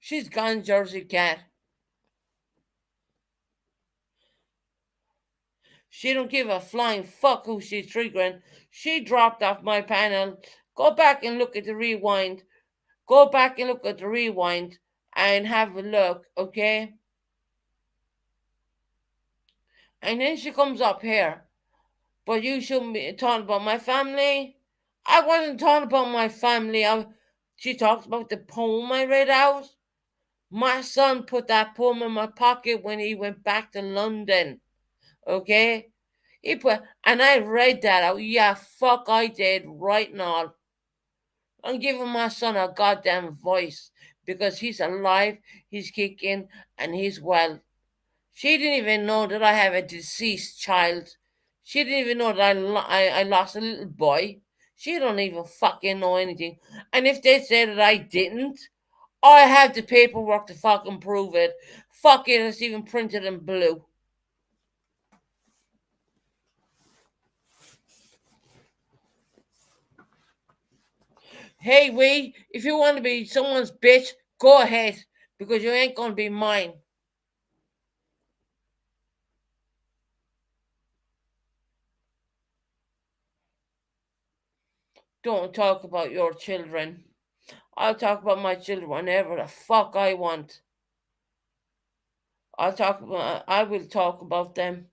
She's gone, Jersey cat. She don't give a flying fuck who she's triggering. She dropped off my panel. Go back and look at the rewind. Go back and look at the rewind and have a look, okay? And then she comes up here. But you shouldn't be talking about my family. I wasn't talking about my family. She talks about the poem I read out. My son put that poem in my pocket when he went back to London. Okay? And I read that out. Yeah, fuck I did right now. I'm giving my son a goddamn voice because he's alive, he's kicking, and he's well. She didn't even know that I have a deceased child. She didn't even know that I lost a little boy. She don't even fucking know anything. And if they say that I didn't, I have the paperwork to fucking prove it. Fuck it, it's even printed in blue. Hey, we, if you want to be someone's bitch, go ahead, because you ain't gonna be mine. Don't talk about your children. I'll talk about my children whenever the fuck I want. I will talk about them.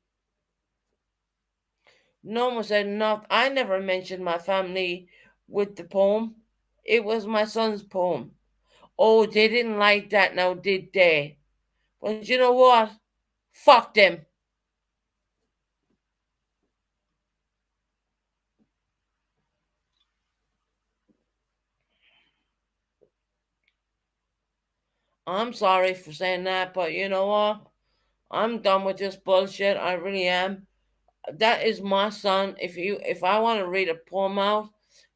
No one said enough. I never mentioned my family with the poem. It was my son's poem. Oh, they didn't like that now, did they? But you know what? Fuck them. I'm sorry for saying that, but you know what? I'm done with this bullshit. I really am. That is my son. If I want to read a poem out,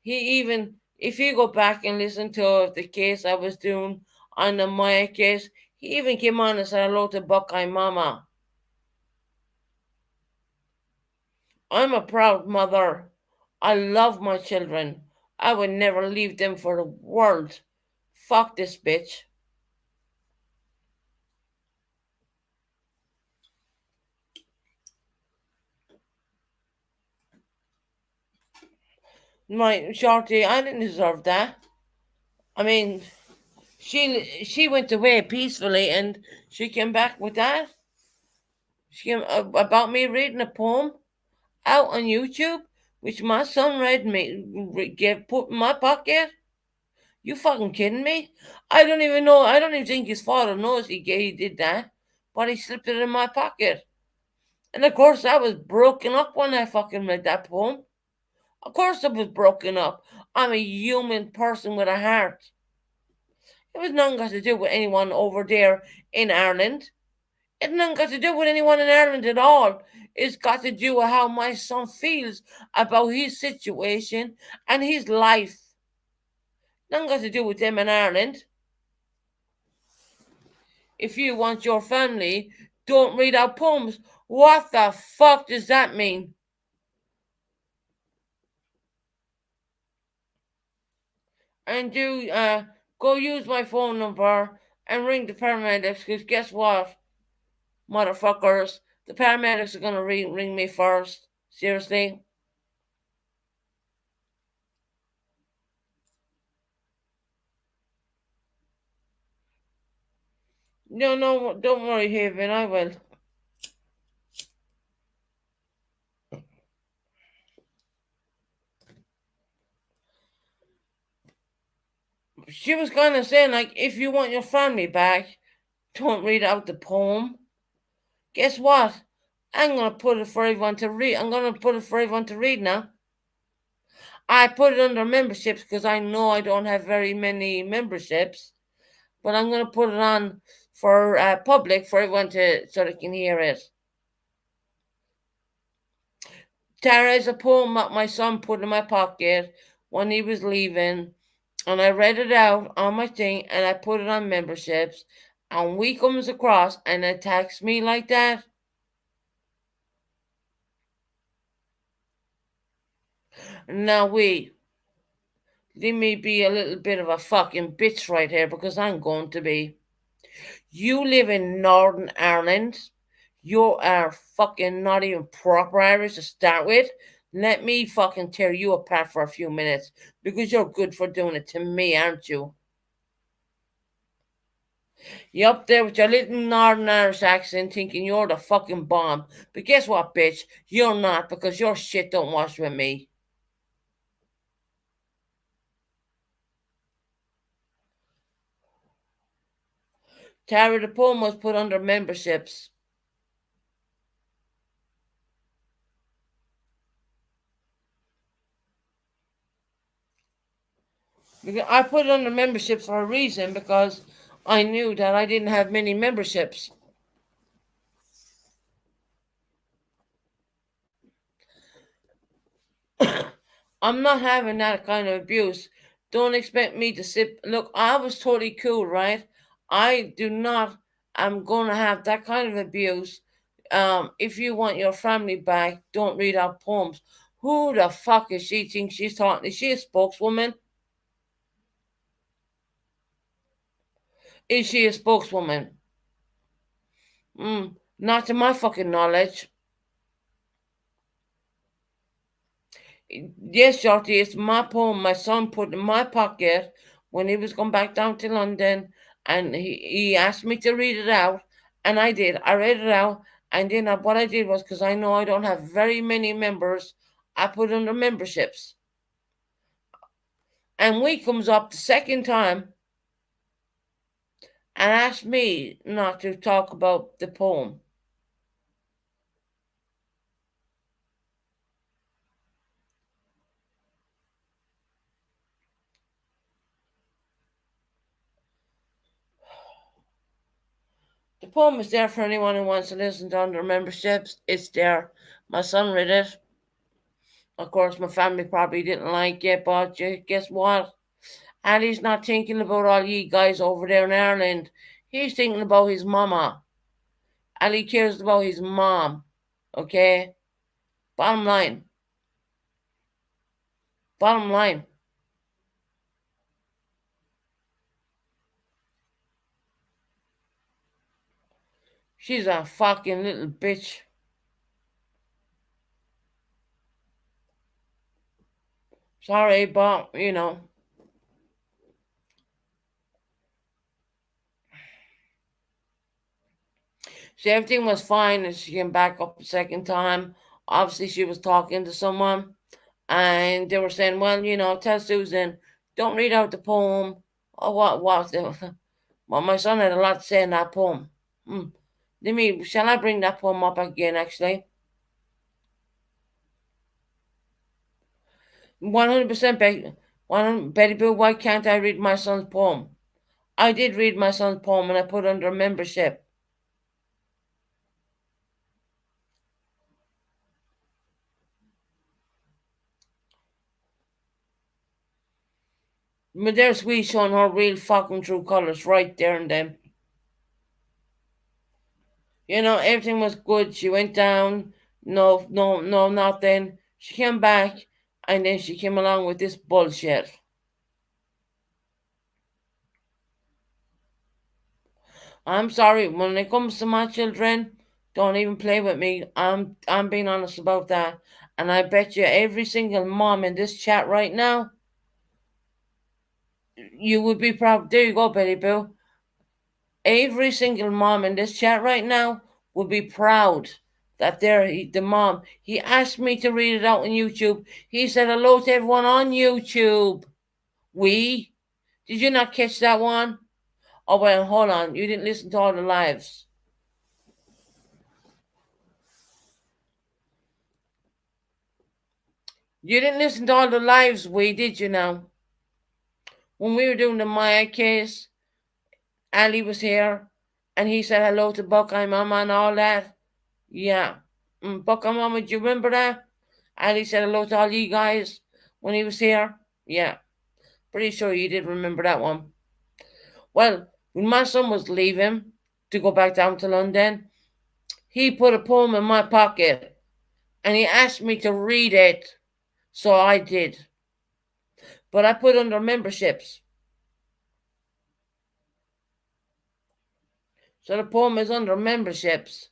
if you go back and listen to the case I was doing on the Maya case, he even came on and said hello to Buckeye Mama. I'm a proud mother. I love my children. I would never leave them for the world. Fuck this bitch. My Shorty, I didn't deserve that. I mean, she went away peacefully and she came back with that. She came about me reading a poem out on YouTube, which my son read put in my pocket. You fucking kidding me? I don't even know. I don't even think his father knows he did that, but he slipped it in my pocket. And of course, I was broken up when I fucking read that poem. Of course, I was broken up. I'm a human person with a heart. It was nothing got to do with anyone over there in Ireland. It nothing got to do with anyone in Ireland at all. It's got to do with how my son feels about his situation and his life. Nothing got to do with them in Ireland. If you want your family, don't read out poems. What the fuck does that mean? And go use my phone number and ring the paramedics, because guess what, motherfuckers? The paramedics are going to ring me first. Seriously. No, don't worry, Haven. I will. She was kind of saying, like, if you want your family back, don't read out the poem. Guess what? I'm going to put it for everyone to read. I'm going to put it for everyone to read now. I put it under memberships because I know I don't have very many memberships. But I'm going to put it on for public for everyone so they can hear it. Tara is a poem that my son put in my pocket when he was leaving. And I read it out on my thing and I put it on memberships. And we comes across and attacks me like that. Now leave me be a little bit of a fucking bitch right here, because I'm going to be. You live in Northern Ireland. You are fucking not even proper Irish to start with. Let me fucking tear you apart for a few minutes, because you're good for doing it to me, aren't you? You're up there with your little Northern Irish accent thinking you're the fucking bomb. But guess what, bitch? You're not, because your shit don't wash with me. Tara, the poem was put under memberships. I put it under memberships for a reason, because I knew that I didn't have many memberships. I'm not having that kind of abuse. Don't expect me to sit. Look, I was totally cool, right? I do not. I'm going to have that kind of abuse. If you want your family back, don't read out poems. Who the fuck is she think she's talking? Is she a spokeswoman? Is she a spokeswoman? Not to my fucking knowledge. Yes, Shorty, it's my poem my son put in my pocket when he was going back down to London, and he asked me to read it out, and I did. I read it out, and then what I did was, because I know I don't have very many members, I put under memberships. And we comes up the second time and asked me not to talk about the poem. The poem is there for anyone who wants to listen to under memberships. It's there. My son read it. Of course, my family probably didn't like it, but guess what? Ali's not thinking about all ye guys over there in Ireland. He's thinking about his mama. Ali cares about his mom. Okay? Bottom line. Bottom line. She's a fucking little bitch. Sorry, but, you know. So everything was fine, and she came back up the second time. Obviously, she was talking to someone, and they were saying, well, you know, tell Susan, don't read out the poem. Oh, what? Well, my son had a lot to say in that poem. Shall I bring that poem up again, actually? 100% Betty Boo, why can't I read my son's poem? I did read my son's poem, and I put under membership. But there's we showing her real fucking true colors right there and then. You know, everything was good. She went down. No, nothing. She came back, and then she came along with this bullshit. I'm sorry. When it comes to my children, don't even play with me. I'm being honest about that. And I bet you every single mom in this chat right now, you would be proud. There you go, Betty Boo. Every single mom in this chat right now would be proud that the mom. He asked me to read it out on YouTube. He said hello to everyone on YouTube. Did you not catch that one? Oh, well, hold on. You didn't listen to all the lives. You didn't listen to all the lives, did you now? When we were doing the Maya case, Ali was here, and he said hello to Buckeye Mama and all that. Yeah. Buckeye Mama, do you remember that? Ali said hello to all you guys when he was here. Yeah. Pretty sure you did remember that one. Well, when my son was leaving to go back down to London, he put a poem in my pocket, and he asked me to read it. So I did. But I put under memberships. So the poem is under memberships.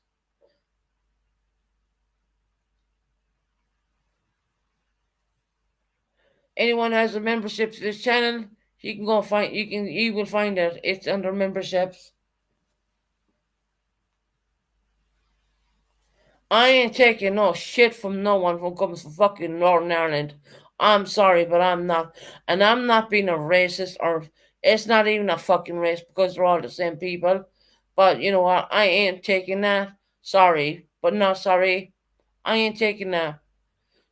Anyone has a membership to this channel, you can go find. You will find it. It's under memberships. I ain't taking no shit from no one who comes from fucking Northern Ireland. I'm sorry, but I'm not. And I'm not being a racist, or it's not even a fucking race, because they're all the same people. But you know what? I ain't taking that. Sorry, but not sorry. I ain't taking that.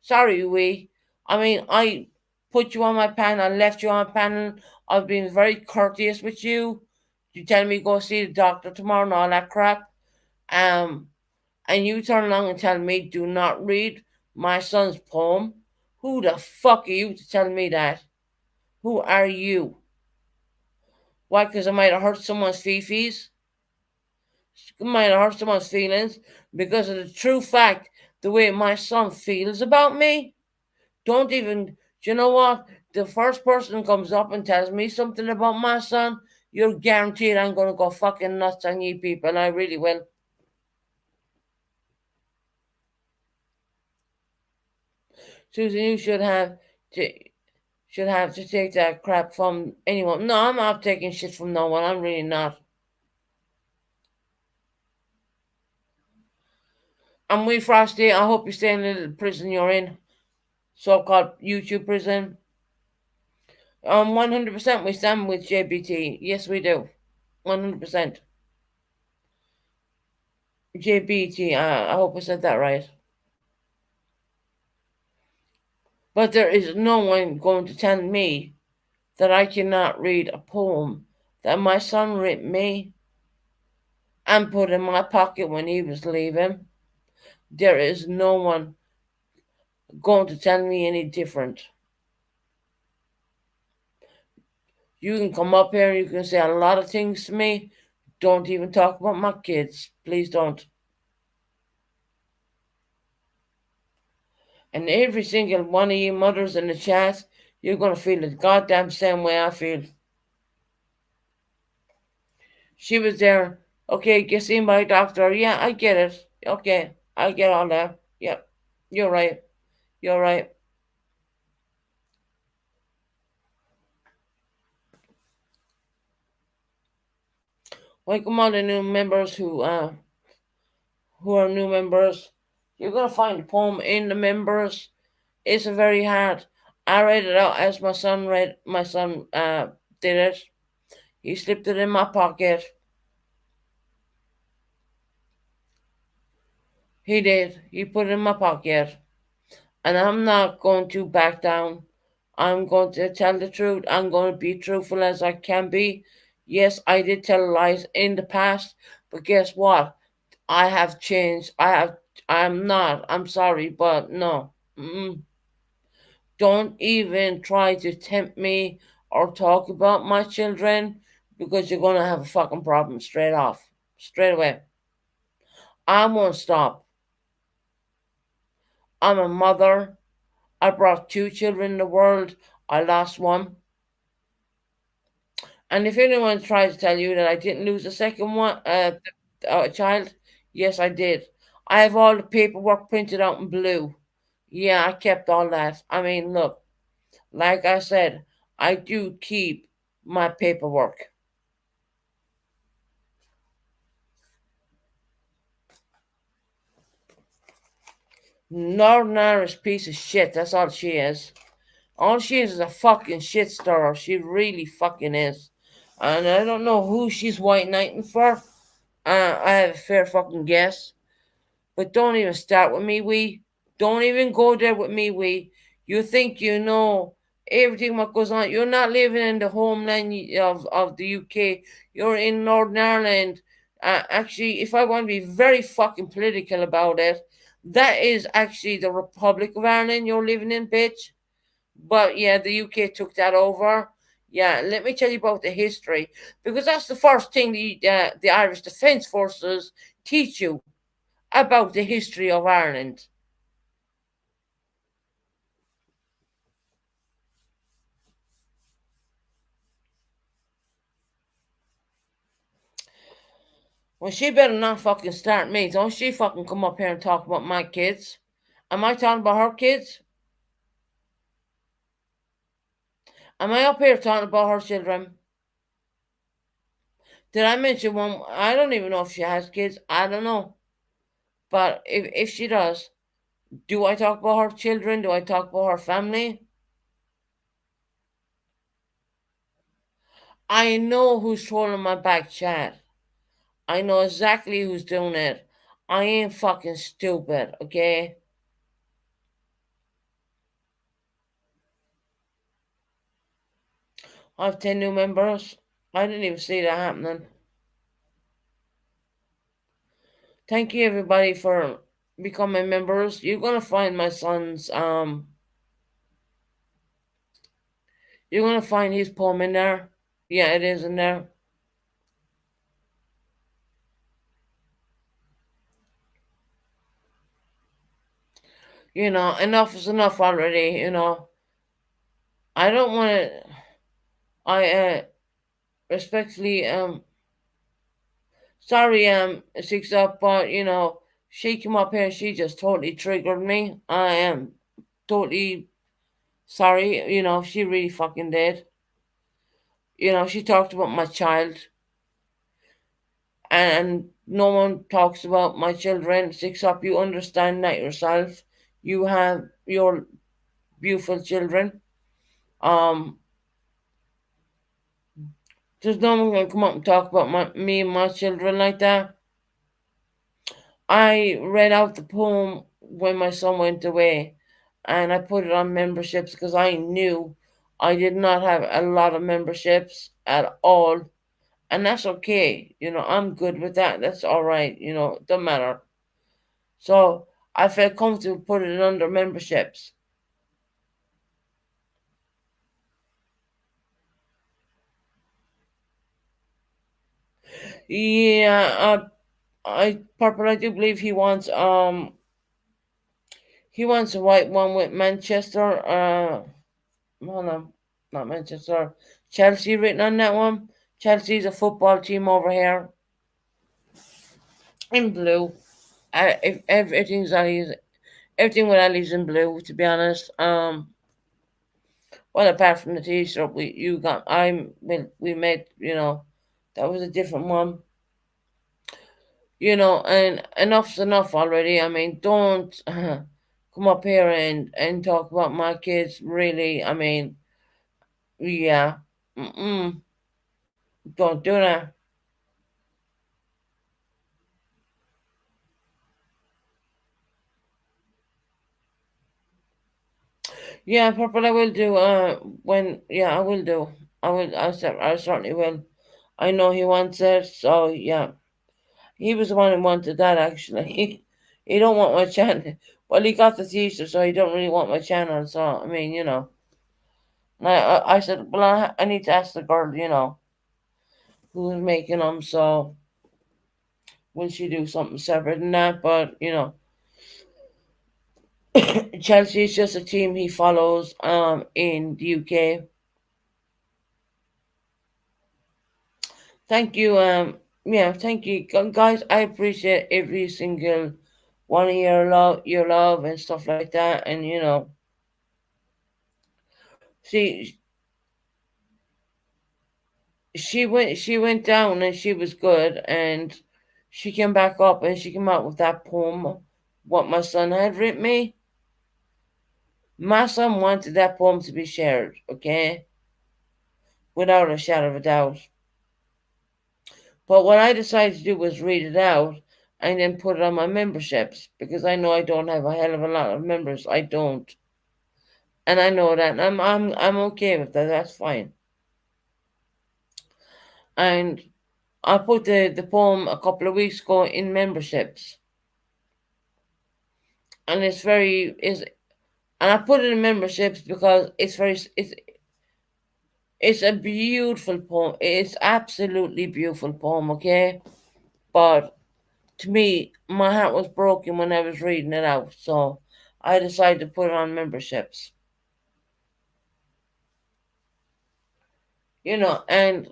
Sorry, we. I mean, I put you on my panel. I left you on my panel. I've been very courteous with you. You tell me go see the doctor tomorrow and all that crap. And you turn along and tell me do not read my son's poem. Who the fuck are you to tell me that? Who are you? Why? Because I might have hurt someone's fifis? It might have hurt someone's feelings because of the true fact, the way my son feels about me. Don't even, you know what? The first person comes up and tells me something about my son, you're guaranteed I'm going to go fucking nuts on you people. I really will. Susan, you should have to take that crap from anyone. No, I'm not taking shit from no one. I'm really not. And we Frosty, I hope you stay in the little prison you're in, so-called YouTube prison. 100% we stand with JBT. Yes, we do. 100%. JBT. I hope I said that right. But there is no one going to tell me that I cannot read a poem that my son wrote me and put in my pocket when he was leaving. There is no one going to tell me any different. You can come up here and you can say a lot of things to me. Don't even talk about my kids. Please don't. And every single one of you mothers in the chat, you're going to feel the goddamn same way I feel. She was there. Okay, get seen by a doctor. Yeah, I get it. Okay, I get all that. Yep, you're right. You're right. Welcome all the new members who are new members. You're gonna find the poem in the members. It's very hard. I read it out as my son did it. He slipped it in my pocket. He did. He put it in my pocket. And I'm not going to back down. I'm going to tell the truth. I'm going to be truthful as I can be. Yes, I did tell lies in the past, but guess what? I have changed. I'm not. I'm sorry, but no. Don't even try to tempt me or talk about my children because you're going to have a fucking problem straight off. Straight away. I won't stop. I'm a mother. I brought 2 children in the world. I lost one. And if anyone tries to tell you that I didn't lose a second one, child, yes, I did. I have all the paperwork printed out in blue. Yeah, I kept all that. I mean, look, like I said, I do keep my paperwork. Northern Irish piece of shit. That's all she is. All she is a fucking shit stirrer. She really fucking is. And I don't know who she's white knighting for. I have a fair fucking guess. But don't even start with me, we. Don't even go there with me, we. You think you know everything what goes on. You're not living in the homeland of the UK. You're in Northern Ireland. Actually, if I want to be very fucking political about it, that is actually the Republic of Ireland you're living in, bitch. But yeah, the UK took that over. Yeah, let me tell you about the history, because that's the first thing the Irish Defence Forces teach you about the history of Ireland. Well, she better not fucking start me. Don't she fucking come up here and talk about my kids. Am I talking about her kids? Am I up here talking about her children? Did I mention one? I don't even know if she has kids. I don't know. But if she does, do I talk about her children? Do I talk about her family? I know who's trolling my back chat. I know exactly who's doing it. I ain't fucking stupid, okay? I have 10 new members. I didn't even see that happening. Thank you everybody for becoming members. You're gonna find my son's you're gonna find his poem in there. Yeah, it is in there. You know, enough is enough already, you know. I don't wanna respectfully sorry 6 up, but you know, she came up here and she just totally triggered me. I am totally sorry. She really fucking did. She talked about my child, and no one talks about my children. Six up, you understand that yourself. You have your beautiful children. Um, there's no one gonna come up and talk about me and my children like that. I read out the poem when my son went away, and I put it on memberships because I knew I did not have a lot of memberships at all, and that's okay. I'm good with that. That's all right. It doesn't matter. So I felt comfortable putting it under memberships. Yeah, Purple, I do believe he wants a white one with Manchester. Hold on, not Manchester. Chelsea written on that one. Chelsea's a football team over here in blue. If everything with Ellie's in blue, to be honest. Well, apart from the T-shirt we made, that was a different one. And enough's enough already. I mean, don't come up here and talk about my kids. Really, I mean, yeah, don't do that. Yeah, Purple, I will do. I will do. I certainly will. I know he wants it, so yeah. He was the one who wanted that actually. He don't want my channel. Well, he got the T-shirt, so he don't really want my channel. So I mean, I said, well, I need to ask the girl, who's making them. So will she do something separate than that? But Chelsea is just a team he follows in the UK. Thank you. Thank you, guys. I appreciate every single one of your love and stuff like that. And see, she went down and she was good, and she came back up and she came out with that poem, what my son had written me. My son wanted that poem to be shared, okay, without a shadow of a doubt. But what I decided to do was read it out and then put it on my memberships, because I know I don't have a hell of a lot of members. I don't, and I know that, and I'm okay with that. That's fine. And I put the poem a couple of weeks ago in memberships, and I put it in memberships because it's a beautiful poem. It's absolutely beautiful poem, okay? But to me, my heart was broken when I was reading it out, so I decided to put it on memberships. And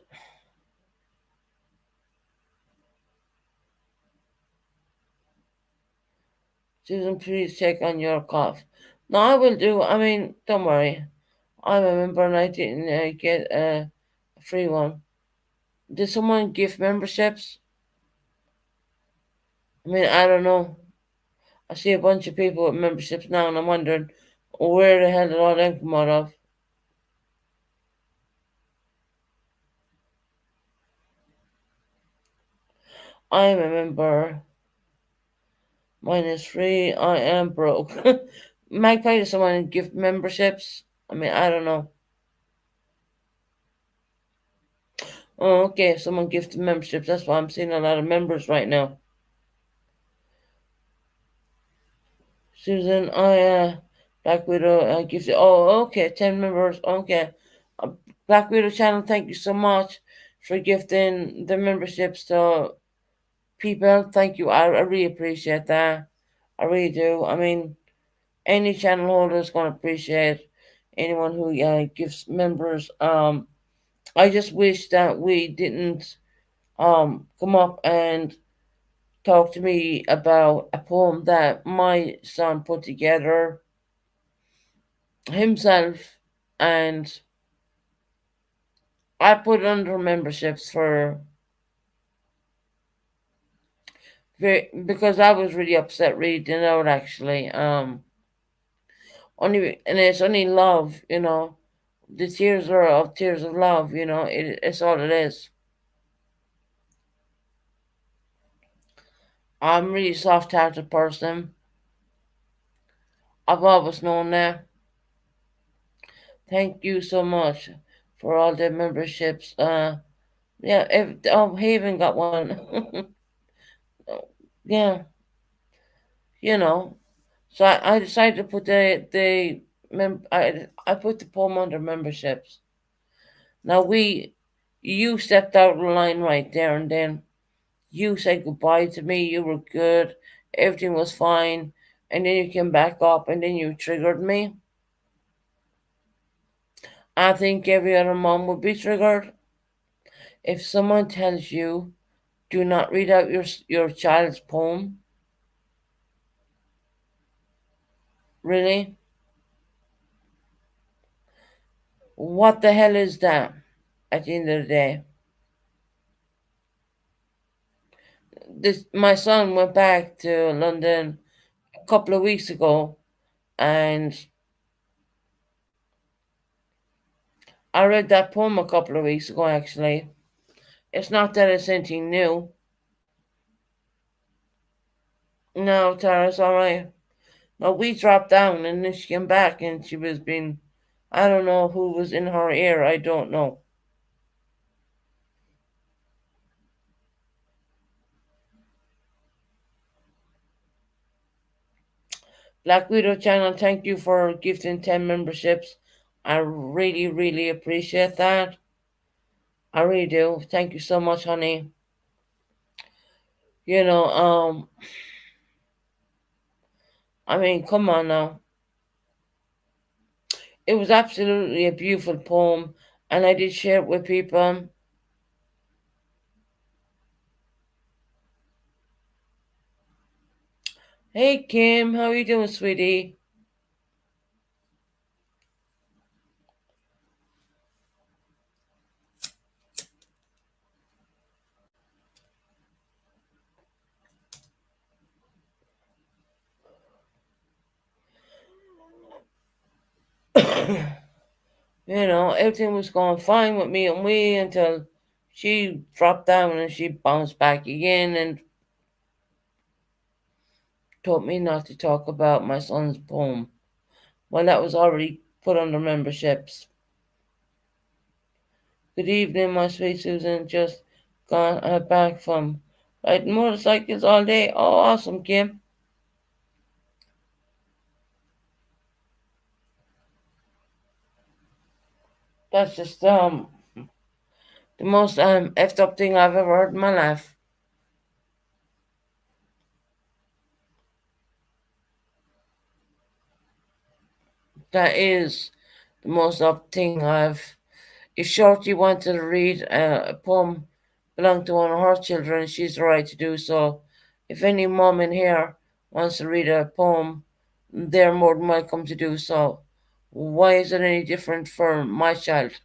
Susan, please check on your cough. No, I will do. I mean, don't worry. I'm a member and I didn't get a free one. Did someone give memberships? I mean, I don't know. I see a bunch of people with memberships now, and I'm wondering where the hell did all them come out of? I'm a member. Mine is free. I am broke. Magpie, does someone give memberships? I mean, I don't know. Oh, okay. Someone gifted memberships. That's why I'm seeing a lot of members right now. Susan, Black Widow, I gifted. Oh, okay. 10 members. Okay. Black Widow channel, thank you so much for gifting the memberships to people. Thank you. I really appreciate that. I really do. I mean, any channel holder is going to appreciate anyone who gives members. I just wish that we didn't come up and talk to me about a poem that my son put together. himself, and I put under memberships for because I was really upset reading it out actually. Only and it's only love, The tears are of tears of love, it's all it is. I'm a really soft hearted person. I've always known that. Thank you so much for all the memberships. Yeah, Haven got one. Yeah, you know. So I decided to put I put the poem under memberships. Now you stepped out of the line right there and then. You said goodbye to me. You were good. Everything was fine. And then you came back up and then you triggered me. I think every other mom would be triggered. If someone tells you, do not read out your child's poem, really? What the hell is that at the end of the day? My son went back to London a couple of weeks ago, and I read that poem a couple of weeks ago actually. It's not that it's anything new. No, Tara, it's alright. No, we dropped down and then she came back and she was being, I don't know who was in her ear, I don't know. Black Widow channel, thank you for gifting 10 memberships. I really, really appreciate that. I really do. Thank you so much, honey. I mean, come on now. It was absolutely a beautiful poem, and I did share it with people. Hey, Kim, how you doing, sweetie? Everything was going fine with me and we until she dropped down and she bounced back again and told me not to talk about my son's poem. Well, that was already put under memberships. Good evening, my sweet Susan. Just got back from riding motorcycles all day. Oh, awesome, Kim. That's just the most effed up thing I've ever heard in my life. That is the most up thing I've. If Shorty wanted to read a poem belonging to one of her children, she's the right to do so. If any mom in here wants to read a poem, they're more than welcome to do so. Why is it any different for my child?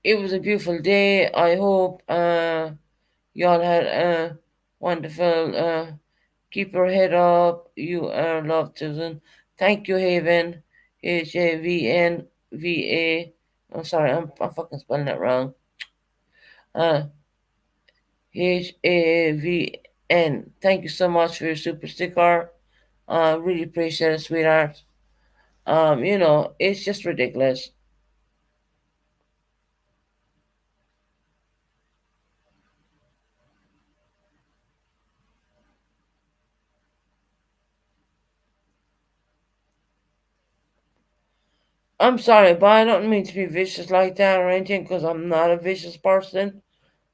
It was a beautiful day. I hope y'all had a wonderful. Keep your head up. You are loved, Susan. Thank you, Haven. HAVNVA. I'm sorry, I'm fucking spelling it wrong. HAVN. Thank you so much for your super sticker. Really appreciate it, sweetheart. It's just ridiculous. I'm sorry, but I don't mean to be vicious like that or anything because I'm not a vicious person.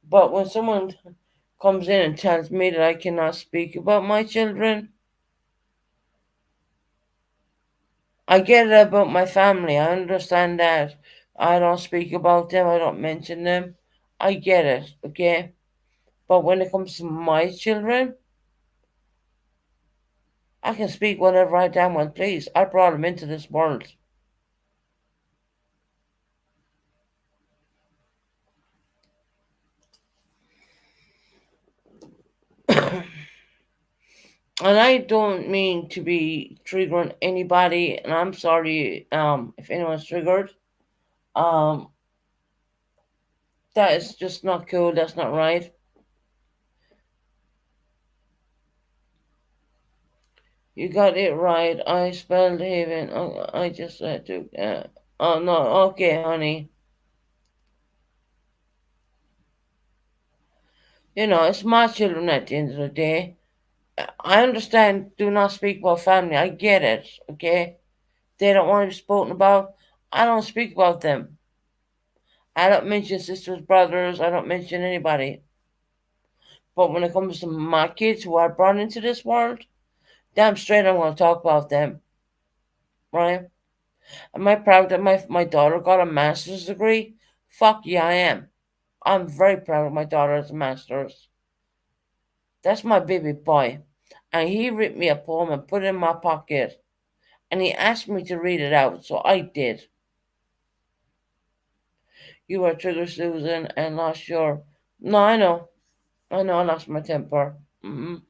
But when someone comes in and tells me that I cannot speak about my children, I get it about my family. I understand that. I don't speak about them. I don't mention them. I get it, okay? But when it comes to my children, I can speak whatever I damn well please. I brought him into this world. And I don't mean to be triggering anybody, and I'm sorry if anyone's triggered. Um, that is just not cool. That's not right. You got it right. I spelled haven. Oh, I just had to. Oh no. Okay, honey. You know, it's my children at the end of the day. I understand. Do not speak about family. I get it. Okay. They don't want to be spoken about. I don't speak about them. I don't mention sisters, brothers. I don't mention anybody. But when it comes to my kids who I brought into this world, damn straight I'm going to talk about them. Right? Am I proud that my daughter got a master's degree? Fuck yeah, I am. I'm very proud of my daughter as a master's. That's my baby boy. And he wrote me a poem and put it in my pocket. And he asked me to read it out, so I did. You were triggered, Susan, and lost your. No, I know. I know I lost my temper. But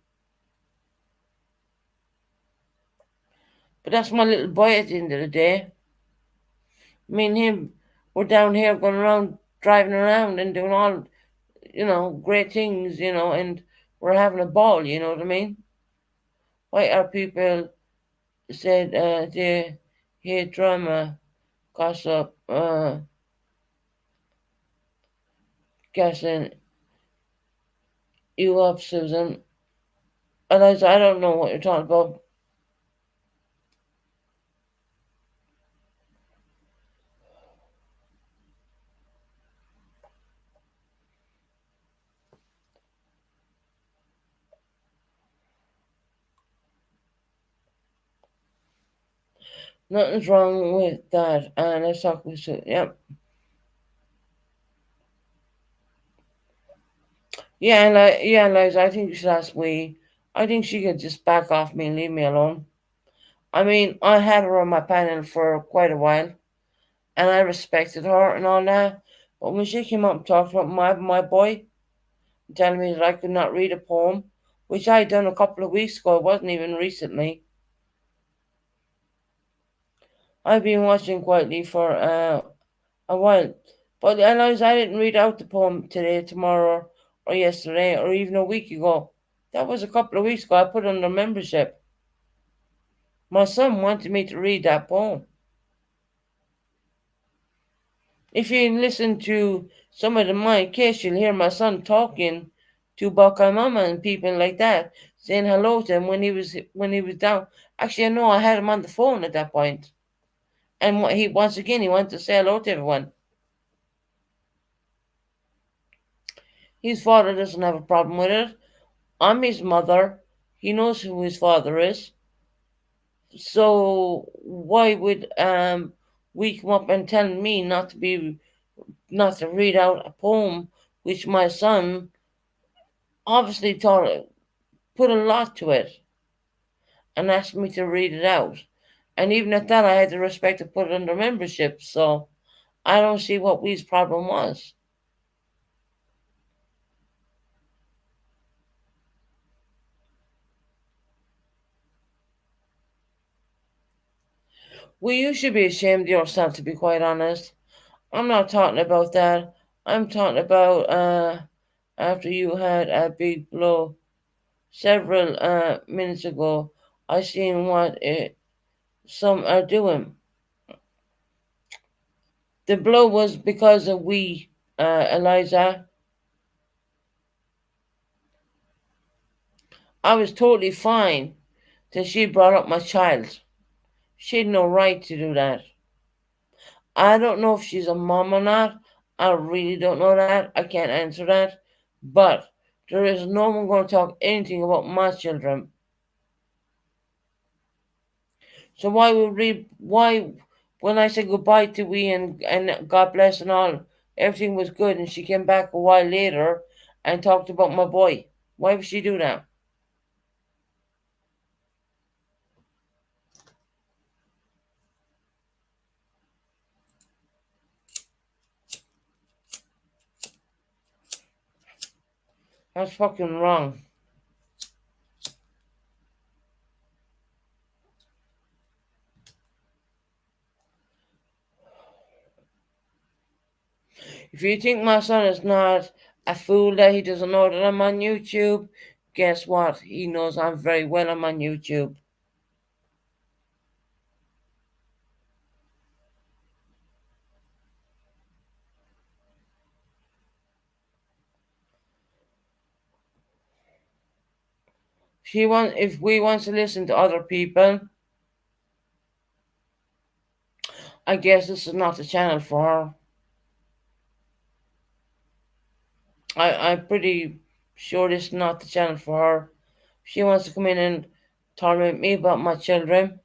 that's my little boy at the end of the day. Me and him were down here going around, driving around and doing all, great things, and we're having a ball, you know what I mean? Why are people said they hate drama, gossip, gassing you up, Susan? And I don't know what you're talking about. Nothing's wrong with that. And let's talk with Susan. Yep. Yeah, Liza, I think you should ask we. I think she could just back off me and leave me alone. I mean, I had her on my panel for quite a while, and I respected her and all that. But when she came up and talked about my boy, telling me that I could not read a poem, which I had done a couple of weeks ago, it wasn't even recently. I've been watching quietly for a while, but Eliza, I didn't read out the poem today, tomorrow, or yesterday, or even a week ago. That was a couple of weeks ago. I put it under membership. My son wanted me to read that poem. If you listen to some of my case, you'll hear my son talking to Baka Mama and people like that, saying hello to him when he was down. Actually, I know I had him on the phone at that point, and he wanted to say hello to everyone. His father doesn't have a problem with it. I'm his mother. He knows who his father is. So why would we come up and tell me not to read out a poem which my son obviously put a lot to it and asked me to read it out. And even at that, I had the respect to put it under membership. So I don't see what we's problem was. Well, you should be ashamed of yourself, to be quite honest. I'm not talking about that. I'm talking about after you had a big blow several minutes ago. I seen what some are doing. The blow was because of we, Eliza. I was totally fine till she brought up my child. She had no right to do that. I don't know if she's a mom or not. I really don't know that. I can't answer that. But there is no one going to talk anything about my children. So why when I said goodbye to we and God bless and all, everything was good, and she came back a while later and talked about my boy. Why would she do that? That's fucking wrong. If you think my son is not a fool that he doesn't know that I'm on YouTube, guess what? He knows I'm very well I'm on YouTube. If we want to listen to other people, I guess this is not the channel for her. I'm pretty sure this is not the channel for her. She wants to come in and torment me about my children.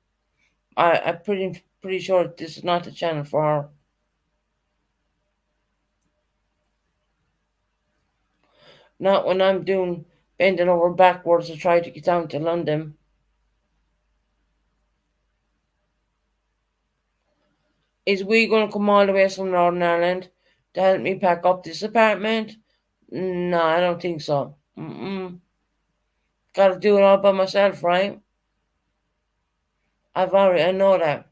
I'm pretty sure this is not the channel for her. Not when I'm bending over backwards to try to get down to London. Is we going to come all the way from Northern Ireland to help me pack up this apartment? No, I don't think so. Got to do it all by myself, right? I know that.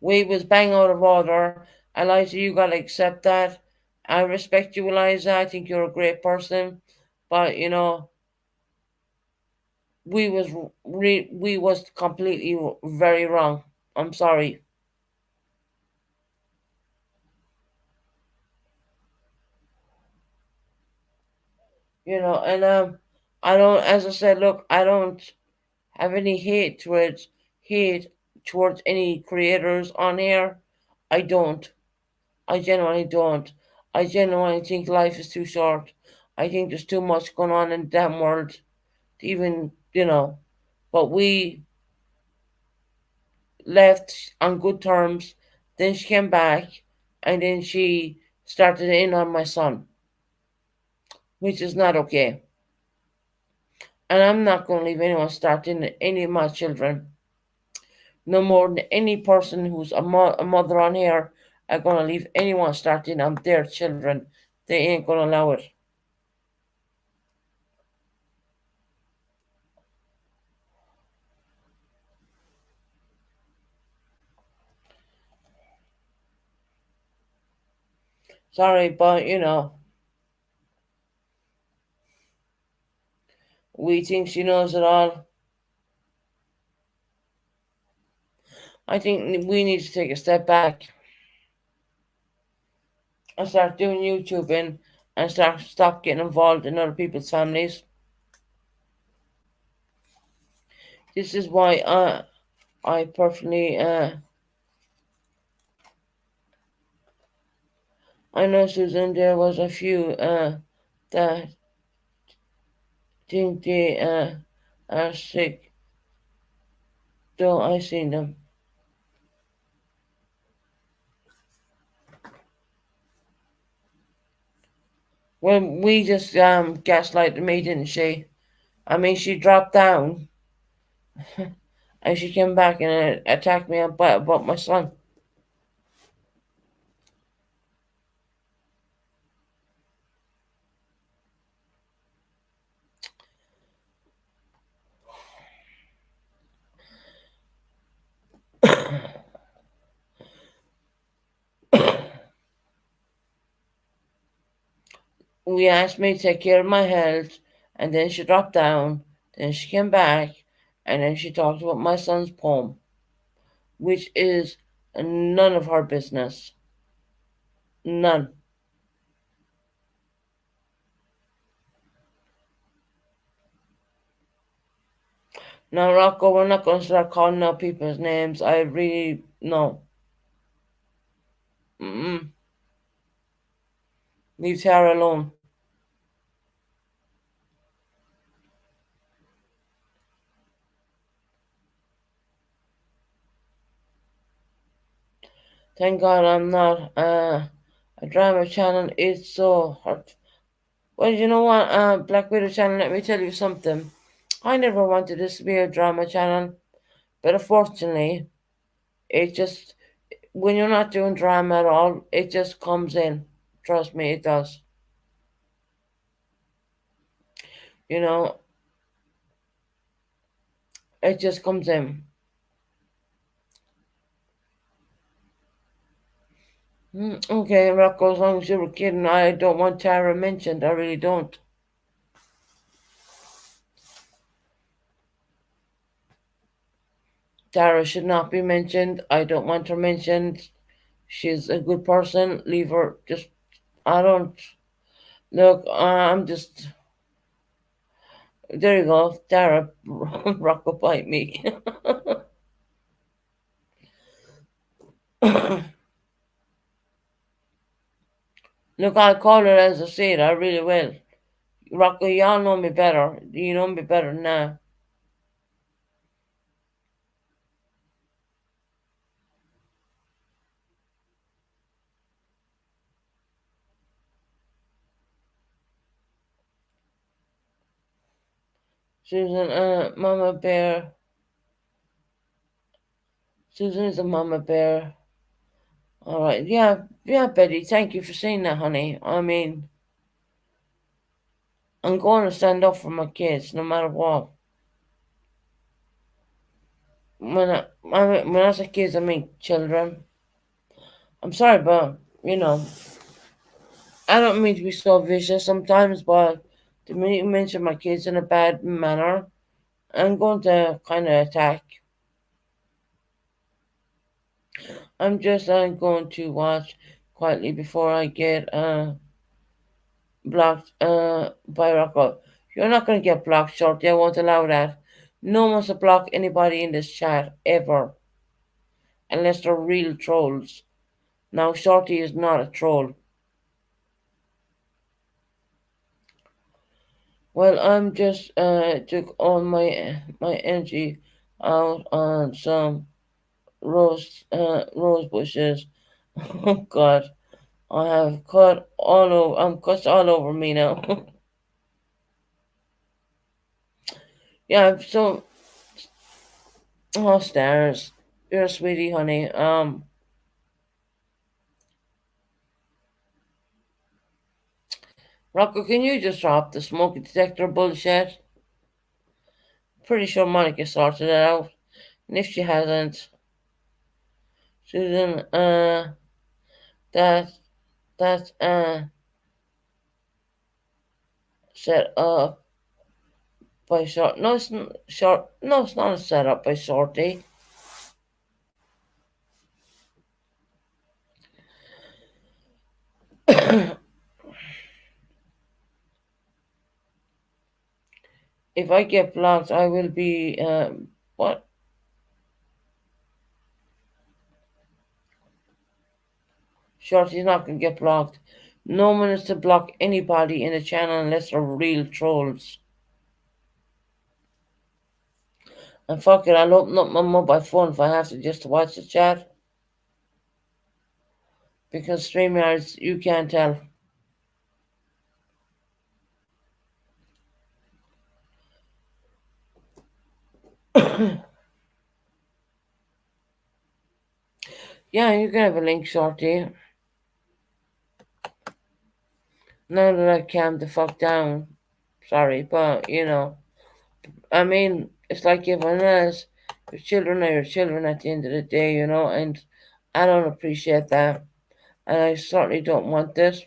We was bang out of order. Eliza, you got to accept that. I respect you, Eliza. I think you're a great person. But, we was completely very wrong. I'm sorry. And I don't, as I said, look, I don't have any hate towards any creators on here. I don't. I genuinely don't. I genuinely think life is too short. I think there's too much going on in the damn world to even, but we left on good terms. Then she came back and then she started in on my son, which is not okay. And I'm not going to leave anyone starting any of my children. No more than any person who's a mother on here are going to leave anyone starting on their children. They ain't going to allow it. Sorry, but we think she knows it all. I think we need to take a step back and start doing YouTubing and stop getting involved in other people's families. This is why I personally I know, Susan, there was a few that think they are sick, though I seen them. Well, we just gaslighted me, didn't she? I mean, she dropped down and she came back and attacked me about my son. We asked me to take care of my health, and then she dropped down. Then she came back, and then she talked about my son's poem, which is none of her business. None. Now, Rocco, we're not going to start calling out people's names. I really, no. Leave Tara alone. Thank God I'm not a drama channel. It's so hard. Well, you know what, Black Widow channel, let me tell you something. I never wanted this to be a drama channel, but unfortunately, it just, when you're not doing drama at all, it just comes in. Trust me, it does. You know, it just comes in. Okay, Rocco, as long as you were kidding, I don't want Tara mentioned. I really don't. Tara should not be mentioned. I don't want her mentioned. She's a good person. Leave her. Just, I don't. Look, I'm just. There you go. Tara, Rocco, bite me. Look, I'll call her as I see it. I really will. Rocco, y'all know me better. You know me better now. Susan, Mama Bear. Susan is a Mama Bear. All right. Yeah, Betty. Thank you for saying that, honey. I mean, I'm going to stand up for my kids, no matter what. When I say kids, I mean children. I'm sorry, but you know, I don't mean to be so vicious sometimes, but the minute you mention my kids in a bad manner, I'm going to kind of attack. I'm just going to watch quietly before I get blocked by Rocco. You're not going to get blocked, Shorty. I won't allow that. No one wants to block anybody in this chat, ever. Unless they're real trolls. Now, Shorty is not a troll. Well, I'm just took all my energy out on some rose bushes. Oh God, I have cut all over. I'm cut all over me now. Yeah. So, oh stars, you're a sweetie, honey. Rocco, can you just drop the smoke detector bullshit? Pretty sure Monica sorted it out, and if she hasn't, Susan, that set up by short. No, it's not short. No, it's not a setup by Shorty. If I get blocked, I will be what? Shorty's not gonna get blocked. No one is to block anybody in the channel unless they're real trolls. And fuck it, I'll open up my mobile phone if I have to just to watch the chat. Because StreamYards, you can't tell. Yeah, you can have a link, Shorty. Now that I calmed the fuck down. Sorry, but you know, I mean, it's like everyone else. Your children are your children at the end of the day, you know, and I don't appreciate that. And I certainly don't want this.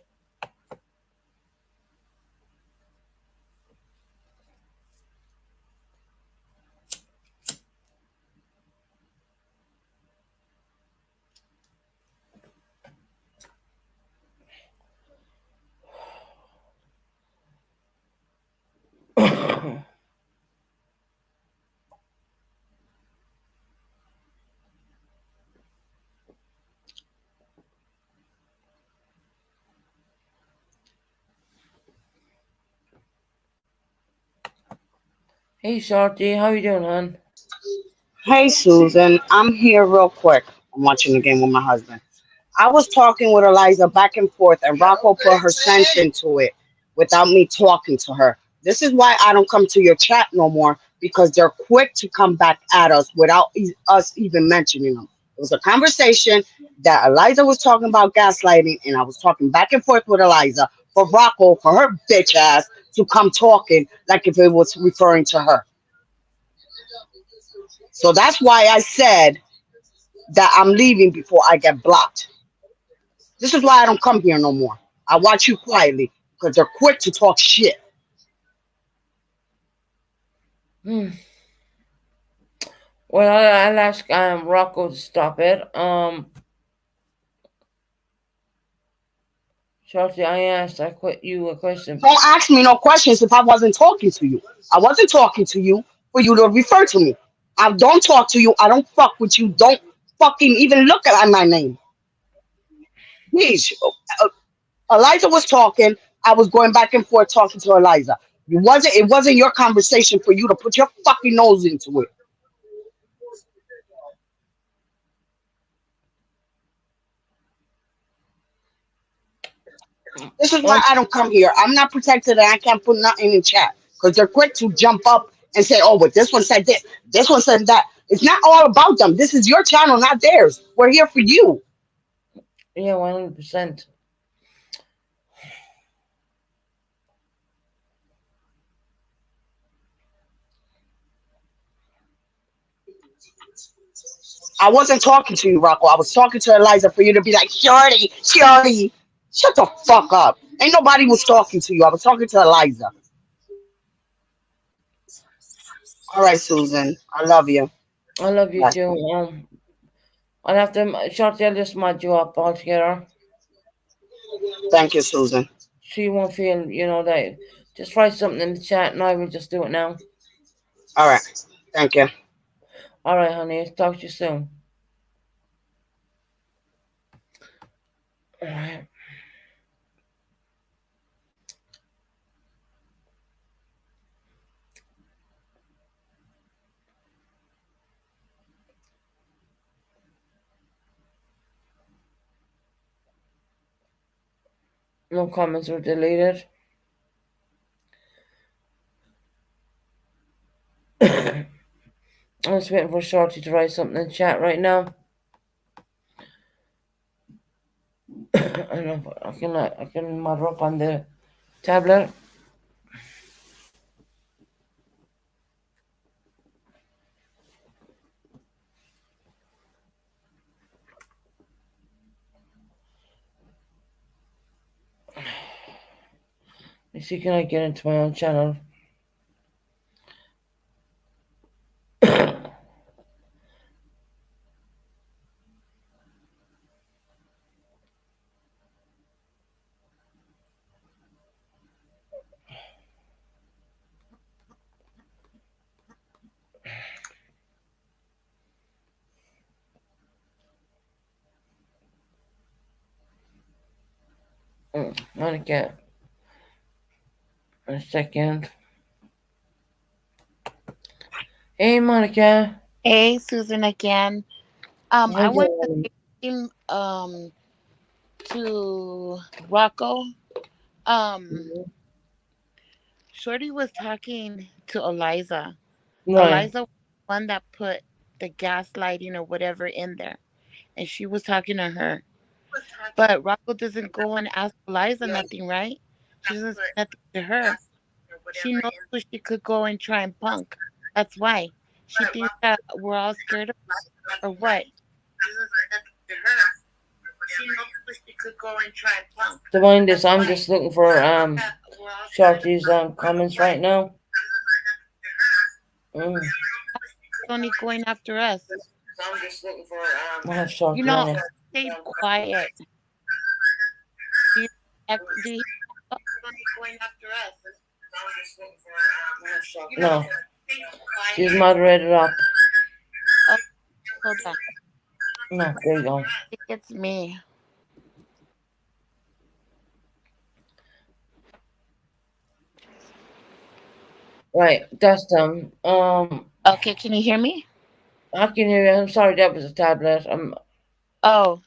Hey, Shorty, how you doing, hon? Hey, Susan. I'm here real quick. I'm watching the game with my husband. I was talking with Eliza back and forth, and Rocco put her sense into it without me talking to her. This is why I don't come to your chat no more, because they're quick to come back at us without us even mentioning them. It was a conversation that Eliza was talking about gaslighting, and I was talking back and forth with Eliza for Rocco, for her bitch ass to come talking like if it was referring to her. So that's why I said that I'm leaving before I get blocked. This is why I don't come here no more. I watch you quietly because they're quick to talk shit. Hmm. Well, I'll ask Rocco to stop it. Shorty, I asked you a question. Don't ask me no questions if I wasn't talking to you. I wasn't talking to you for you to refer to me. I don't talk to you. I don't fuck with you. Don't fucking even look at my name. Please. Eliza was talking. I was going back and forth talking to Eliza. It wasn't your conversation for you to put your fucking nose into it. This is why I don't come here. I'm not protected and I can't put nothing in chat because they're quick to jump up and say, oh, but this one said this one said that. It's not all about them. This is your channel, not theirs. We're here for you. Yeah, 100%. I wasn't talking to you, Rocco. I was talking to Eliza for you to be like, Shorty, Shorty. Shut the fuck up. Ain't nobody was talking to you. I was talking to Eliza. All right, Susan. I love you. I love you Bye. too. I'll have to, Shorty, I'll just mod you up altogether. Thank you, Susan. So you won't feel, that. Just write something in the chat and I will just do it now. All right. Thank you. All right, honey. Talk to you soon. All right. No comments were deleted. I'm just waiting for Shorty to write something in chat right now. I don't know if I can mod her up on the tablet. Let me see, can I get into my own channel? Monica. A second. Hey, Monica. Hey, Susan again. I want to say to Rocco. Shorty was talking to Eliza. Right. Eliza was the one that put the gaslighting or whatever in there, and she was talking to her. But Rocco doesn't go and ask Eliza nothing, right? She doesn't say nothing to her. She knows who she could go and try and punk. That's why. She thinks that we're all scared of her, or what? She knows who she could go and try and punk. To mind this, I'm just looking for Shorty's comments right now. Only going after us. I'm just looking for Shorty. Stay quiet. Do you going after us? No. She's moderated up. Oh, hold on. No, there you go. I think it's me. Right, that's them. Okay, can you hear me? I can hear you. I'm sorry, that was a tablet. Oh.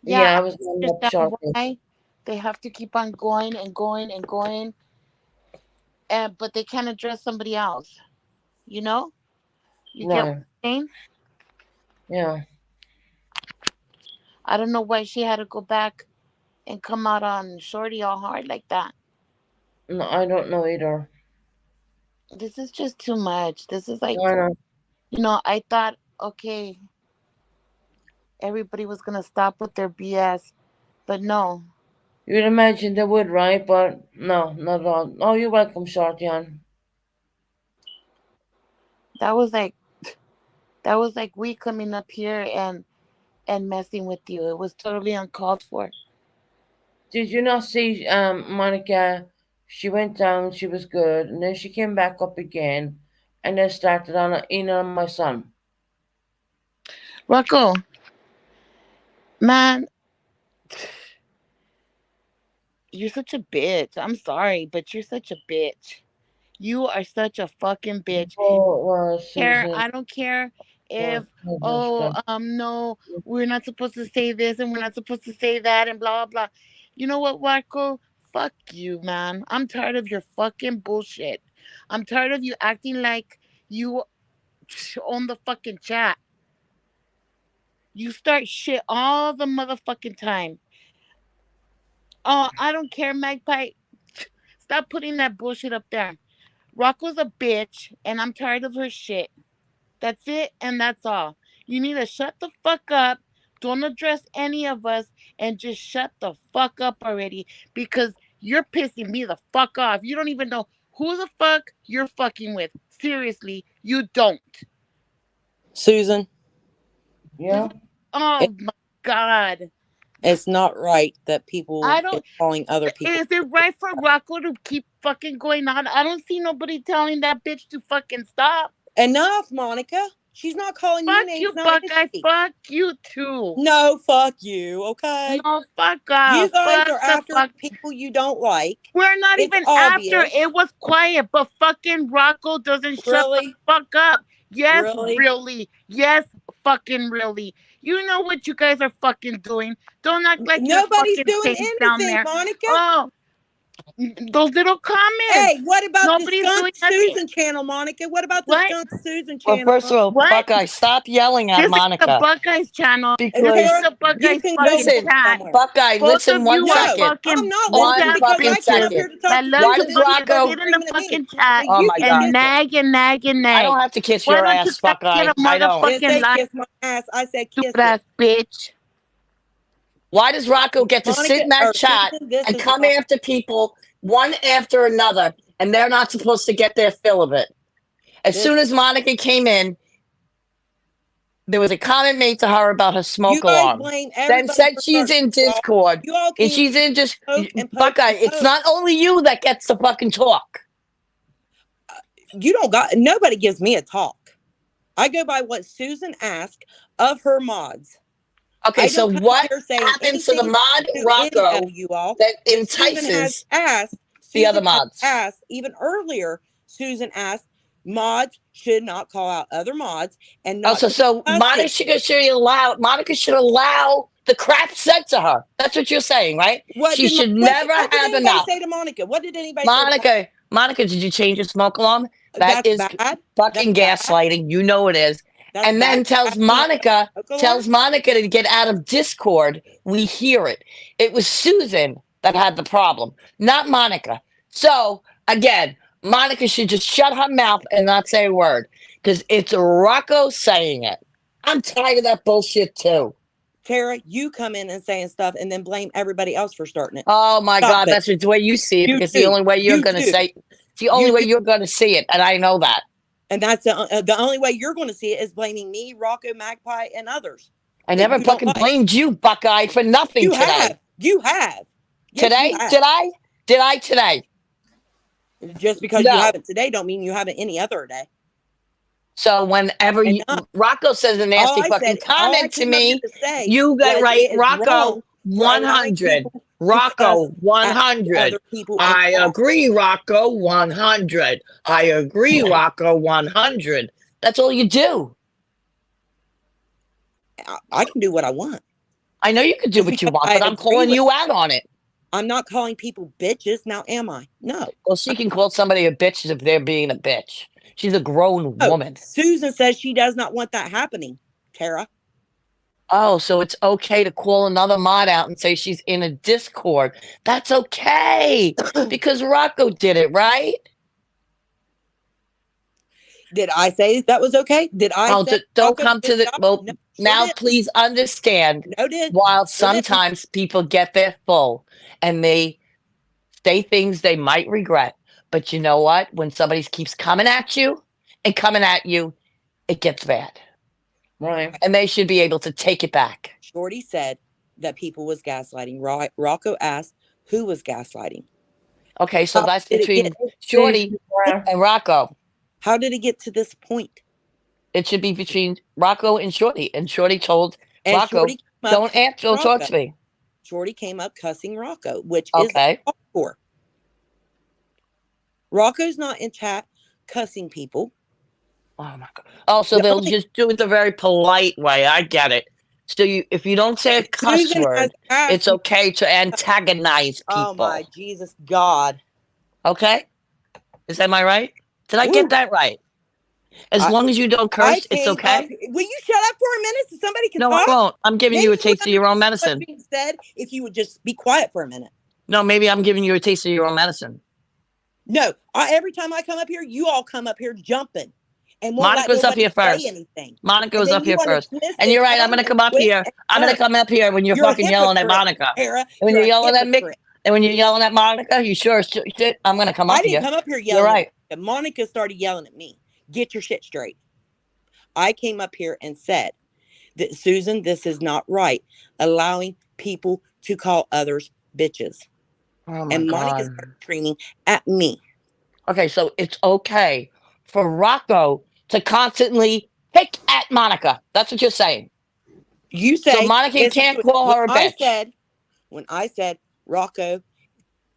Yeah, I was up Shorty. Why they have to keep on going and going and going, but they can't address somebody else. You know? You get what I'm saying? Yeah. I don't know why she had to go back and come out on Shorty all hard like that. No, I don't know either. This is just too much. This is like, I know. you know, I thought, okay, everybody was going to stop with their BS, but no. You'd imagine they would, right? But no, not at all. Oh, you're welcome, Shortian. That was like we coming up here and messing with you. It was totally uncalled for. Did you not see Monica? She went down, she was good, and then she came back up again, and then started on my son. Rocco, man, you're such a bitch. I'm sorry, but you're such a bitch. You are such a fucking bitch. I don't care if no, we're not supposed to say this and we're not supposed to say that and blah blah. You know what, Rocco? Fuck you, man. I'm tired of your fucking bullshit. I'm tired of you acting like you own the fucking chat. You start shit all the motherfucking time. Oh, I don't care, Magpie. Stop putting that bullshit up there. Rocco's a bitch, and I'm tired of her shit. That's it, and that's all. You need to shut the fuck up. Don't address any of us, and just shut the fuck up already, because you're pissing me the fuck off. You don't even know who the fuck you're fucking with. Seriously, you don't. Susan. Yeah. Oh my God. It's not right that people I don't is calling other people. Is it right for Rocco to keep fucking going on? I don't see nobody telling that bitch to fucking stop. Enough, Monica. She's not calling Fuck you names. you, Not Buckeye. Fuck you too. No, fuck you. Okay. No, fuck off. You guys Fuck are after people you don't like. We're not It's even obvious. after. It was quiet, but fucking Rocco doesn't shut the fuck up. Yes, really. Yes, fucking really. You know what you guys are fucking doing. Don't act like Nobody's you're doing fucking safe down anything, there. Monica. Oh, those little comments. Hey, what about Nobody's the Skunk doing nothing. Susan channel, Monica? What about the Skunk Susan Well, channel? first of all, Buckeye, stop yelling at This Monica. is the Buckeyes channel. Because This is the Buckeyes can fucking listen, chat. Buckeye, Both listen of one you are second. fucking I'm not one listening because fucking I came up here second. to talk I to love Why you, does but you Rocco? get in the fucking chat Oh my God. and nag and nag and nag. I don't have to kiss Why your don't you ass, guys Buckeye. get a I don't. motherfucking say line, kiss my ass. I said kiss stupid ass bitch? Why does Rocco get to sit in that chat and come after people one after another, and they're not supposed to get their fill of it? As soon as Monica came in, there was a comment made to her about her smoke You guys alarm. blame Then everybody said for she's in starting it. Discord, You all and can she's in just poke and poke Buckeye. and It's poke. not only you that gets to fucking talk. You don't got nobody gives me a talk. I go by what Susan asked of her mods. Okay, so what happens to the mod Rocco you all that Susan has entices asked the other Susan has mods? asked even earlier. Susan asked mods should not call out other mods and not. So Monica should allow the crap said to her. That's what you're saying, right? She should never what did have anybody enough. say to Monica? What did anybody say to Monica, did you change your smoke alarm? That's Is bad. fucking gaslighting. You know it is. That's and then bad. tells Monica to get out of Discord. We hear it. It was Susan that had the problem, not Monica. So again, Monica should just shut her mouth and not say a word because it's Rocco saying it. I'm tired of that bullshit too. Tara, you come in and saying stuff and then blame everybody else for starting it. Oh my God, Stop it. that's the way you see it You because do. the only way you're You going to do. say, it's the only way you're going to see it, and I know that. And that's the only way you're going to see it is blaming me, Rocco, Magpie, and others. I never fucking blamed you, Buckeye, for nothing today. You have. Yes, Today? you have. Did I today? Just because No. you haven't today don't mean you haven't any other day. So whenever Rocco says a nasty fucking comment to me, you got right, Rocco 100. Rocco 100. I agree, Rocco 100. I agree, Rocco 100. That's all you do. I can do what I want. I know you can do what you want, but I'm calling you out on it. I'm not calling people bitches. Now, am I? No. Well, she can call somebody a bitch if they're being a bitch. She's a grown woman. Susan says she does not want that happening, Tara. Oh, so it's okay to call another mod out and say she's in a Discord. That's okay because Rocco did it, right? Did I say that was okay? Did I Oh, say don't Rocco come did to a the job? well. No, sure Now, did. please understand. No, did. While Sure didn't. sometimes people get their full and they say things they might regret, but you know what? When somebody keeps coming at you and coming at you, it gets bad, Right. and they should be able to take it back. Shorty said that people was gaslighting. Rocco asked who was gaslighting. Okay, so How that's did it between get? Shorty and Rocco. How did it get to this point? It should be between Rocco and Shorty. And Shorty told And Rocco, Shorty came up don't cussing answer, don't talk Rocco. to me. Shorty came up cussing Rocco, which Okay. is hardcore. Rocco's not in chat cussing people. Oh my God. Oh, so The they'll only- just do it the very polite way. I get it. So if you don't say a cuss Susan has word, asked it's me- okay to antagonize people. Oh my Jesus God. Okay? Am I right? Did I Ooh. get that right? As long as you don't I curse, it's came okay? up- will you shut up for a minute so somebody can No, talk? I won't. I'm giving Maybe you a would taste of your own understand medicine. what's being said if you would just be quiet for a minute. No, maybe I'm giving you a taste of your own medicine. No, every time I come up here, you all come up here jumping. And won't let Monica's up nobody here say first. anything. Monica And was then up you here wanna first. twist And you're right. I'm turn going to and come up twist here. and I'm going to turn. come up here when you're You're a fucking yelling at hypocrite, Monica. Tara. And when You're you're a yelling at Mick, hypocrite. and when you're yelling at Monica, you sure as shit, I'm going to come up I didn't here. come up here You're yelling. right. At Monica started yelling at me. Get your shit straight. I came up here and said that, Susan, this is not right. Allowing people to call others bitches. Oh my And Monica God. started screaming at me. Okay, so it's okay for Rocco to constantly pick at Monica. That's what you're saying. You say So Monica it's- can't call her a bitch. When I said Rocco,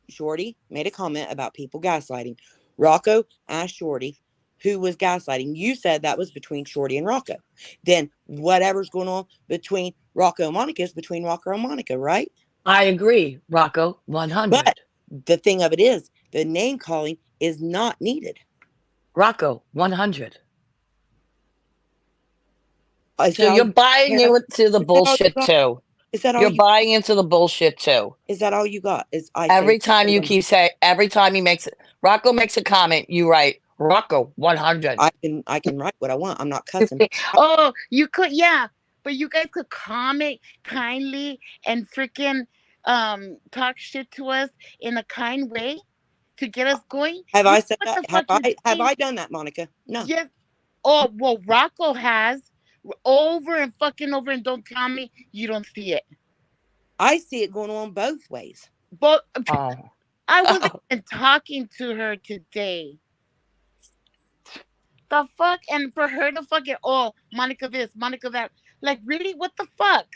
Shorty made a comment about people gaslighting. Rocco asked Shorty who was gaslighting. You said that was between Shorty and Rocco. Then whatever's going on between Rocco and Monica is between Rocco and Monica, right? I agree, Rocco, 100. But the thing of it is, the name calling is not needed. Rocco, 100. Is So that all you're you- buying Tara? into the Is that all you bullshit got? too. Is that all You're you? buying into the bullshit too. Is that all you got? Every time you keep saying, every time he makes it, Rocco makes a comment, you write Rocco 100. I can write what I want. I'm not cussing. Oh, you could, yeah, but you guys could comment kindly and freaking talk shit to us in a kind way to get us going. Have You I know said what that? the fuck you're Have doing? I done that, Monica? No. Yes. Oh, well, Rocco has over and fucking over, and don't tell me you don't see it. I see it going on both ways. But Oh. I wasn't even talking to her today. The fuck? And for her to fucking, oh, Monica this, Monica that. Like, really? What the fuck?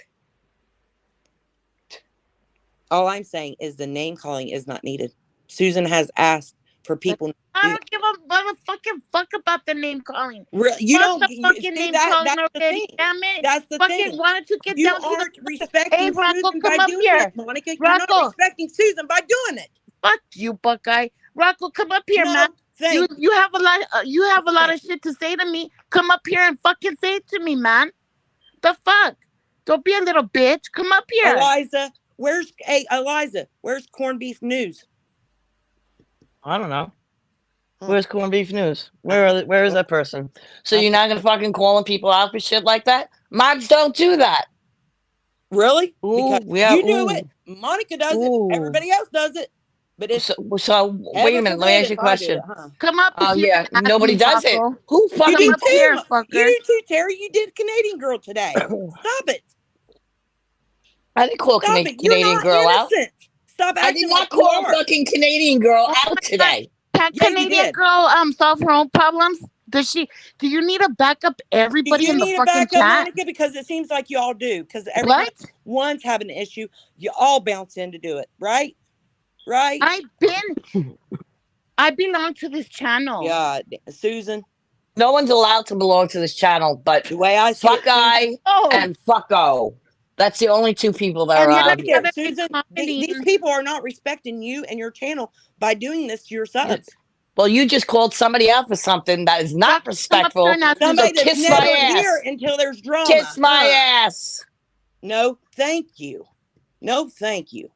All I'm saying is the name calling is not needed. Susan has asked for people. I don't give a motherfucking fuck about the name calling. You Fuck don't the see fucking name calling that's the already. thing. Damn it. That's the fucking, thing. why don't you get You down to aren't the respecting Hey, Rocco, Susan come by up doing here. it, Monica. You're not Rocco. respecting Susan by doing it. Fuck you, Buckeye. Rocco, come up here, No, man. You thank you have a lot. You have a lot of shit to say to me. Come up here and fucking say it to me, man. The fuck? Don't be a little bitch. Come up here. Eliza, where's corned beef news? I don't know. Where's corned beef news? Where is that person? So you're not gonna fucking calling people out for shit like that? Mods don't do that. Really? Ooh, Because yeah, you do ooh. it. Monica does Ooh. it. Everybody else does it. But it's So wait a minute. Let me ask you a question. Come up Oh here. yeah, and ask nobody me, does it. Rocco. Who You fucking do up here, too. fucker. You do too, Terry. You did Canadian girl today. Stop it. I didn't call Stop it. You're Canadian not girl out. innocent. Stop I acting did not like you call are. a fucking Canadian girl Oh out my today. Can Yeah, you Canadian did. girl solve her own problems? Does she? Do you need to back up everybody You in the need to fucking back up, chat? Monica, because it seems like you all do. Because every time What? one's having an issue, you all bounce in to do it. Right? Right? I belong to this channel. Yeah, Susan. No one's allowed to belong to this channel, but The way I see it, Fuckeye Oh, and Fucko. That's the only two people that And are you're out not here. gonna be Susan, commenting. these people are not respecting you and your channel by doing this to your subs. Well, you just called somebody out for something that is not Come up here respectful. and ask me Somebody So that's kiss my never ass. here until there's drama. Kiss my Huh? ass. No, thank you. No, thank you.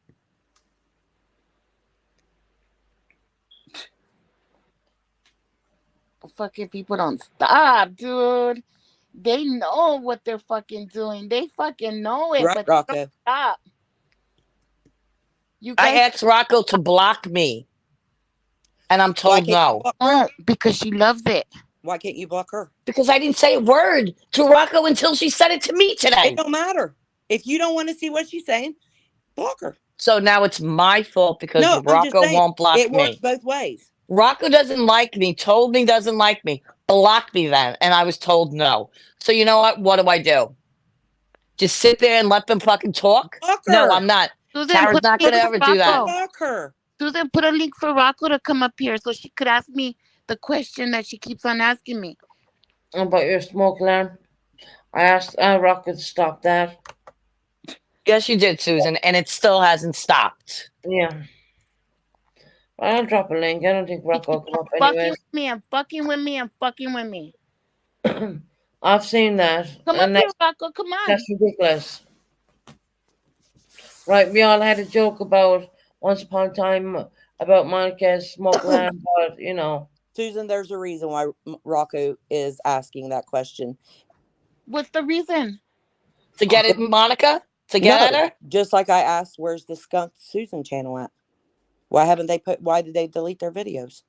Fucking people don't stop, dude. They know what they're fucking doing. They fucking know it, Right, but they Rocco. don't stop. You I guys asked Rocco to block me, and I'm Why told can't you no. block her? don't because she loves it. Why can't you block her? Because I didn't say a word to Rocco until she said it to me It today. don't matter. If you don't want to see what she's saying, block her. So now it's my fault because No, I'm just Rocco saying won't block it works me. both ways. Rocco doesn't like me, told me doesn't like me, block me then. And I was told no. So you know what? What do I do? Just sit there and let them fucking talk? Block No, her. I'm not. Susan, Tara's put not a going to link ever for do that. Rocco. Block her. Susan, put a link for Rocco to come up here so she could ask me the question that she keeps on asking me. About your smoke alarm. I asked Rocco to stop that. Yes, you did, Susan, and it still hasn't stopped. Yeah. I'll drop a link. I don't think Rocco will come up Fucking anyways. with me and fucking with me and fucking with me. I've seen that. Come and up here, Rocco. Come on. that's ridiculous. Right, we all had a joke about once upon a time about Monica's smoke alarm, but you know. Susan, there's a reason why Rocco is asking that question. What's the reason? To get at Monica? To get No, at her? just like I asked, where's the Skunk Susan channel at? Why did they delete their videos?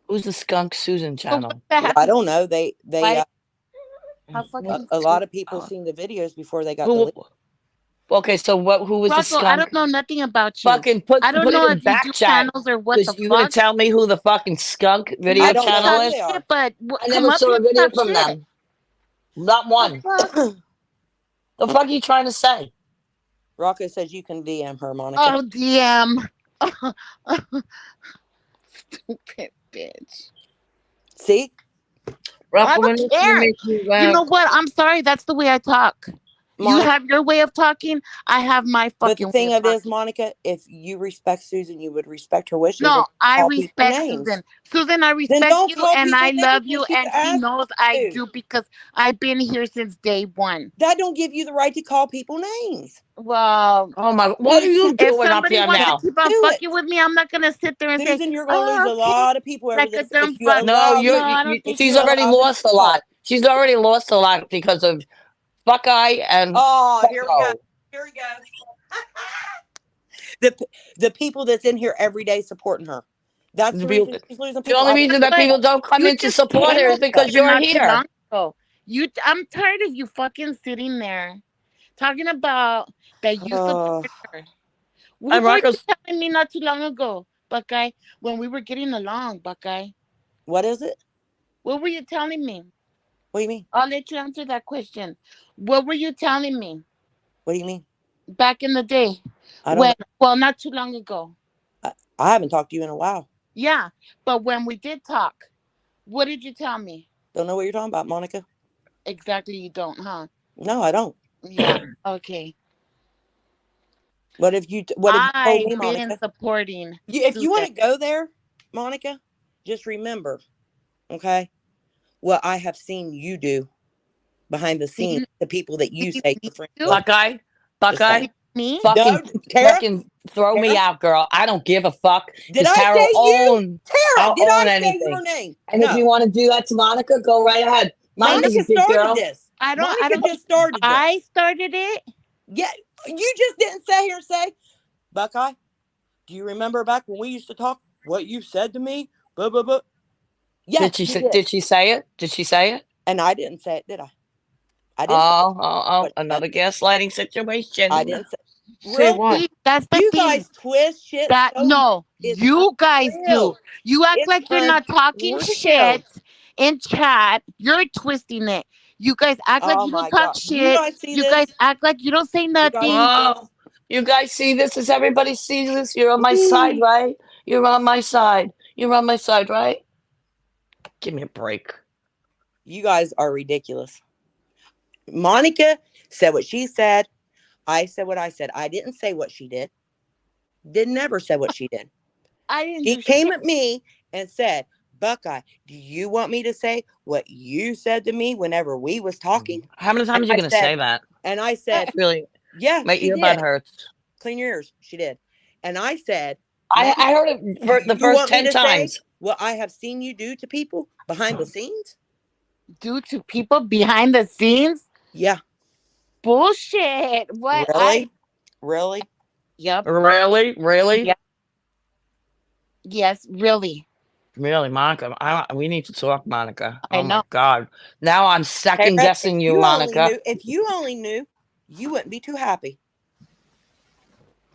Who's the Skunk Susan channel? I don't know. They How a fucking lot of people seen the videos before they got Who? deleted. Okay, so who was the Rocco, skunk? I don't know nothing about you. Fucking put I don't it know in if you back do chat. channels or what the Because you're gonna fuck. tell me who the fucking skunk video I don't know channel who is? they are. But I come never up saw here a video and talk from shit. them. Not one. The fuck are you trying to say? Rocco says you can DM her, Monica. Oh, DM. Stupid bitch. See? Rocco, I when don't you care. make you, You know what? I'm sorry. That's the way I talk. You Monica- have your way of talking. I have my But fucking the thing way of of it is, talking. Monica, if you respect Susan, you would respect her wishes. No, and I call people respect names. Susan. Susan, I Then respect don't you call and people I names love when you, she's and she asked knows I you. do because I've been here since day one. That don't give you the right to call people names. Well, Oh my! What are you if doing up somebody here wants now? to keep on Do it. fucking with me, I'm not gonna sit there and say, Susan, you're going to "Oh, lose a okay," lot of people over like a this dumb if you fuck. No, allow No, I don't think she's so. already allow this lost a to lot. She's already lost a lot because of Buckeye and Oh, here we go. Bucko. Here we go. The people that's in here every day supporting her. That's the reason she's losing The people. only reason that But people don't come you in to just support came her is over because here you're not too here. long ago. I'm tired of you fucking sitting there talking about that you support her. What were you telling me not too long ago, Buckeye, when we were getting along, Buckeye? What is it? What were you telling me? What do you mean? I'll let you answer that question. What were you telling me? What do you mean? Back in the day. I don't know. Well, not too long ago. I haven't talked to you in a while. Yeah, but when we did talk, what did you tell me? Don't know what you're talking about, Monica. Exactly, you don't, huh? No, I don't. Yeah, okay. What have you told me, I've been Monica? supporting. If you want to Susan. go there, Monica, just remember, okay, what I have seen you do behind the scenes, the people that you say you're friends with. Buckeye, me? fucking throw me out, girl. I don't give a fuck. Did 'cause I Tara say you? own, Tara, I'll did own I say anything. your name? And if you want to do that to Monica, go right ahead. Monica's Monica a big started girl. this. I Monica don't. just started this. I started it. Yeah, you just didn't sit here and say, Buckeye, do you remember back when we used to talk? What you said to me? Blah blah blah. Yes, Did she you say? did. Did she say it? Did she say it? And I didn't say it, did I? I didn't. Say Oh! Another gaslighting situation. I didn't say. Say what? See, that's the You thing. guys twist shit. That so no, it's you guys do. unreal. You act It's like you're not talking unreal. shit in chat. You're twisting it. You guys act like Oh you my don't talk God. You shit. guys see You this? guys act like you don't say nothing. Oh, you guys see this? As everybody sees this, you're on my side, right? You're on my side. You're on my side, right? Give me a break. You guys are ridiculous. Monica said what she said. I said what I said. I didn't say what she did. Never said what she did. I didn't. She do came shit. at me and said, Buckeye, do you want me to say what you said to me whenever we was talking? How many times are you going to say that? And I said, Really? Yeah, Make she your butt did. hurts. Clean your ears. She did. And I said, I "Mama, heard it for the you first want me 10 to say times. what I have seen you do to people behind the scenes?" Do to people behind the scenes? Yeah. Bullshit. What? Really? Really? Yep. Really? Really? Yep. Yes, really. Really, Monica. We need to talk, Monica. I Oh my know. God. Now I'm second Tara, guessing you, Monica. if you only knew, you wouldn't be too happy.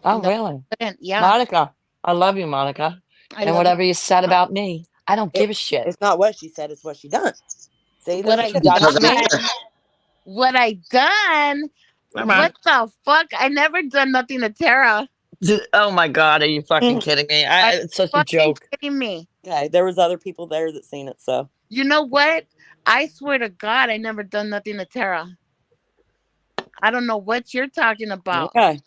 Oh, No, really? yeah. Monica, I love you, Monica. I And love whatever you said about me, I don't give a shit. It's not what she said, it's what she done. See, what there's I a difference. That's me. done. What I done? Come on. What the fuck? I never done nothing to Tara. Oh my God, are you fucking kidding me? It's such a Fucking joke. kidding me. Okay, there was other people there that seen it, so. You know what? I swear to God, I never done nothing to Tara. I don't know what you're talking about. Okay.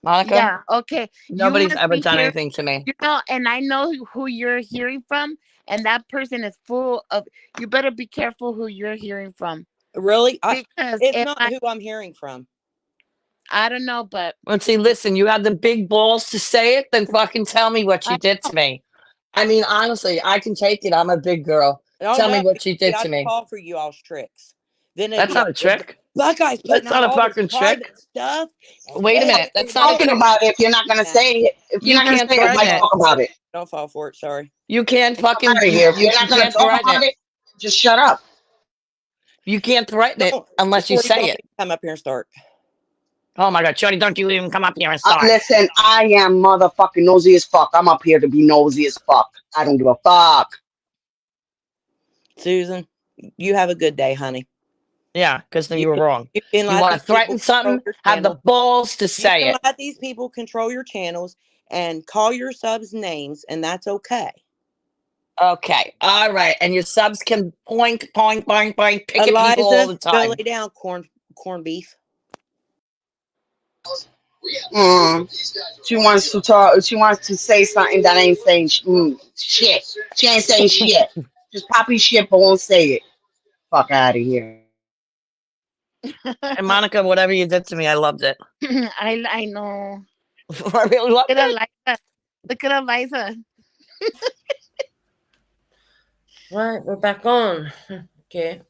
Monica? Yeah, okay. Nobody's must ever be done hearing- anything to me. You know, and I know who you're hearing from, and that person is full of. You better be careful who you're hearing from. Really? Because it's if not who I'm hearing from. I don't know, but Let's see, listen, you have the big balls to say it, then fucking tell me what you did to me. I mean, honestly, I can take it. I'm a big girl. Oh, Tell me no, what you did I'd to me. fall for you all's tricks. Then it'd That's be not a trick. That guy's putting That's not out a all this fucking private trick. stuff. Wait a minute. That's not a Talking trick. about it if you're not gonna say it. If you're You not gonna can't say it, why threaten it. talk about it? Don't fall for it. Sorry. You can't fucking. Out of here. If You you're not gonna can't talk threaten about it. it, just shut up. You can't threaten it Don't- unless you Shorty, say don't it. even come up here and start. Oh my God, Shorty, don't you even come up here and start. Listen, I am motherfucking nosy as fuck. I'm up here to be nosy as fuck. I don't give a fuck. Susan, you have a good day, honey. Yeah, because then you were wrong. You can You let want to these people threaten something? control your Have the channel. balls to You say can it. let these people control your channels and call your subs names, and that's okay. Okay, all right. And your subs can point, pick at people all Eliza, the go time. lay down, corn beef. She wants to talk. She wants to say something that ain't saying shit. She ain't saying shit. Just poppy shit, but won't say it. Fuck out of here. And Monica, whatever you did to me, I loved it. I know. I really loved Look at it. Eliza. Look at Eliza. Right, we're back on. Okay.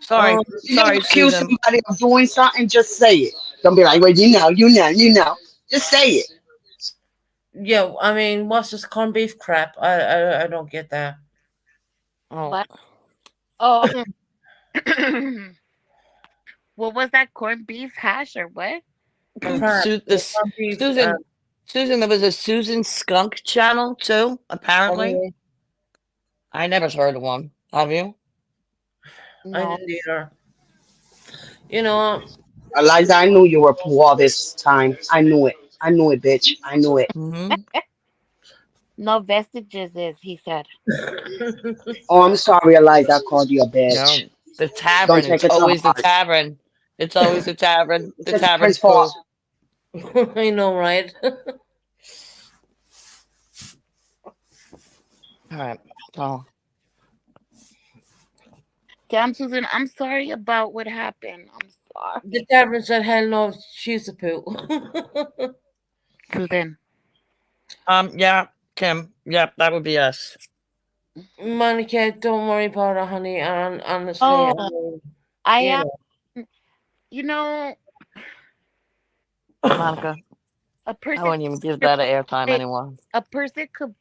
Sorry, You sorry, accuse Susan. somebody of doing something, just say it. Don't be like, well, you know. Just say it. Yeah, I mean, what's this corned beef crap? I don't get that. Oh. What? Oh. What was that, corned beef hash or what? Crap. Corned beef, Susan, there was a Susan Skunk channel too, apparently. really? I never heard of one. Have you? I didn't either. You know, Eliza, I knew you were Pooh all this time. I knew it. I knew it, bitch. I knew it. No vestiges is, he said. Oh, I'm sorry, Eliza. I called you a bitch. No, the tavern. Don't take It's it to always the heart. tavern. It's always the tavern. The It's tavern's Prince Paul. cool. I know, right? All right. Oh. Damn, Susan, I'm sorry about what happened. I'm sorry. The tavern said, hell no, she's a poo. Susan. Yeah, Kim. Yep, that would be us. Monica, don't worry about it, honey. Honestly, Oh, I mean, I you am. know. You know, Monica, a I person. wouldn't even give that airtime anymore. A person could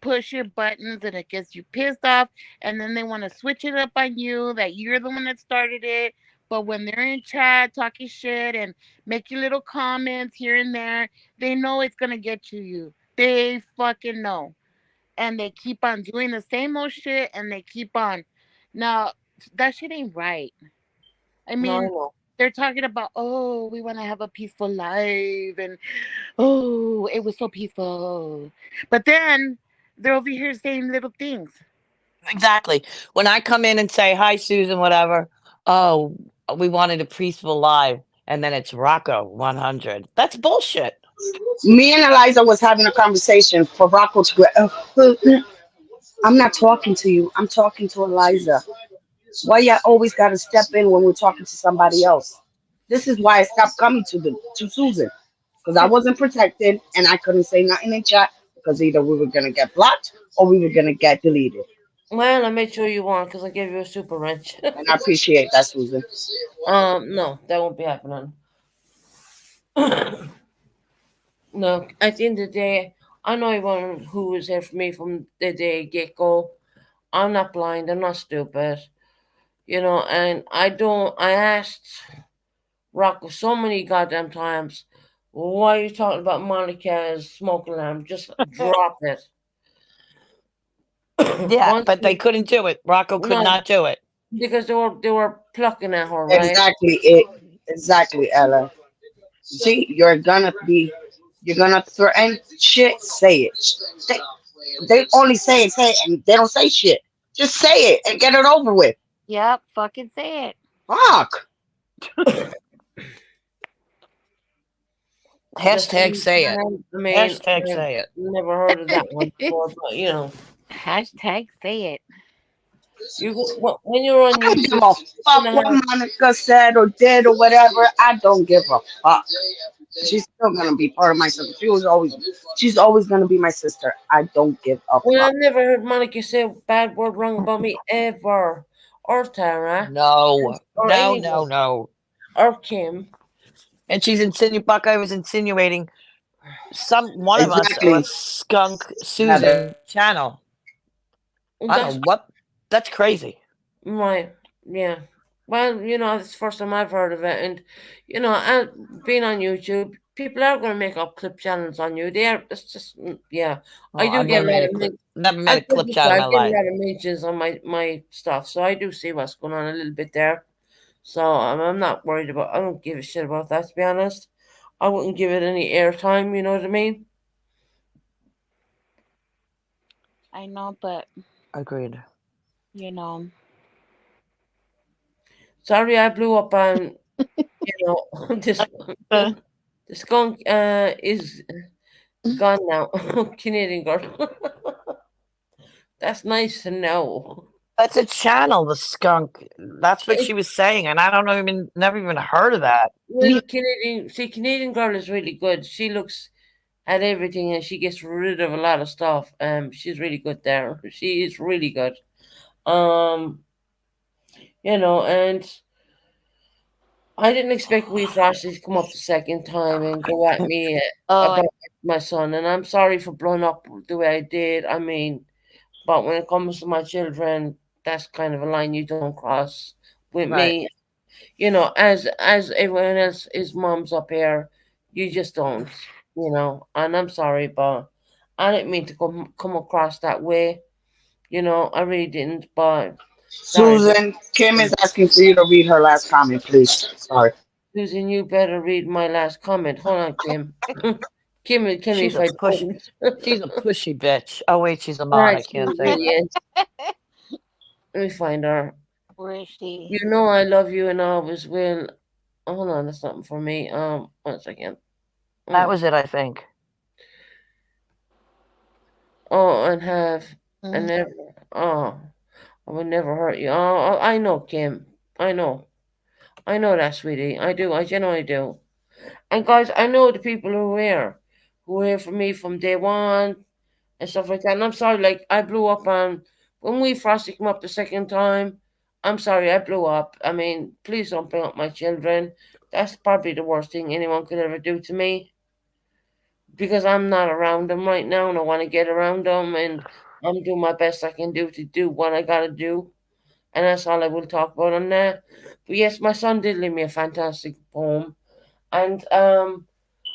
push your buttons and it gets you pissed off, and then they want to switch it up on you that you're the one that started it. But when they're in chat talking shit and making little comments here and there, they know it's gonna get to you. They fucking know, and they keep on doing the same old shit, and they keep on. Now that shit ain't right. I No, I mean, know. they're talking about, oh, we want to have a peaceful life, and oh, it was so peaceful. But then they're over here saying little things. Exactly. When I come in and say, hi, Susan, whatever, oh, we wanted a peaceful life, and then it's Rocco 100. That's bullshit. Me and Eliza was having a conversation for Rocco to go. I'm not talking to you. I'm talking to Eliza. Why you always got to step in when we're talking to somebody else? This is why I stopped coming to Susan because I wasn't protected and I couldn't say nothing in chat because either we were gonna get blocked or we were gonna get deleted. Well, I made sure you won because I gave you a super wrench. And I appreciate that, Susan. No, that won't be happening. No, at the end of the day, I know everyone who was here for me from the day get go. I'm not blind. I'm not stupid. And I asked Rocco so many goddamn times, why are you talking about Monica's smoke alarm? Just drop it. Yeah, Once but they you- couldn't do it. Rocco could no, not do it. because they were plucking at her, right? Exactly, Ella. See, you're gonna threaten shit. Say it. They only say it, and they don't say shit. Just say it and get it over with. Yep, fucking say it. Fuck. Hashtag say it. I mean, Hashtag I've say it. never heard of that one before, but Hashtag say it. When you're on I don't give YouTube, a fuck what Monica said or did or whatever. I don't give a fuck. She's still gonna be part of my sister. She's always gonna be my sister. I don't give a well, fuck. I've never heard Monica say a bad word wrong about me ever, or Tara, No, or no, anyone, no, no. or Kim. And she's insinuating. Buckeye was insinuating one of us Exactly. was skunk Susan Heather. channel. I don't know what. That's crazy. Right, yeah. Well, it's the first time I've heard of it, and being on YouTube, people are going to make up clip channels on you. It's just, yeah. I do I've get never made a clip channel in my I get a life. lot of mentions on my stuff, so I do see what's going on a little bit there. So I'm not worried about. I don't give a shit about that, to be honest. I wouldn't give it any airtime. You know what I mean? I know, but Agreed. Sorry, I blew up on this. The skunk is gone now. Canadian girl. That's nice to know. That's a channel, the skunk. That's what she was saying, and I never even heard of that. Well, Canadian girl is really good. She looks at everything and she gets rid of a lot of stuff. She's really good there. She is really good. And I didn't expect Wee Frosty to come up the second time and go at me about my son. And I'm sorry for blowing up the way I did. I mean, but when it comes to my children, that's kind of a line you don't cross with me. As everyone else, his mom's up here, you just don't. And I'm sorry, but I didn't mean to come across that way. I really didn't. But Susan, Kim is asking for you to read her last comment, please. Sorry. Susan, you better read my last comment. Hold on, Kim. Kim, She's a pushy bitch. Oh wait, she's a mod. Right, I can't she say really that. is. Let me find her. Where is she? You know I love you and I always will. Oh, hold on, that's something for me. 1 second. That was it, I think. Oh, and I never. Oh, I would never hurt you. Oh, I know, Kim. I know that, sweetie. I do. I genuinely do. And guys, I know the people who are here for me from day one and stuff like that. And I'm sorry, like I blew up on when Wee Frosty came up the second time. I'm sorry, I blew up. I mean, please don't bring up my children. That's probably the worst thing anyone could ever do to me. Because I'm not around them right now and I want to get around them and I'm doing my best I can do to do what I gotta do. And that's all I will talk about on that. But yes, my son did leave me a fantastic poem. And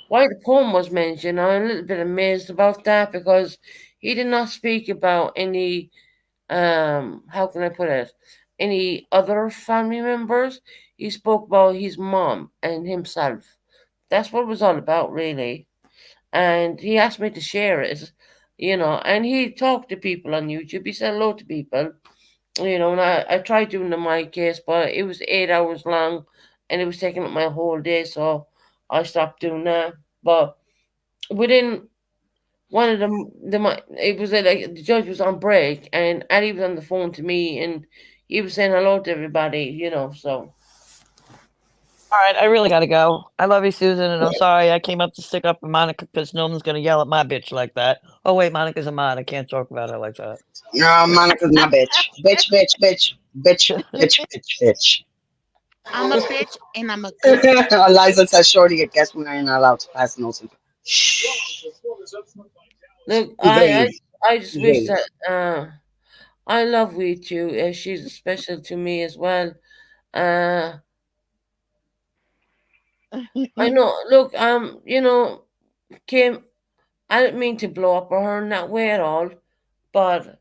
why the poem was mentioned, I'm a little bit amazed about that because he did not speak about any how can I put it? Any other family members. He spoke about his mom and himself. That's what it was all about, really. And he asked me to share it, and he talked to people on YouTube. He said hello to people, and I tried doing the my case, but it was 8 hours long and it was taking up my whole day, so I stopped doing that. But within one of it was like the judge was on break and Ali was on the phone to me and he was saying hello to everybody, so All right, I really gotta go. I love you, Susan, and I'm sorry I came up to stick up for Monica because no one's gonna yell at my bitch like that. Oh wait, Monica's a mod. I can't talk about her like that. No, Monica's my bitch. Bitch, bitch, bitch, bitch, bitch, bitch, bitch. I'm a bitch and I'm a good. Eliza says, Shorty, guess we are not allowed to pass notes. Look, Behave. I just wish Behave. that I love Wee too. She's special to me as well. Uh, I know. Look, Kim, I didn't mean to blow up on her in that way at all, but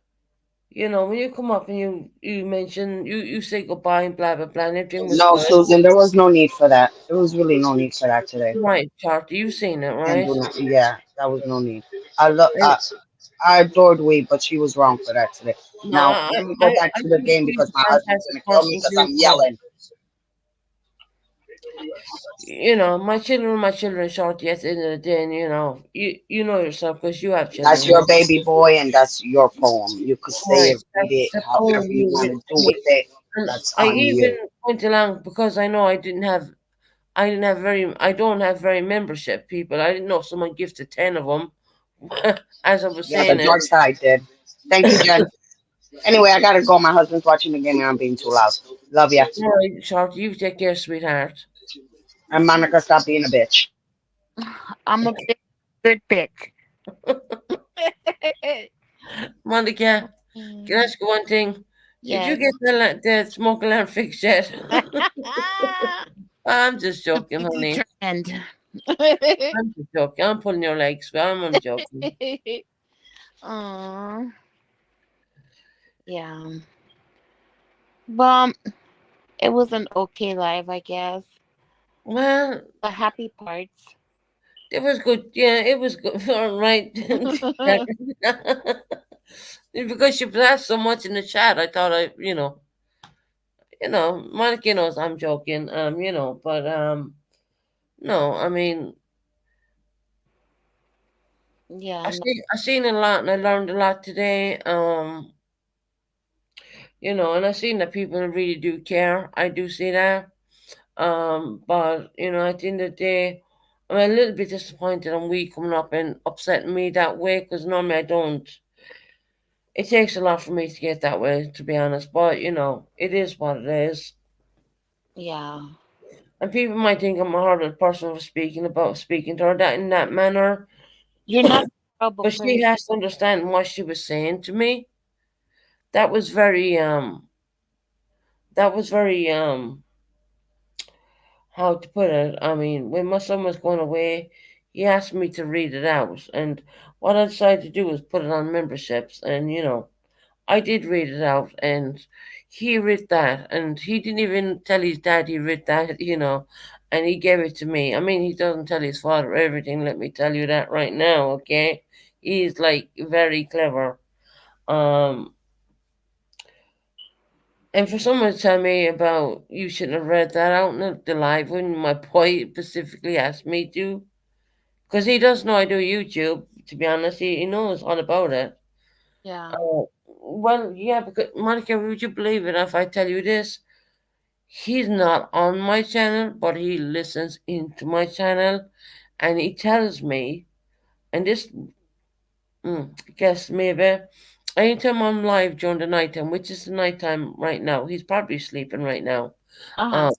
when you come up and you mention you say goodbye and blah blah blah, and everything was No, good. Susan, there was no need for that. There was really no need for that today. Right, Charlie, you've seen it, And right? yeah, that was no need. I love. And I adored Wade, but she was wrong for that today. no, Now let me go back I to the think game she's because my a husband's fantastic gonna kill me person because too. I'm yelling. My children are my children, Shorty. At the end of the day, and you know yourself because you have That's children. your baby boy, and that's your poem. You could say Right, it, read it, that's however only you you want with to do me. with it. And That's I on even you. went along because I know I don't have very membership people. I didn't know someone gifted 10 of them as I was Yeah, the saying it. dark side did. Thank you, Jen. Anyway, I gotta go. My husband's watching the game, and I'm being too loud. Love ya. All right, Shorty, you take care, sweetheart. And Monica, stop being a bitch. I'm a bitch, good bitch. Monica, can I ask you one thing? Did you Yes. get the smoke alarm fixed yet? I'm just joking, honey. Trend. I'm just joking. I'm pulling your legs, but I'm only joking. Aw, yeah. Well, it was an okay live, I guess. Well, The happy parts. it was good. Yeah, it was good. All right. Because she blast so much in the chat, I thought Monica knows I'm joking. But no, I mean, Yeah. No. I seen a lot and I learned a lot today. And I seen that people really do care. I do see that. But at the end of the day, I'm a little bit disappointed on we coming up and upsetting me that way because normally I don't. It takes a lot for me to get that way, to be honest. But it is what it is. Yeah. And people might think I'm a horrible person for speaking to her that in that manner. You're not a horrible But she person. has to understand what she was saying to me. That was very that was very how to put it. I mean, when my son was going away, he asked me to read it out, and what I decided to do was put it on memberships, and I did read it out, and he read that, and he didn't even tell his dad he read that, and he gave it to me. I mean, he doesn't tell his father everything. Let me tell you that right now, okay? He's like very clever. Um, and for someone to tell me about you shouldn't have read that out in the live when my boy specifically asked me to, because he does know I do YouTube. To be honest, he knows all about it. Yeah. Well, yeah, because Monica, would you believe it if I tell you this? He's not on my channel, but he listens into my channel, and he tells me, and this, guess maybe, anytime I'm live during the nighttime, which is the nighttime right now, he's probably sleeping right now. Uh-huh.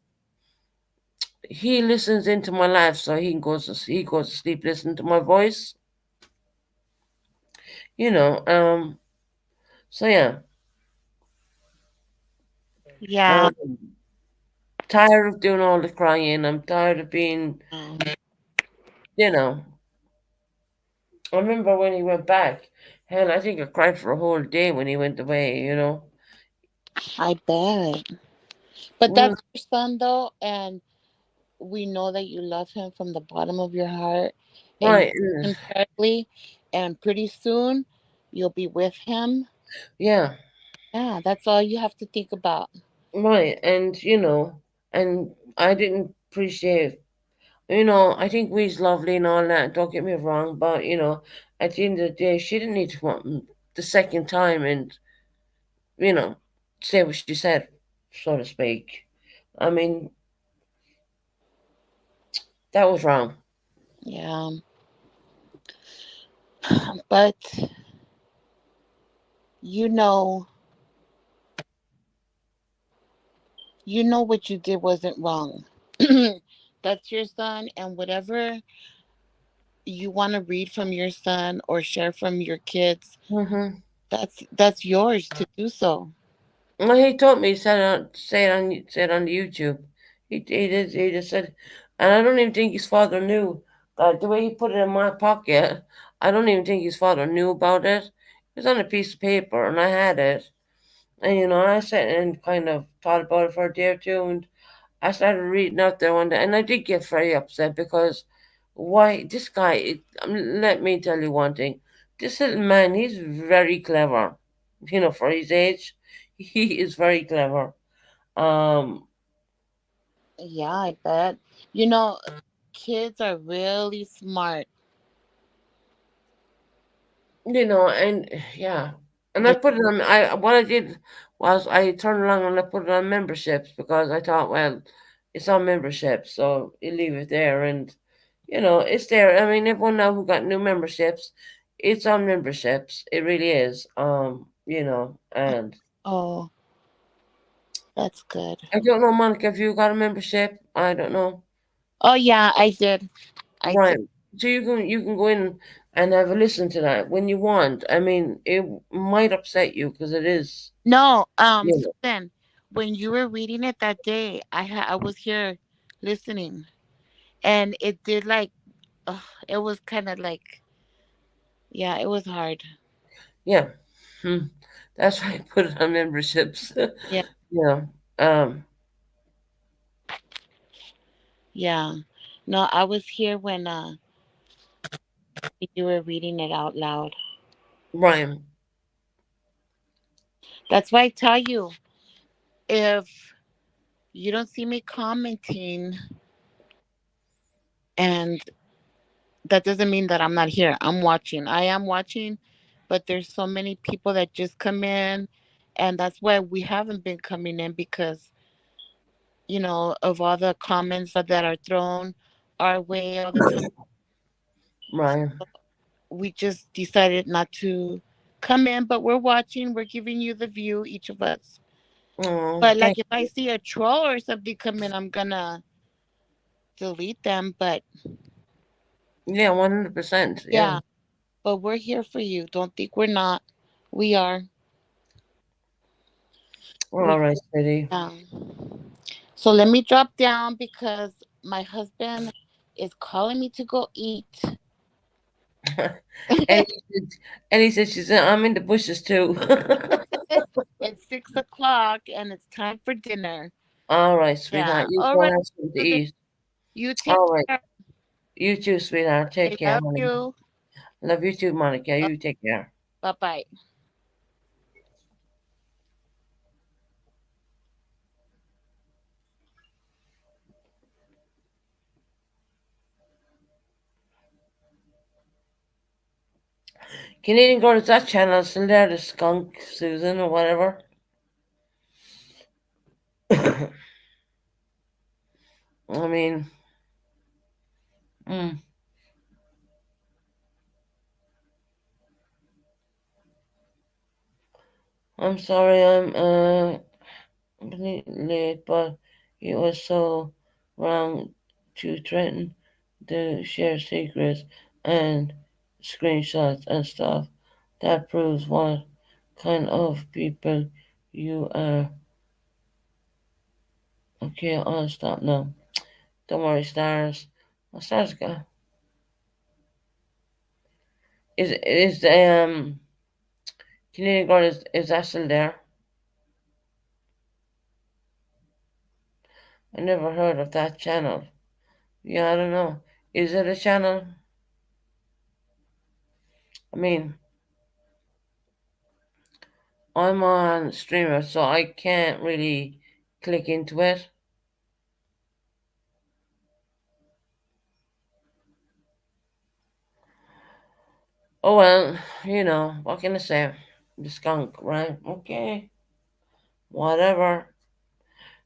He listens into my live, so he goes to sleep listening to my voice. You know, so yeah. Yeah. Tired of doing all the crying. I'm tired of being, you know. I remember when he went back. Hell, I think I cried for a whole day when he went away. I bet. But Mm, that's your son, though, and we know that you love him from the bottom of your heart, and you right. love him terribly, and pretty soon you'll be with him. Yeah. Yeah, that's all you have to think about. Right. And I didn't appreciate, I think we's lovely and all that. Don't get me wrong. But, at the end of the day, she didn't need to come up the second time and, you know, say what she said, so to speak. I mean, That was wrong. Yeah. But you know, you know what you did wasn't wrong. That's your son, and whatever you want to read from your son or share from your kids, Mm-hmm. that's yours to do so. Well, he told me, he said on the YouTube. He just said, and I don't even think his father knew that the way he put it in my pocket. I don't even think his father knew about it. It was on a piece of paper, and I had it. And I sat and kind of thought about it for a day or two, and I started reading out there one day, and I did get very upset because why this guy? Let me tell you one thing. This little man, he's very clever. For his age, he is very clever. Um, Yeah, I bet. Kids are really smart. and yeah, and I They put it on. I What I did was I turned around and I put it on memberships because I thought, well, it's on memberships, so you leave it there, and it's there. I mean, everyone now who got new memberships, it's on memberships. It really is. And Oh, that's good. I don't know, Monica, if you got a membership. I don't know. Oh yeah, I did. I Right. did. So you can go in and have a listen to that when you want. I mean, it might upset you because it is. No, You know. Susan, when you were reading it that day, I was here listening, and it did like, it was kind of like, yeah, it was hard. Yeah. Hmm. That's why I put it on memberships. Yeah, Yeah. Um. yeah. No, I was here when you were reading it out loud. Right. That's why I tell you, if you don't see me commenting, and that doesn't mean that I'm not here. I'm watching. I am watching, but there's so many people that just come in, and that's why we haven't been coming in because of all the comments that are thrown our way all the time. Right. We just decided not to come in, but we're watching. We're giving you the view, each of us. Oh, But like thank if I you. see a troll or something come in, I'm gonna delete them. But Yeah, 100%. Yeah. yeah, but we're here for you. Don't think we're not. We are. Well, We all right, sweetie. So let me drop down because my husband is calling me to go eat. And he said I'm in the bushes too. It's 6 o'clock and it's time for dinner. All right, sweetheart. Yeah. You All go right. have something to Susan, eat. you take All right. care. You too, sweetheart. Take I care, love honey. you. Love you too, Monica. You take care. Bye bye. Canadian Girl, is that channel still there? The skunk Susan or whatever? I mean, mm, I'm sorry I'm late, but it was so wrong to threaten to share secrets and screenshots and stuff. That proves what kind of people you are. Okay, I'll stop now. Don't worry, Stars. Oh, Stars go. Is the Canadian Girl is that still there? I never heard of that channel. Yeah, I don't know. Is it a channel? I mean, I'm on streamer, so I can't really click into it. Oh well, what can I say? The skunk, right? Okay, whatever.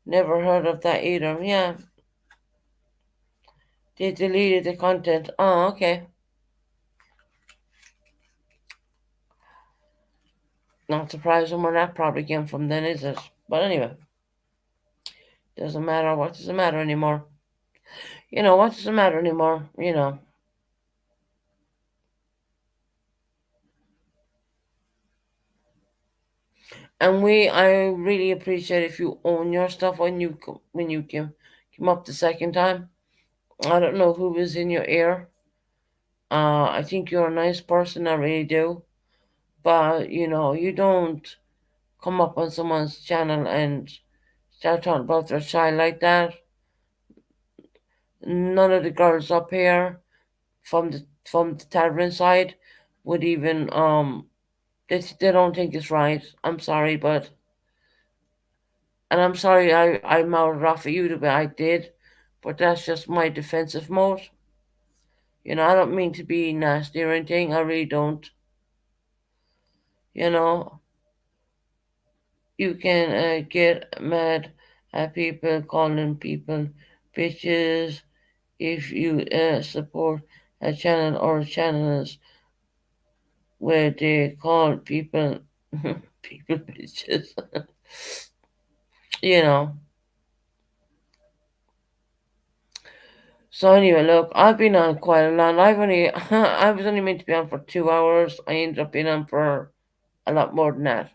Never heard of that either. Yeah, They deleted the content. Oh, okay. Not surprising where that probably came from then, is it? But anyway. Doesn't matter. What does it matter anymore? What does it matter anymore? And I really appreciate if you own your stuff when you come up the second time. I don't know who was in your ear. I think you're a nice person, I really do. But you don't come up on someone's channel and start talking about their child like that. None of the girls up here from the tavern side would even they don't think it's right. I'm sorry, and I'm sorry I mouthed off at you the way I did, but that's just my defensive mode. I don't mean to be nasty or anything. I really don't. You can get mad at people calling people bitches if you support a channel or channels where they call people people bitches. you know. So anyway, look, I've been on quite a lot. I was only meant to be on for 2 hours. I ended up being on for a lot more than that.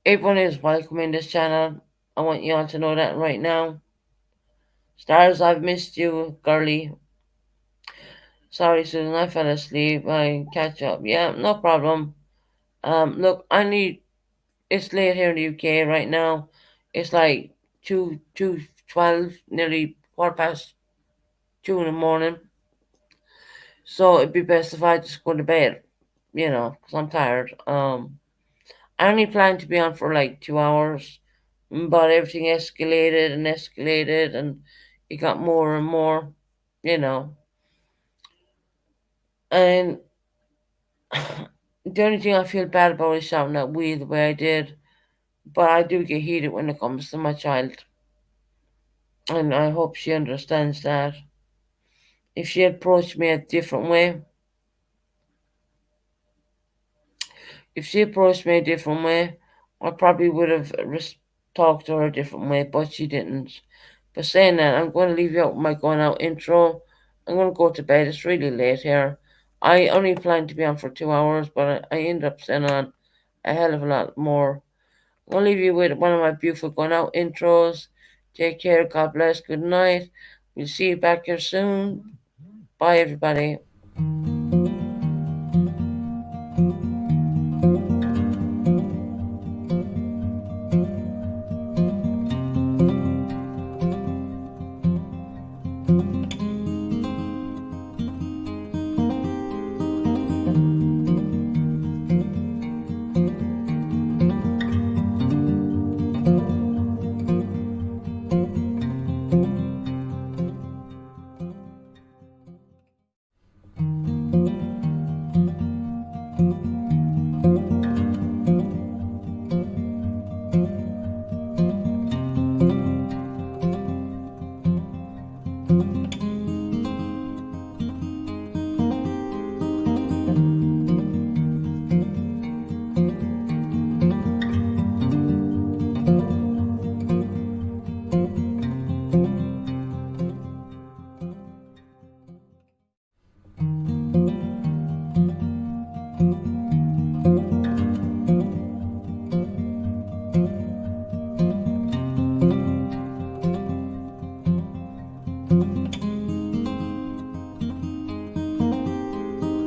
Everyone is welcome in this channel. I want you all to know that right now. Stars, I've missed you, girly. Sorry, Susan, I fell asleep. I catch up. Yeah, no problem. Look, it's late here in the UK right now. It's like 2:12, nearly 2:15 in the morning. So it'd be best if I just go to bed, because I'm tired. I only planned to be on for like 2 hours, but everything escalated and escalated, and it got more and more, And the only thing I feel bad about is shouting at we the way I did, but I do get heated when it comes to my child, and I hope she understands that. If she approached me a different way, I probably would have talked to her a different way, but she didn't. But saying that, I'm going to leave you out with my going out intro. I'm going to go to bed. It's really late here. I only planned to be on for 2 hours, but I ended up staying on a hell of a lot more. I'm going to leave you with one of my beautiful going out intros. Take care. God bless. Good night. We'll see you back here soon. Bye, everybody.